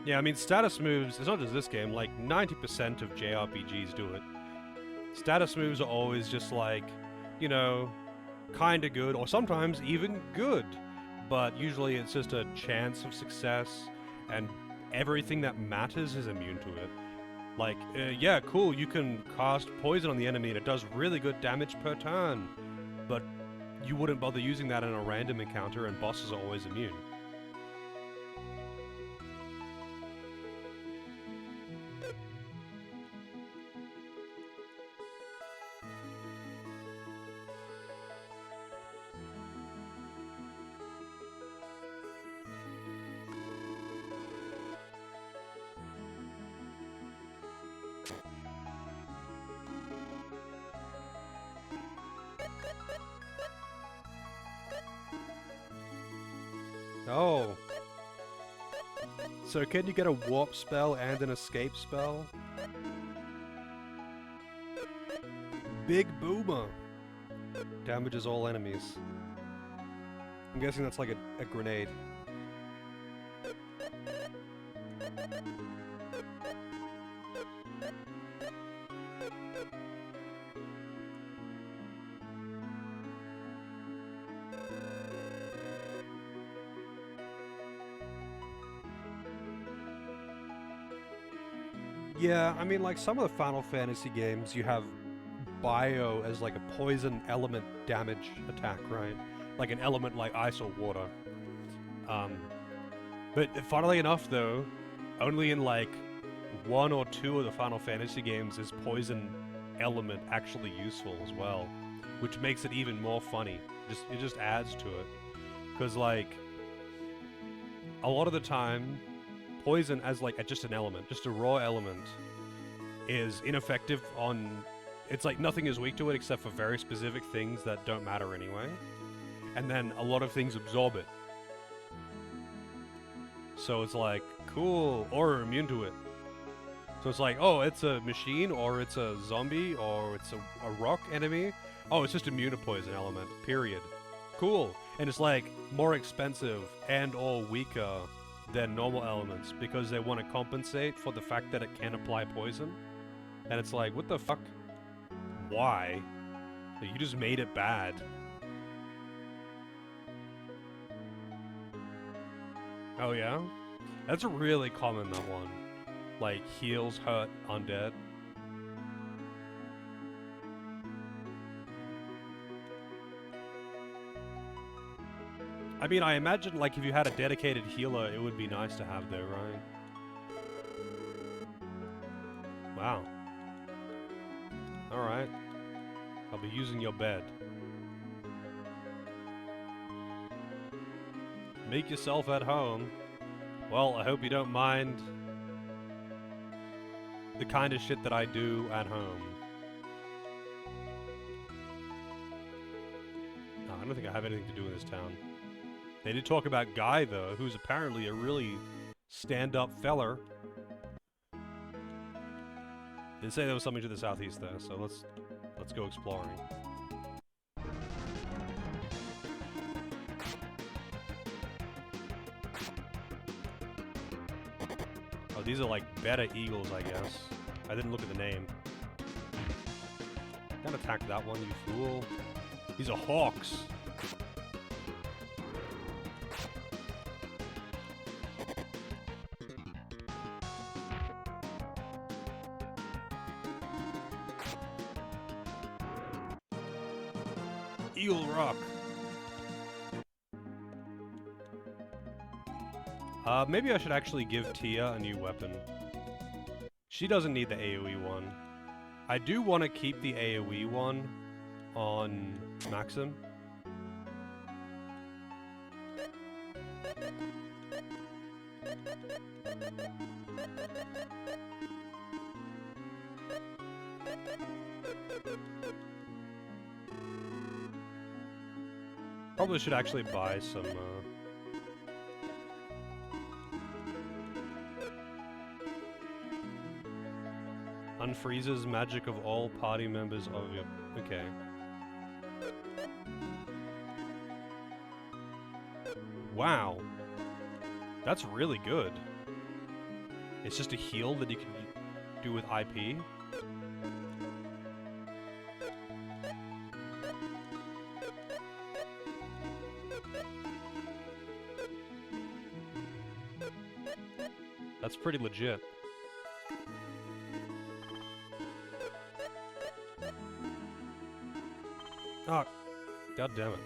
Yeah, I mean, status moves, it's not just this game, like 90% of JRPGs do it. Status moves are always just like, you know, kinda good, or sometimes even good. But usually it's just a chance of success, and everything that matters is immune to it. Like, yeah, cool, you can cast poison on the enemy and it does really good damage per turn, but you wouldn't bother using that in a random encounter, and bosses are always immune. Oh. So can you get a warp spell and an escape spell? Big Boomer. Damages all enemies. I'm guessing that's like a grenade. Yeah, I mean, like, some of the Final Fantasy games, you have bio as, like, a poison element damage attack, right? Like an element like ice or water. But funnily enough, though, only in, like, 1 or 2 of the Final Fantasy games is poison element actually useful as well, which makes it even more funny. It just adds to it. Because, like, a lot of the time, poison as, like, just an element, just a raw element, is ineffective on... It's like nothing is weak to it except for very specific things that don't matter anyway. And then a lot of things absorb it. So it's like, cool, or immune to it. So it's like, oh, it's a machine, or it's a zombie, or it's a rock enemy. Oh, it's just immune to poison element, period. Cool. And it's like more expensive and or weaker than normal elements because they want to compensate for the fact that it can apply poison. And it's like, what the fuck? Why? You just made it bad. Oh yeah? That's really common, that one. Like, heals hurt undead. I mean, I imagine, like, if you had a dedicated healer, it would be nice to have there, right? Wow. Alright. I'll be using your bed. Make yourself at home. Well, I hope you don't mind the kind of shit that I do at home. No, I don't think I have anything to do in this town. They did talk about Guy, though, who's apparently a really stand-up feller. They say there was something to the southeast, though, so let's go exploring. Oh, these are like beta eagles, I guess. I didn't look at the name. Can't attack that one, you fool. These are hawks. Eagle Rock. Maybe I should actually give Tia a new weapon. She doesn't need the AoE one. I do want to keep the AoE one on Maxim. Probably should actually buy some, unfreezes magic of all party members of your... Okay. Wow. That's really good. It's just a heal that you can do with IP. That's pretty legit. Oh, god damn it.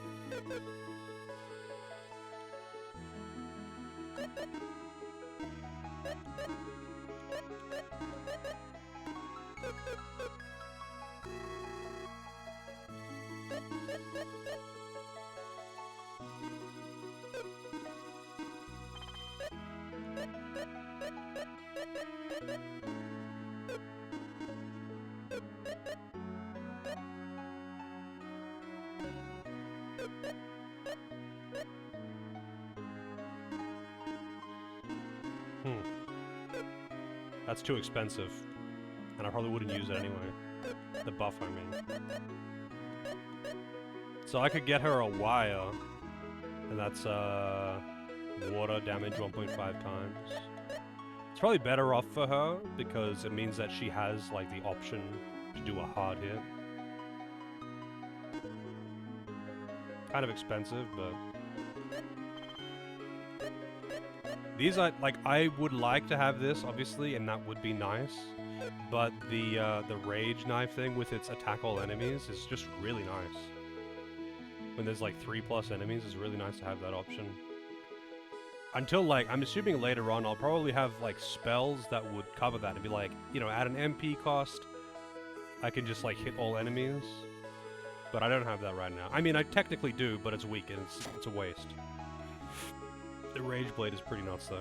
That's too expensive. And I probably wouldn't use it anyway. The buff, I mean. So I could get her a wire. And that's, water damage 1.5 times. It's probably better off for her, because it means that she has, like, the option to do a hard hit. Kind of expensive, but... These are, like, I would like to have this, obviously, and that would be nice. But the rage knife thing with its attack all enemies is just really nice. When there's, like, 3+ enemies, it's really nice to have that option. Until, like, I'm assuming later on I'll probably have, like, spells that would cover that and be like, you know, at an MP cost, I can just, like, hit all enemies. But I don't have that right now. I mean, I technically do, but it's weak and it's a waste. The Rage Blade is pretty nuts, though.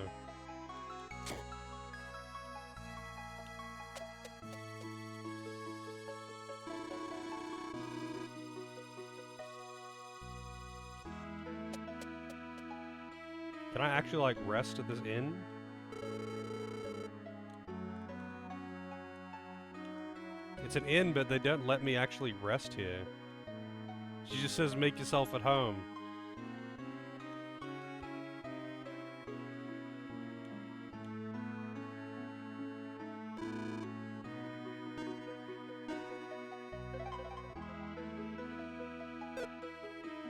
Can I actually, like, rest at this inn? It's an inn, but they don't let me actually rest here. She just says, make yourself at home.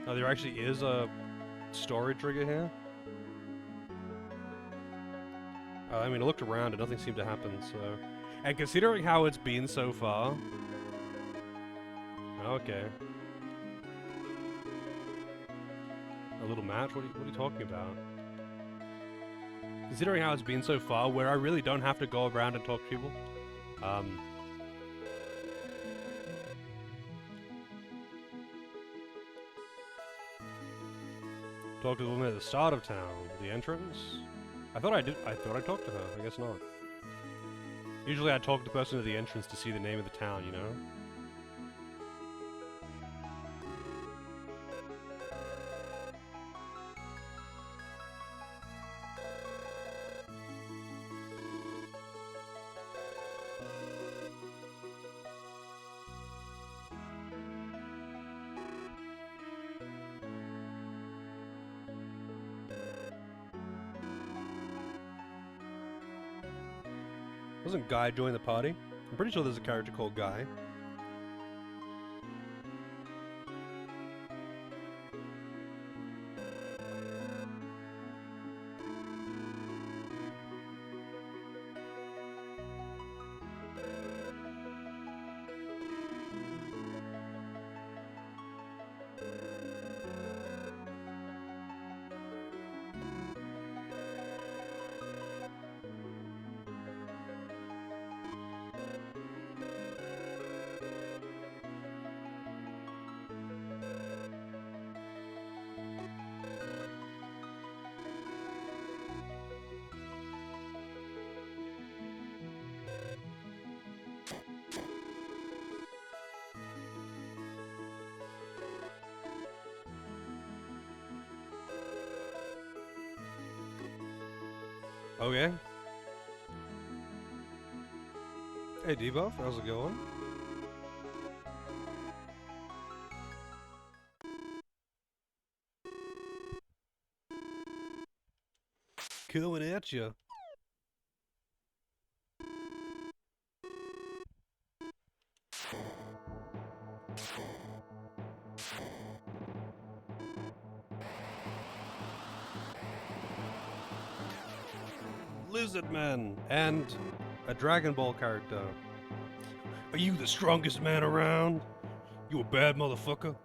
Oh, there actually is a story trigger here? I mean, I looked around and nothing seemed to happen, so... And considering how it's been so far... Okay. A little match? What are you talking about? Considering how it's been so far, where I really don't have to go around and talk to people, talk to the woman at the start of town, the entrance? I thought I talked to her, I guess not. Usually I talk to the person at the entrance to see the name of the town, you know? Doesn't Guy join the party? I'm pretty sure there's a character called Guy. Okay. Hey Debuff, how's it going? Coming at you. lizard men, and a Dragon Ball character. Are you the strongest man around? You a bad motherfucker?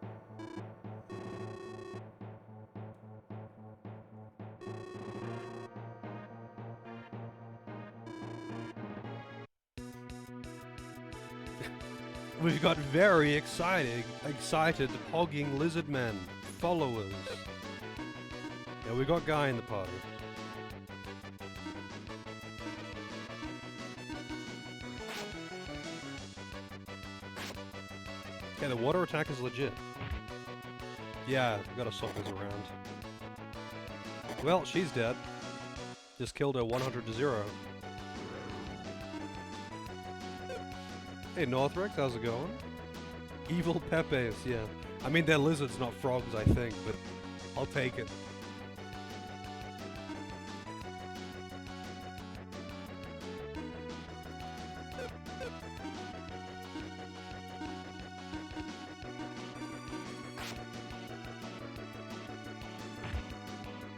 We've got very excited hogging lizard men, followers. Yeah, we got Guy in the party. Okay, the water attack is legit. Yeah, we gotta swap those around. Well, she's dead. Just killed her 100-0. Hey Northrex, how's it going? Evil Pepes, yeah. I mean, they're lizards, not frogs, I think, but I'll take it.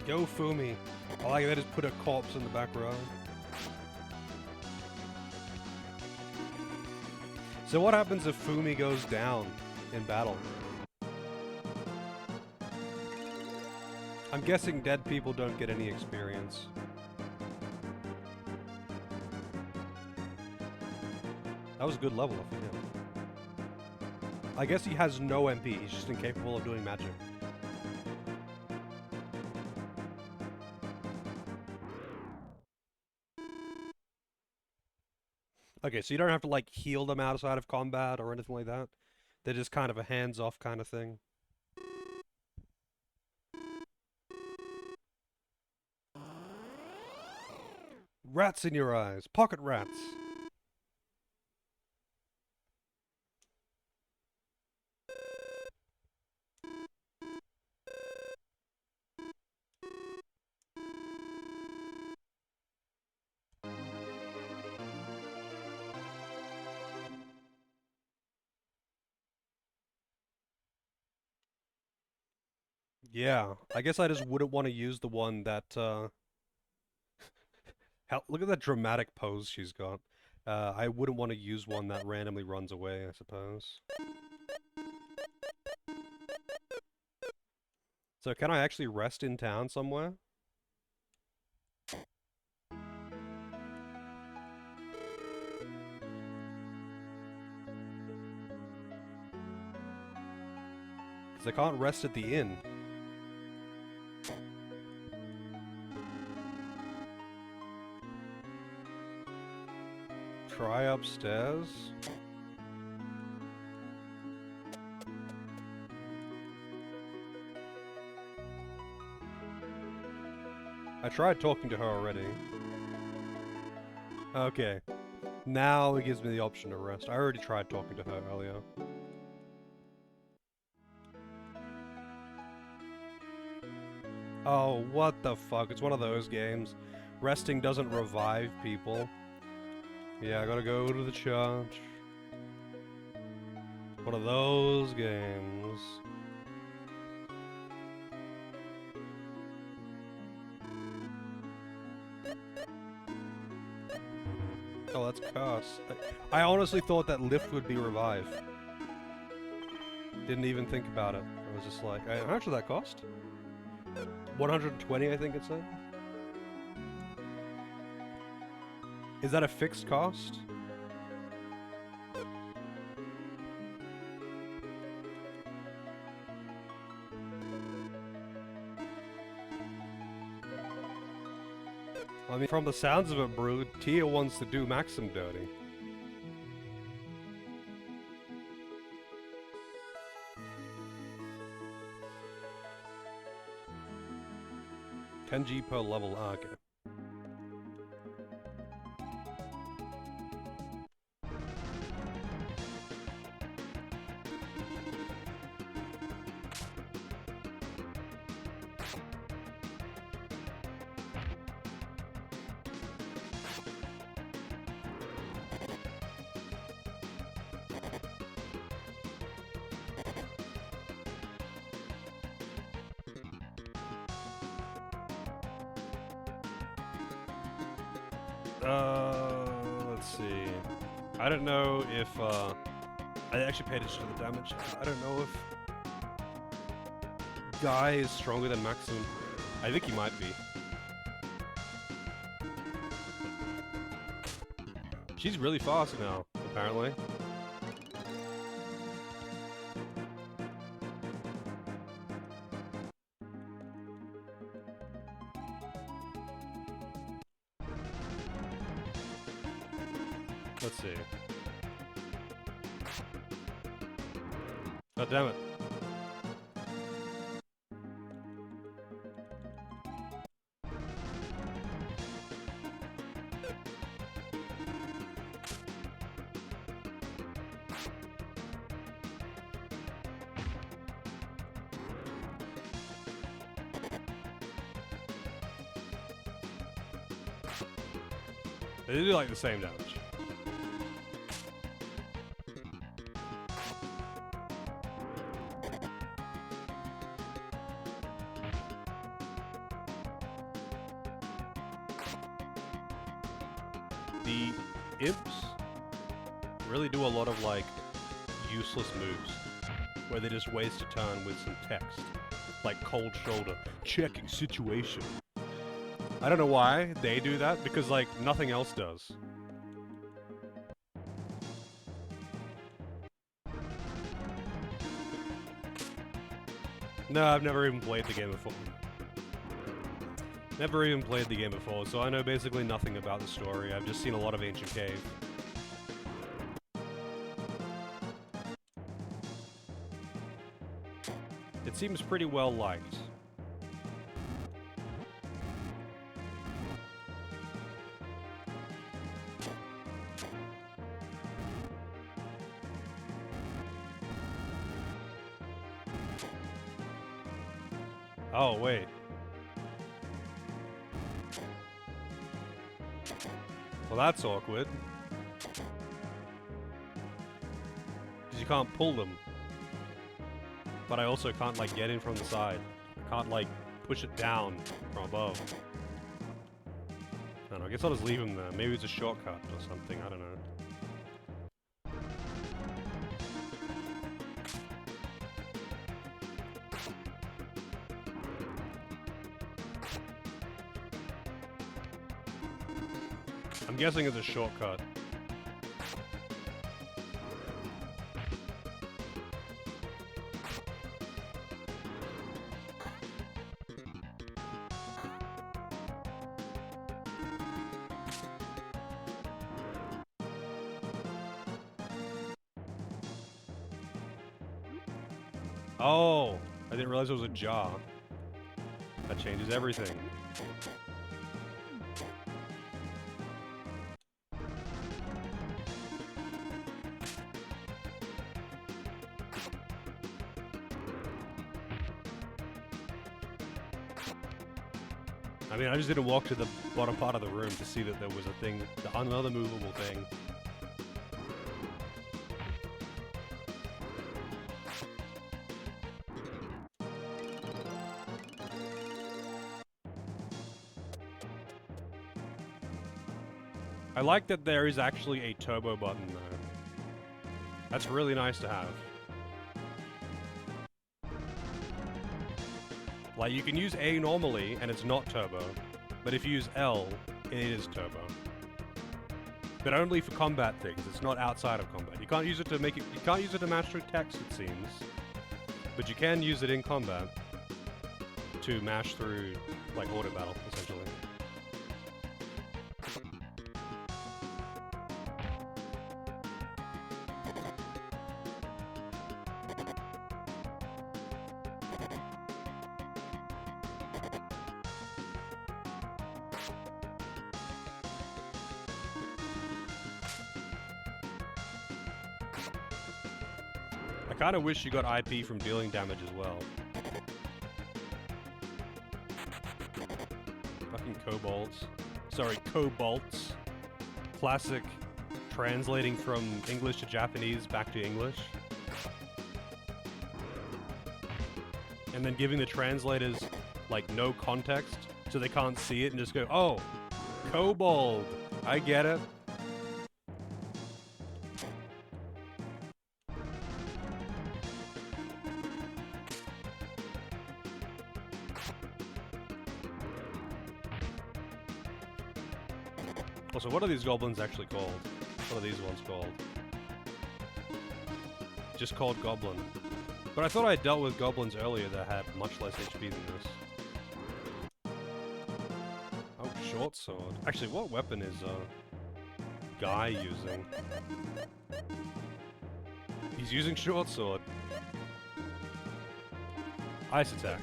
Go Fumi. I like that, just put a corpse in the back row. So what happens if Fumi goes down in battle? I'm guessing dead people don't get any experience. That was a good level up for him. I guess he has no MP, he's just incapable of doing magic. Okay, so you don't have to, like, heal them outside of combat or anything like that? They're just kind of a hands-off kind of thing? Rats in your eyes! Pocket rats! Yeah, I guess I just wouldn't want to use the one that, look at that dramatic pose she's got. I wouldn't want to use one that randomly runs away, I suppose. So can I actually rest in town somewhere? Because I can't rest at the inn. Try upstairs? I tried talking to her already. Okay. Now it gives me the option to rest. I already tried talking to her earlier. Oh, what the fuck? It's one of those games. Resting doesn't revive people. Yeah, I gotta go to the church. One of those games. Oh, that's cursed. I honestly thought that lift would be revive. Didn't even think about it. I was just like, how much did that cost? 120, I think it said. Is that a fixed cost? I mean, from the sounds of it, Brood, Tia wants to do Maxim dirty. $10G per level, okay. Let's see. I don't know if, I actually paid attention to the damage. I don't know if Guy is stronger than Maximum. I think he might be. She's really fast now, apparently. Let's see. God damn it. They do like the same damage. The imps really do a lot of like useless moves where they just waste a turn with some text, like cold shoulder, checking situation. I don't know why they do that, because like nothing else does. No, I've never even played the game before. Never even played the game before, so I know basically nothing about the story. I've just seen a lot of Ancient Cave. It seems pretty well liked. Oh, wait. Well, that's awkward. Because you can't pull them. But I also can't, like, get in from the side. I can't, like, push it down from above. I don't know, I guess I'll just leave him there. Maybe it's a shortcut or something, I don't know. I'm guessing it's a shortcut. Oh, I didn't realize it was a jar. That changes everything. I mean, I just didn't walk to the bottom part of the room to see that there was a thing, another movable thing. I like that there is actually a turbo button though. That's really nice to have. Like, you can use A normally, and it's not turbo. But if you use L, it is turbo. But only for combat things, it's not outside of combat. You can't use it to make it, you can't use it to mash through text, it seems. But you can use it in combat to mash through, like, auto battle, essentially. I kind of wish you got IP from dealing damage as well. Fucking kobolds. Sorry, kobolds. Classic translating from English to Japanese back to English. And then giving the translators, like, no context, so they can't see it and just go, oh, kobold. I get it. Also, what are these goblins actually called? What are these ones called? Just called goblin. But I thought I dealt with goblins earlier that had much less HP than this. Oh, short sword. Actually, what weapon is Guy using? He's using short sword. Ice attack.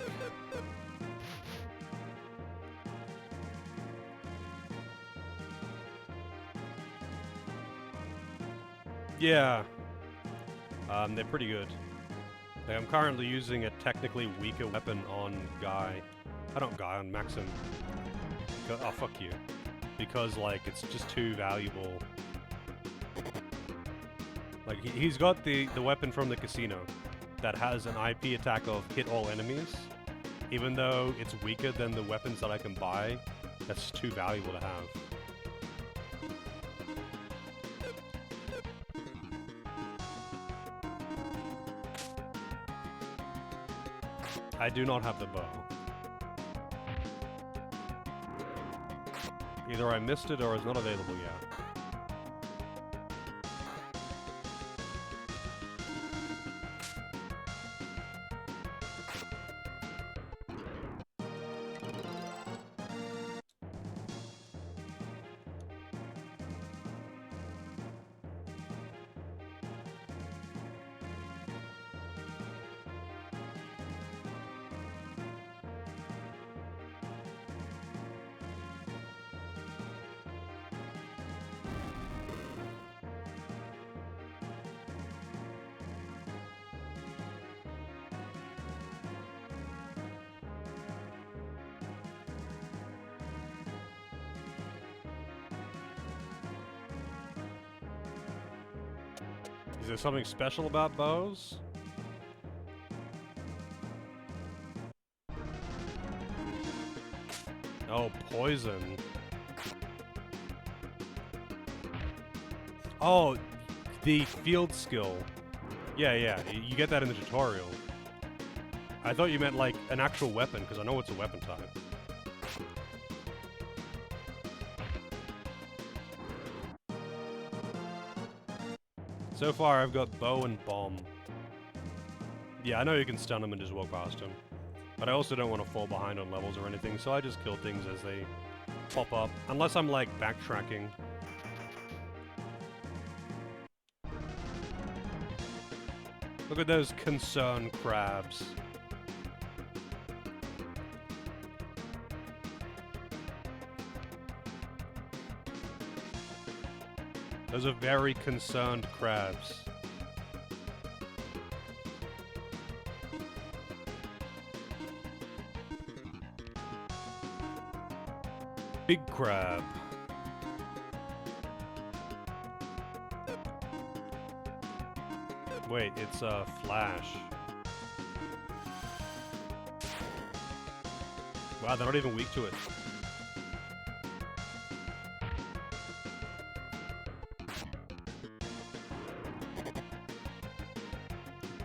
Yeah. They're pretty good. Like, I'm currently using a technically weaker weapon on Guy. On Maxim. Oh, fuck you. Because, like, it's just too valuable. Like, he's got the weapon from the casino that has an IP attack of hit all enemies. Even though it's weaker than the weapons that I can buy, that's too valuable to have. I do not have the bow. Either I missed it or it's not available yet. Is there something special about bows? Oh, poison. Oh, the field skill. Yeah, you get that in the tutorial. I thought you meant like an actual weapon, because I know it's a weapon type. So far, I've got bow and bomb. Yeah, I know you can stun him and just walk past him. But I also don't want to fall behind on levels or anything, so I just kill things as they pop up. Unless I'm, like, backtracking. Look at those concern crabs. Those are very concerned crabs. Big crab. Wait, it's Flash. Wow, they're not even weak to it.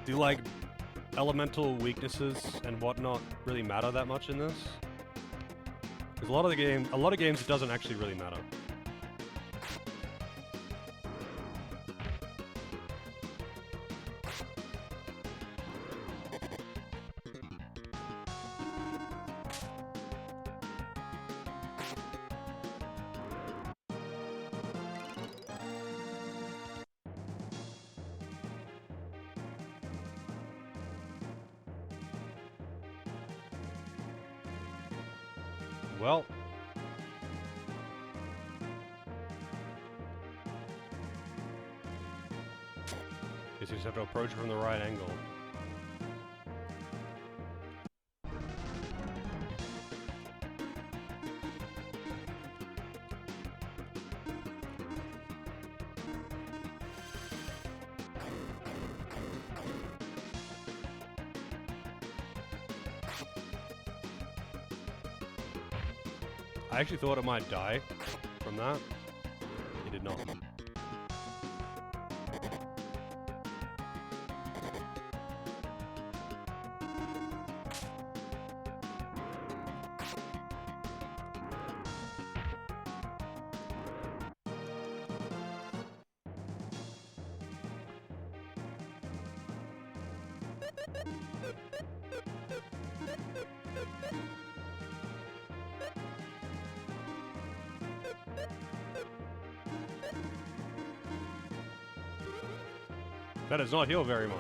Do like elemental weaknesses and whatnot really matter that much in this? Because a lot of games it doesn't actually really matter. Well, guess you just have to approach it from the right angle. I actually thought it might die from that. It did not. That does not heal very much.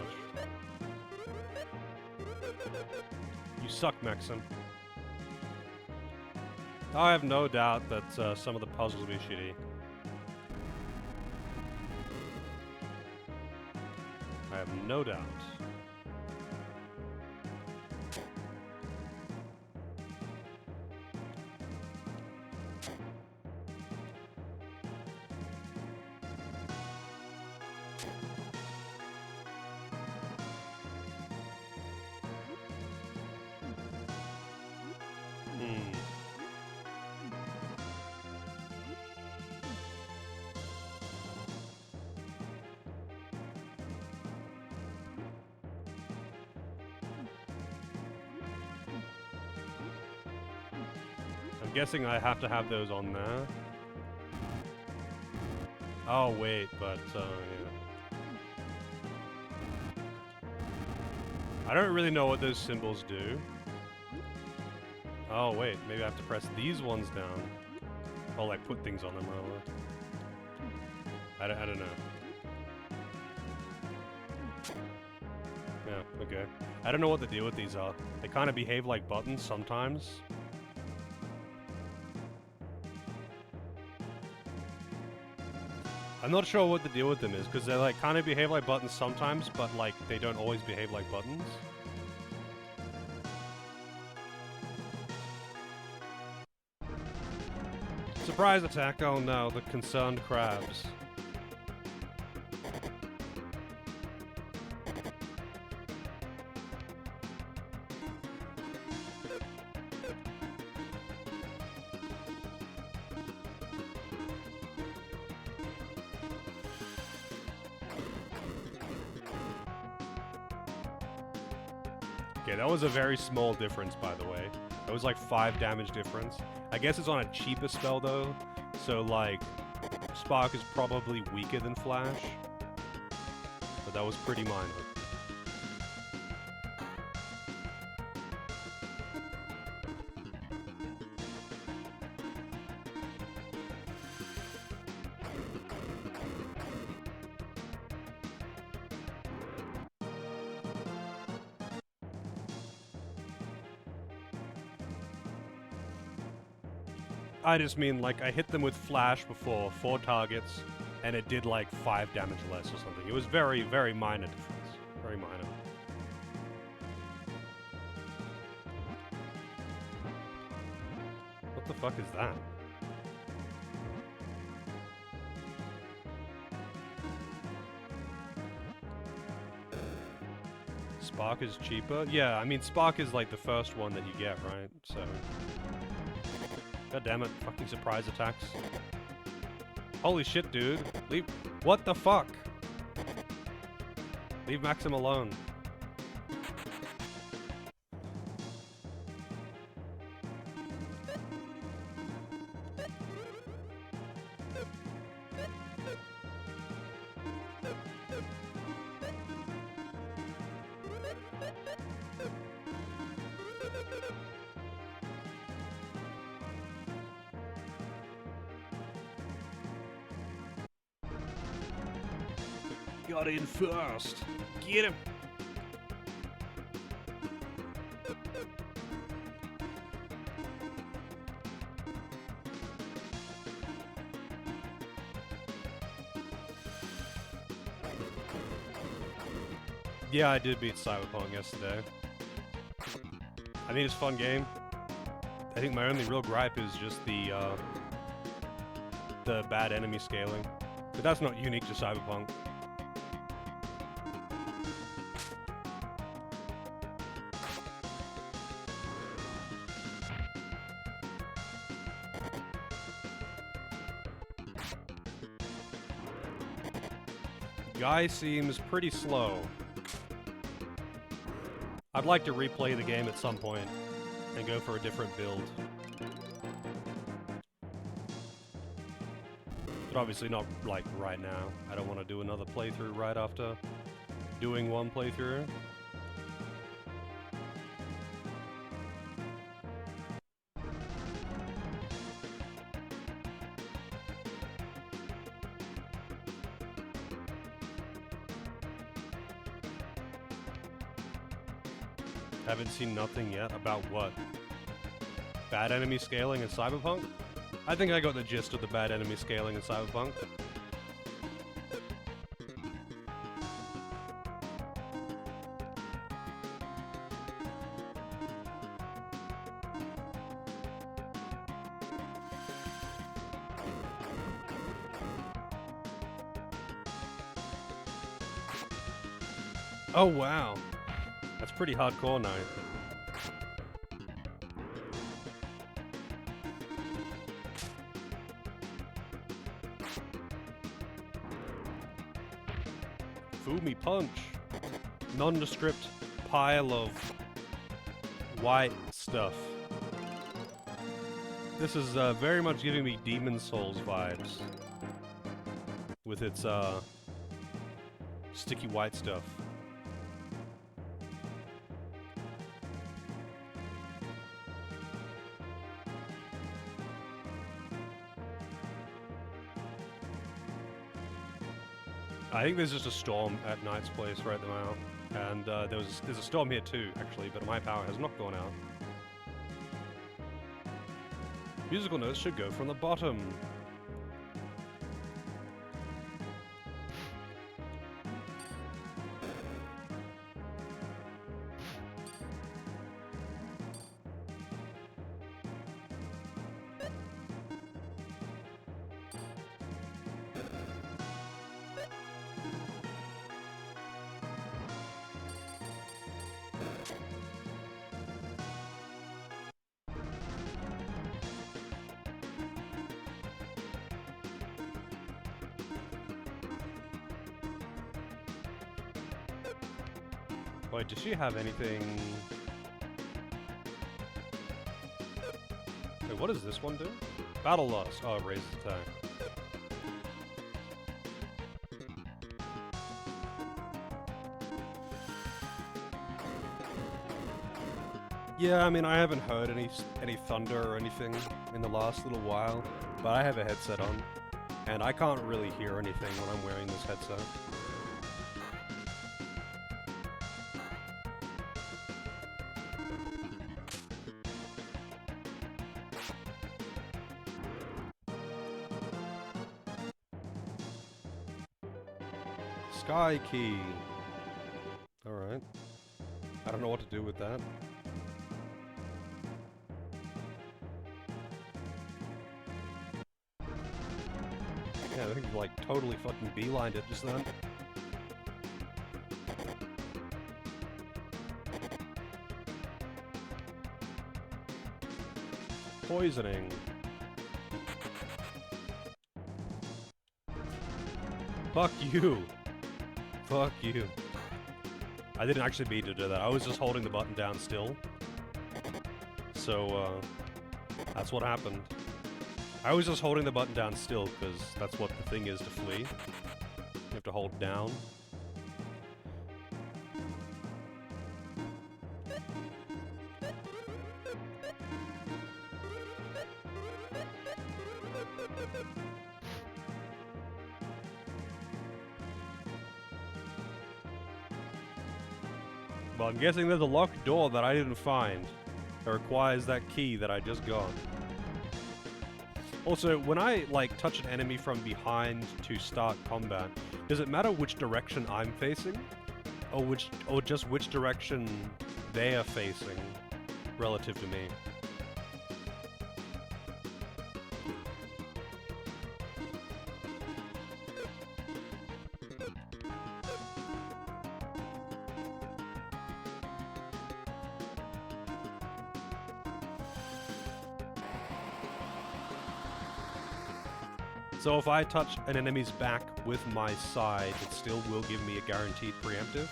You suck, Maxim. I have no doubt that some of the puzzles will be shitty. I have no doubt. I'm guessing I have to have those on there. Oh wait, but yeah. I don't really know what those symbols do. Oh wait, maybe I have to press these ones down. Or like put things on them rather. I don't know. Yeah, okay. I don't know what the deal with these are. They kind of behave like buttons sometimes. I'm not sure what the deal with them is, because they like kind of behave like buttons sometimes, but like they don't always behave like buttons. Surprise attack! Oh no, the concerned crabs. Okay, that was a very small difference, by the way. That was like 5 damage difference. I guess it's on a cheaper spell, though. So, like, Spark is probably weaker than Flash. But that was pretty minor. I just mean, like, I hit them with Flash before, 4 targets, and it did, like, 5 damage less or something. It was very, very minor difference. Very minor. What the fuck is that? Spark is cheaper? Yeah, I mean, Spark is, like, the first one that you get, right? So... God damn it, fucking surprise attacks. Holy shit, dude. Leave- What the fuck? Leave Maxim alone. Got in first. Get him. Yeah, I did beat Cyberpunk yesterday. I mean, it's a fun game. I think my only real gripe is just the bad enemy scaling. But that's not unique to Cyberpunk. Guy seems pretty slow. I'd like to replay the game at some point and go for a different build. But obviously not, like, right now. I don't want to do another playthrough right after doing one playthrough. Haven't seen nothing yet about what? Bad enemy scaling in Cyberpunk? I think I got the gist of the bad enemy scaling in Cyberpunk. Oh wow. That's pretty hardcore now. Fumi punch. Nondescript pile of white stuff. This is very much giving me Demon Souls vibes. With its sticky white stuff. I think there's just a storm at Knight's place right now, and there's a storm here too, actually, but my power has not gone out. Musical notes should go from the bottom. Wait, does she have anything? Wait, what does this one do? Battle loss. Oh, it raises attack. Yeah, I mean, I haven't heard any thunder or anything in the last little while, but I have a headset on, and I can't really hear anything when I'm wearing this headset. Sky key. Alright. I don't know what to do with that. Yeah, I think you like totally fucking beelined it just then. Poisoning. Fuck you. Fuck you. I didn't actually mean to do that. I was just holding the button down still. So, that's what happened. I was just holding the button down still, because that's what the thing is to flee. You have to hold down. But I'm guessing there's a locked door that I didn't find that requires that key that I just got. Also, when I, like, touch an enemy from behind to start combat, does it matter which direction I'm facing? Or just which direction they are facing relative to me? So if I touch an enemy's back with my side, it still will give me a guaranteed preemptive?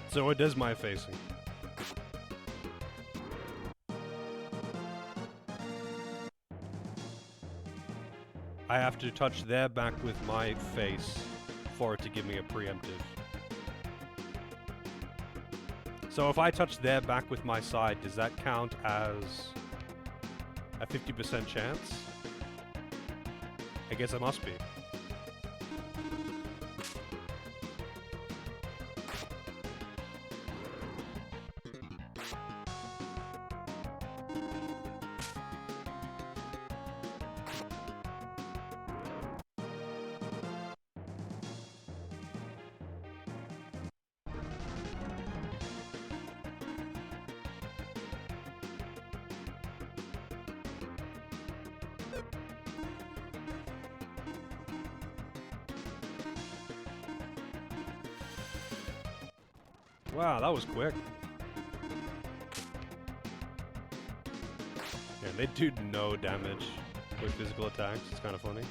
So it is my facing. I have to touch their back with my face for it to give me a preemptive. So if I touch their back with my side, does that count as a 50% chance? I guess it must be. Wow, that was quick. Yeah, they do no damage with physical attacks. It's kind of funny.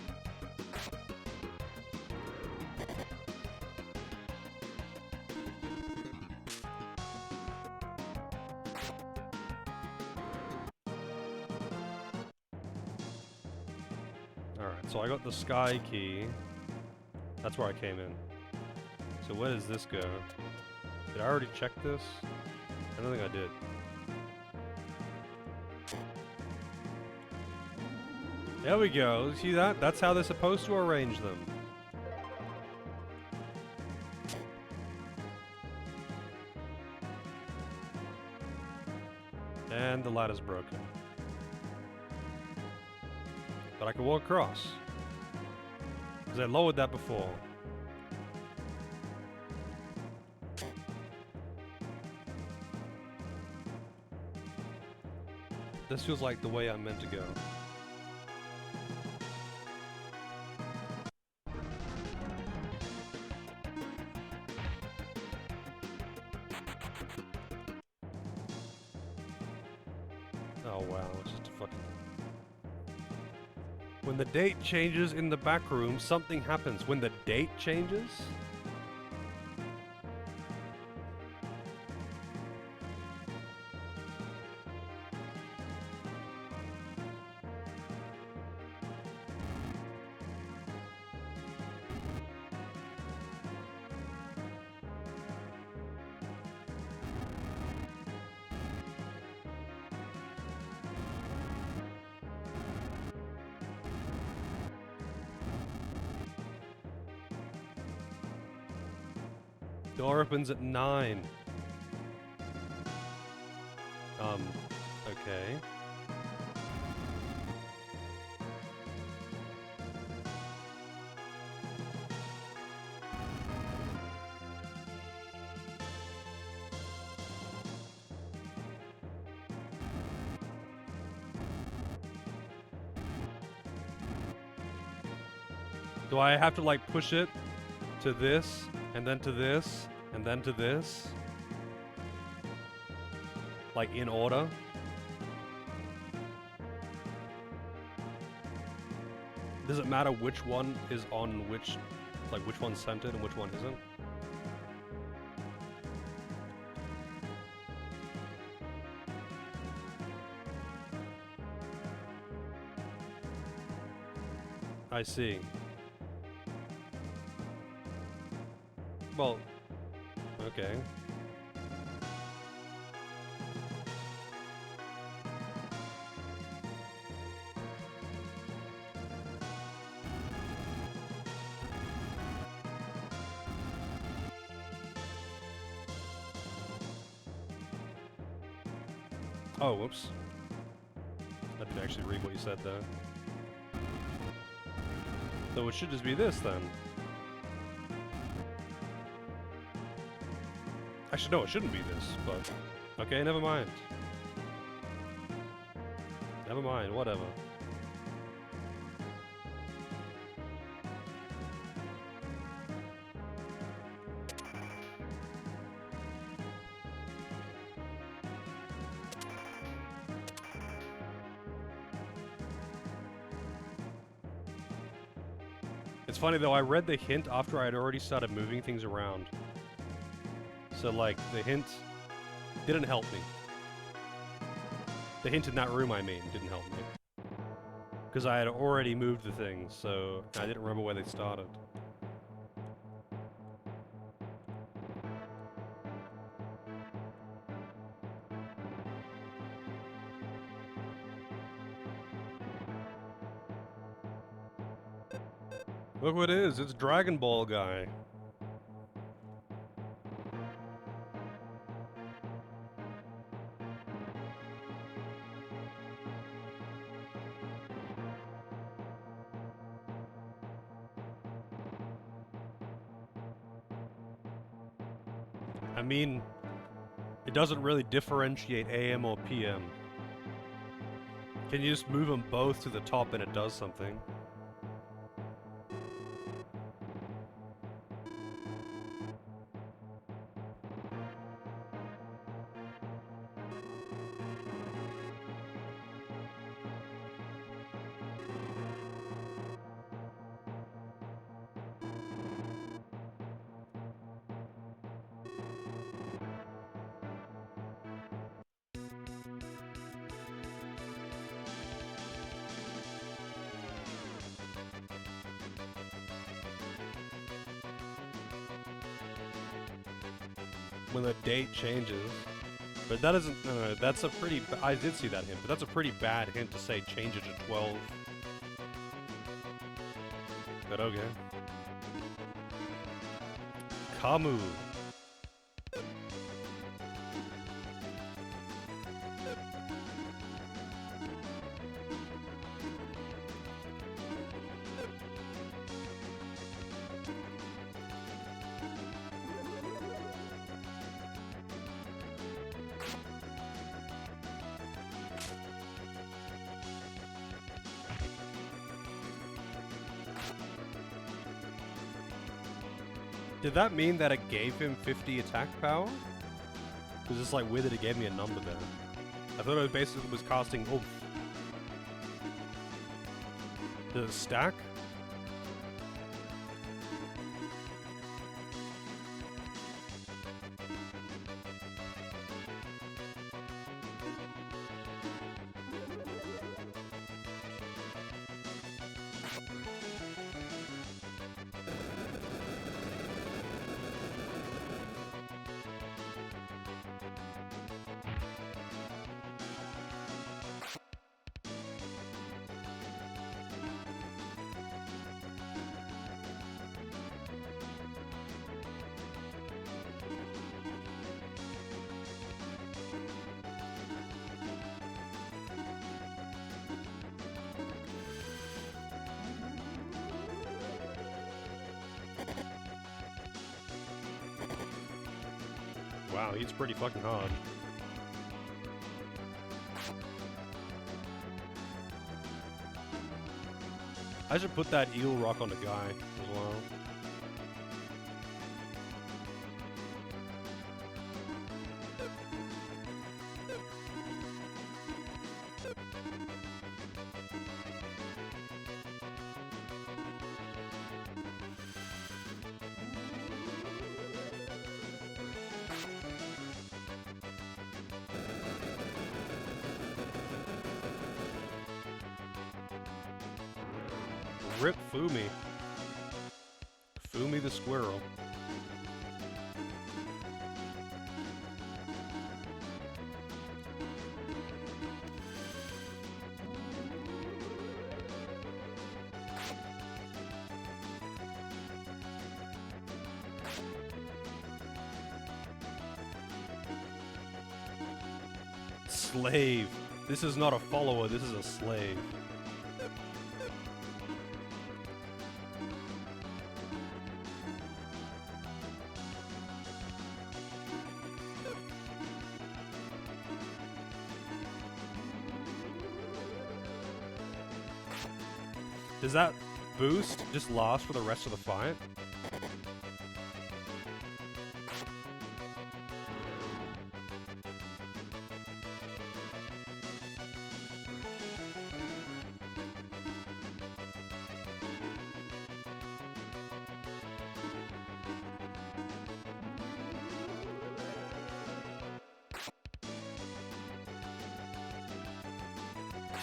Alright, so I got the sky key. That's where I came in. So where does this go? Did I already check this? I don't think I did. There we go. See that? That's how they're supposed to arrange them. And the ladder's broken. But I can walk across. Because I lowered that before. This feels like the way I'm meant to go. Oh wow, it's just a fucking... When the date changes in the back room, something happens. When the date changes? Door opens at 9. Okay. Do I have to like push it to this, and then to this, and then to this? Like in order? Does it matter which one is on which, like which one's centered and which one isn't? I see. Well, okay. Oh, whoops. I didn't actually read what you said there. So it should just be this then. Actually, no, it shouldn't be this, but... Okay, never mind. Never mind, whatever. It's funny though, I read the hint after I had already started moving things around. So like, the hint didn't help me. The hint in that room, I mean, didn't help me. Because I had already moved the things, so I didn't remember where they started. Look what it is, it's Dragon Ball guy. I mean, it doesn't really differentiate AM or PM. Can you just move them both to the top and it does something? When the date changes. But that isn't, no, that's a pretty, I did see that hint, but that's a pretty bad hint to say change it to 12. But okay. Kamu. Did that mean that it gave him 50 attack power? Because it's like weird that it gave me a number there. I thought it basically was casting oomph. Did it stack? Wow, he's pretty fucking hard. I should put that eel rock on the guy as well. Rip Fumi. Fumi the squirrel. Slave. This is not a follower, this is a slave. Does that boost just last for the rest of the fight?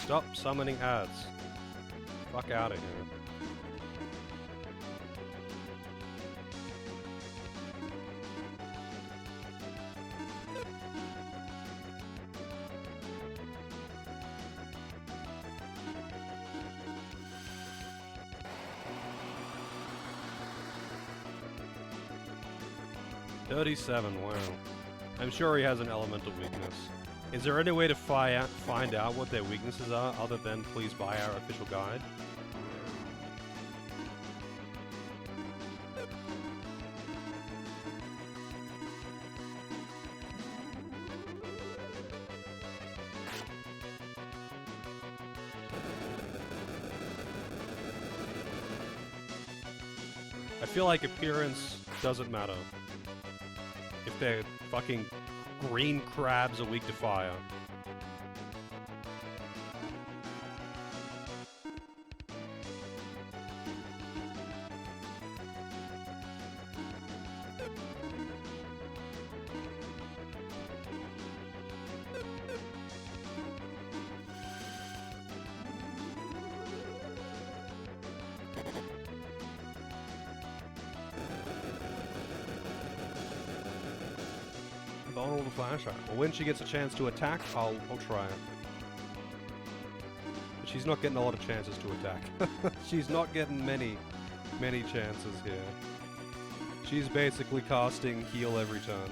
Stop summoning ads. Fuck out of here. $37, wow. I'm sure he has an elemental weakness. Is there any way to find out what their weaknesses are, other than please buy our official guide? I feel like appearance doesn't matter. If they're fucking green crabs are weak to fire. Vulnerable to flashlight. Well, when she gets a chance to attack, I'll try it. But she's not getting a lot of chances to attack. She's not getting many chances here. She's basically casting heal every turn.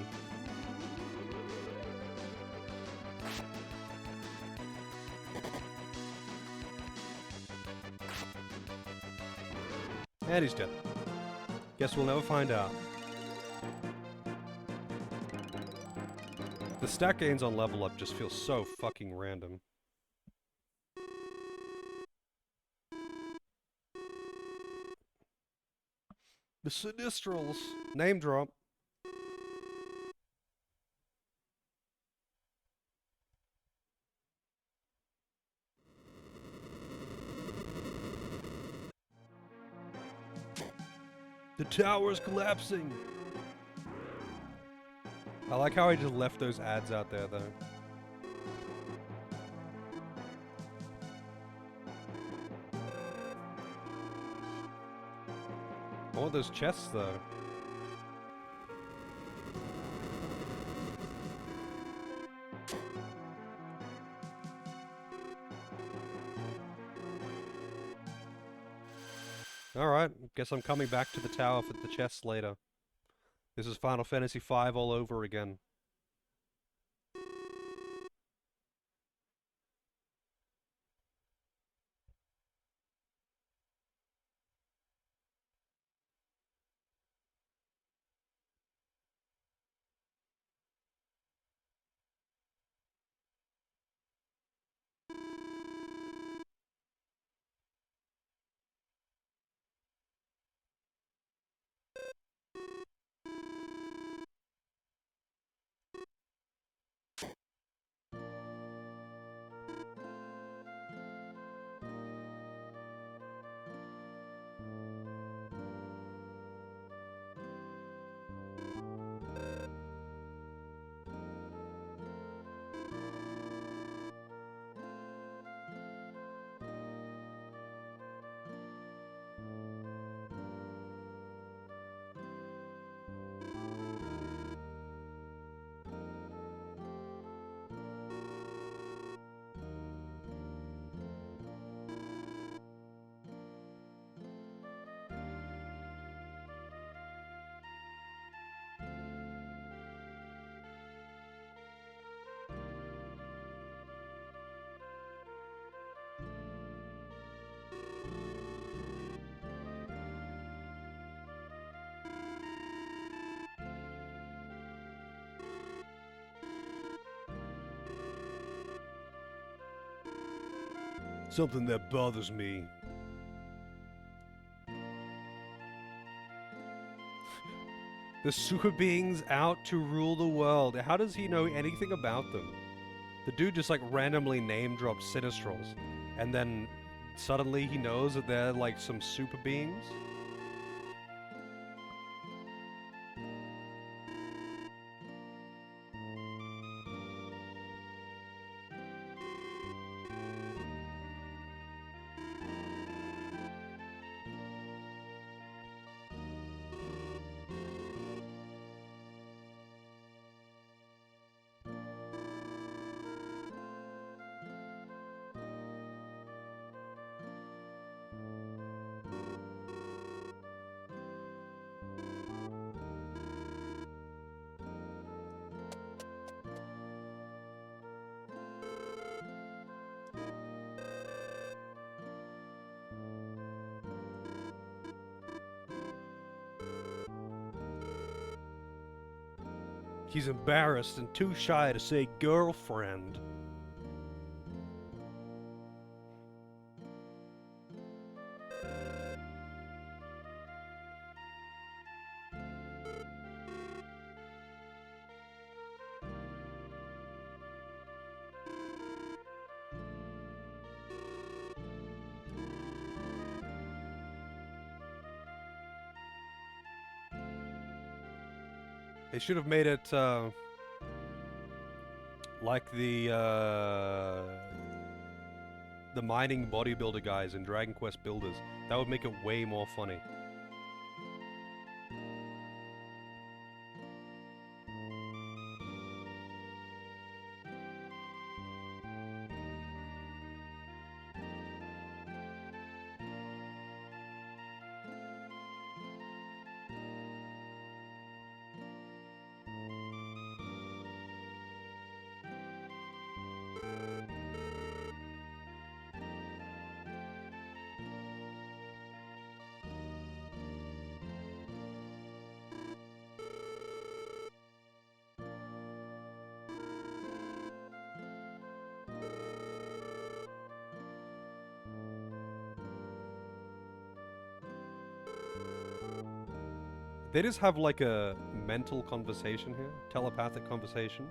And he's dead. Guess we'll never find out. The stat gains on level up just feel so fucking random. The Sinistrals! Name drop. The tower's collapsing! I like how I just left those ads out there, though. I want those chests, though. Alright, guess I'm coming back to the tower for the chests later. This is Final Fantasy V all over again. Something that bothers me The super beings out to rule the world. How does he know anything about them? The dude just like randomly name drops Sinistrals, and then suddenly he knows that they're like some super beings. He's embarrassed and too shy to say girlfriend. They should have made it like the mining bodybuilder guys in Dragon Quest Builders. That would make it way more funny. They just have like a mental conversation here, telepathic conversation.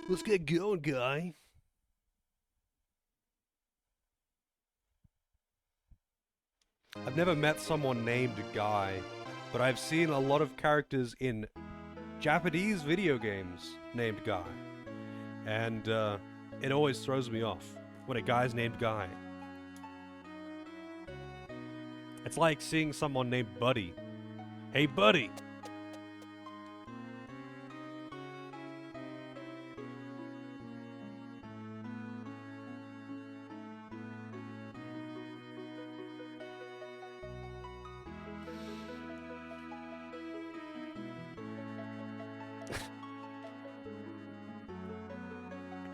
Let's get going, guy. I've never met someone named Guy, but I've seen a lot of characters in Japanese video games named Guy. And it always throws me off when a guy's named Guy. It's like seeing someone named Buddy. Hey, Buddy!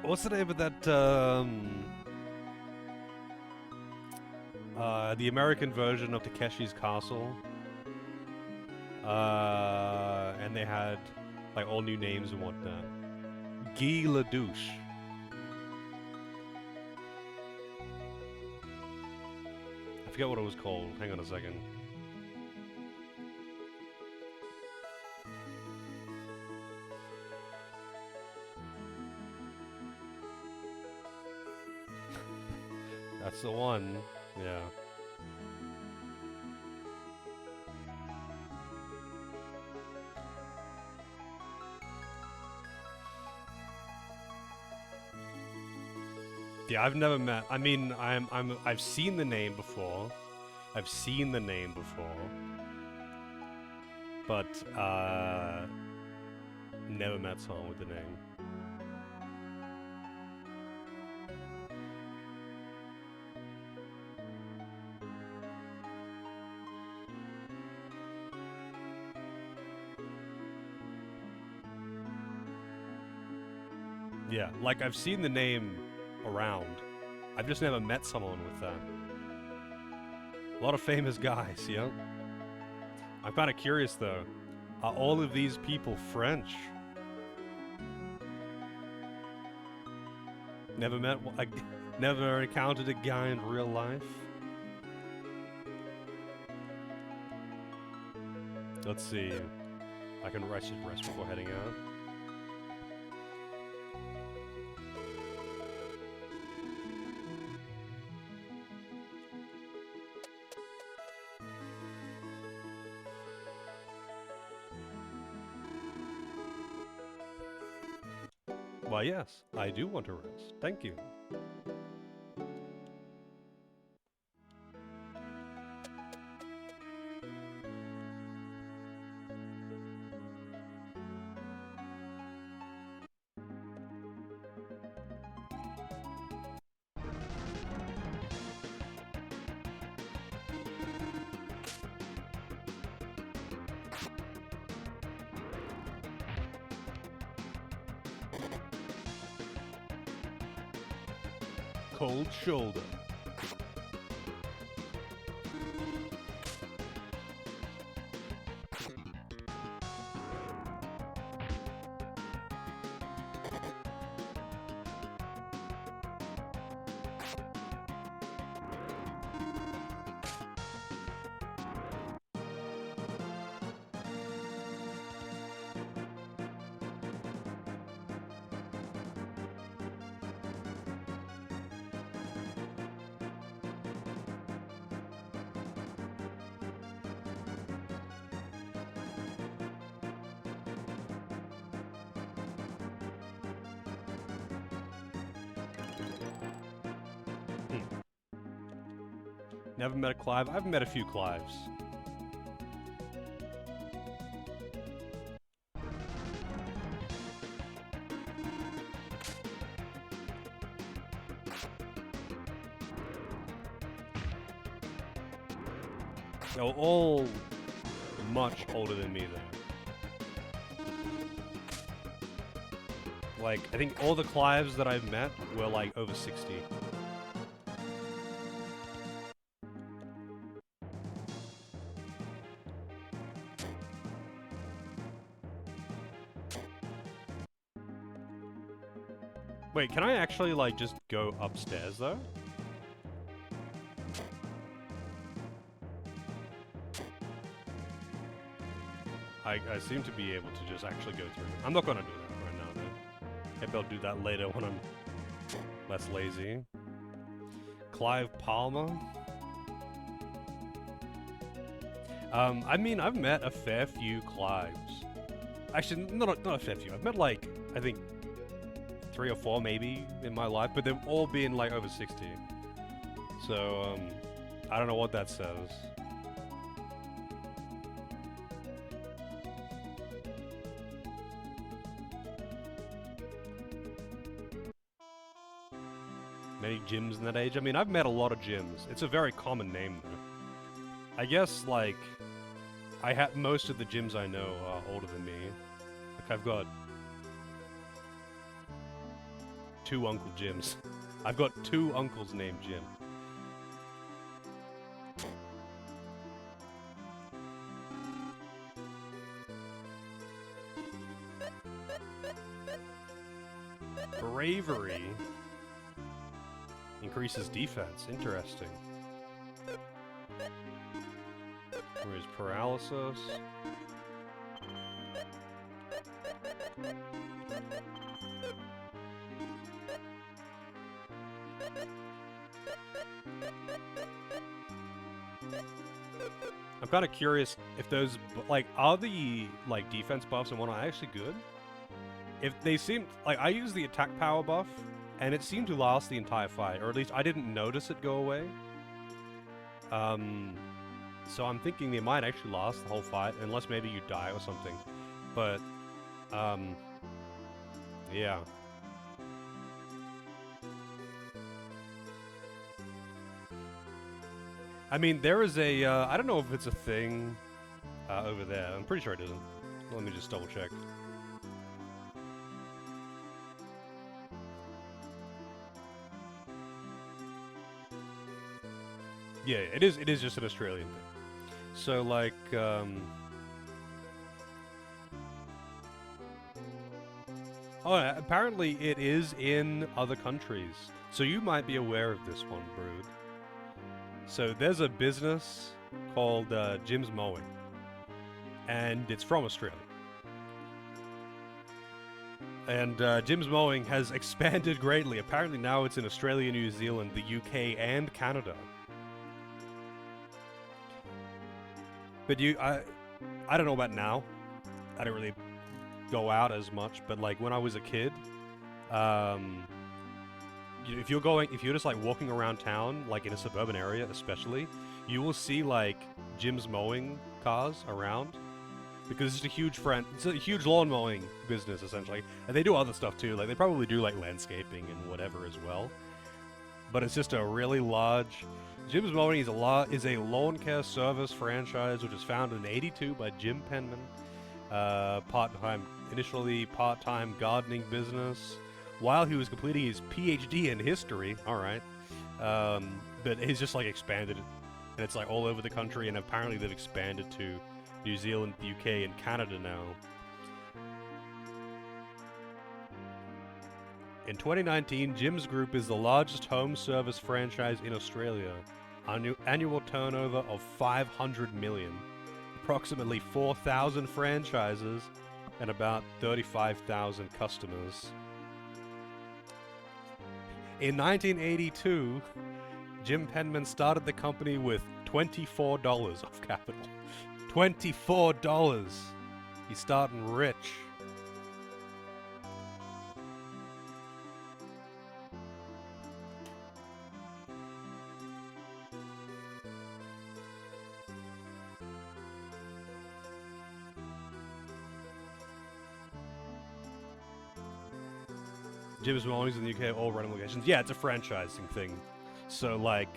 What's the name of that, the American version of Takeshi's Castle? And they had, like, all new names and whatnot. Guy Ledouche. I forget what it was called. Hang on a second. That's the one. Yeah. Yeah, I've never met. I mean, I've seen the name before. I've seen the name before. But never met someone with the name. Yeah, like I've seen the name around. I've just never met someone with that. A lot of famous guys, you know? I'm kind of curious though. Are all of these people French? Never never encountered a guy in real life? Let's see. I can rest before heading out. Why, yes, I do want to rest. Thank you. Cold shoulder. Never met a Clive. I've met a few Clives. They're all much older than me, though. Like, I think all the Clives that I've met were, like, over 60. Wait, can I actually, like, just go upstairs, though? I seem to be able to just actually go through. I'm not gonna do that right now, though. Maybe I'll do that later when I'm less lazy. Clive Palmer? I mean, I've met a fair few Clives. Actually, not a fair few. I've met, like, I think 3 or 4 maybe in my life, but they've all been like over 60. So, I don't know what that says. Many gyms in that age? I mean, I've met a lot of gyms. It's a very common name, though. I guess, like, most of the gyms I know are older than me. Like, I've got 2 Uncle Jims. I've got 2 uncles named Jim. Bravery increases defense. Interesting. Where's paralysis? I'm kind of curious if those, like, are the, like, defense buffs and whatnot actually good? If they seem, like, I use the attack power buff, and it seemed to last the entire fight, or at least I didn't notice it go away. So I'm thinking they might actually last the whole fight, unless maybe you die or something. But, yeah. I mean, there is a, I don't know if it's a thing over there. I'm pretty sure it isn't. Let me just double check. Yeah, it is. It is just an Australian thing. So like, oh, yeah, apparently it is in other countries. So you might be aware of this one, Brood. So there's a business called Jim's Mowing, and it's from Australia. And Jim's Mowing has expanded greatly. Apparently now it's in Australia, New Zealand, the UK, and Canada. But I don't know about now. I don't really go out as much. But like when I was a kid, um, if you're just like walking around town, like in a suburban area, especially, you will see like Jim's Mowing cars around. Because it's a huge lawn mowing business essentially, and they do other stuff too. Like they probably do like landscaping and whatever as well. But it's just a really large. Jim's Mowing is a lawn care service franchise which was founded in '82 by Jim Penman. Initially part-time gardening business, while he was completing his PhD in history. All right, but he's just like expanded it, and it's like all over the country, and apparently they've expanded to New Zealand, the UK, and Canada now. In 2019, Jim's Group is the largest home service franchise in Australia. Annual turnover of 500 million, approximately 4,000 franchises, and about 35,000 customers. In 1982, Jim Penman started the company with $24 of capital. $24. He's starting rich. Jim's Mowings in the UK, all running locations. Yeah, it's a franchising thing. So, like,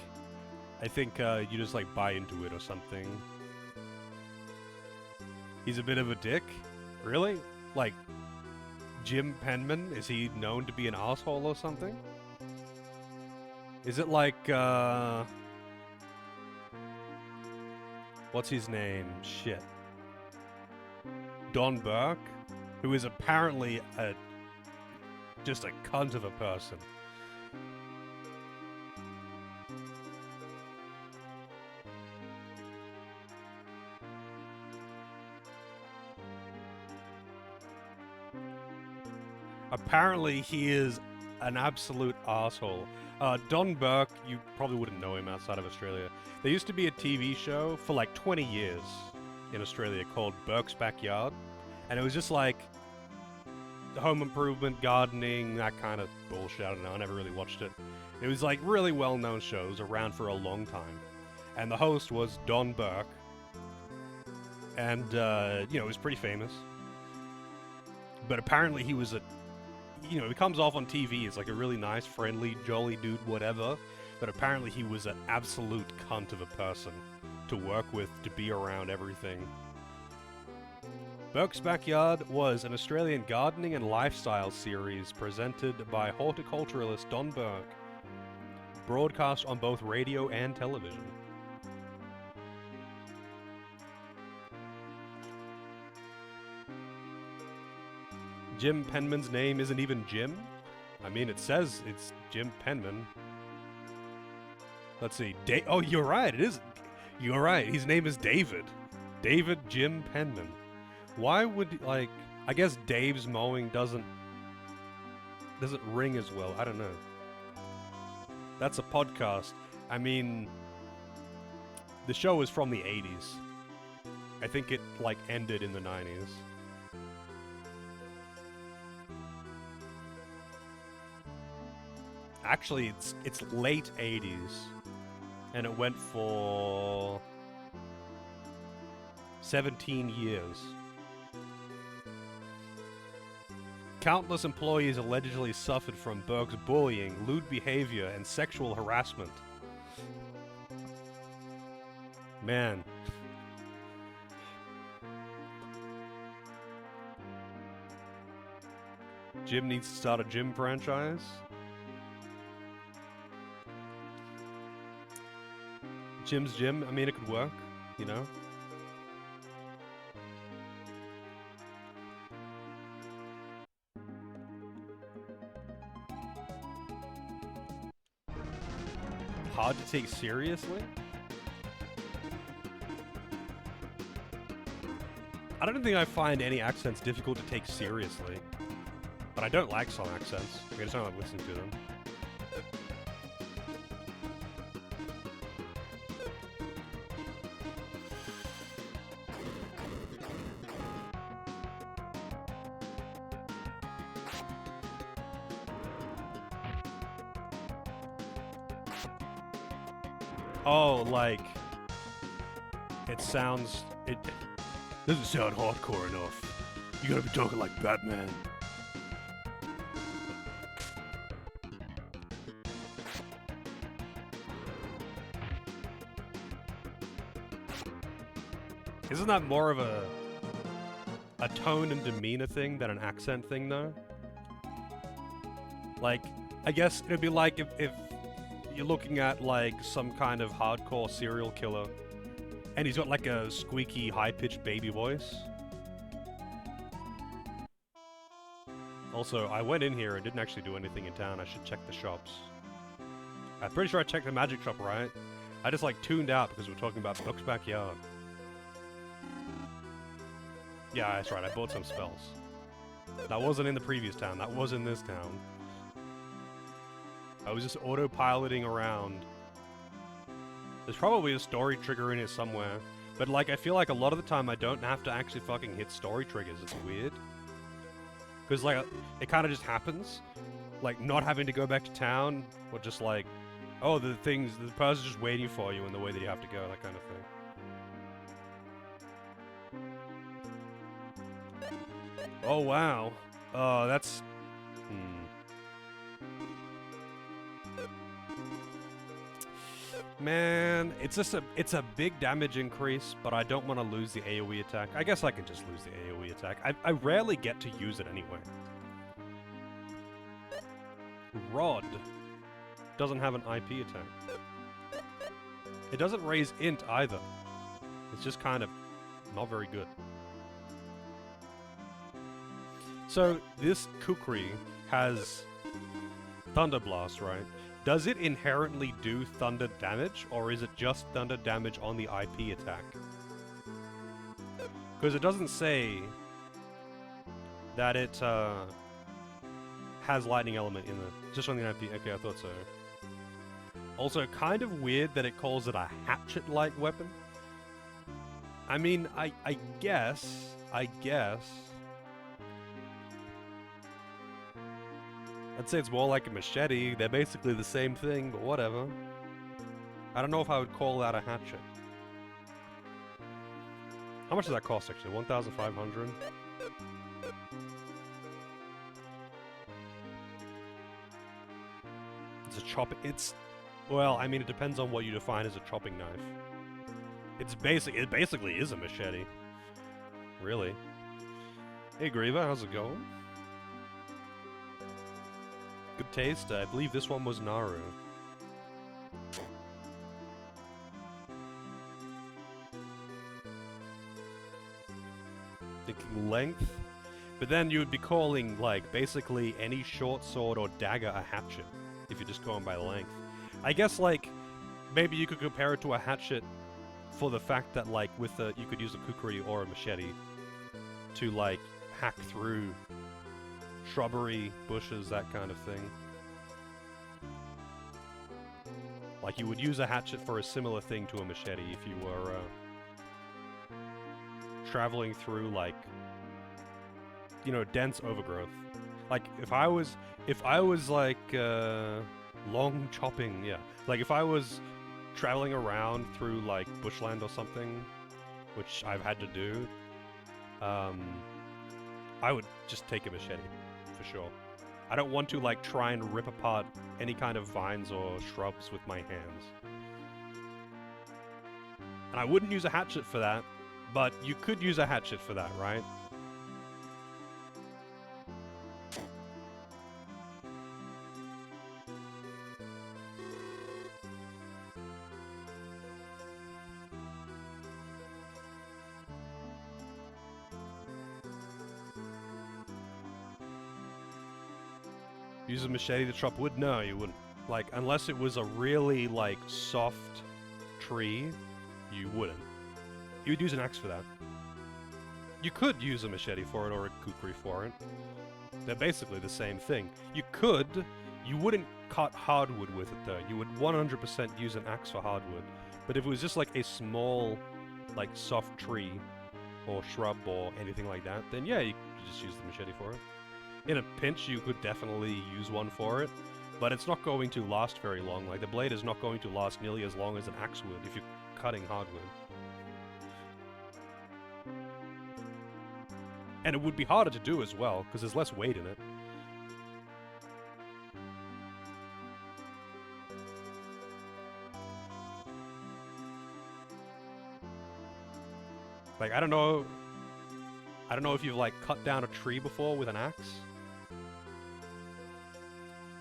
I think you just, like, buy into it or something. He's a bit of a dick? Really? Like, Jim Penman? Is he known to be an asshole or something? Is it like, what's his name? Shit. Don Burke? Who is apparently just a cunt of a person. Apparently, he is an absolute asshole. Don Burke, you probably wouldn't know him outside of Australia. There used to be a TV show for like 20 years in Australia called Burke's Backyard, and it was just like home improvement, gardening, that kind of bullshit. I don't know, I never really watched it. It was like really well-known shows around for a long time. And the host was Don Burke. And, you know, he was pretty famous. But apparently he was he comes off on TV as like a really nice, friendly, jolly dude, whatever. But apparently he was an absolute cunt of a person to work with, to be around, everything. Burke's Backyard was an Australian gardening and lifestyle series presented by horticulturalist Don Burke, broadcast on both radio and television. Jim Penman's name isn't even Jim? I mean, it says it's Jim Penman. Let's see. Oh, you're right. It is. You're right. His name is David. David Jim Penman. Why would, like, I guess Dave's Mowing doesn't ring as well. I don't know. That's a podcast. I mean, the show is from the 80s. I think it, like, ended in the 90s. Actually, it's late 80s. And it went for 17 years. Countless employees allegedly suffered from Burke's bullying, lewd behavior, and sexual harassment. Man. Jim needs to start a gym franchise? Jim's Jim. I mean, it could work, you know? Hard to take seriously? I don't think I find any accents difficult to take seriously. But I don't like some accents. I just don't like listening to them. Oh, like... It sounds... It doesn't sound hardcore enough. You gotta be talking like Batman. Isn't that more of a tone and demeanor thing than an accent thing, though? Like, I guess it'd be like if you're looking at, like, some kind of hardcore serial killer, and he's got, like, a squeaky, high-pitched baby voice. Also, I went in here and didn't actually do anything in town. I should check the shops. I'm pretty sure I checked the magic shop, right? I just, like, tuned out because we're talking about Book's backyard. Yeah, that's right, I bought some spells. That wasn't in the previous town, that was in this town. I was just autopiloting around. There's probably a story trigger in it somewhere, but like, I feel like a lot of the time I don't have to actually fucking hit story triggers, it's weird. Because like, it kind of just happens. Like, not having to go back to town, or just like, oh, the person's just waiting for you in the way that you have to go, that kind of thing. Oh, wow. That's... Man, it's just it's a big damage increase, but I don't want to lose the AoE attack. I guess I can just lose the AoE attack. I rarely get to use it anyway. Rod doesn't have an IP attack. It doesn't raise int either. It's just kind of not very good. So, this Kukri has Thunder Blast, right? Does it inherently do thunder damage, or is it just thunder damage on the IP attack? Because it doesn't say that it has lightning element in it, just on the IP. Okay, I thought so. Also, kind of weird that it calls it a hatchet-like weapon. I mean, I guess... I'd say it's more like a machete. They're basically the same thing, but whatever. I don't know if I would call that a hatchet. How much does that cost, actually? 1,500? It's a it's... Well, I mean, it depends on what you define as a chopping knife. It basically is a machete. Really. Hey, Griever, how's it going? Good taste. I believe this one was Naru. Thinking length. But then you would be calling, like, basically any short sword or dagger a hatchet, if you're just going by length. I guess, like, maybe you could compare it to a hatchet for the fact that, like, with a, you could use a kukri or a machete to, like, hack through shrubbery, bushes, that kind of thing. Like, you would use a hatchet for a similar thing to a machete if you were, traveling through, like, you know, dense overgrowth. Like, if I was, like, long chopping, yeah. Like, if I was traveling around through, like, bushland or something, which I've had to do, I would just take a machete, for sure. I don't want to, like, try and rip apart any kind of vines or shrubs with my hands. And I wouldn't use a hatchet for that, but you could use a hatchet for that, right? Use a machete to chop wood? No, you wouldn't. Like, unless it was a really, like, soft tree, you wouldn't. You would use an axe for that. You could use a machete for it or a kukri for it. They're basically the same thing. You could. You wouldn't cut hardwood with it, though. You would 100% use an axe for hardwood. But if it was just, like, a small, like, soft tree or shrub or anything like that, then yeah, you could just use the machete for it. In a pinch, you could definitely use one for it, but it's not going to last very long. Like, the blade is not going to last nearly as long as an axe would if you're cutting hardwood. And it would be harder to do as well, because there's less weight in it. Like, I don't know if you've, like, cut down a tree before with an axe.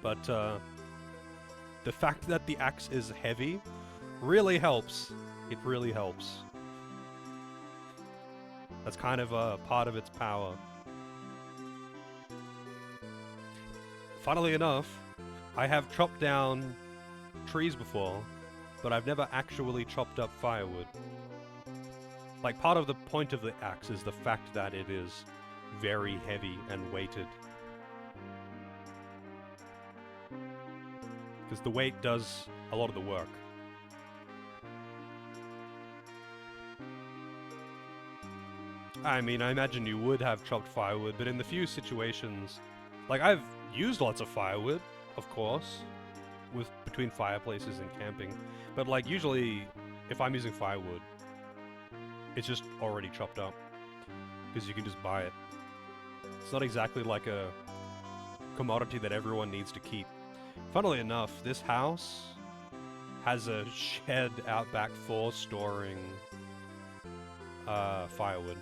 But, the fact that the axe is heavy really helps. It really helps. That's kind of a part of its power. Funnily enough, I have chopped down trees before, but I've never actually chopped up firewood. Like, part of the point of the axe is the fact that it is very heavy and weighted. Because the weight does a lot of the work. I mean, I imagine you would have chopped firewood, but in the few situations... Like, I've used lots of firewood, of course, between fireplaces and camping. But, like, usually, if I'm using firewood, it's just already chopped up. Because you can just buy it. It's not exactly like a commodity that everyone needs to keep. Funnily enough, this house has a shed out back for storing firewood.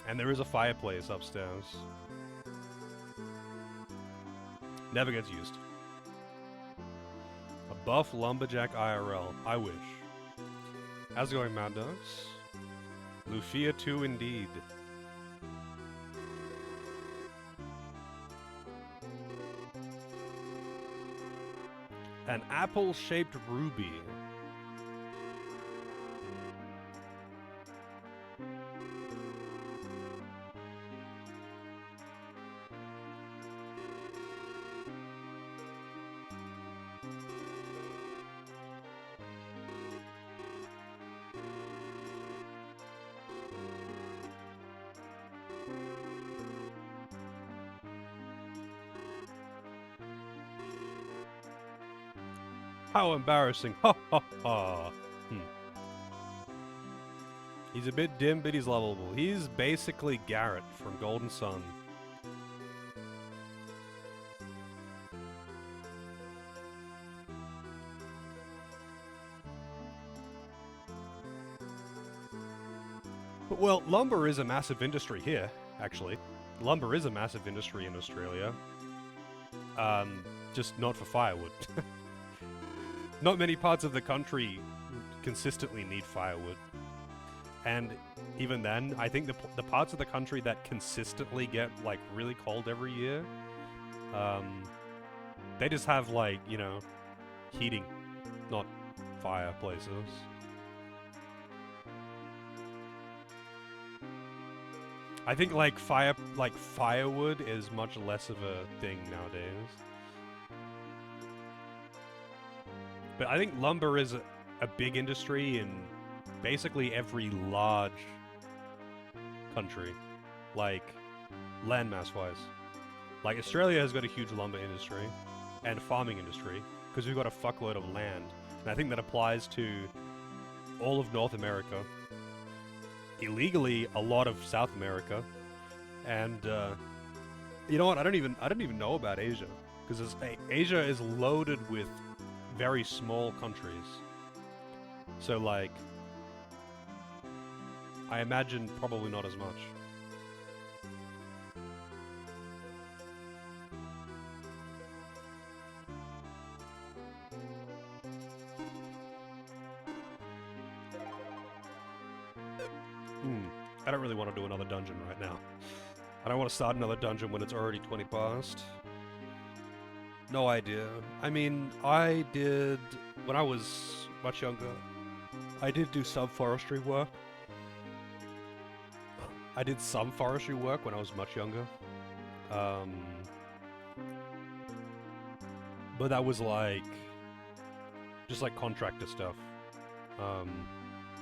And there is a fireplace upstairs. Never gets used. A buff lumberjack IRL. I wish. How's it going, Mad Dogs? Lufia 2 indeed. An apple-shaped ruby. How embarrassing. Ha ha ha. He's a bit dim, but he's lovable. He's basically Garrett from Golden Sun. Well, lumber is a massive industry here, actually. Lumber is a massive industry in Australia. Just not for firewood. Not many parts of the country consistently need firewood. And even then, I think the parts of the country that consistently get, like, really cold every year, they just have, like, you know, heating, not fireplaces. I think, like, firewood is much less of a thing nowadays. But I think lumber is a big industry in basically every large country, like, landmass-wise. Like, Australia has got a huge lumber industry and farming industry, because we've got a fuckload of land. And I think that applies to all of North America. Illegally, a lot of South America. And, you know what, I don't even know about Asia. Because Asia is loaded with very small countries. So, like, I imagine probably not as much. I don't really want to do another dungeon right now. I don't want to start another dungeon when it's already 20 past. No idea. I mean, I did... When I was much younger, I did do some forestry work. I did some forestry work when I was much younger. But that was like... just like contractor stuff.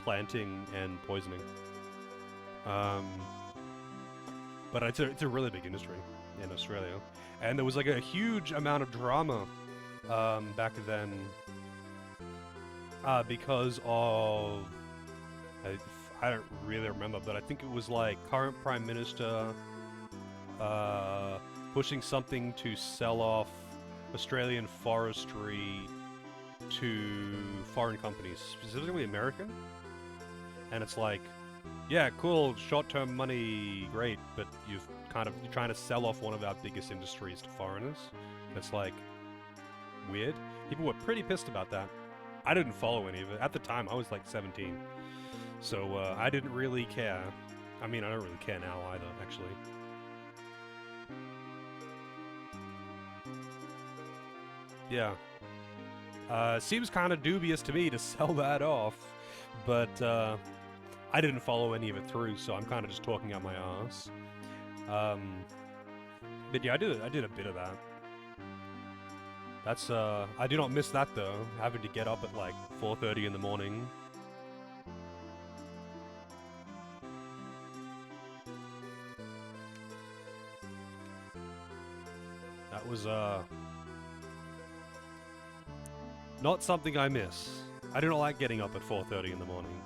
Planting and poisoning. But it's a really big industry in Australia. And there was like a huge amount of drama back then because of... I don't really remember, but I think it was like current Prime Minister pushing something to sell off Australian forestry to foreign companies, specifically American. And it's like, yeah, cool, short-term money, great, but you're trying to sell off one of our biggest industries to foreigners. It's like weird. People were pretty pissed about that. I didn't follow any of it. At the time, I was like 17. So I didn't really care. I mean, I don't really care now either, actually. Yeah. Seems kind of dubious to me to sell that off, but I didn't follow any of it through, so I'm kind of just talking out my ass. But yeah, I did a bit of that. That's I do not miss that though, having to get up at like 4:30 in the morning. That was not something I miss. I do not like getting up at 4:30 in the morning.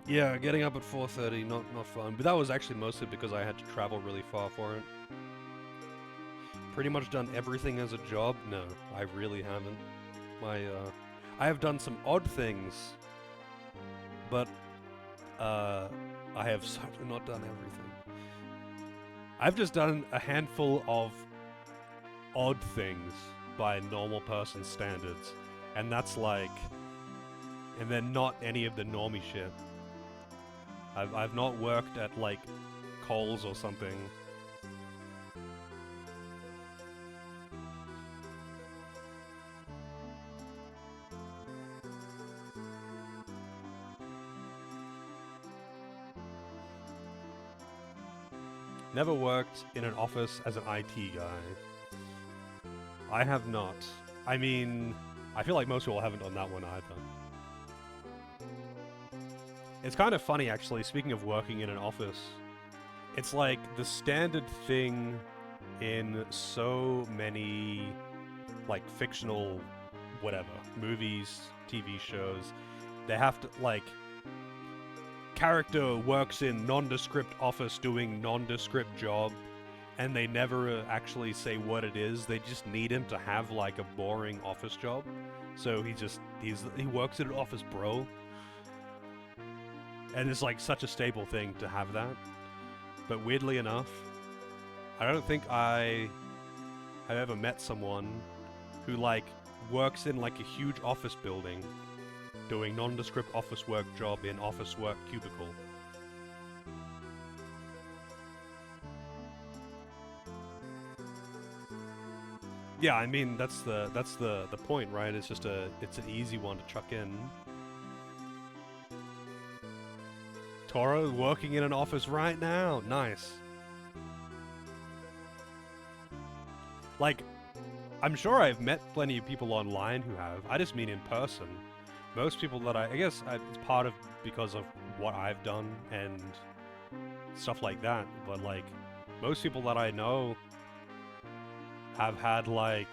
Yeah, getting up at 4:30, not fun. But that was actually mostly because I had to travel really far for it. Pretty much done everything as a job? No, I really haven't. I have done some odd things, but I have certainly not done everything. I've just done a handful of odd things by normal person standards, and that's like, and then not any of the normie shit. I've not worked at, like, Coles or something. Never worked in an office as an IT guy. I have not. I mean, I feel like most people haven't done that one either. It's kind of funny, actually, speaking of working in an office. It's like the standard thing in so many, like, fictional, whatever, movies, TV shows. They have to, like, character works in nondescript office doing nondescript job, and they never actually say what it is. They just need him to have, like, a boring office job. So he works in an office, bro. And it's like such a stable thing to have that. But weirdly enough, I don't think I have ever met someone who like works in like a huge office building doing nondescript office work job in office work cubicle. Yeah, I mean that's the point, right? It's an easy one to chuck in. Toro working in an office right now. Nice. Like, I'm sure I've met plenty of people online who have. I just mean in person. Most people that I guess it's part of because of what I've done and stuff like that. But like, most people that I know have had like,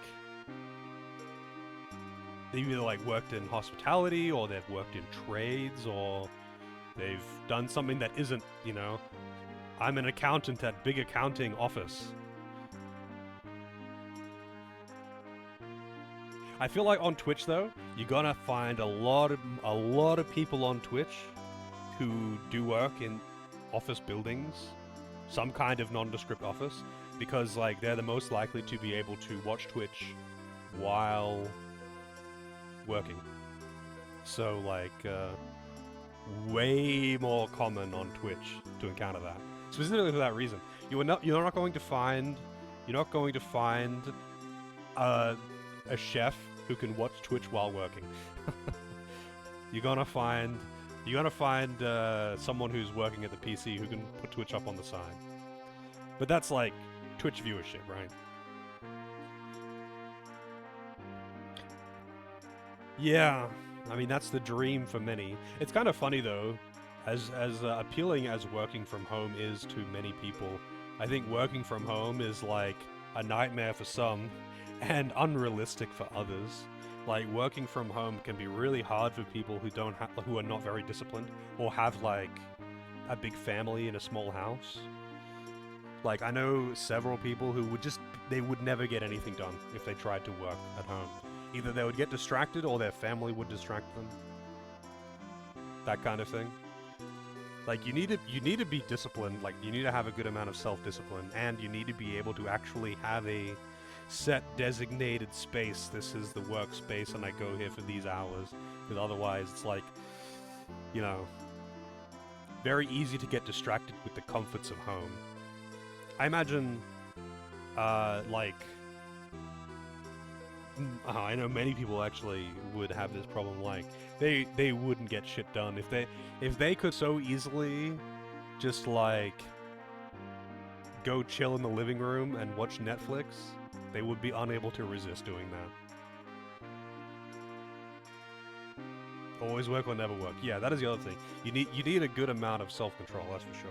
they've either like worked in hospitality or they've worked in trades or they've done something that isn't, you know, I'm an accountant at big accounting office. I feel like on Twitch though, you're gonna find a lot of people on Twitch who do work in office buildings, some kind of nondescript office, because like they're the most likely to be able to watch Twitch while working. So like way more common on Twitch to encounter that. Specifically for that reason. You're not going to find a chef who can watch Twitch while working. You're gonna find someone who's working at the PC who can put Twitch up on the side. But that's like Twitch viewership, right? Yeah, I mean that's the dream for many. It's kind of funny though, as appealing as working from home is to many people. I think working from home is like a nightmare for some, and unrealistic for others. Like working from home can be really hard for people who are not very disciplined or have like a big family in a small house. Like I know several people who they would never get anything done if they tried to work at home. Either they would get distracted or their family would distract them. That kind of thing. Like you need to be disciplined, like you need to have a good amount of self-discipline, and you need to be able to actually have a set designated space. This is the workspace and I go here for these hours, because otherwise it's like, you know, very easy to get distracted with the comforts of home. I imagine, I know many people actually would have this problem, like, they wouldn't get shit done if they could so easily just, like, go chill in the living room and watch Netflix. They would be unable to resist doing that. Always work or never work. Yeah, that is the other thing. You need a good amount of self-control, that's for sure.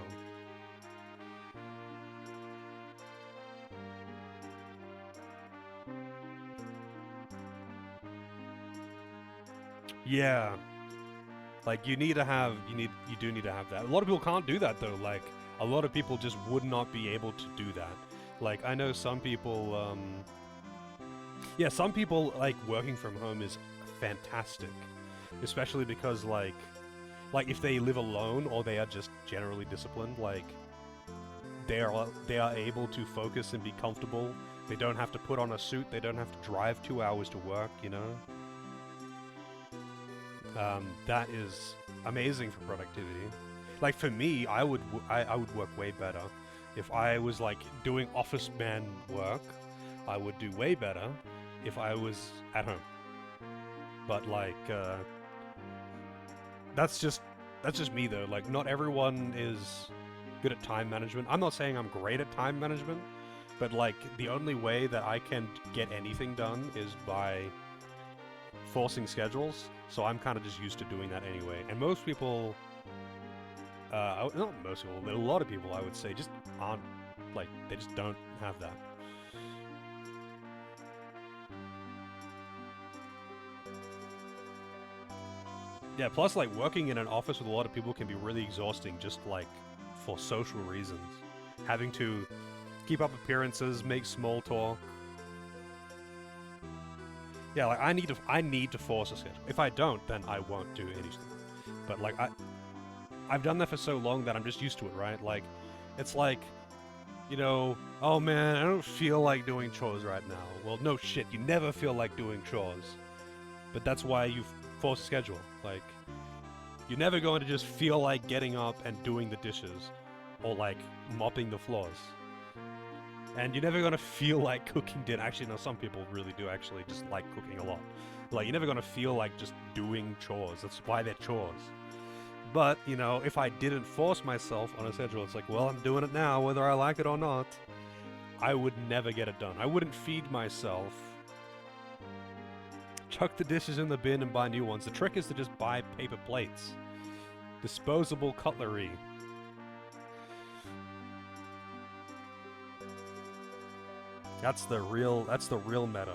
Yeah. Like you do need to have that. A lot of people can't do that though. Like a lot of people just would not be able to do that. Like I know some people some people like working from home is fantastic. Especially because like if they live alone or they are just generally disciplined, like they are able to focus and be comfortable. They don't have to put on a suit, they don't have to drive 2 hours to work, you know? That is amazing for productivity. Like for me, I would work way better if I was like doing office man work. I would do way better if I was at home. But like that's just me though. Like not everyone is good at time management. I'm not saying I'm great at time management, but like the only way that I can get anything done is by forcing schedules. So I'm kind of just used to doing that anyway. And most people, not most people, but a lot of people I would say just aren't, like, they just don't have that. Yeah, plus like working in an office with a lot of people can be really exhausting just like for social reasons. Having to keep up appearances, make small talk. Yeah, like I need to force a schedule. If I don't, then I won't do anything. But like I've done that for so long that I'm just used to it, right? Like it's like, you know, oh man, I don't feel like doing chores right now. Well, no shit, you never feel like doing chores. But that's why you force a schedule. Like you're never going to just feel like getting up and doing the dishes or like mopping the floors. And you're never gonna feel like cooking dinner. Actually, no, some people really do actually just like cooking a lot. Like, you're never gonna feel like just doing chores. That's why they're chores. But, you know, if I didn't force myself on a schedule, it's like, well, I'm doing it now, whether I like it or not. I would never get it done. I wouldn't feed myself. Chuck the dishes in the bin and buy new ones. The trick is to just buy paper plates. Disposable cutlery. That's the real meta.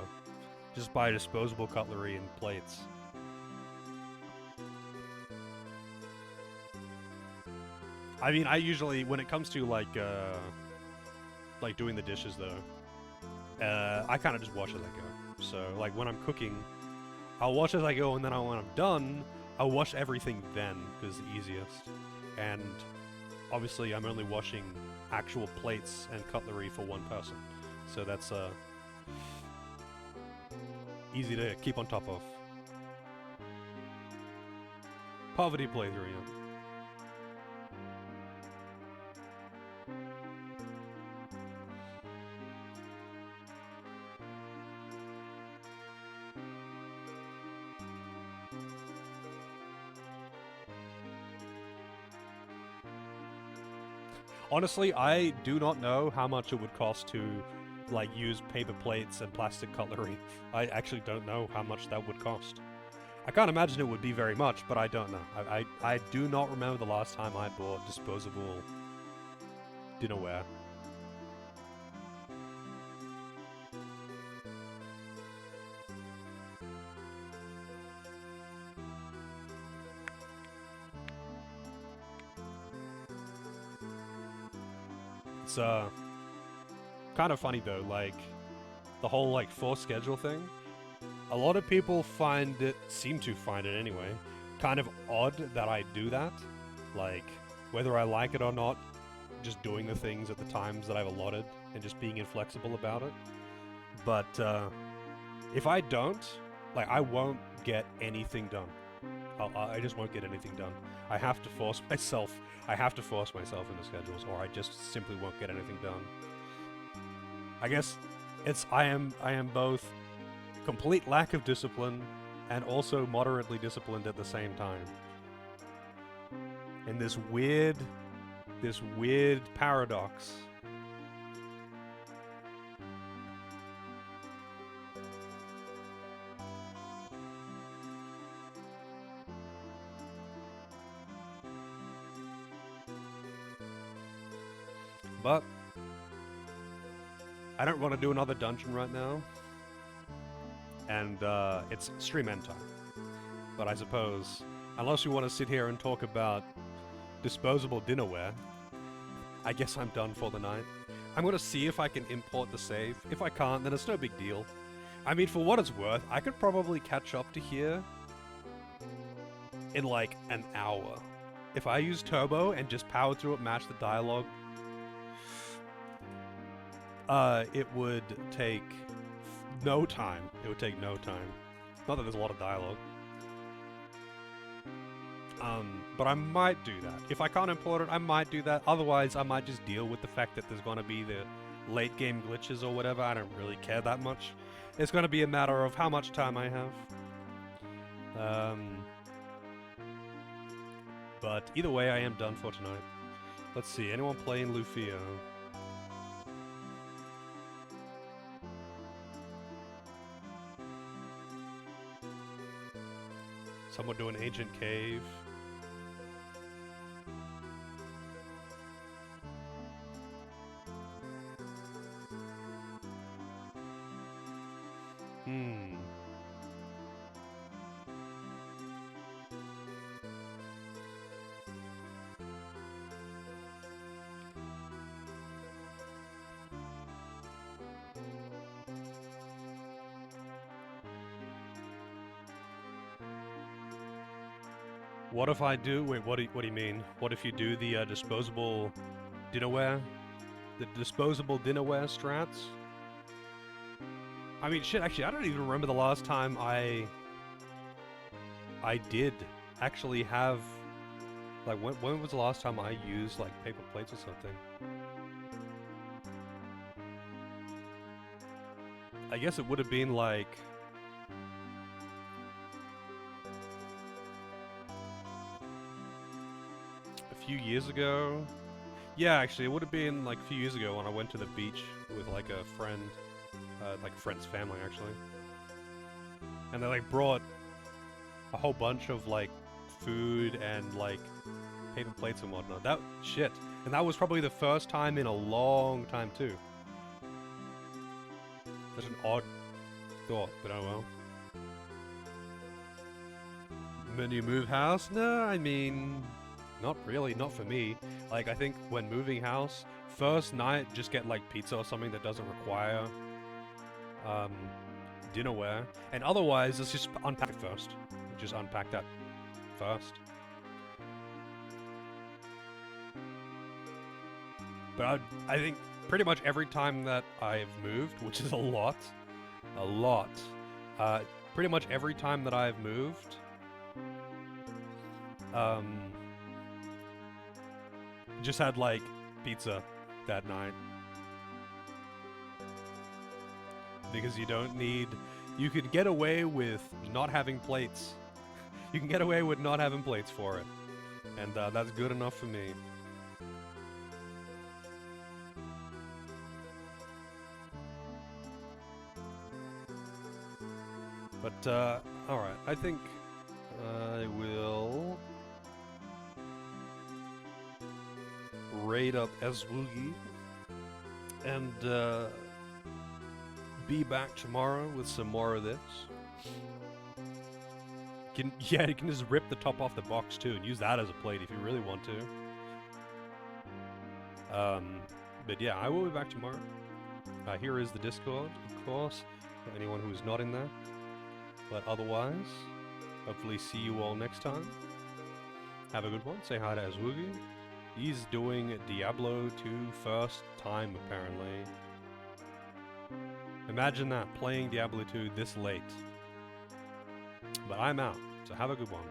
Just buy disposable cutlery and plates. I mean, I usually, when it comes to like doing the dishes though, I kind of just wash as I go. So, like, when I'm cooking, I'll watch as I go, and then when I'm done, I'll wash everything then, because it's the easiest. And obviously, I'm only washing actual plates and cutlery for one person. So that's easy to keep on top of. Poverty playthrough, yeah. Honestly, I do not know how much it would cost to, like, use paper plates and plastic cutlery. I actually don't know how much that would cost. I can't imagine it would be very much, but I don't know. I do not remember the last time I bought disposable dinnerware. It's kind of funny though, like the whole like forced schedule thing. A lot of people seem to find it anyway, kind of odd that I do that. Like, whether I like it or not, just doing the things at the times that I've allotted and just being inflexible about it. But if I don't, like, I won't get anything done. I just won't get anything done. I have to force myself. I have to force myself into schedules, or I just simply won't get anything done. I guess I am both complete lack of discipline and also moderately disciplined at the same time. And this weird paradox. But I don't want to do another dungeon right now. And it's stream end time. But I suppose, unless you want to sit here and talk about disposable dinnerware, I guess I'm done for the night. I'm going to see if I can import the save. If I can't, then it's no big deal. I mean, for what it's worth, I could probably catch up to here in like an hour. If I use turbo and just power through it, match the dialogue, it would take no time. It would take no time. Not that there's a lot of dialogue. But I might do that. If I can't import it, I might do that. Otherwise, I might just deal with the fact that there's going to be the late game glitches or whatever. I don't really care that much. It's going to be a matter of how much time I have. But either way, I am done for tonight. Let's see, anyone playing Lufia? Someone doing Ancient Cave. What if I do? Wait, what do you mean? What if you do the disposable dinnerware? The disposable dinnerware strats? I mean, shit, actually, I don't even remember the last time I did actually have... Like, when was the last time I used, like, paper plates or something? I guess it would have been, like... a few years ago? Yeah, actually, it would have been, like, a few years ago when I went to the beach with, like, a friend. Like, a friend's family, actually. And they, like, brought a whole bunch of, like, food and, like, paper plates and whatnot. That... shit. And that was probably the first time in a long time, too. That's an odd thought, but oh well. When you move house? No, I mean... not really, not for me. Like, I think when moving house, first night, just get, like, pizza or something that doesn't require, dinnerware. And otherwise, let's just unpack it first. Just unpack that first. But I think pretty much every time that I've moved, which is a lot, pretty much every time that I've moved, just had like pizza that night. Because you don't need, you could get away with not having plates. You can get away with not having plates for it. And that's good enough for me. But, alright, I think I will raid up Ezwugi and be back tomorrow with some more of this. Yeah, you can just rip the top off the box too and use that as a plate if you really want to. But yeah, I will be back tomorrow. Here is the Discord, of course, for anyone who is not in there. But otherwise, hopefully see you all next time. Have a good one. Say hi to Ezwugi. He's doing Diablo 2 first time, apparently. Imagine that, playing Diablo 2 this late. But I'm out, so have a good one.